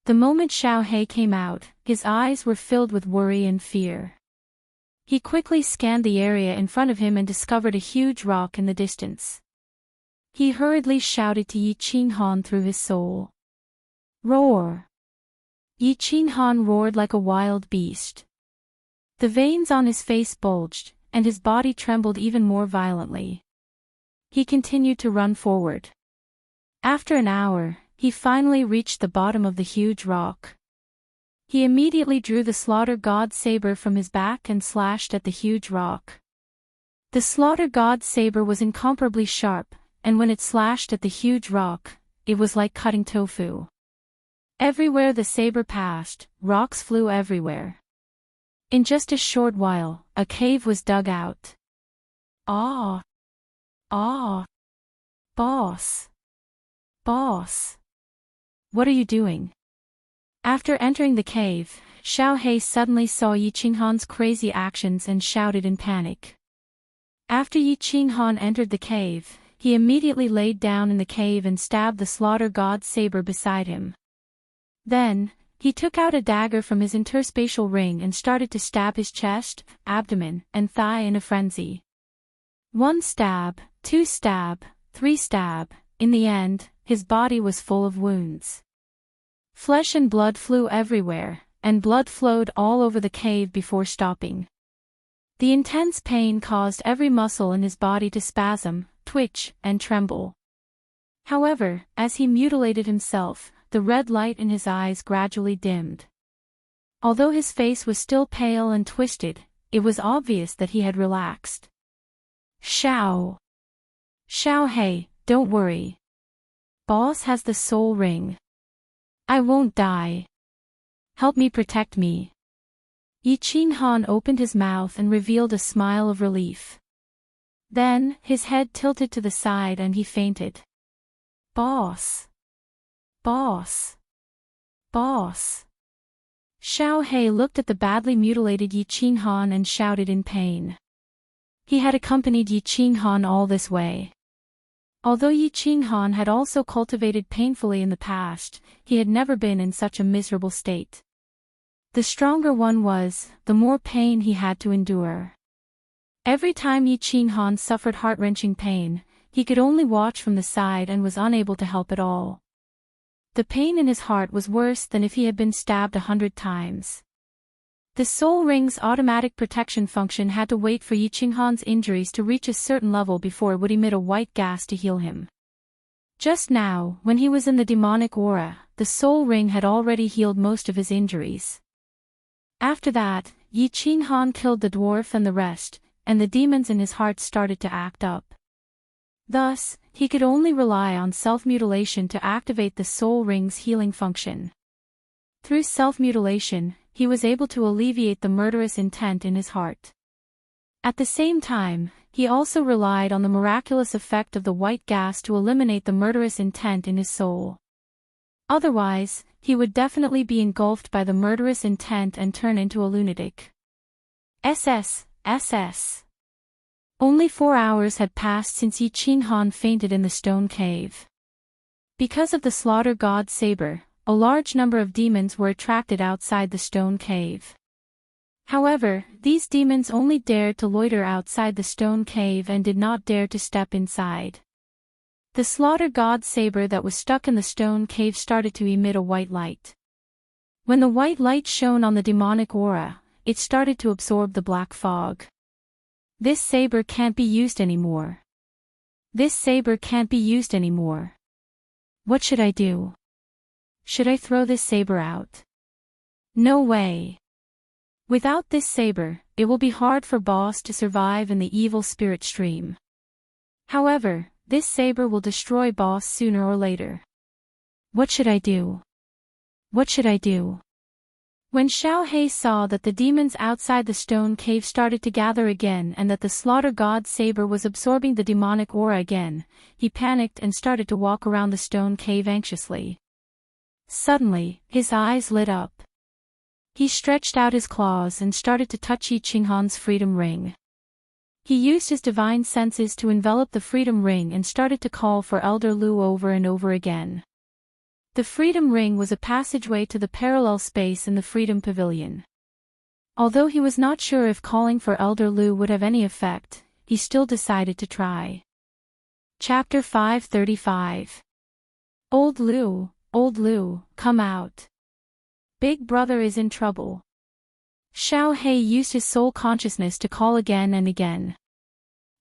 A: The moment Xiao He came out, his eyes were filled with worry and fear. He quickly scanned the area in front of him and discovered a huge rock in the distance. He hurriedly shouted to Yi Qinghan through his soul. Roar! Yi Qinghan roared like a wild beast. The veins on his face bulged, and his body trembled even more violently. He continued to run forward. After an hour, he finally reached the bottom of the huge rock. He immediately drew the Slaughter God's saber from his back and slashed at the huge rock. The Slaughter God's saber was incomparably sharp, and when it slashed at the huge rock, it was like cutting tofu. Everywhere the saber passed, rocks flew everywhere. In just a short while, a cave was dug out. Ah! Ah! Boss! Boss! What are you doing? After entering the cave, Xiao He suddenly saw Yi Qinghan's crazy actions and shouted in panic. After Yi Qinghan entered the cave, he immediately laid down in the cave and stabbed the Slaughter God's saber beside him. Then, he took out a dagger from his interspatial ring and started to stab his chest, abdomen, and thigh in a frenzy. 1 stab, 2 stab, 3 stab, in the end, his body was full of wounds. Flesh and blood flew everywhere, and blood flowed all over the cave before stopping. The intense pain caused every muscle in his body to spasm, twitch, and tremble. However, as he mutilated himself, the red light in his eyes gradually dimmed. Although his face was still pale and twisted, it was obvious that he had relaxed. Xiao He, don't worry. Boss has the soul ring. I won't die. Help me protect me. Yi Qinghan opened his mouth and revealed a smile of relief. Then, his head tilted to the side and he fainted. Boss! Boss! Boss! Xiao He looked at the badly mutilated Yi Qinghan and shouted in pain. He had accompanied Yi Qinghan all this way. Although Yi Qinghan had also cultivated painfully in the past, he had never been in such a miserable state. The stronger one was, the more pain he had to endure. Every time Yi Qinghan suffered heart-wrenching pain, he could only watch from the side and was unable to help at all. The pain in his heart was worse than if he had been stabbed 100 times. The soul ring's automatic protection function had to wait for Yi Qinghan's injuries to reach a certain level before it would emit a white gas to heal him. Just now, when he was in the demonic aura, the soul ring had already healed most of his injuries. After that, Yi Qinghan killed the dwarf and the rest, and the demons in his heart started to act up. Thus, he could only rely on self-mutilation to activate the soul ring's healing function. Through self-mutilation, he was able to alleviate the murderous intent in his heart. At the same time, he also relied on the miraculous effect of the white gas to eliminate the murderous intent in his soul. Otherwise, he would definitely be engulfed by the murderous intent and turn into a lunatic. SS. Only 4 hours had passed since Yi Qinghan fainted in the stone cave. Because of the slaughter god saber, a large number of demons were attracted outside the stone cave. However, these demons only dared to loiter outside the stone cave and did not dare to step inside. The slaughter god saber that was stuck in the stone cave started to emit a white light. When the white light shone on the demonic aura, it started to absorb the black fog. This saber can't be used anymore. This saber can't be used anymore. What should I do? Should I throw this saber out? No way. Without this saber, it will be hard for Boss to survive in the evil spirit stream. However, this saber will destroy Boss sooner or later. What should I do? What should I do? When Xiao He saw that the demons outside the stone cave started to gather again and that the slaughter god saber was absorbing the demonic aura again, he panicked and started to walk around the stone cave anxiously. Suddenly, his eyes lit up. He stretched out his claws and started to touch Yi Qinghan's freedom ring. He used his divine senses to envelop the freedom ring and started to call for Elder Lu over and over again. The freedom ring was a passageway to the parallel space in the freedom pavilion. Although he was not sure if calling for Elder Lu would have any effect, he still decided to try. Chapter 535. Old Lu, come out. Big brother is in trouble. Xiao He used his soul consciousness to call again and again.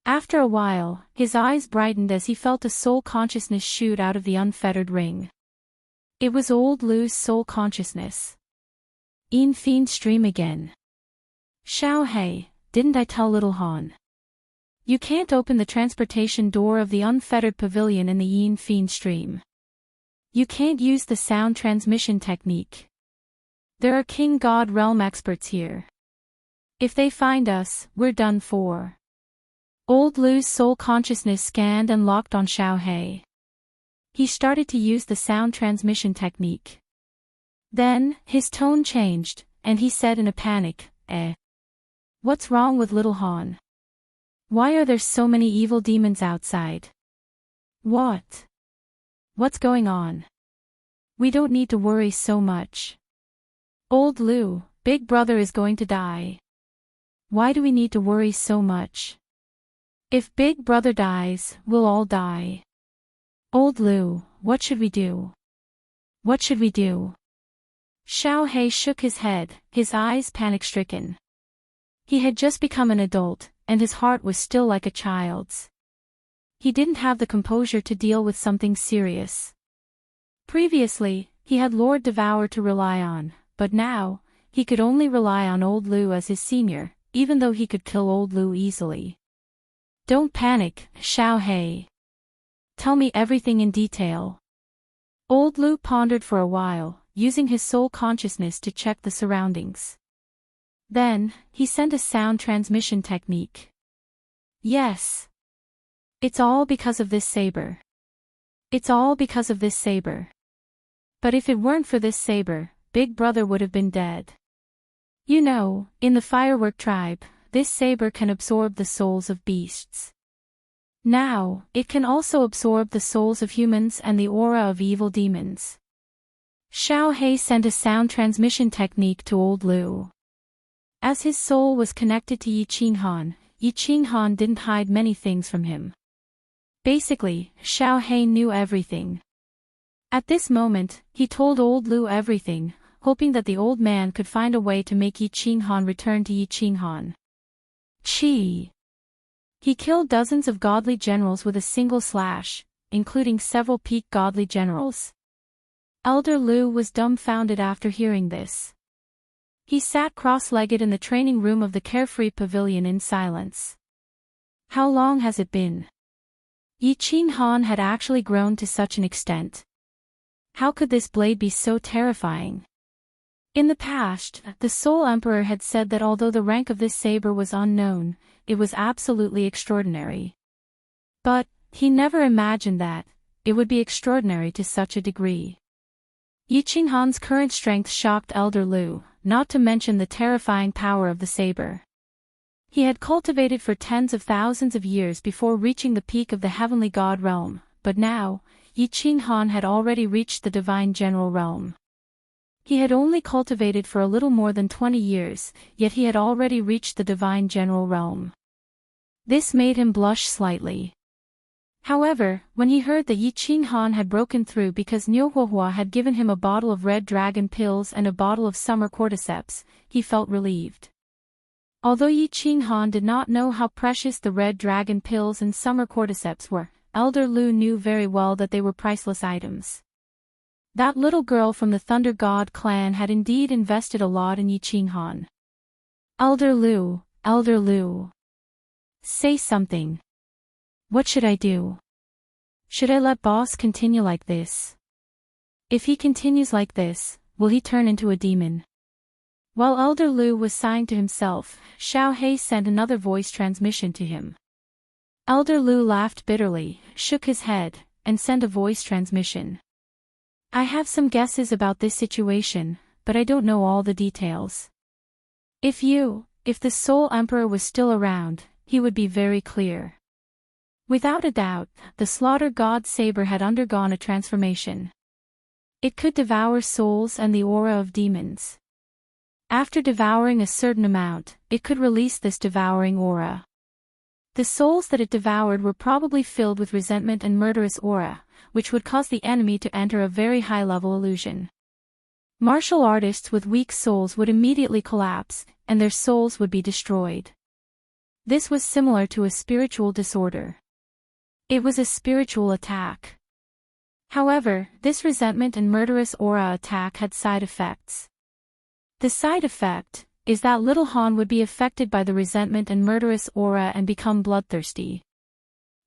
A: After a while, his eyes brightened as he felt a soul consciousness shoot out of the unfettered ring. It was Old Lu's soul consciousness. Yin Fiend stream again. Xiao He, didn't I tell little Han? You can't open the transportation door of the unfettered pavilion in the Yin Fiend stream. You can't use the sound transmission technique. There are King God Realm experts here. If they find us, we're done for. Old Lu's soul consciousness scanned and locked on Xiao He. He started to use the sound transmission technique. Then, his tone changed, and he said in a panic, What's wrong with little Han? Why are there so many evil demons outside? What's going on? We don't need to worry so much. Old Lu, Big Brother is going to die. Why do we need to worry so much? If Big Brother dies, we'll all die. Old Lu, what should we do? What should we do? Xiao He shook his head, his eyes panic-stricken. He had just become an adult, and his heart was still like a child's. He didn't have the composure to deal with something serious. Previously, he had Lord Devour to rely on, but now, he could only rely on Old Lu as his senior, even though he could kill Old Lu easily. Don't panic, Xiao He. Tell me everything in detail. Old Lu pondered for a while, using his soul consciousness to check the surroundings. Then, he sent a sound transmission technique. Yes. It's all because of this saber. It's all because of this saber. But if it weren't for this saber, Big Brother would have been dead. You know, in the firework tribe, this saber can absorb the souls of beasts. Now, it can also absorb the souls of humans and the aura of evil demons. Xiao He sent a sound transmission technique to Old Lu. As his soul was connected to Yi Qinghan didn't hide many things from him. Basically, Xiao He knew everything. At this moment, he told Old Lu everything, hoping that the old man could find a way to make Yi Qinghan return to Yi Qinghan. Qi. He killed dozens of godly generals with a single slash, including several peak godly generals. Elder Lu was dumbfounded after hearing this. He sat cross-legged in the training room of the carefree pavilion in silence. How long has it been? Yi Qinghan had actually grown to such an extent. How could this blade be so terrifying? In the past, the Soul Emperor had said that although the rank of this saber was unknown, it was absolutely extraordinary. But he never imagined that it would be extraordinary to such a degree. Yi Qinghan's current strength shocked Elder Lu, not to mention the terrifying power of the saber. He had cultivated for tens of thousands of years before reaching the peak of the heavenly god realm, but now, Yi Qinghan had already reached the divine general realm. He had only cultivated for a little more than 20 years, yet he had already reached the divine general realm. This made him blush slightly. However, when he heard that Yi Qinghan had broken through because Niuhuahua had given him a bottle of red dragon pills and a bottle of summer cordyceps, he felt relieved. Although Yi Qinghan did not know how precious the red dragon pills and summer cordyceps were, Elder Lu knew very well that they were priceless items. That little girl from the Thunder God clan had indeed invested a lot in Yi Qinghan. Elder Lu, Elder Lu. Say something. What should I do? Should I let boss continue like this? If he continues like this, will he turn into a demon? While Elder Lu was sighing to himself, Xiao He sent another voice transmission to him. Elder Lu laughed bitterly, shook his head, and sent a voice transmission. I have some guesses about this situation, but I don't know all the details. If the Soul Emperor was still around, he would be very clear. Without a doubt, the Slaughter God Saber had undergone a transformation. It could devour souls and the aura of demons. After devouring a certain amount, it could release this devouring aura. The souls that it devoured were probably filled with resentment and murderous aura, which would cause the enemy to enter a very high-level illusion. Martial artists with weak souls would immediately collapse, and their souls would be destroyed. This was similar to a spiritual disorder. It was a spiritual attack. However, this resentment and murderous aura attack had side effects. The side effect is that Little Han would be affected by the resentment and murderous aura and become bloodthirsty.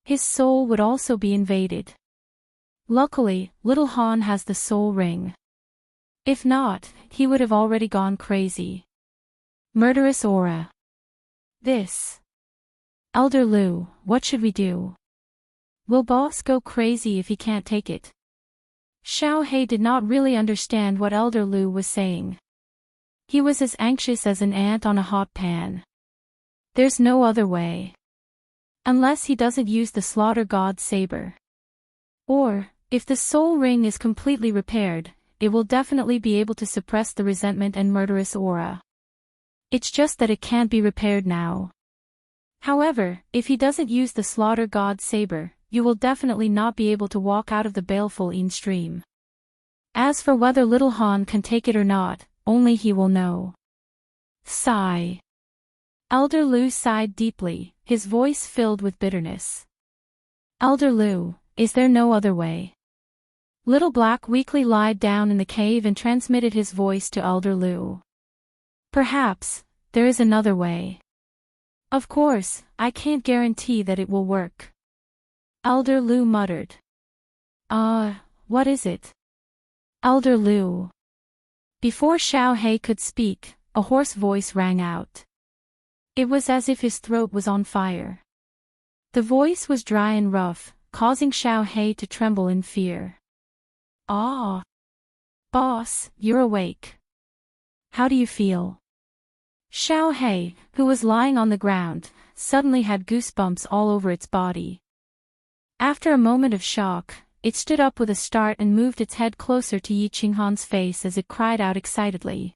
A: His soul would also be invaded. Luckily, Little Han has the soul ring. If not, he would have already gone crazy. Murderous aura. This. Elder Lu, what should we do? Will boss go crazy if he can't take it? Xiao He did not really understand what Elder Lu was saying. He was as anxious as an ant on a hot pan. There's no other way. Unless he doesn't use the Slaughter God Saber. Or, if the soul ring is completely repaired, it will definitely be able to suppress the resentment and murderous aura. It's just that it can't be repaired now. However, if he doesn't use the Slaughter God Saber, you will definitely not be able to walk out of the baleful Yin stream. As for whether Little Han can take it or not, only he will know. Sigh. Elder Lu sighed deeply, his voice filled with bitterness. Elder Lu, is there no other way? Little Black weakly lied down in the cave and transmitted his voice to Elder Lu. Perhaps, there is another way. Of course, I can't guarantee that it will work. Elder Lu muttered. What is it? Elder Lu. Before Xiao He could speak, a hoarse voice rang out. It was as if his throat was on fire. The voice was dry and rough, causing Xiao He to tremble in fear. Ah! Boss, you're awake. How do you feel? Xiao He, who was lying on the ground, suddenly had goosebumps all over its body. After a moment of shock, it stood up with a start and moved its head closer to Yi Qinghan's face as it cried out excitedly.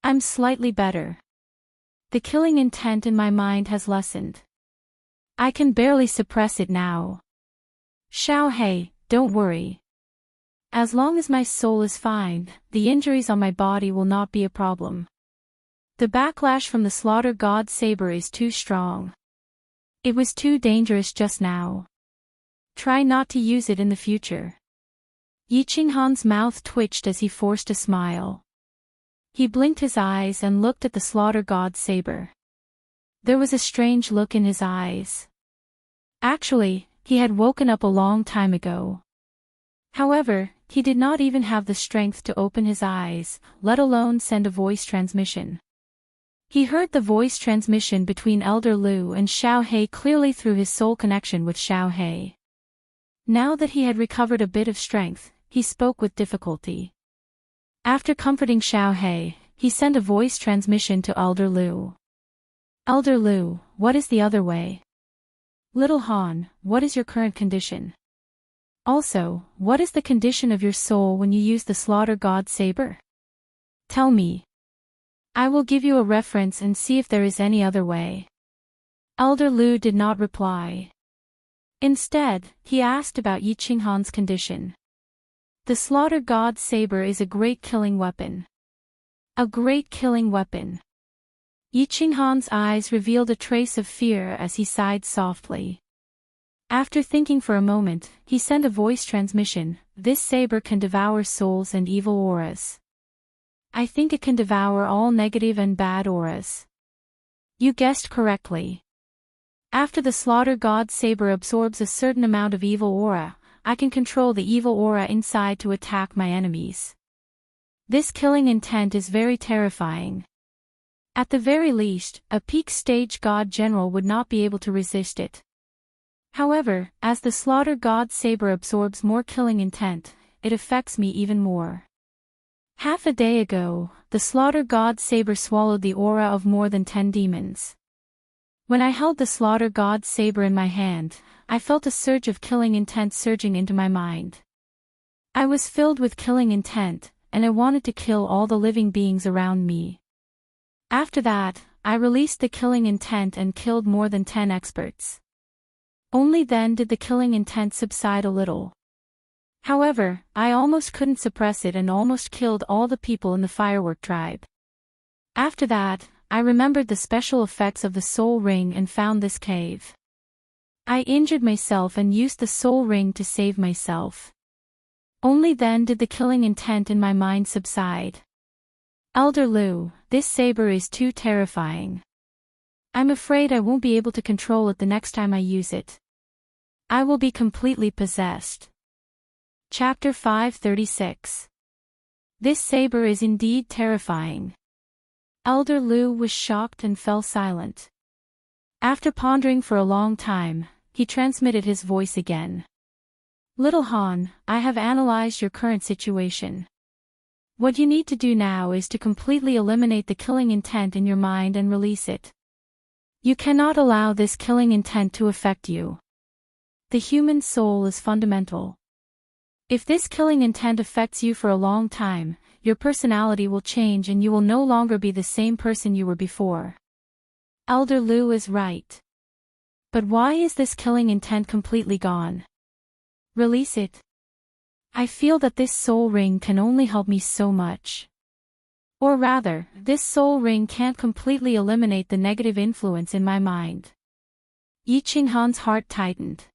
A: I'm slightly better. The killing intent in my mind has lessened. I can barely suppress it now. Xiao He, don't worry. As long as my soul is fine, the injuries on my body will not be a problem. The backlash from the slaughter god's saber is too strong. It was too dangerous just now. Try not to use it in the future. Yi Qinghan's mouth twitched as he forced a smile. He blinked his eyes and looked at the slaughter god's saber. There was a strange look in his eyes. Actually, he had woken up a long time ago. However, he did not even have the strength to open his eyes, let alone send a voice transmission. He heard the voice transmission between Elder Lu and Xiao He clearly through his soul connection with Xiao He. Now that he had recovered a bit of strength, he spoke with difficulty. After comforting Xiao He, he sent a voice transmission to Elder Lu. Elder Lu, what is the other way? Little Han, what is your current condition? Also, what is the condition of your soul when you use the slaughter god's saber? Tell me. I will give you a reference and see if there is any other way. Elder Lu did not reply. Instead, he asked about Yi Qinghan's condition. The slaughter god's saber is a great killing weapon. A great killing weapon. Yi Qinghan's eyes revealed a trace of fear as he sighed softly. After thinking for a moment, he sent a voice transmission. This saber can devour souls and evil auras. I think it can devour all negative and bad auras. You guessed correctly. After the slaughter god's saber absorbs a certain amount of evil aura, I can control the evil aura inside to attack my enemies. This killing intent is very terrifying. At the very least, a peak stage god general would not be able to resist it. However, as the slaughter god's saber absorbs more killing intent, it affects me even more. Half a day ago, the slaughter god's saber swallowed the aura of more than 10 demons. When I held the slaughter god's saber in my hand, I felt a surge of killing intent surging into my mind. I was filled with killing intent, and I wanted to kill all the living beings around me. After that, I released the killing intent and killed more than 10 experts. Only then did the killing intent subside a little. However, I almost couldn't suppress it and almost killed all the people in the firework tribe. After that, I remembered the special effects of the soul ring and found this cave. I injured myself and used the soul ring to save myself. Only then did the killing intent in my mind subside. Elder Lu, this saber is too terrifying. I'm afraid I won't be able to control it the next time I use it. I will be completely possessed. Chapter 536. This saber is indeed terrifying. Elder Lu was shocked and fell silent. After pondering for a long time, he transmitted his voice again. Little Han, I have analyzed your current situation. What you need to do now is to completely eliminate the killing intent in your mind and release it. You cannot allow this killing intent to affect you. The human soul is fundamental. If this killing intent affects you for a long time, your personality will change and you will no longer be the same person you were before. Elder Lu is right. But why is this killing intent completely gone? Release it. I feel that this soul ring can only help me so much. Or rather, this soul ring can't completely eliminate the negative influence in my mind. Yi Qinghan's heart tightened.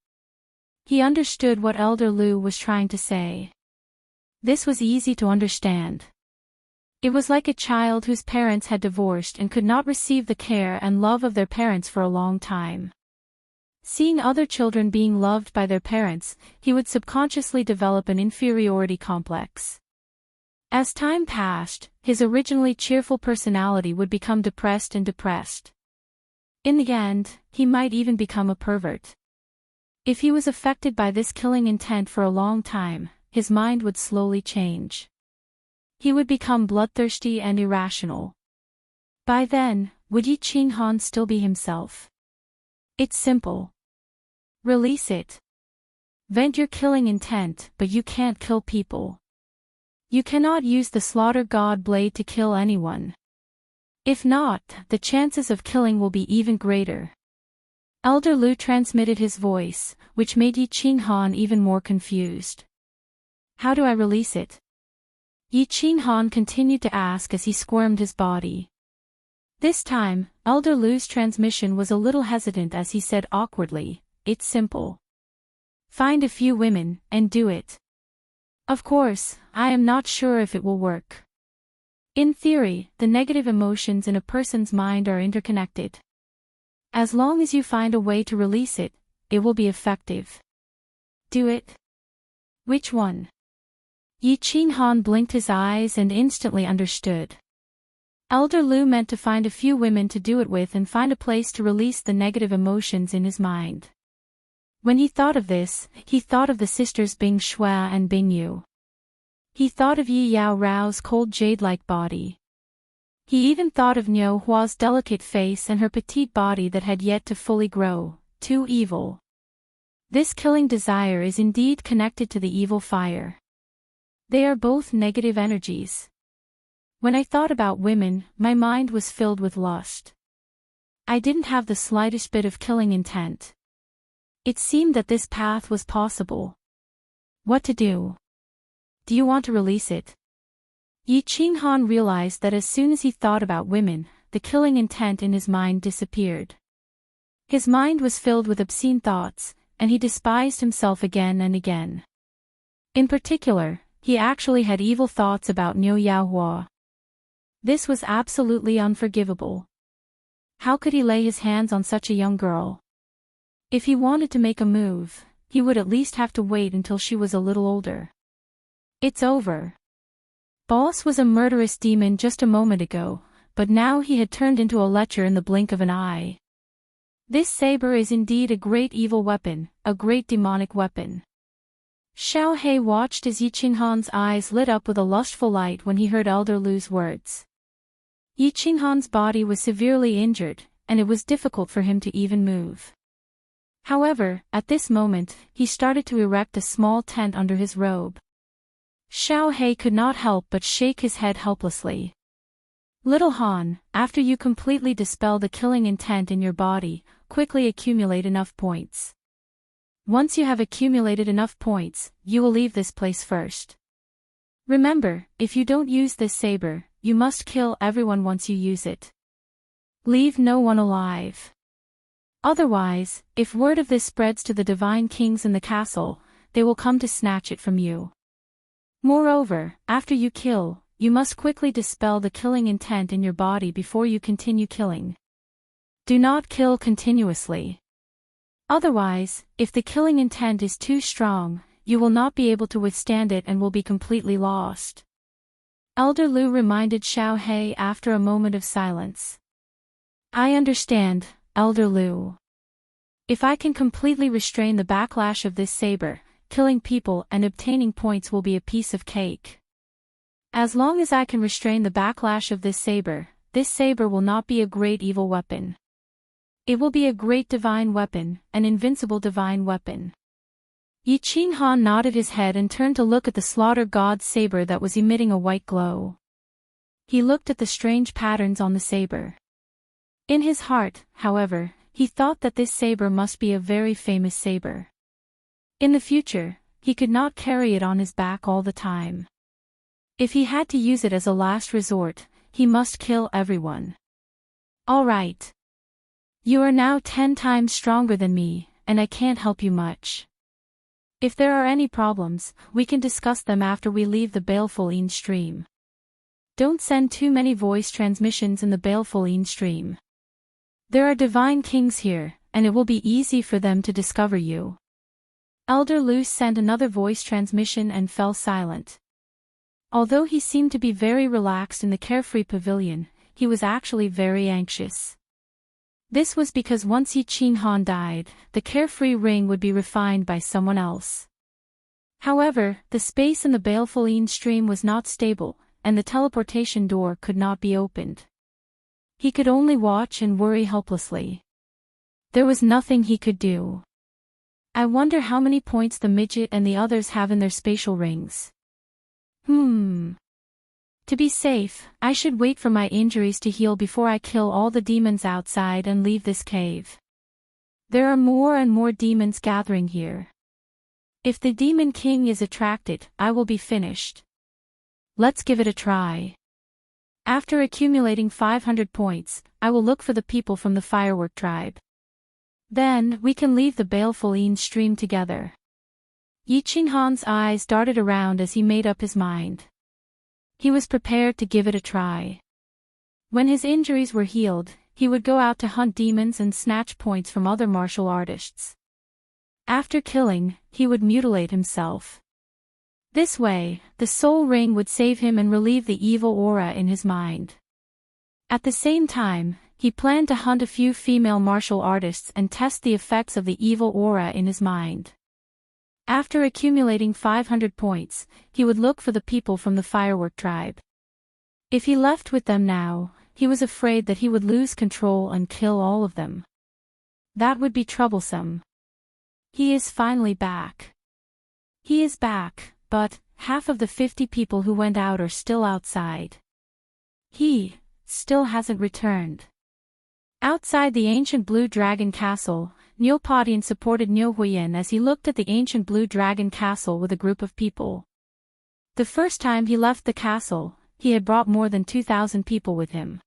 A: He understood what Elder Lu was trying to say. This was easy to understand. It was like a child whose parents had divorced and could not receive the care and love of their parents for a long time. Seeing other children being loved by their parents, he would subconsciously develop an inferiority complex. As time passed, his originally cheerful personality would become depressed and depressed. In the end, he might even become a pervert. If he was affected by this killing intent for a long time, his mind would slowly change. He would become bloodthirsty and irrational. By then, would Yi Qinghan still be himself? It's simple. Release it. Vent your killing intent, but you can't kill people. You cannot use the slaughter god blade to kill anyone. If not, the chances of killing will be even greater. Elder Lu transmitted his voice, which made Yi Qinghan even more confused. How do I release it? Yi Qinghan continued to ask as he squirmed his body. This time, Elder Lu's transmission was a little hesitant as he said awkwardly, "It's simple. Find a few women, and do it. Of course, I am not sure if it will work. In theory, the negative emotions in a person's mind are interconnected. As long as you find a way to release it, it will be effective. Do it." "Which one?" Yi Qinghan blinked his eyes and instantly understood. Elder Lu meant to find a few women to do it with and find a place to release the negative emotions in his mind. When he thought of this, he thought of the sisters Bing Shui and Bing Yu. He thought of Yi Yao Rao's cold jade-like body. He even thought of Niu Hua's delicate face and her petite body that had yet to fully grow, too evil. This killing desire is indeed connected to the evil fire. They are both negative energies. When I thought about women, my mind was filled with lust. I didn't have the slightest bit of killing intent. It seemed that this path was possible. What to do? Do you want to release it? Yi Qinghan realized that as soon as he thought about women, the killing intent in his mind disappeared. His mind was filled with obscene thoughts, and he despised himself again and again. In particular, he actually had evil thoughts about Niu Yaohua. This was absolutely unforgivable. How could he lay his hands on such a young girl? If he wanted to make a move, he would at least have to wait until she was a little older. It's over. Boss was a murderous demon just a moment ago, but now he had turned into a lecher in the blink of an eye. This saber is indeed a great evil weapon, a great demonic weapon. Xiao He watched as Yi Qinghan's eyes lit up with a lustful light when he heard Elder Lu's words. Yi Qinghan's body was severely injured, and it was difficult for him to even move. However, at this moment, he started to erect a small tent under his robe. Xiao He could not help but shake his head helplessly. "Little Han, after you completely dispel the killing intent in your body, quickly accumulate enough points. Once you have accumulated enough points, you will leave this place first. Remember, if you don't use this saber, you must kill everyone once you use it. Leave no one alive. Otherwise, if word of this spreads to the divine kings in the castle, they will come to snatch it from you. Moreover, after you kill, you must quickly dispel the killing intent in your body before you continue killing. Do not kill continuously. Otherwise, if the killing intent is too strong, you will not be able to withstand it and will be completely lost." Elder Lu reminded Xiao He after a moment of silence. "I understand, Elder Lu. If I can completely restrain the backlash of this saber, killing people and obtaining points will be a piece of cake. As long as I can restrain the backlash of this saber will not be a great evil weapon. It will be a great divine weapon, an invincible divine weapon." Yi Qinghan nodded his head and turned to look at the slaughter god's saber that was emitting a white glow. He looked at the strange patterns on the saber. In his heart, however, he thought that this saber must be a very famous saber. In the future, he could not carry it on his back all the time. If he had to use it as a last resort, he must kill everyone. "All right. You are now 10 times stronger than me, and I can't help you much. If there are any problems, we can discuss them after we leave the Baleful Yin stream. Don't send too many voice transmissions in the Baleful Yin stream. There are divine kings here, and it will be easy for them to discover you." Elder Lu sent another voice transmission and fell silent. Although he seemed to be very relaxed in the carefree pavilion, he was actually very anxious. This was because once Yi Qinghan died, the carefree ring would be refined by someone else. However, the space in the Baleful Yin stream was not stable, and the teleportation door could not be opened. He could only watch and worry helplessly. There was nothing he could do. I wonder how many points the midget and the others have in their spatial rings. To be safe, I should wait for my injuries to heal before I kill all the demons outside and leave this cave. There are more and more demons gathering here. If the Demon King is attracted, I will be finished. Let's give it a try. After accumulating 500 points, I will look for the people from the Firework tribe. Then, we can leave the baleful Yin stream together. Yi Qinghan's eyes darted around as he made up his mind. He was prepared to give it a try. When his injuries were healed, he would go out to hunt demons and snatch points from other martial artists. After killing, he would mutilate himself. This way, the soul ring would save him and relieve the evil aura in his mind. At the same time, he planned to hunt a few female martial artists and test the effects of the evil aura in his mind. After accumulating 500 points, he would look for the people from the Firework tribe. If he left with them now, he was afraid that he would lose control and kill all of them. That would be troublesome. He is finally back. He is back, but half of the 50 people who went out are still outside. He still hasn't returned. Outside the ancient Blue Dragon Castle, Niu Padian supported Niu Huiyan as he looked at the ancient Blue Dragon Castle with a group of people. The first time he left the castle, he had brought more than 2,000 people with him.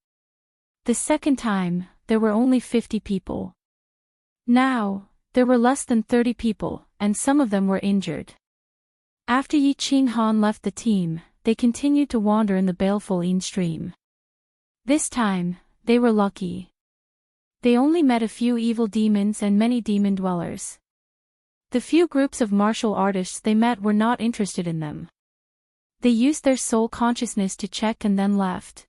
A: The second time, there were only 50 people. Now, there were less than 30 people, and some of them were injured. After Yi Qinghan left the team, they continued to wander in the baleful Yin stream. This time, they were lucky. They only met a few evil demons and many demon dwellers. The few groups of martial artists they met were not interested in them. They used their soul consciousness to check and then left.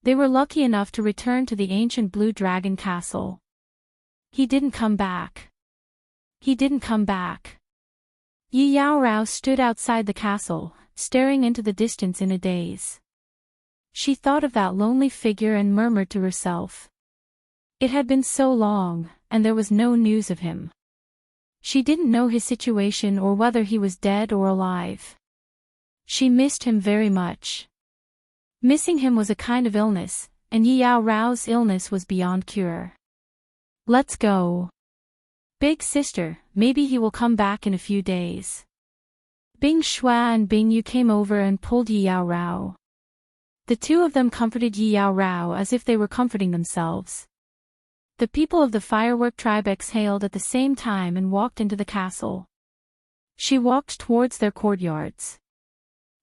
A: They were lucky enough to return to the ancient Blue Dragon Castle. He didn't come back. He didn't come back. Yi Yaorao stood outside the castle, staring into the distance in a daze. She thought of that lonely figure and murmured to herself. It had been so long, and there was no news of him. She didn't know his situation or whether he was dead or alive. She missed him very much. Missing him was a kind of illness, and Yi Yaorao's illness was beyond cure. Let's go. Big sister, maybe he will come back in a few days. Bing Shua and Bing Yu came over and pulled Yi Yaorao. The two of them comforted Yi Yaorao as if they were comforting themselves. The people of the Firework tribe exhaled at the same time and walked into the castle. She walked towards their courtyards.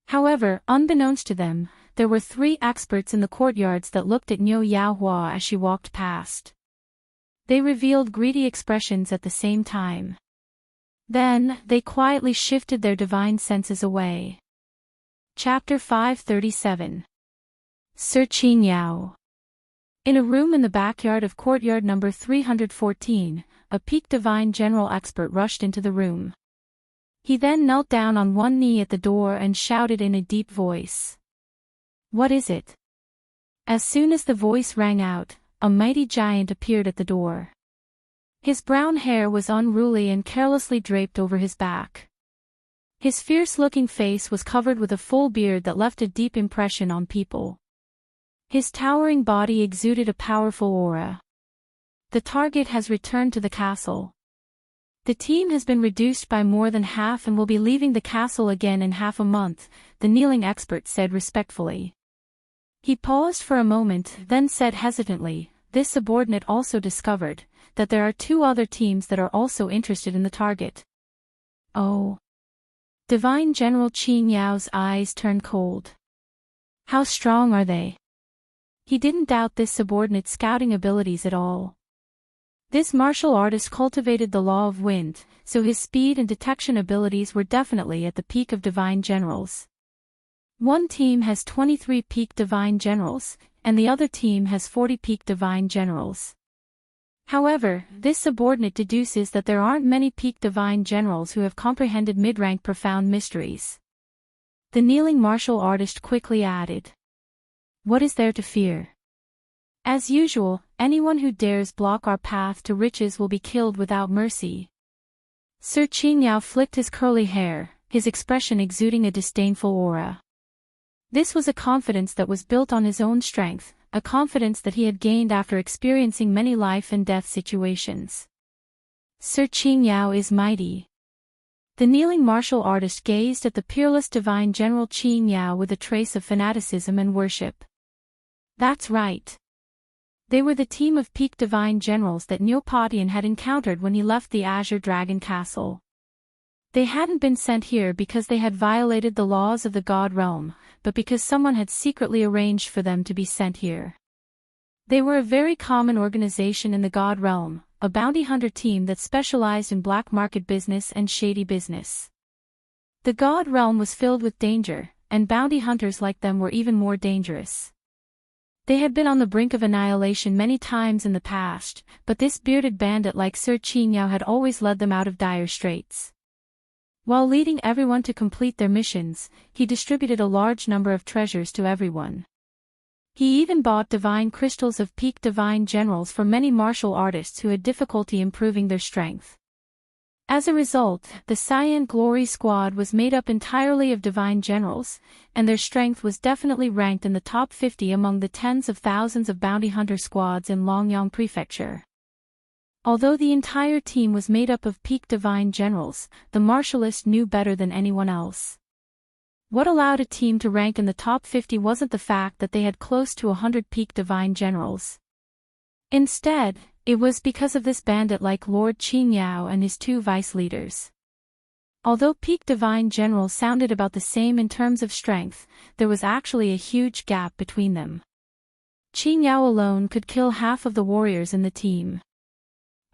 A: However, unbeknownst to them, there were 3 experts in the courtyards that looked at Niu Yaohua as she walked past. They revealed greedy expressions at the same time. Then, they quietly shifted their divine senses away. Chapter 537. Sir Qing Yao. In a room in the backyard of courtyard number 314, a peak divine general expert rushed into the room. He then knelt down on one knee at the door and shouted in a deep voice. What is it? As soon as the voice rang out, a mighty giant appeared at the door. His brown hair was unruly and carelessly draped over his back. His fierce-looking face was covered with a full beard that left a deep impression on people. His towering body exuded a powerful aura. The target has returned to the castle. The team has been reduced by more than half and will be leaving the castle again in half a month, the kneeling expert said respectfully. He paused for a moment, then said hesitantly, this subordinate also discovered that there are 2 other teams that are also interested in the target. Oh. Divine General Qing Yao's eyes turned cold. How strong are they? He didn't doubt this subordinate's scouting abilities at all. This martial artist cultivated the law of wind, so his speed and detection abilities were definitely at the peak of divine generals. One team has 23 peak divine generals, and the other team has 40 peak divine generals. However, this subordinate deduces that there aren't many peak divine generals who have comprehended mid-rank profound mysteries. The kneeling martial artist quickly added. What is there to fear? As usual, anyone who dares block our path to riches will be killed without mercy. Sir Qing Yao flicked his curly hair, his expression exuding a disdainful aura. This was a confidence that was built on his own strength, a confidence that he had gained after experiencing many life and death situations. Sir Qing Yao is mighty. The kneeling martial artist gazed at the peerless divine general Qin Yao with a trace of fanaticism and worship. That's right. They were the team of peak divine generals that Neopatian had encountered when he left the Azure Dragon Castle. They hadn't been sent here because they had violated the laws of the God Realm, but because someone had secretly arranged for them to be sent here. They were a very common organization in the God Realm, a bounty hunter team that specialized in black market business and shady business. The God Realm was filled with danger, and bounty hunters like them were even more dangerous. They had been on the brink of annihilation many times in the past, but this bearded bandit like Sir Qin Yao had always led them out of dire straits. While leading everyone to complete their missions, he distributed a large number of treasures to everyone. He even bought divine crystals of peak divine generals for many martial artists who had difficulty improving their strength. As a result, the Cyan Glory Squad was made up entirely of divine generals, and their strength was definitely ranked in the top 50 among the tens of thousands of bounty hunter squads in Longyang Prefecture. Although the entire team was made up of peak divine generals, the martialist knew better than anyone else. What allowed a team to rank in the top 50 wasn't the fact that they had close to 100 peak divine generals. Instead, it was because of this bandit like Lord Qin Yao and his two vice leaders. Although peak divine generals sounded about the same in terms of strength, there was actually a huge gap between them. Qin Yao alone could kill half of the warriors in the team.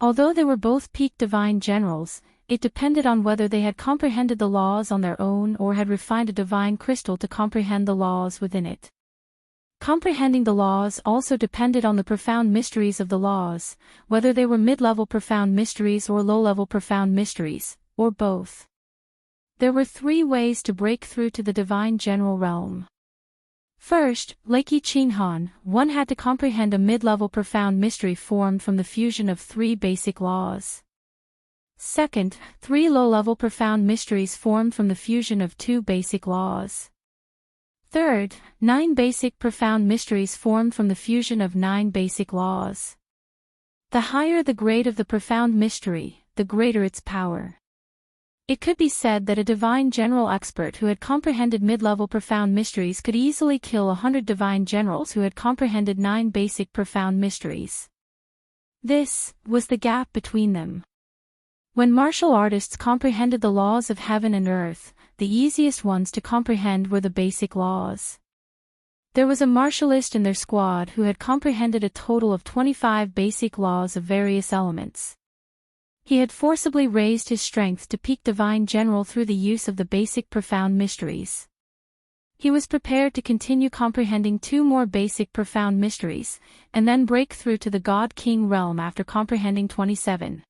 A: Although they were both peak divine generals, it depended on whether they had comprehended the laws on their own or had refined a divine crystal to comprehend the laws within it. Comprehending the laws also depended on the profound mysteries of the laws, whether they were mid-level profound mysteries or low-level profound mysteries, or both. There were 3 ways to break through to the divine general realm. First, Lakey Qinhan, one had to comprehend a mid-level profound mystery formed from the fusion of 3 basic laws. Second, 3 low-level profound mysteries formed from the fusion of 2 basic laws. Third, 9 basic profound mysteries formed from the fusion of 9 basic laws. The higher the grade of the profound mystery, the greater its power. It could be said that a divine general expert who had comprehended mid-level profound mysteries could easily kill 100 divine generals who had comprehended 9 basic profound mysteries. This was the gap between them. When martial artists comprehended the laws of heaven and earth, the easiest ones to comprehend were the basic laws. There was a martialist in their squad who had comprehended a total of 25 basic laws of various elements. He had forcibly raised his strength to peak divine general through the use of the basic profound mysteries. He was prepared to continue comprehending 2 more basic profound mysteries, and then break through to the God King realm after comprehending 27.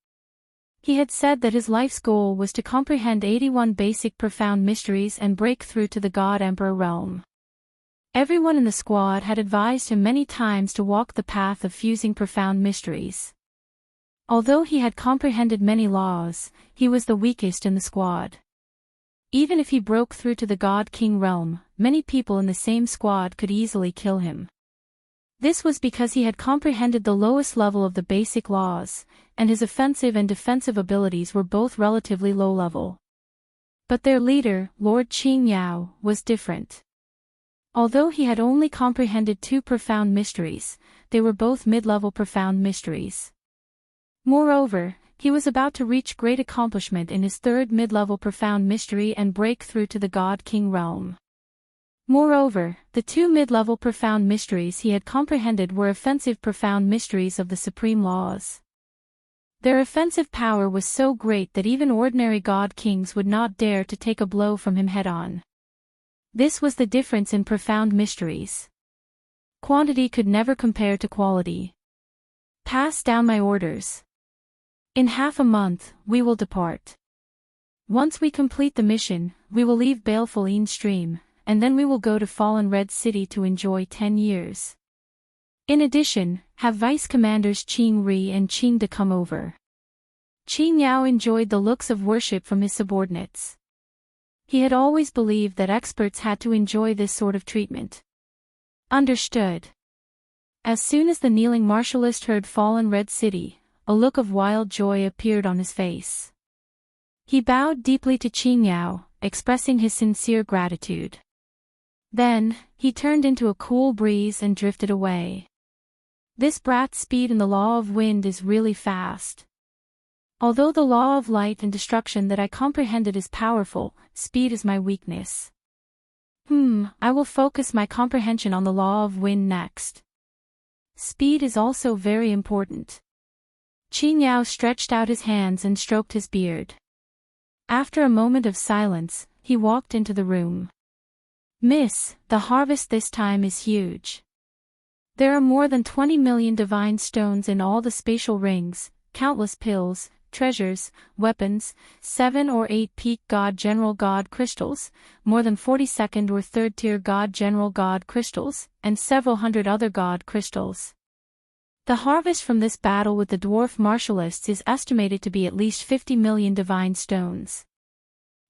A: He had said that his life's goal was to comprehend 81 basic profound mysteries and break through to the God Emperor realm. Everyone in the squad had advised him many times to walk the path of fusing profound mysteries. Although he had comprehended many laws, he was the weakest in the squad. Even if he broke through to the God King realm, many people in the same squad could easily kill him. This was because he had comprehended the lowest level of the basic laws, and his offensive and defensive abilities were both relatively low level. But their leader, Lord Qin Yao, was different. Although he had only comprehended 2 profound mysteries, they were both mid-level profound mysteries. Moreover, he was about to reach great accomplishment in his 3rd mid-level profound mystery and break through to the God King realm. Moreover, the 2 mid-level profound mysteries he had comprehended were offensive profound mysteries of the supreme laws. Their offensive power was so great that even ordinary god kings would not dare to take a blow from him head-on. This was the difference in profound mysteries. Quantity could never compare to quality. Pass down my orders. In half a month, we will depart. Once we complete the mission, we will leave Baleful Een Stream, and then we will go to Fallen Red City to enjoy 10 years. In addition, have Vice Commanders Qing Ri and Qing De come over. Qin Yao enjoyed the looks of worship from his subordinates. He had always believed that experts had to enjoy this sort of treatment. Understood. As soon as the kneeling martialist heard Fallen Red City, a look of wild joy appeared on his face. He bowed deeply to Qing Yao, expressing his sincere gratitude. Then, he turned into a cool breeze and drifted away. This brat's speed in the law of wind is really fast. Although the law of light and destruction that I comprehended is powerful, speed is my weakness. I will focus my comprehension on the law of wind next. Speed is also very important. Qing Yao stretched out his hands and stroked his beard. After a moment of silence, he walked into the room. Miss, the harvest this time is huge. There are more than 20 million divine stones in all the spatial rings, countless pills, treasures, weapons, 7 or 8 peak God General God crystals, more than 40 second or third tier God General God crystals, and several hundred other God crystals. The harvest from this battle with the dwarf martialists is estimated to be at least 50 million divine stones.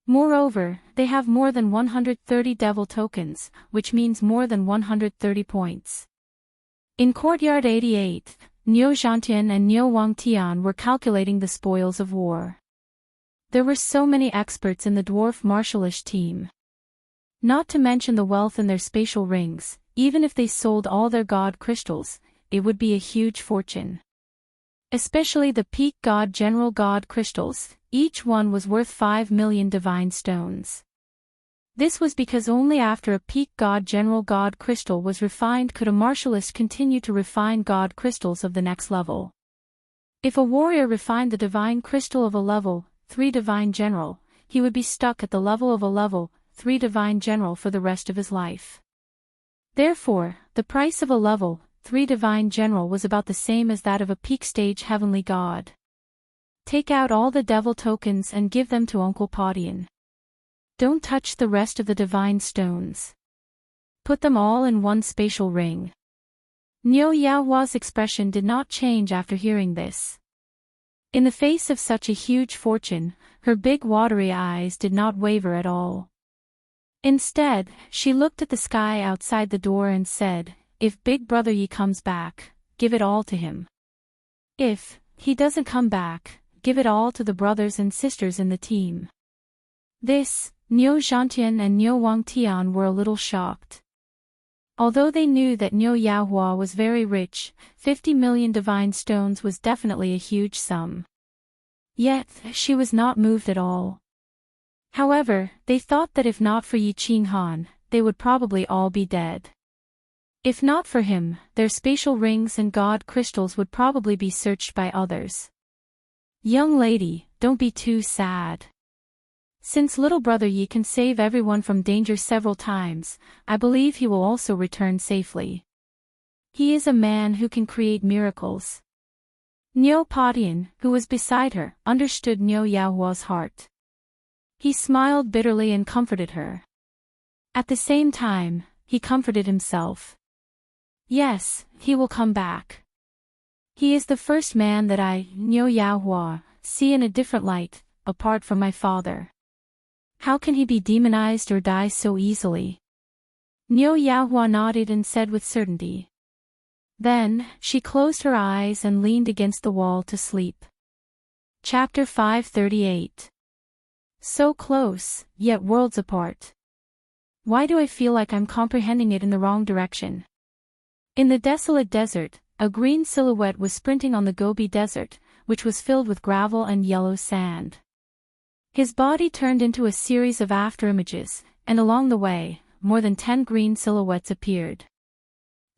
A: Moreover, they have more than 130 devil tokens, which means more than 130 points. In Courtyard 88, Niu Zhantian and Niu Wangtian were calculating the spoils of war. There were so many experts in the dwarf martialist team. Not to mention the wealth in their spatial rings, even if they sold all their god crystals, it would be a huge fortune. Especially the peak God General God crystals, each one was worth 5 million divine stones. This was because only after a peak God General God crystal was refined could a martialist continue to refine God crystals of the next level. If a warrior refined the divine crystal of a level 3 divine general, he would be stuck at the level of a level 3 divine general for the rest of his life. Therefore, the price of a level 3 divine general was about the same as that of a peak stage heavenly god. Take out all the devil tokens and give them to Uncle Podian. Don't touch the rest of the divine stones. Put them all in one spatial ring. Niu Yaohua's expression did not change after hearing this. In the face of such a huge fortune, her big watery eyes did not waver at all. Instead, she looked at the sky outside the door and said, "If Big Brother Yi comes back, give it all to him. If he doesn't come back, give it all to the brothers and sisters in the team." This, Niu Zhantian and Niu Wangtian were a little shocked. Although they knew that Niu Yaohua was very rich, 50 million divine stones was definitely a huge sum. Yet, she was not moved at all. However, they thought that if not for Yi Qinghan, they would probably all be dead. If not for him, their spatial rings and god crystals would probably be searched by others. Young lady, don't be too sad. Since little brother Yi can save everyone from danger several times, I believe he will also return safely. He is a man who can create miracles. Niu Podian, who was beside her, understood Niu Yaohua's heart. He smiled bitterly and comforted her. At the same time, he comforted himself. Yes, he will come back. He is the first man that I, Niu Yaohua, see in a different light, apart from my father. How can he be demonized or die so easily? Niu Yaohua nodded and said with certainty. Then, she closed her eyes and leaned against the wall to sleep. Chapter 538. So close, yet worlds apart. Why do I feel like I'm comprehending it in the wrong direction? In the desolate desert, a green silhouette was sprinting on the Gobi Desert, which was filled with gravel and yellow sand. His body turned into a series of afterimages, and along the way, more than 10 green silhouettes appeared.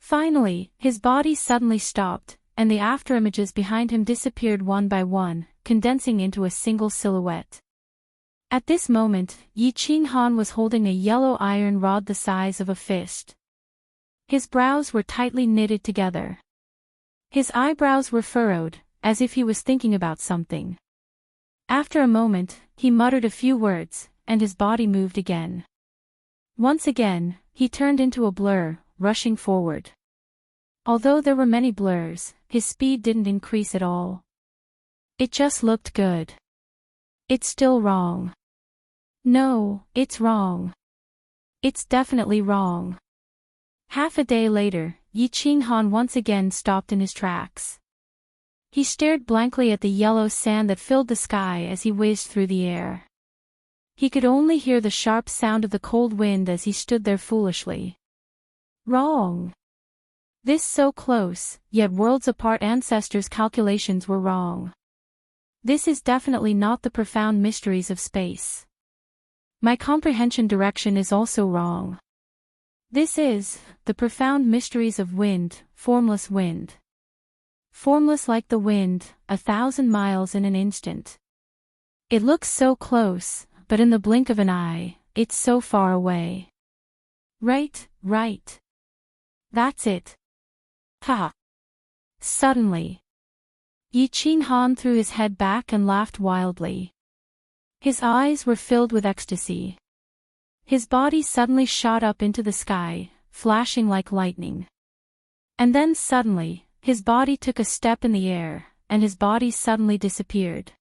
A: Finally, his body suddenly stopped, and the afterimages behind him disappeared one by one, condensing into a single silhouette. At this moment, Yi Qinghan was holding a yellow iron rod the size of a fist. His brows were tightly knitted together. His eyebrows were furrowed, as if he was thinking about something. After a moment, he muttered a few words, and his body moved again. Once again, he turned into a blur, rushing forward. Although there were many blurs, his speed didn't increase at all. It just looked good. It's still wrong. No, it's wrong. It's definitely wrong. Half a day later, Yi Qinghan once again stopped in his tracks. He stared blankly at the yellow sand that filled the sky as he whizzed through the air. He could only hear the sharp sound of the cold wind as he stood there foolishly. Wrong. This so close, yet worlds apart. Ancestors' calculations were wrong. This is definitely not the profound mysteries of space. My comprehension direction is also wrong. This is the profound mysteries of wind, formless wind. Formless like the wind, 1,000 miles in an instant. It looks so close, but in the blink of an eye, it's so far away. Right. That's it. Ha! Suddenly, Yi Qinghan threw his head back and laughed wildly. His eyes were filled with ecstasy. His body suddenly shot up into the sky, flashing like lightning. And then suddenly, his body took a step in the air, and his body suddenly disappeared.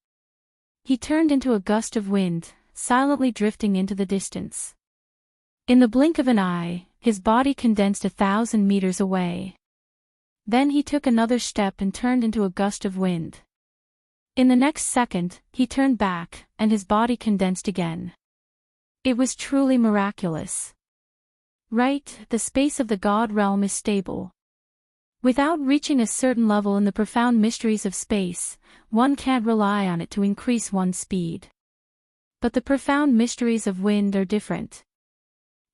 A: He turned into a gust of wind, silently drifting into the distance. In the blink of an eye, his body condensed 1,000 meters away. Then he took another step and turned into a gust of wind. In the next second, he turned back, and his body condensed again. It was truly miraculous. Right, the space of the God realm is stable. Without reaching a certain level in the profound mysteries of space, one can't rely on it to increase one's speed. But the profound mysteries of wind are different.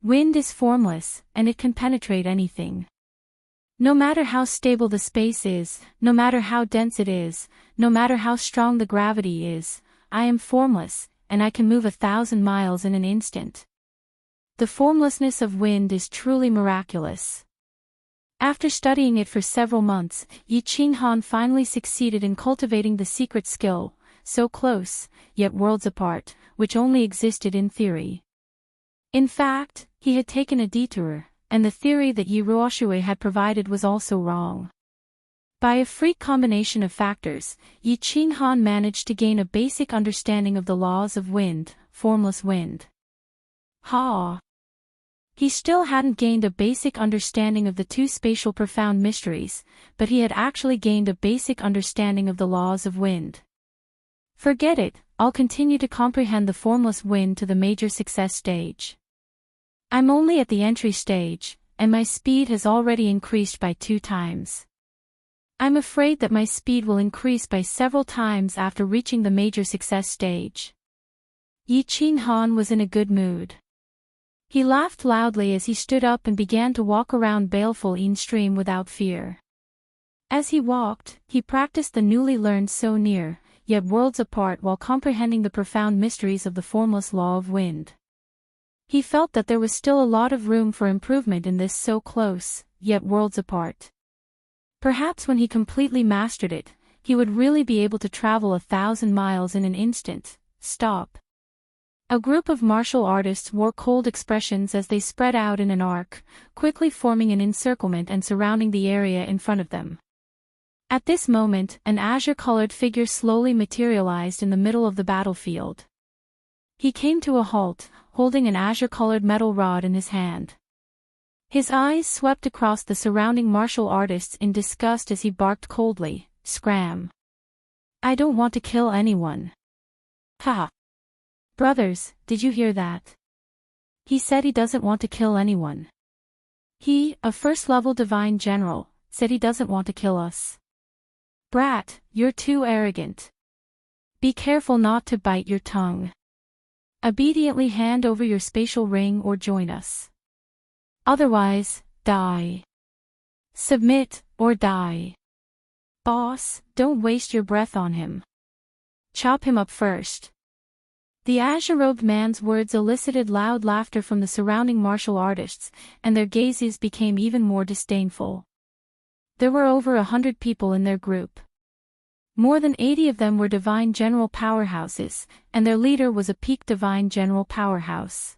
A: Wind is formless, and it can penetrate anything. No matter how stable the space is, no matter how dense it is, no matter how strong the gravity is, I am formless, and I can move 1,000 miles in an instant. The formlessness of wind is truly miraculous. After studying it for several months, Yi Qinghan finally succeeded in cultivating the secret skill, so close, yet worlds apart, which only existed in theory. In fact, he had taken a detour, and the theory that Yi Ruoshui had provided was also wrong. By a freak combination of factors, Yi Qinghan managed to gain a basic understanding of the laws of wind, formless wind. He still hadn't gained a basic understanding of the two spatial profound mysteries, but he had actually gained a basic understanding of the laws of wind. Forget it, I'll continue to comprehend the formless wind to the major success stage. I'm only at the entry stage, and my speed has already increased by 2 times. I'm afraid that my speed will increase by several times after reaching the major success stage. Yi Qinghan was in a good mood. He laughed loudly as he stood up and began to walk around baleful Yin stream without fear. As he walked, he practiced the newly learned so near, yet worlds apart while comprehending the profound mysteries of the formless law of wind. He felt that there was still a lot of room for improvement in this so close, yet worlds apart. Perhaps when he completely mastered it, he would really be able to travel 1,000 miles in an instant. Stop. A group of martial artists wore cold expressions as they spread out in an arc, quickly forming an encirclement and surrounding the area in front of them. At this moment, an azure-colored figure slowly materialized in the middle of the battlefield. He came to a halt, holding an azure-colored metal rod in his hand. His eyes swept across the surrounding martial artists in disgust as he barked coldly, "Scram! I don't want to kill anyone." Ha! Brothers, did you hear that? He said he doesn't want to kill anyone. He, a first-level divine general, said he doesn't want to kill us. Brat, you're too arrogant. Be careful not to bite your tongue. Obediently hand over your spatial ring or join us. Otherwise, die. Submit, or die. Boss, don't waste your breath on him. Chop him up first. The azure-robed man's words elicited loud laughter from the surrounding martial artists, and their gazes became even more disdainful. There were over 100 people in their group. More than 80 of them were divine general powerhouses, and their leader was a peak divine general powerhouse.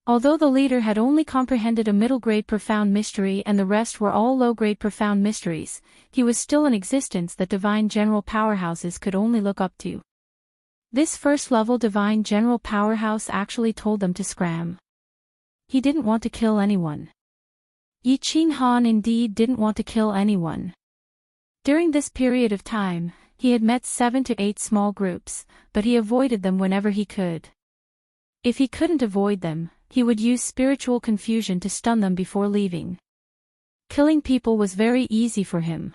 A: Although the leader had only comprehended a middle-grade profound mystery and the rest were all low-grade profound mysteries, he was still in existence that divine general powerhouses could only look up to. This first-level divine general powerhouse actually told them to scram. He didn't want to kill anyone. Yi Qinghan indeed didn't want to kill anyone. During this period of time, he had met 7 to 8 small groups, but he avoided them whenever he could. If he couldn't avoid them, he would use spiritual confusion to stun them before leaving. Killing people was very easy for him.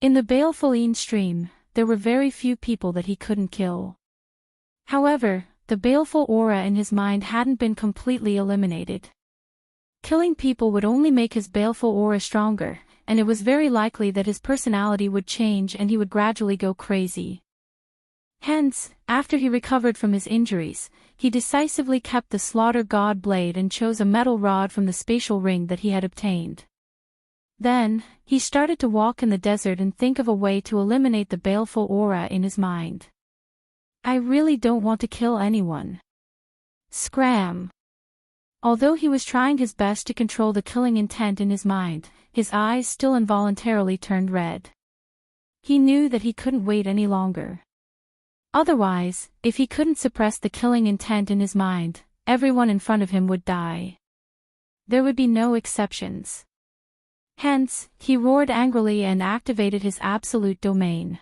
A: In the baleful stream, there were very few people that he couldn't kill. However, the baleful aura in his mind hadn't been completely eliminated. Killing people would only make his baleful aura stronger, and it was very likely that his personality would change and he would gradually go crazy. Hence, after he recovered from his injuries, he decisively kept the slaughter god blade and chose a metal rod from the spatial ring that he had obtained. Then, he started to walk in the desert and think of a way to eliminate the baleful aura in his mind. I really don't want to kill anyone. Scram. Although he was trying his best to control the killing intent in his mind, his eyes still involuntarily turned red. He knew that he couldn't wait any longer. Otherwise, if he couldn't suppress the killing intent in his mind, everyone in front of him would die. There would be no exceptions. Hence, he roared angrily and activated his absolute domain.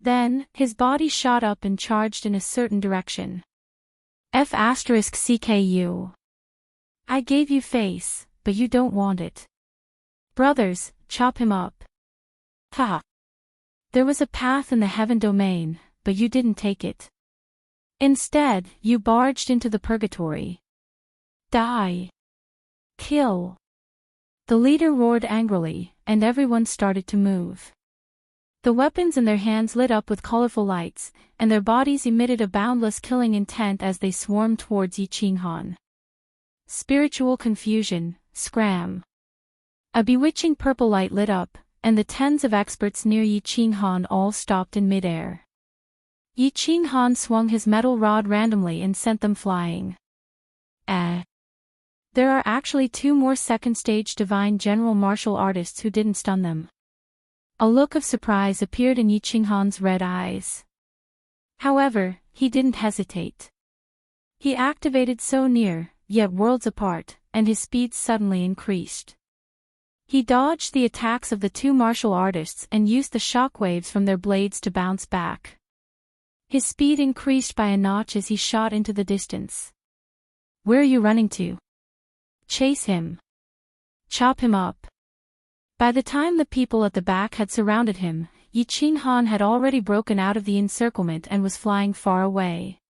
A: Then, his body shot up and charged in a certain direction. F*CKU. I gave you face, but you don't want it. Brothers, chop him up. Ha! There was a path in the heaven domain, but you didn't take it. Instead, you barged into the purgatory. Die. Kill. The leader roared angrily, and everyone started to move. The weapons in their hands lit up with colorful lights, and their bodies emitted a boundless killing intent as they swarmed towards Yi Qinghan. Spiritual confusion, scram. A bewitching purple light lit up, and the tens of experts near Yi Qinghan all stopped in midair. Yi Qinghan swung his metal rod randomly and sent them flying. There are actually 2 more second-stage divine general martial artists who didn't stun them. A look of surprise appeared in Yi Qinghan's red eyes. However, he didn't hesitate. He activated so near, yet worlds apart, and his speed suddenly increased. He dodged the attacks of the 2 martial artists and used the shockwaves from their blades to bounce back. His speed increased by a notch as he shot into the distance. Where are you running to? Chase him. Chop him up. By the time the people at the back had surrounded him, Yi Qinghan had already broken out of the encirclement and was flying far away.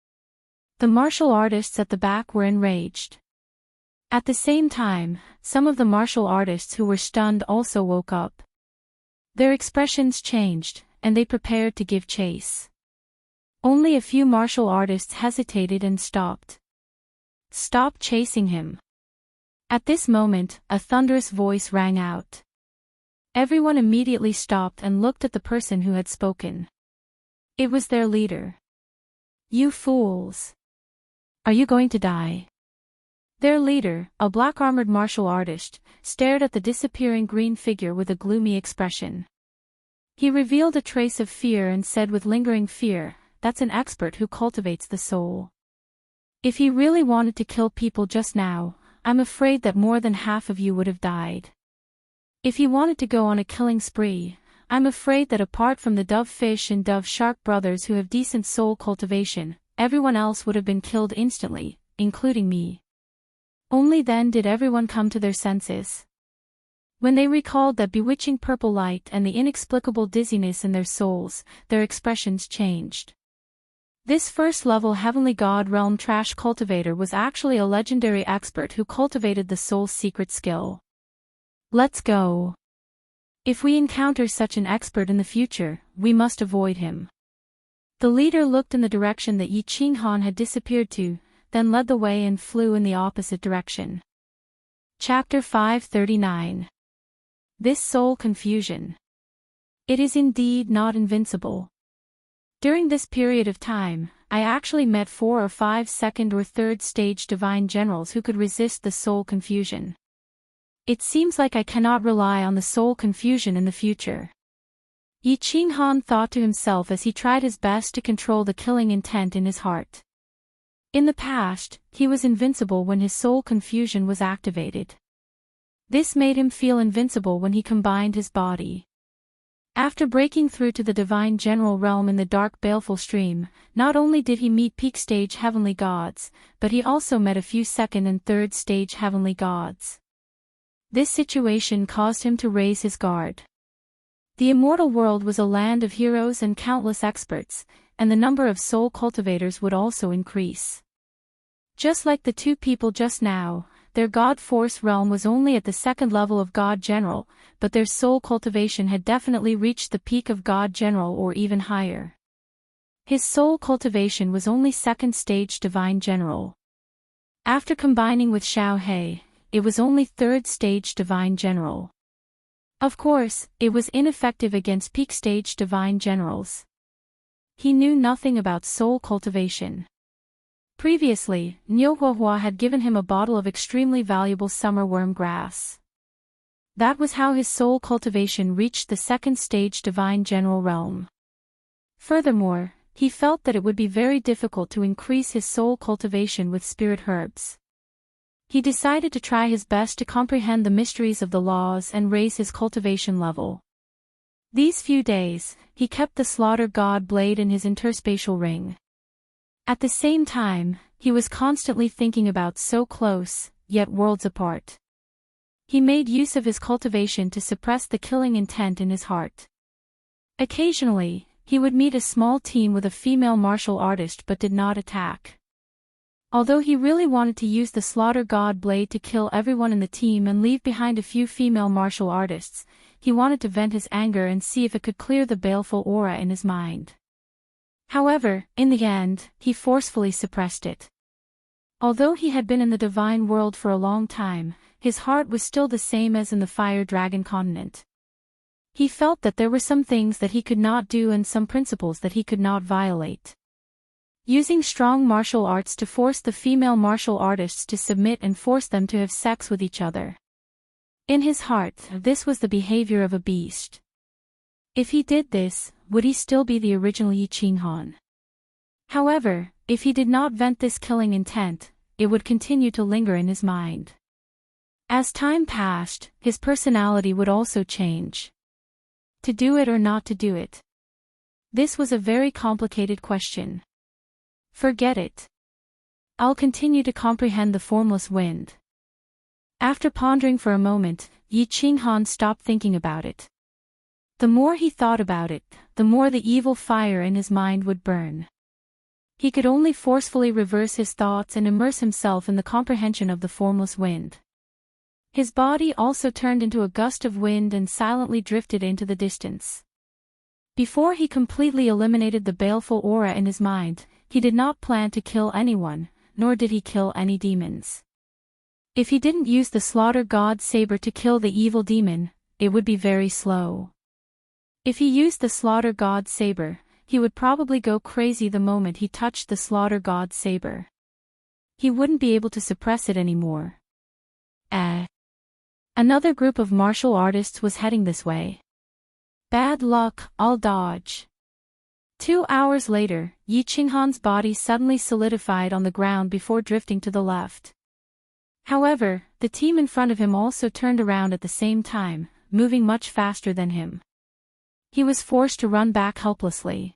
A: The martial artists at the back were enraged. At the same time, some of the martial artists who were stunned also woke up. Their expressions changed, and they prepared to give chase. Only a few martial artists hesitated and stopped. Stop chasing him. At this moment, a thunderous voice rang out. Everyone immediately stopped and looked at the person who had spoken. It was their leader. You fools! Are you going to die? Their leader, a black-armored martial artist, stared at the disappearing green figure with a gloomy expression. He revealed a trace of fear and said with lingering fear, "That's an expert who cultivates the soul. If he really wanted to kill people just now, I'm afraid that more than half of you would have died. If he wanted to go on a killing spree, I'm afraid that apart from the dove fish and dove shark brothers who have decent soul cultivation, everyone else would have been killed instantly, including me." Only then did everyone come to their senses. When they recalled that bewitching purple light and the inexplicable dizziness in their souls, their expressions changed. This first-level heavenly god realm trash cultivator was actually a legendary expert who cultivated the soul's secret skill. Let's go. If we encounter such an expert in the future, we must avoid him. The leader looked in the direction that Yi Qinghan had disappeared to, then led the way and flew in the opposite direction. Chapter 539. This soul confusion. It is indeed not invincible. During this period of time, I actually met 4 or 5 second or third stage divine generals who could resist the soul confusion. It seems like I cannot rely on the soul confusion in the future. Yi Qinghan thought to himself as he tried his best to control the killing intent in his heart. In the past, he was invincible when his soul confusion was activated. This made him feel invincible when he combined his body. After breaking through to the divine general realm in the dark baleful stream, not only did he meet peak stage heavenly gods, but he also met a few second and third stage heavenly gods. This situation caused him to raise his guard. The immortal world was a land of heroes and countless experts, and the number of soul cultivators would also increase. Just like the two people just now, their God Force realm was only at the second level of God General, but their soul cultivation had definitely reached the peak of God General or even higher. His soul cultivation was only second stage Divine General. After combining with Xiao He, it was only third stage Divine General. Of course, it was ineffective against peak stage Divine Generals. He knew nothing about soul cultivation. Previously, Niuhuahua had given him a bottle of extremely valuable summer worm grass. That was how his soul cultivation reached the second stage Divine General realm. Furthermore, he felt that it would be very difficult to increase his soul cultivation with spirit herbs. He decided to try his best to comprehend the mysteries of the laws and raise his cultivation level. These few days, he kept the slaughter god blade in his interspatial ring. At the same time, he was constantly thinking about so close, yet worlds apart. He made use of his cultivation to suppress the killing intent in his heart. Occasionally, he would meet a small team with a female martial artist but did not attack. Although he really wanted to use the slaughter god blade to kill everyone in the team and leave behind a few female martial artists, he wanted to vent his anger and see if it could clear the baleful aura in his mind. However, in the end, he forcefully suppressed it. Although he had been in the divine world for a long time, his heart was still the same as in the Fire Dragon continent. He felt that there were some things that he could not do and some principles that he could not violate. Using strong martial arts to force the female martial artists to submit and force them to have sex with each other. In his heart, this was the behavior of a beast. If he did this, would he still be the original Yi Qinghan? However, if he did not vent this killing intent, it would continue to linger in his mind. As time passed, his personality would also change. To do it or not to do it? This was a very complicated question. Forget it. I'll continue to comprehend the formless wind. After pondering for a moment, Yi Qinghan stopped thinking about it. The more he thought about it, the more the evil fire in his mind would burn. He could only forcefully reverse his thoughts and immerse himself in the comprehension of the formless wind. His body also turned into a gust of wind and silently drifted into the distance. Before he completely eliminated the baleful aura in his mind, he did not plan to kill anyone, nor did he kill any demons. If he didn't use the slaughter god saber to kill the evil demon, it would be very slow. If he used the slaughter god saber, he would probably go crazy the moment he touched the slaughter god saber. He wouldn't be able to suppress it anymore. Another group of martial artists was heading this way. Bad luck, I'll dodge. 2 hours later, Yi Qinghan's body suddenly solidified on the ground before drifting to the left. However, the team in front of him also turned around at the same time, moving much faster than him. He was forced to run back helplessly.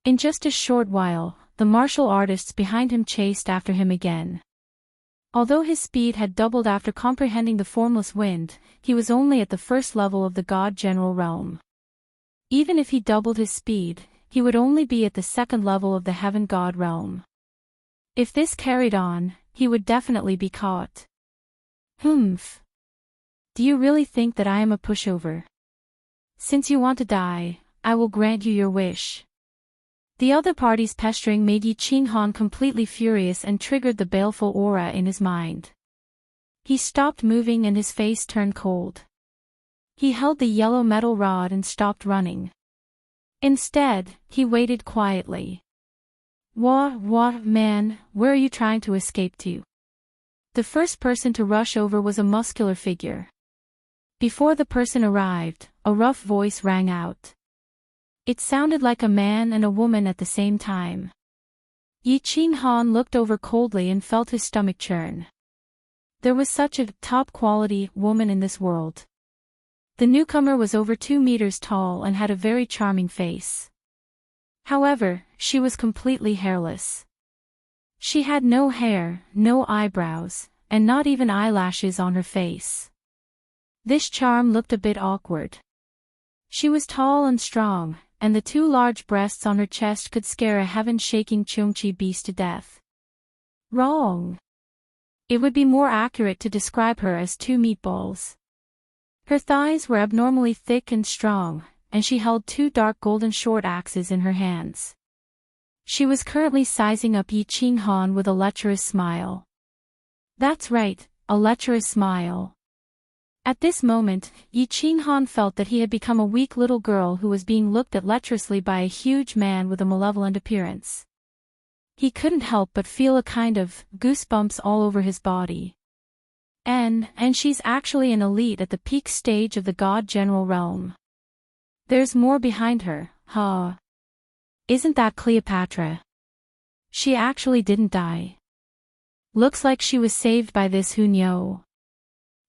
A: In just a short while, the martial artists behind him chased after him again. Although his speed had doubled after comprehending the formless wind, he was only at the first level of the God General realm. Even if he doubled his speed, he would only be at the second level of the Heaven God realm. If this carried on, he would definitely be caught. Humph. Do you really think that I am a pushover? Since you want to die, I will grant you your wish. The other party's pestering made Yi Qinghan completely furious and triggered the baleful aura in his mind. He stopped moving and his face turned cold. He held the yellow metal rod and stopped running. Instead, he waited quietly. Man, where are you trying to escape to? The first person to rush over was a muscular figure. Before the person arrived, a rough voice rang out. It sounded like a man and a woman at the same time. Yi Qinghan looked over coldly and felt his stomach churn. There was such a top-quality woman in this world. The newcomer was over 2 meters tall and had a very charming face. However, she was completely hairless. She had no hair, no eyebrows, and not even eyelashes on her face. This charm looked a bit awkward. She was tall and strong, and the 2 large breasts on her chest could scare a heaven-shaking Chongqi beast to death. Wrong. It would be more accurate to describe her as 2 meatballs. Her thighs were abnormally thick and strong, and she held 2 dark golden short axes in her hands. She was currently sizing up Yi Qinghan with a lecherous smile. That's right, a lecherous smile. At this moment, Yi Qinghan felt that he had become a weak little girl who was being looked at lecherously by a huge man with a malevolent appearance. He couldn't help but feel a kind of goosebumps all over his body. And she's actually an elite at the peak stage of the God General realm. There's more behind her, huh? Isn't that Cleopatra? She actually didn't die. Looks like she was saved by this Hunyo.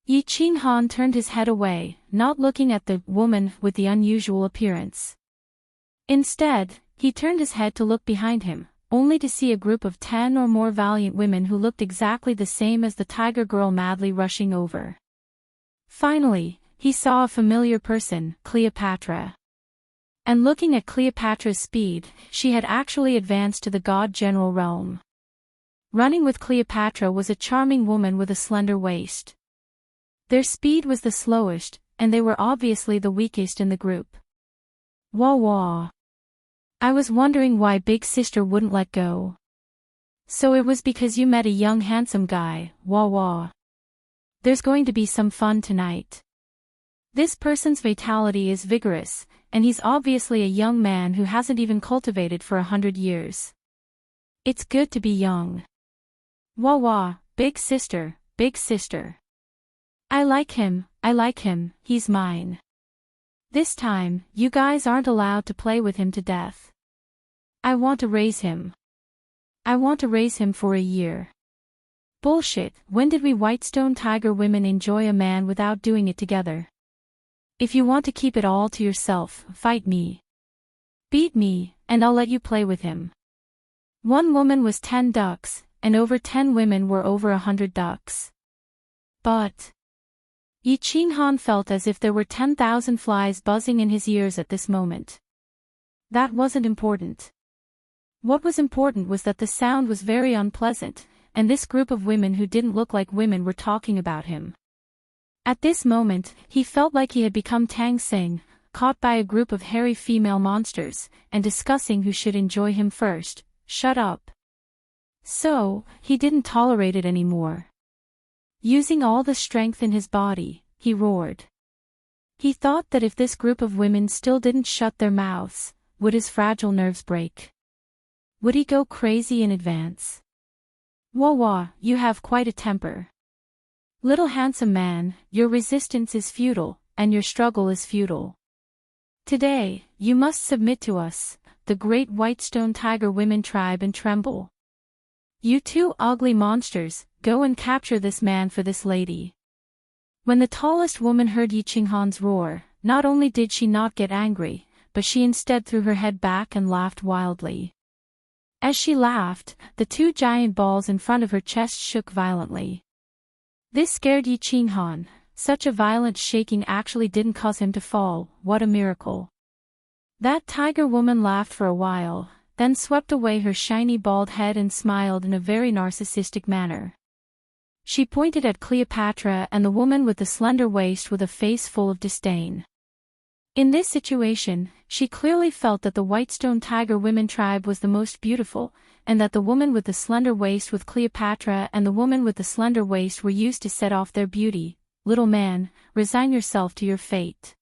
A: Yi Qinghan turned his head away, not looking at the woman with the unusual appearance. Instead, he turned his head to look behind him, only to see a group of 10 or more valiant women who looked exactly the same as the tiger girl madly rushing over. Finally, he saw a familiar person, Cleopatra. And looking at Cleopatra's speed, she had actually advanced to the God General realm. Running with Cleopatra was a charming woman with a slender waist. Their speed was the slowest, and they were obviously the weakest in the group. Wah wah. I was wondering why Big Sister wouldn't let go. So it was because you met a young handsome guy, wah wah. There's going to be some fun tonight. This person's vitality is vigorous, and he's obviously a young man who hasn't even cultivated for 100 years. It's good to be young. Wah wah, Big Sister, Big Sister. I like him, he's mine. This time, you guys aren't allowed to play with him to death. I want to raise him. I want to raise him for a year. Bullshit, when did we Whitestone Tiger women enjoy a man without doing it together? If you want to keep it all to yourself, fight me. Beat me, and I'll let you play with him. One woman was 10 ducks, and over 10 women were over 100 ducks. But Yi Qinghan felt as if there were 10,000 flies buzzing in his ears at this moment. That wasn't important. What was important was that the sound was very unpleasant, and this group of women who didn't look like women were talking about him. At this moment, he felt like he had become Tang Xing, caught by a group of hairy female monsters, and discussing who should enjoy him first. Shut up. So, he didn't tolerate it anymore. Using all the strength in his body, he roared. He thought that if this group of women still didn't shut their mouths, would his fragile nerves break? Would he go crazy in advance? Wah wah, you have quite a temper. Little handsome man, your resistance is futile, and your struggle is futile. Today, you must submit to us, the great Whitestone Tiger women tribe, and tremble. You 2 ugly monsters, go and capture this man for this lady. When the tallest woman heard Yi Qinghan's roar, not only did she not get angry, but she instead threw her head back and laughed wildly. As she laughed, the 2 giant balls in front of her chest shook violently. This scared Yi Qinghan. Such a violent shaking actually didn't cause him to fall. What a miracle. That tiger woman laughed for a while, then swept away her shiny bald head and smiled in a very narcissistic manner. She pointed at Cleopatra and the woman with the slender waist with a face full of disdain. In this situation, she clearly felt that the Whitestone Tiger women tribe was the most beautiful, and that the woman with the slender waist with Cleopatra and the woman with the slender waist were used to set off their beauty. Little man, resign yourself to your fate.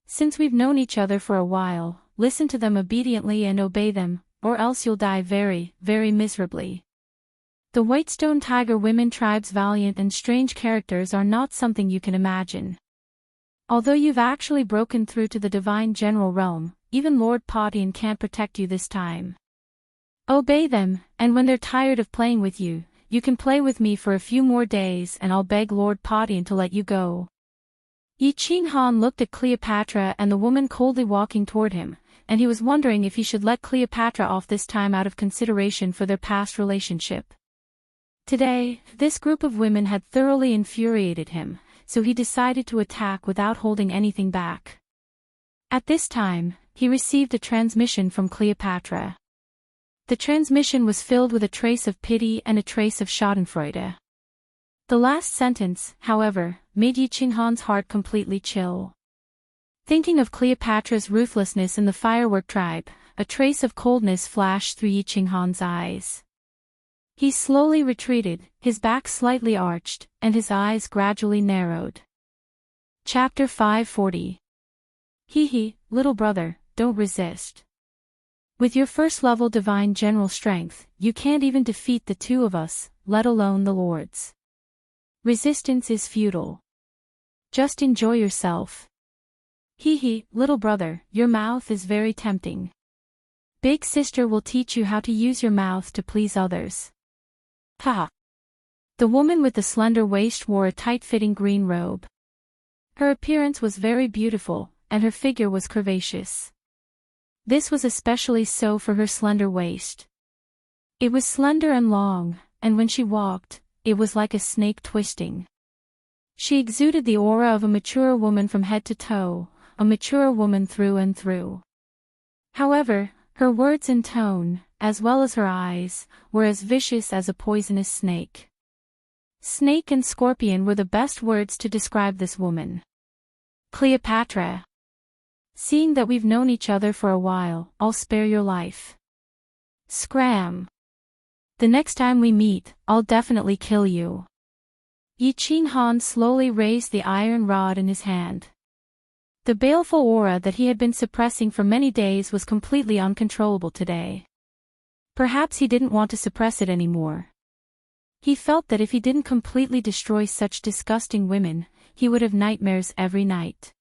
A: Since we've known each other for a while, listen to them obediently and obey them, or else you'll die very, very miserably. The Whitestone Tiger women tribe's valiant and strange characters are not something you can imagine. Although you've actually broken through to the divine general realm, even Lord Podian can't protect you this time. Obey them, and when they're tired of playing with you, you can play with me for a few more days and I'll beg Lord Podian to let you go. Yi Qinghan looked at Cleopatra and the woman coldly walking toward him, and he was wondering if he should let Cleopatra off this time out of consideration for their past relationship. Today, this group of women had thoroughly infuriated him, so he decided to attack without holding anything back. At this time, he received a transmission from Cleopatra. The transmission was filled with a trace of pity and a trace of schadenfreude. The last sentence, however, made Yi Qinghan's heart completely chill. Thinking of Cleopatra's ruthlessness in the firework tribe, a trace of coldness flashed through Yi Qinghan's eyes. He slowly retreated, his back slightly arched, and his eyes gradually narrowed. Chapter 540. Hee, little brother, don't resist. With your first-level divine general strength, you can't even defeat the two of us, let alone the lords. Resistance is futile. Just enjoy yourself. Hee, little brother, your mouth is very tempting. Big sister will teach you how to use your mouth to please others. Ha! The woman with the slender waist wore a tight-fitting green robe. Her appearance was very beautiful, and her figure was curvaceous. This was especially so for her slender waist. It was slender and long, and when she walked, it was like a snake twisting. She exuded the aura of a mature woman from head to toe, a mature woman through and through. However, her words and tone, as well as her eyes, were as vicious as a poisonous snake. Snake and scorpion were the best words to describe this woman. Cleopatra. Seeing that we've known each other for a while, I'll spare your life. Scram. The next time we meet, I'll definitely kill you. Yi Qinghan slowly raised the iron rod in his hand. The baleful aura that he had been suppressing for many days was completely uncontrollable today. Perhaps he didn't want to suppress it anymore. He felt that if he didn't completely destroy such disgusting women, he would have nightmares every night.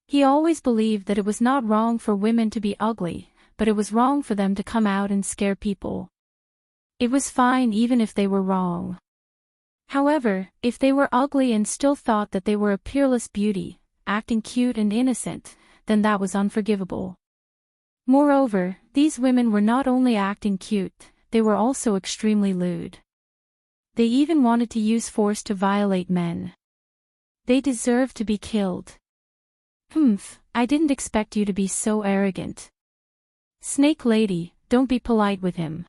A: He always believed that it was not wrong for women to be ugly, but it was wrong for them to come out and scare people. It was fine even if they were wrong. However, if they were ugly and still thought that they were a peerless beauty, acting cute and innocent, then that was unforgivable. Moreover, these women were not only acting cute, they were also extremely lewd. They even wanted to use force to violate men. They deserved to be killed. I didn't expect you to be so arrogant. Snake lady, don't be polite with him.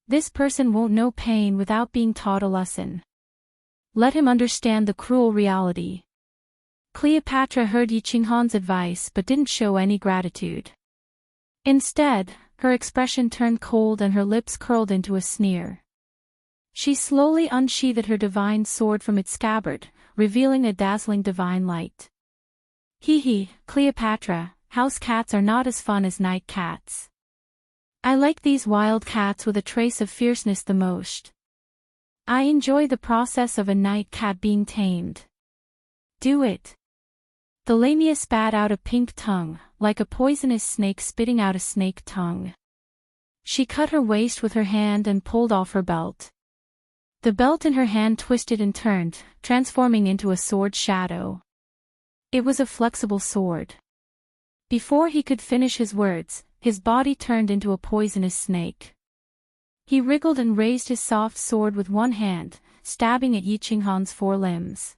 A: This person won't know pain without being taught a lesson. Let him understand the cruel reality. Cleopatra heard Yi Qinghan's advice but didn't show any gratitude. Instead, her expression turned cold and her lips curled into a sneer. She slowly unsheathed her divine sword from its scabbard, revealing a dazzling divine light. Hee, Cleopatra, house cats are not as fun as night cats. I like these wild cats with a trace of fierceness the most. I enjoy the process of a night cat being tamed. Do it. The lamia spat out a pink tongue, like a poisonous snake spitting out a snake tongue. She cut her waist with her hand and pulled off her belt. The belt in her hand twisted and turned, transforming into a sword shadow. It was a flexible sword. Before he could finish his words, his body turned into a poisonous snake. He wriggled and raised his soft sword with one hand, stabbing at Yi Qinghan's four limbs.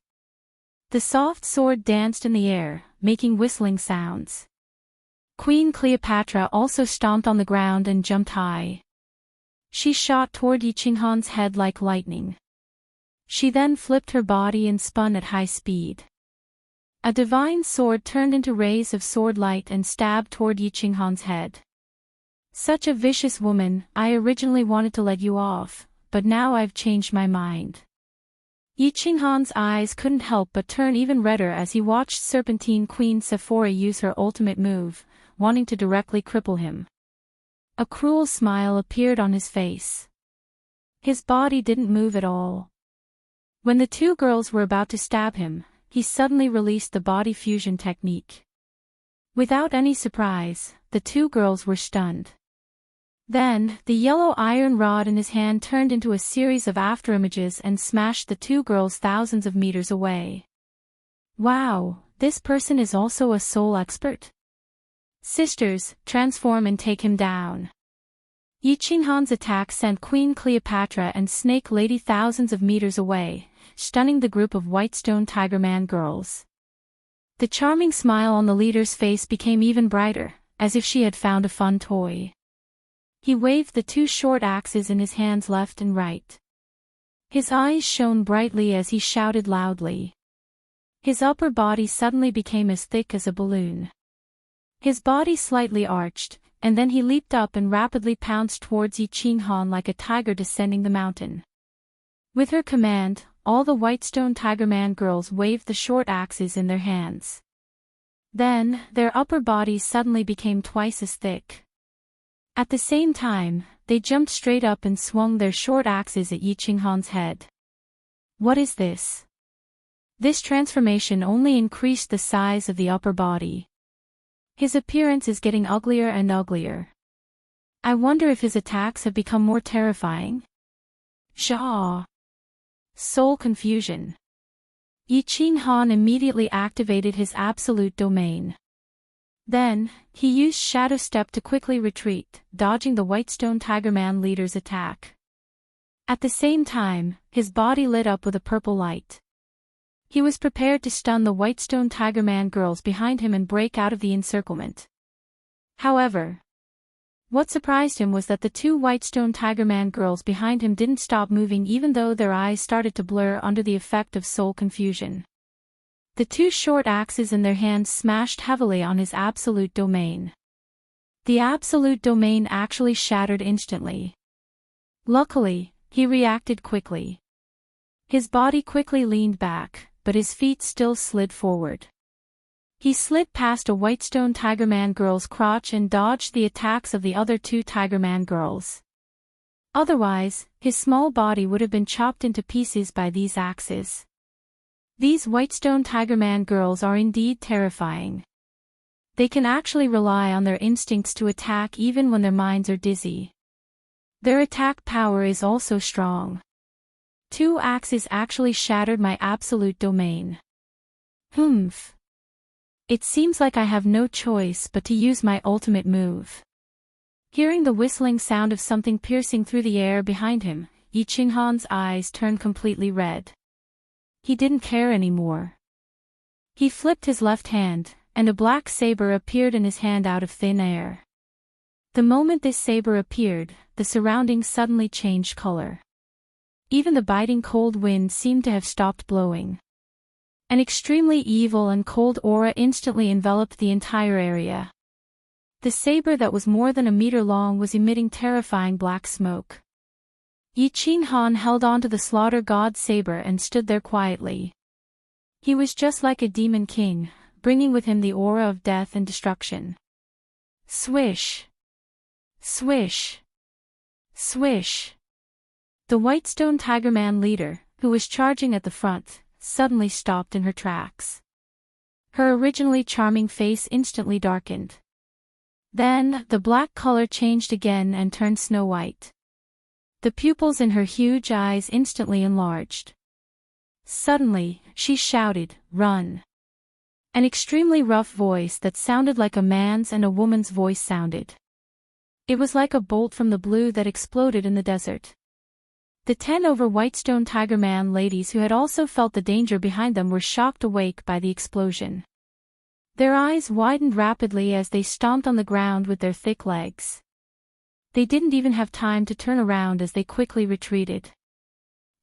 A: The soft sword danced in the air, making whistling sounds. Queen Cleopatra also stomped on the ground and jumped high. She shot toward Yi Qinghan's head like lightning. She then flipped her body and spun at high speed. A divine sword turned into rays of sword light and stabbed toward Yi Qinghan's head. Such a vicious woman, I originally wanted to let you off, but now I've changed my mind. Yi Qinghan's eyes couldn't help but turn even redder as he watched Serpentine Queen Sephora use her ultimate move, wanting to directly cripple him. A cruel smile appeared on his face. His body didn't move at all. When the two girls were about to stab him, he suddenly released the body fusion technique. Without any surprise, the two girls were stunned. Then, the yellow iron rod in his hand turned into a series of afterimages and smashed the two girls thousands of meters away. Wow, this person is also a soul expert? Sisters, transform and take him down. Yi Qinghan's attack sent Queen Cleopatra and Snake Lady thousands of meters away, stunning the group of Whitestone Tigerman girls. The charming smile on the leader's face became even brighter, as if she had found a fun toy. He waved the two short axes in his hands left and right. His eyes shone brightly as he shouted loudly. His upper body suddenly became as thick as a balloon. His body slightly arched, and then he leaped up and rapidly pounced towards Yi Qinghan like a tiger descending the mountain. With her command, all the Whitestone Tigerman girls waved the short axes in their hands. Then, their upper bodies suddenly became twice as thick. At the same time, they jumped straight up and swung their short axes at Yi Qinghan's head. What is this? This transformation only increased the size of the upper body. His appearance is getting uglier and uglier. I wonder if his attacks have become more terrifying. Shaw. Soul confusion. Yi Qinghan immediately activated his absolute domain. Then, he used Shadow Step to quickly retreat, dodging the Whitestone Tigerman leader's attack. At the same time, his body lit up with a purple light. He was prepared to stun the Whitestone Tigerman girls behind him and break out of the encirclement. However, what surprised him was that the two Whitestone Tigerman girls behind him didn't stop moving even though their eyes started to blur under the effect of soul confusion. The two short axes in their hands smashed heavily on his absolute domain. The absolute domain actually shattered instantly. Luckily, he reacted quickly. His body quickly leaned back, but his feet still slid forward. He slid past a Whitestone Tigerman girl's crotch and dodged the attacks of the other two Tigerman girls. Otherwise, his small body would have been chopped into pieces by these axes. These Whitestone Tigerman girls are indeed terrifying. They can actually rely on their instincts to attack even when their minds are dizzy. Their attack power is also strong. Two axes actually shattered my absolute domain. Humph. It seems like I have no choice but to use my ultimate move. Hearing the whistling sound of something piercing through the air behind him, Yi Qinghan's eyes turned completely red. He didn't care anymore. He flipped his left hand, and a black saber appeared in his hand out of thin air. The moment this saber appeared, the surroundings suddenly changed color. Even the biting cold wind seemed to have stopped blowing. An extremely evil and cold aura instantly enveloped the entire area. The saber that was more than a meter long was emitting terrifying black smoke. Yi Qinghan held onto the slaughter god's saber and stood there quietly. He was just like a demon king, bringing with him the aura of death and destruction. Swish! Swish! Swish! The Whitestone Tigerman leader, who was charging at the front, suddenly stopped in her tracks. Her originally charming face instantly darkened. Then, the black color changed again and turned snow-white. The pupils in her huge eyes instantly enlarged. Suddenly, she shouted, "Run!" An extremely rough voice that sounded like a man's and a woman's voice sounded. It was like a bolt from the blue that exploded in the desert. The 10 over Whitestone Tigerman ladies who had also felt the danger behind them were shocked awake by the explosion. Their eyes widened rapidly as they stomped on the ground with their thick legs. They didn't even have time to turn around as they quickly retreated.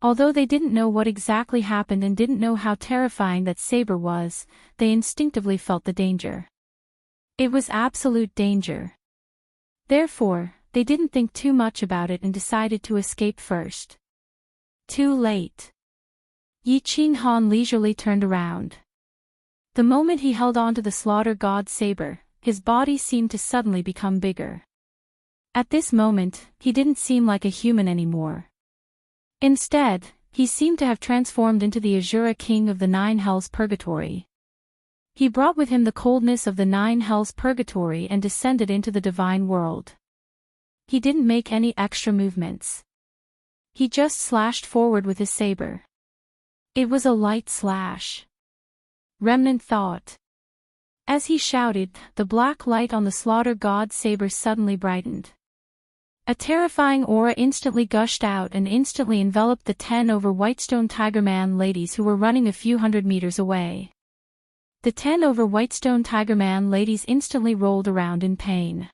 A: Although they didn't know what exactly happened and didn't know how terrifying that saber was, they instinctively felt the danger. It was absolute danger. Therefore, they didn't think too much about it and decided to escape first. Too late. Yi Qinghan leisurely turned around. The moment he held on to the slaughter god's saber, his body seemed to suddenly become bigger. At this moment, he didn't seem like a human anymore. Instead, he seemed to have transformed into the Azura king of the 9 hells purgatory. He brought with him the coldness of the 9 hells purgatory and descended into the divine world. He didn't make any extra movements. He just slashed forward with his saber. It was a light slash. Remnant thought. As he shouted, the black light on the slaughter god's saber suddenly brightened. A terrifying aura instantly gushed out and instantly enveloped the 10 over Whitestone Tigerman ladies who were running a few hundred meters away. The 10 over Whitestone Tigerman ladies instantly rolled around in pain.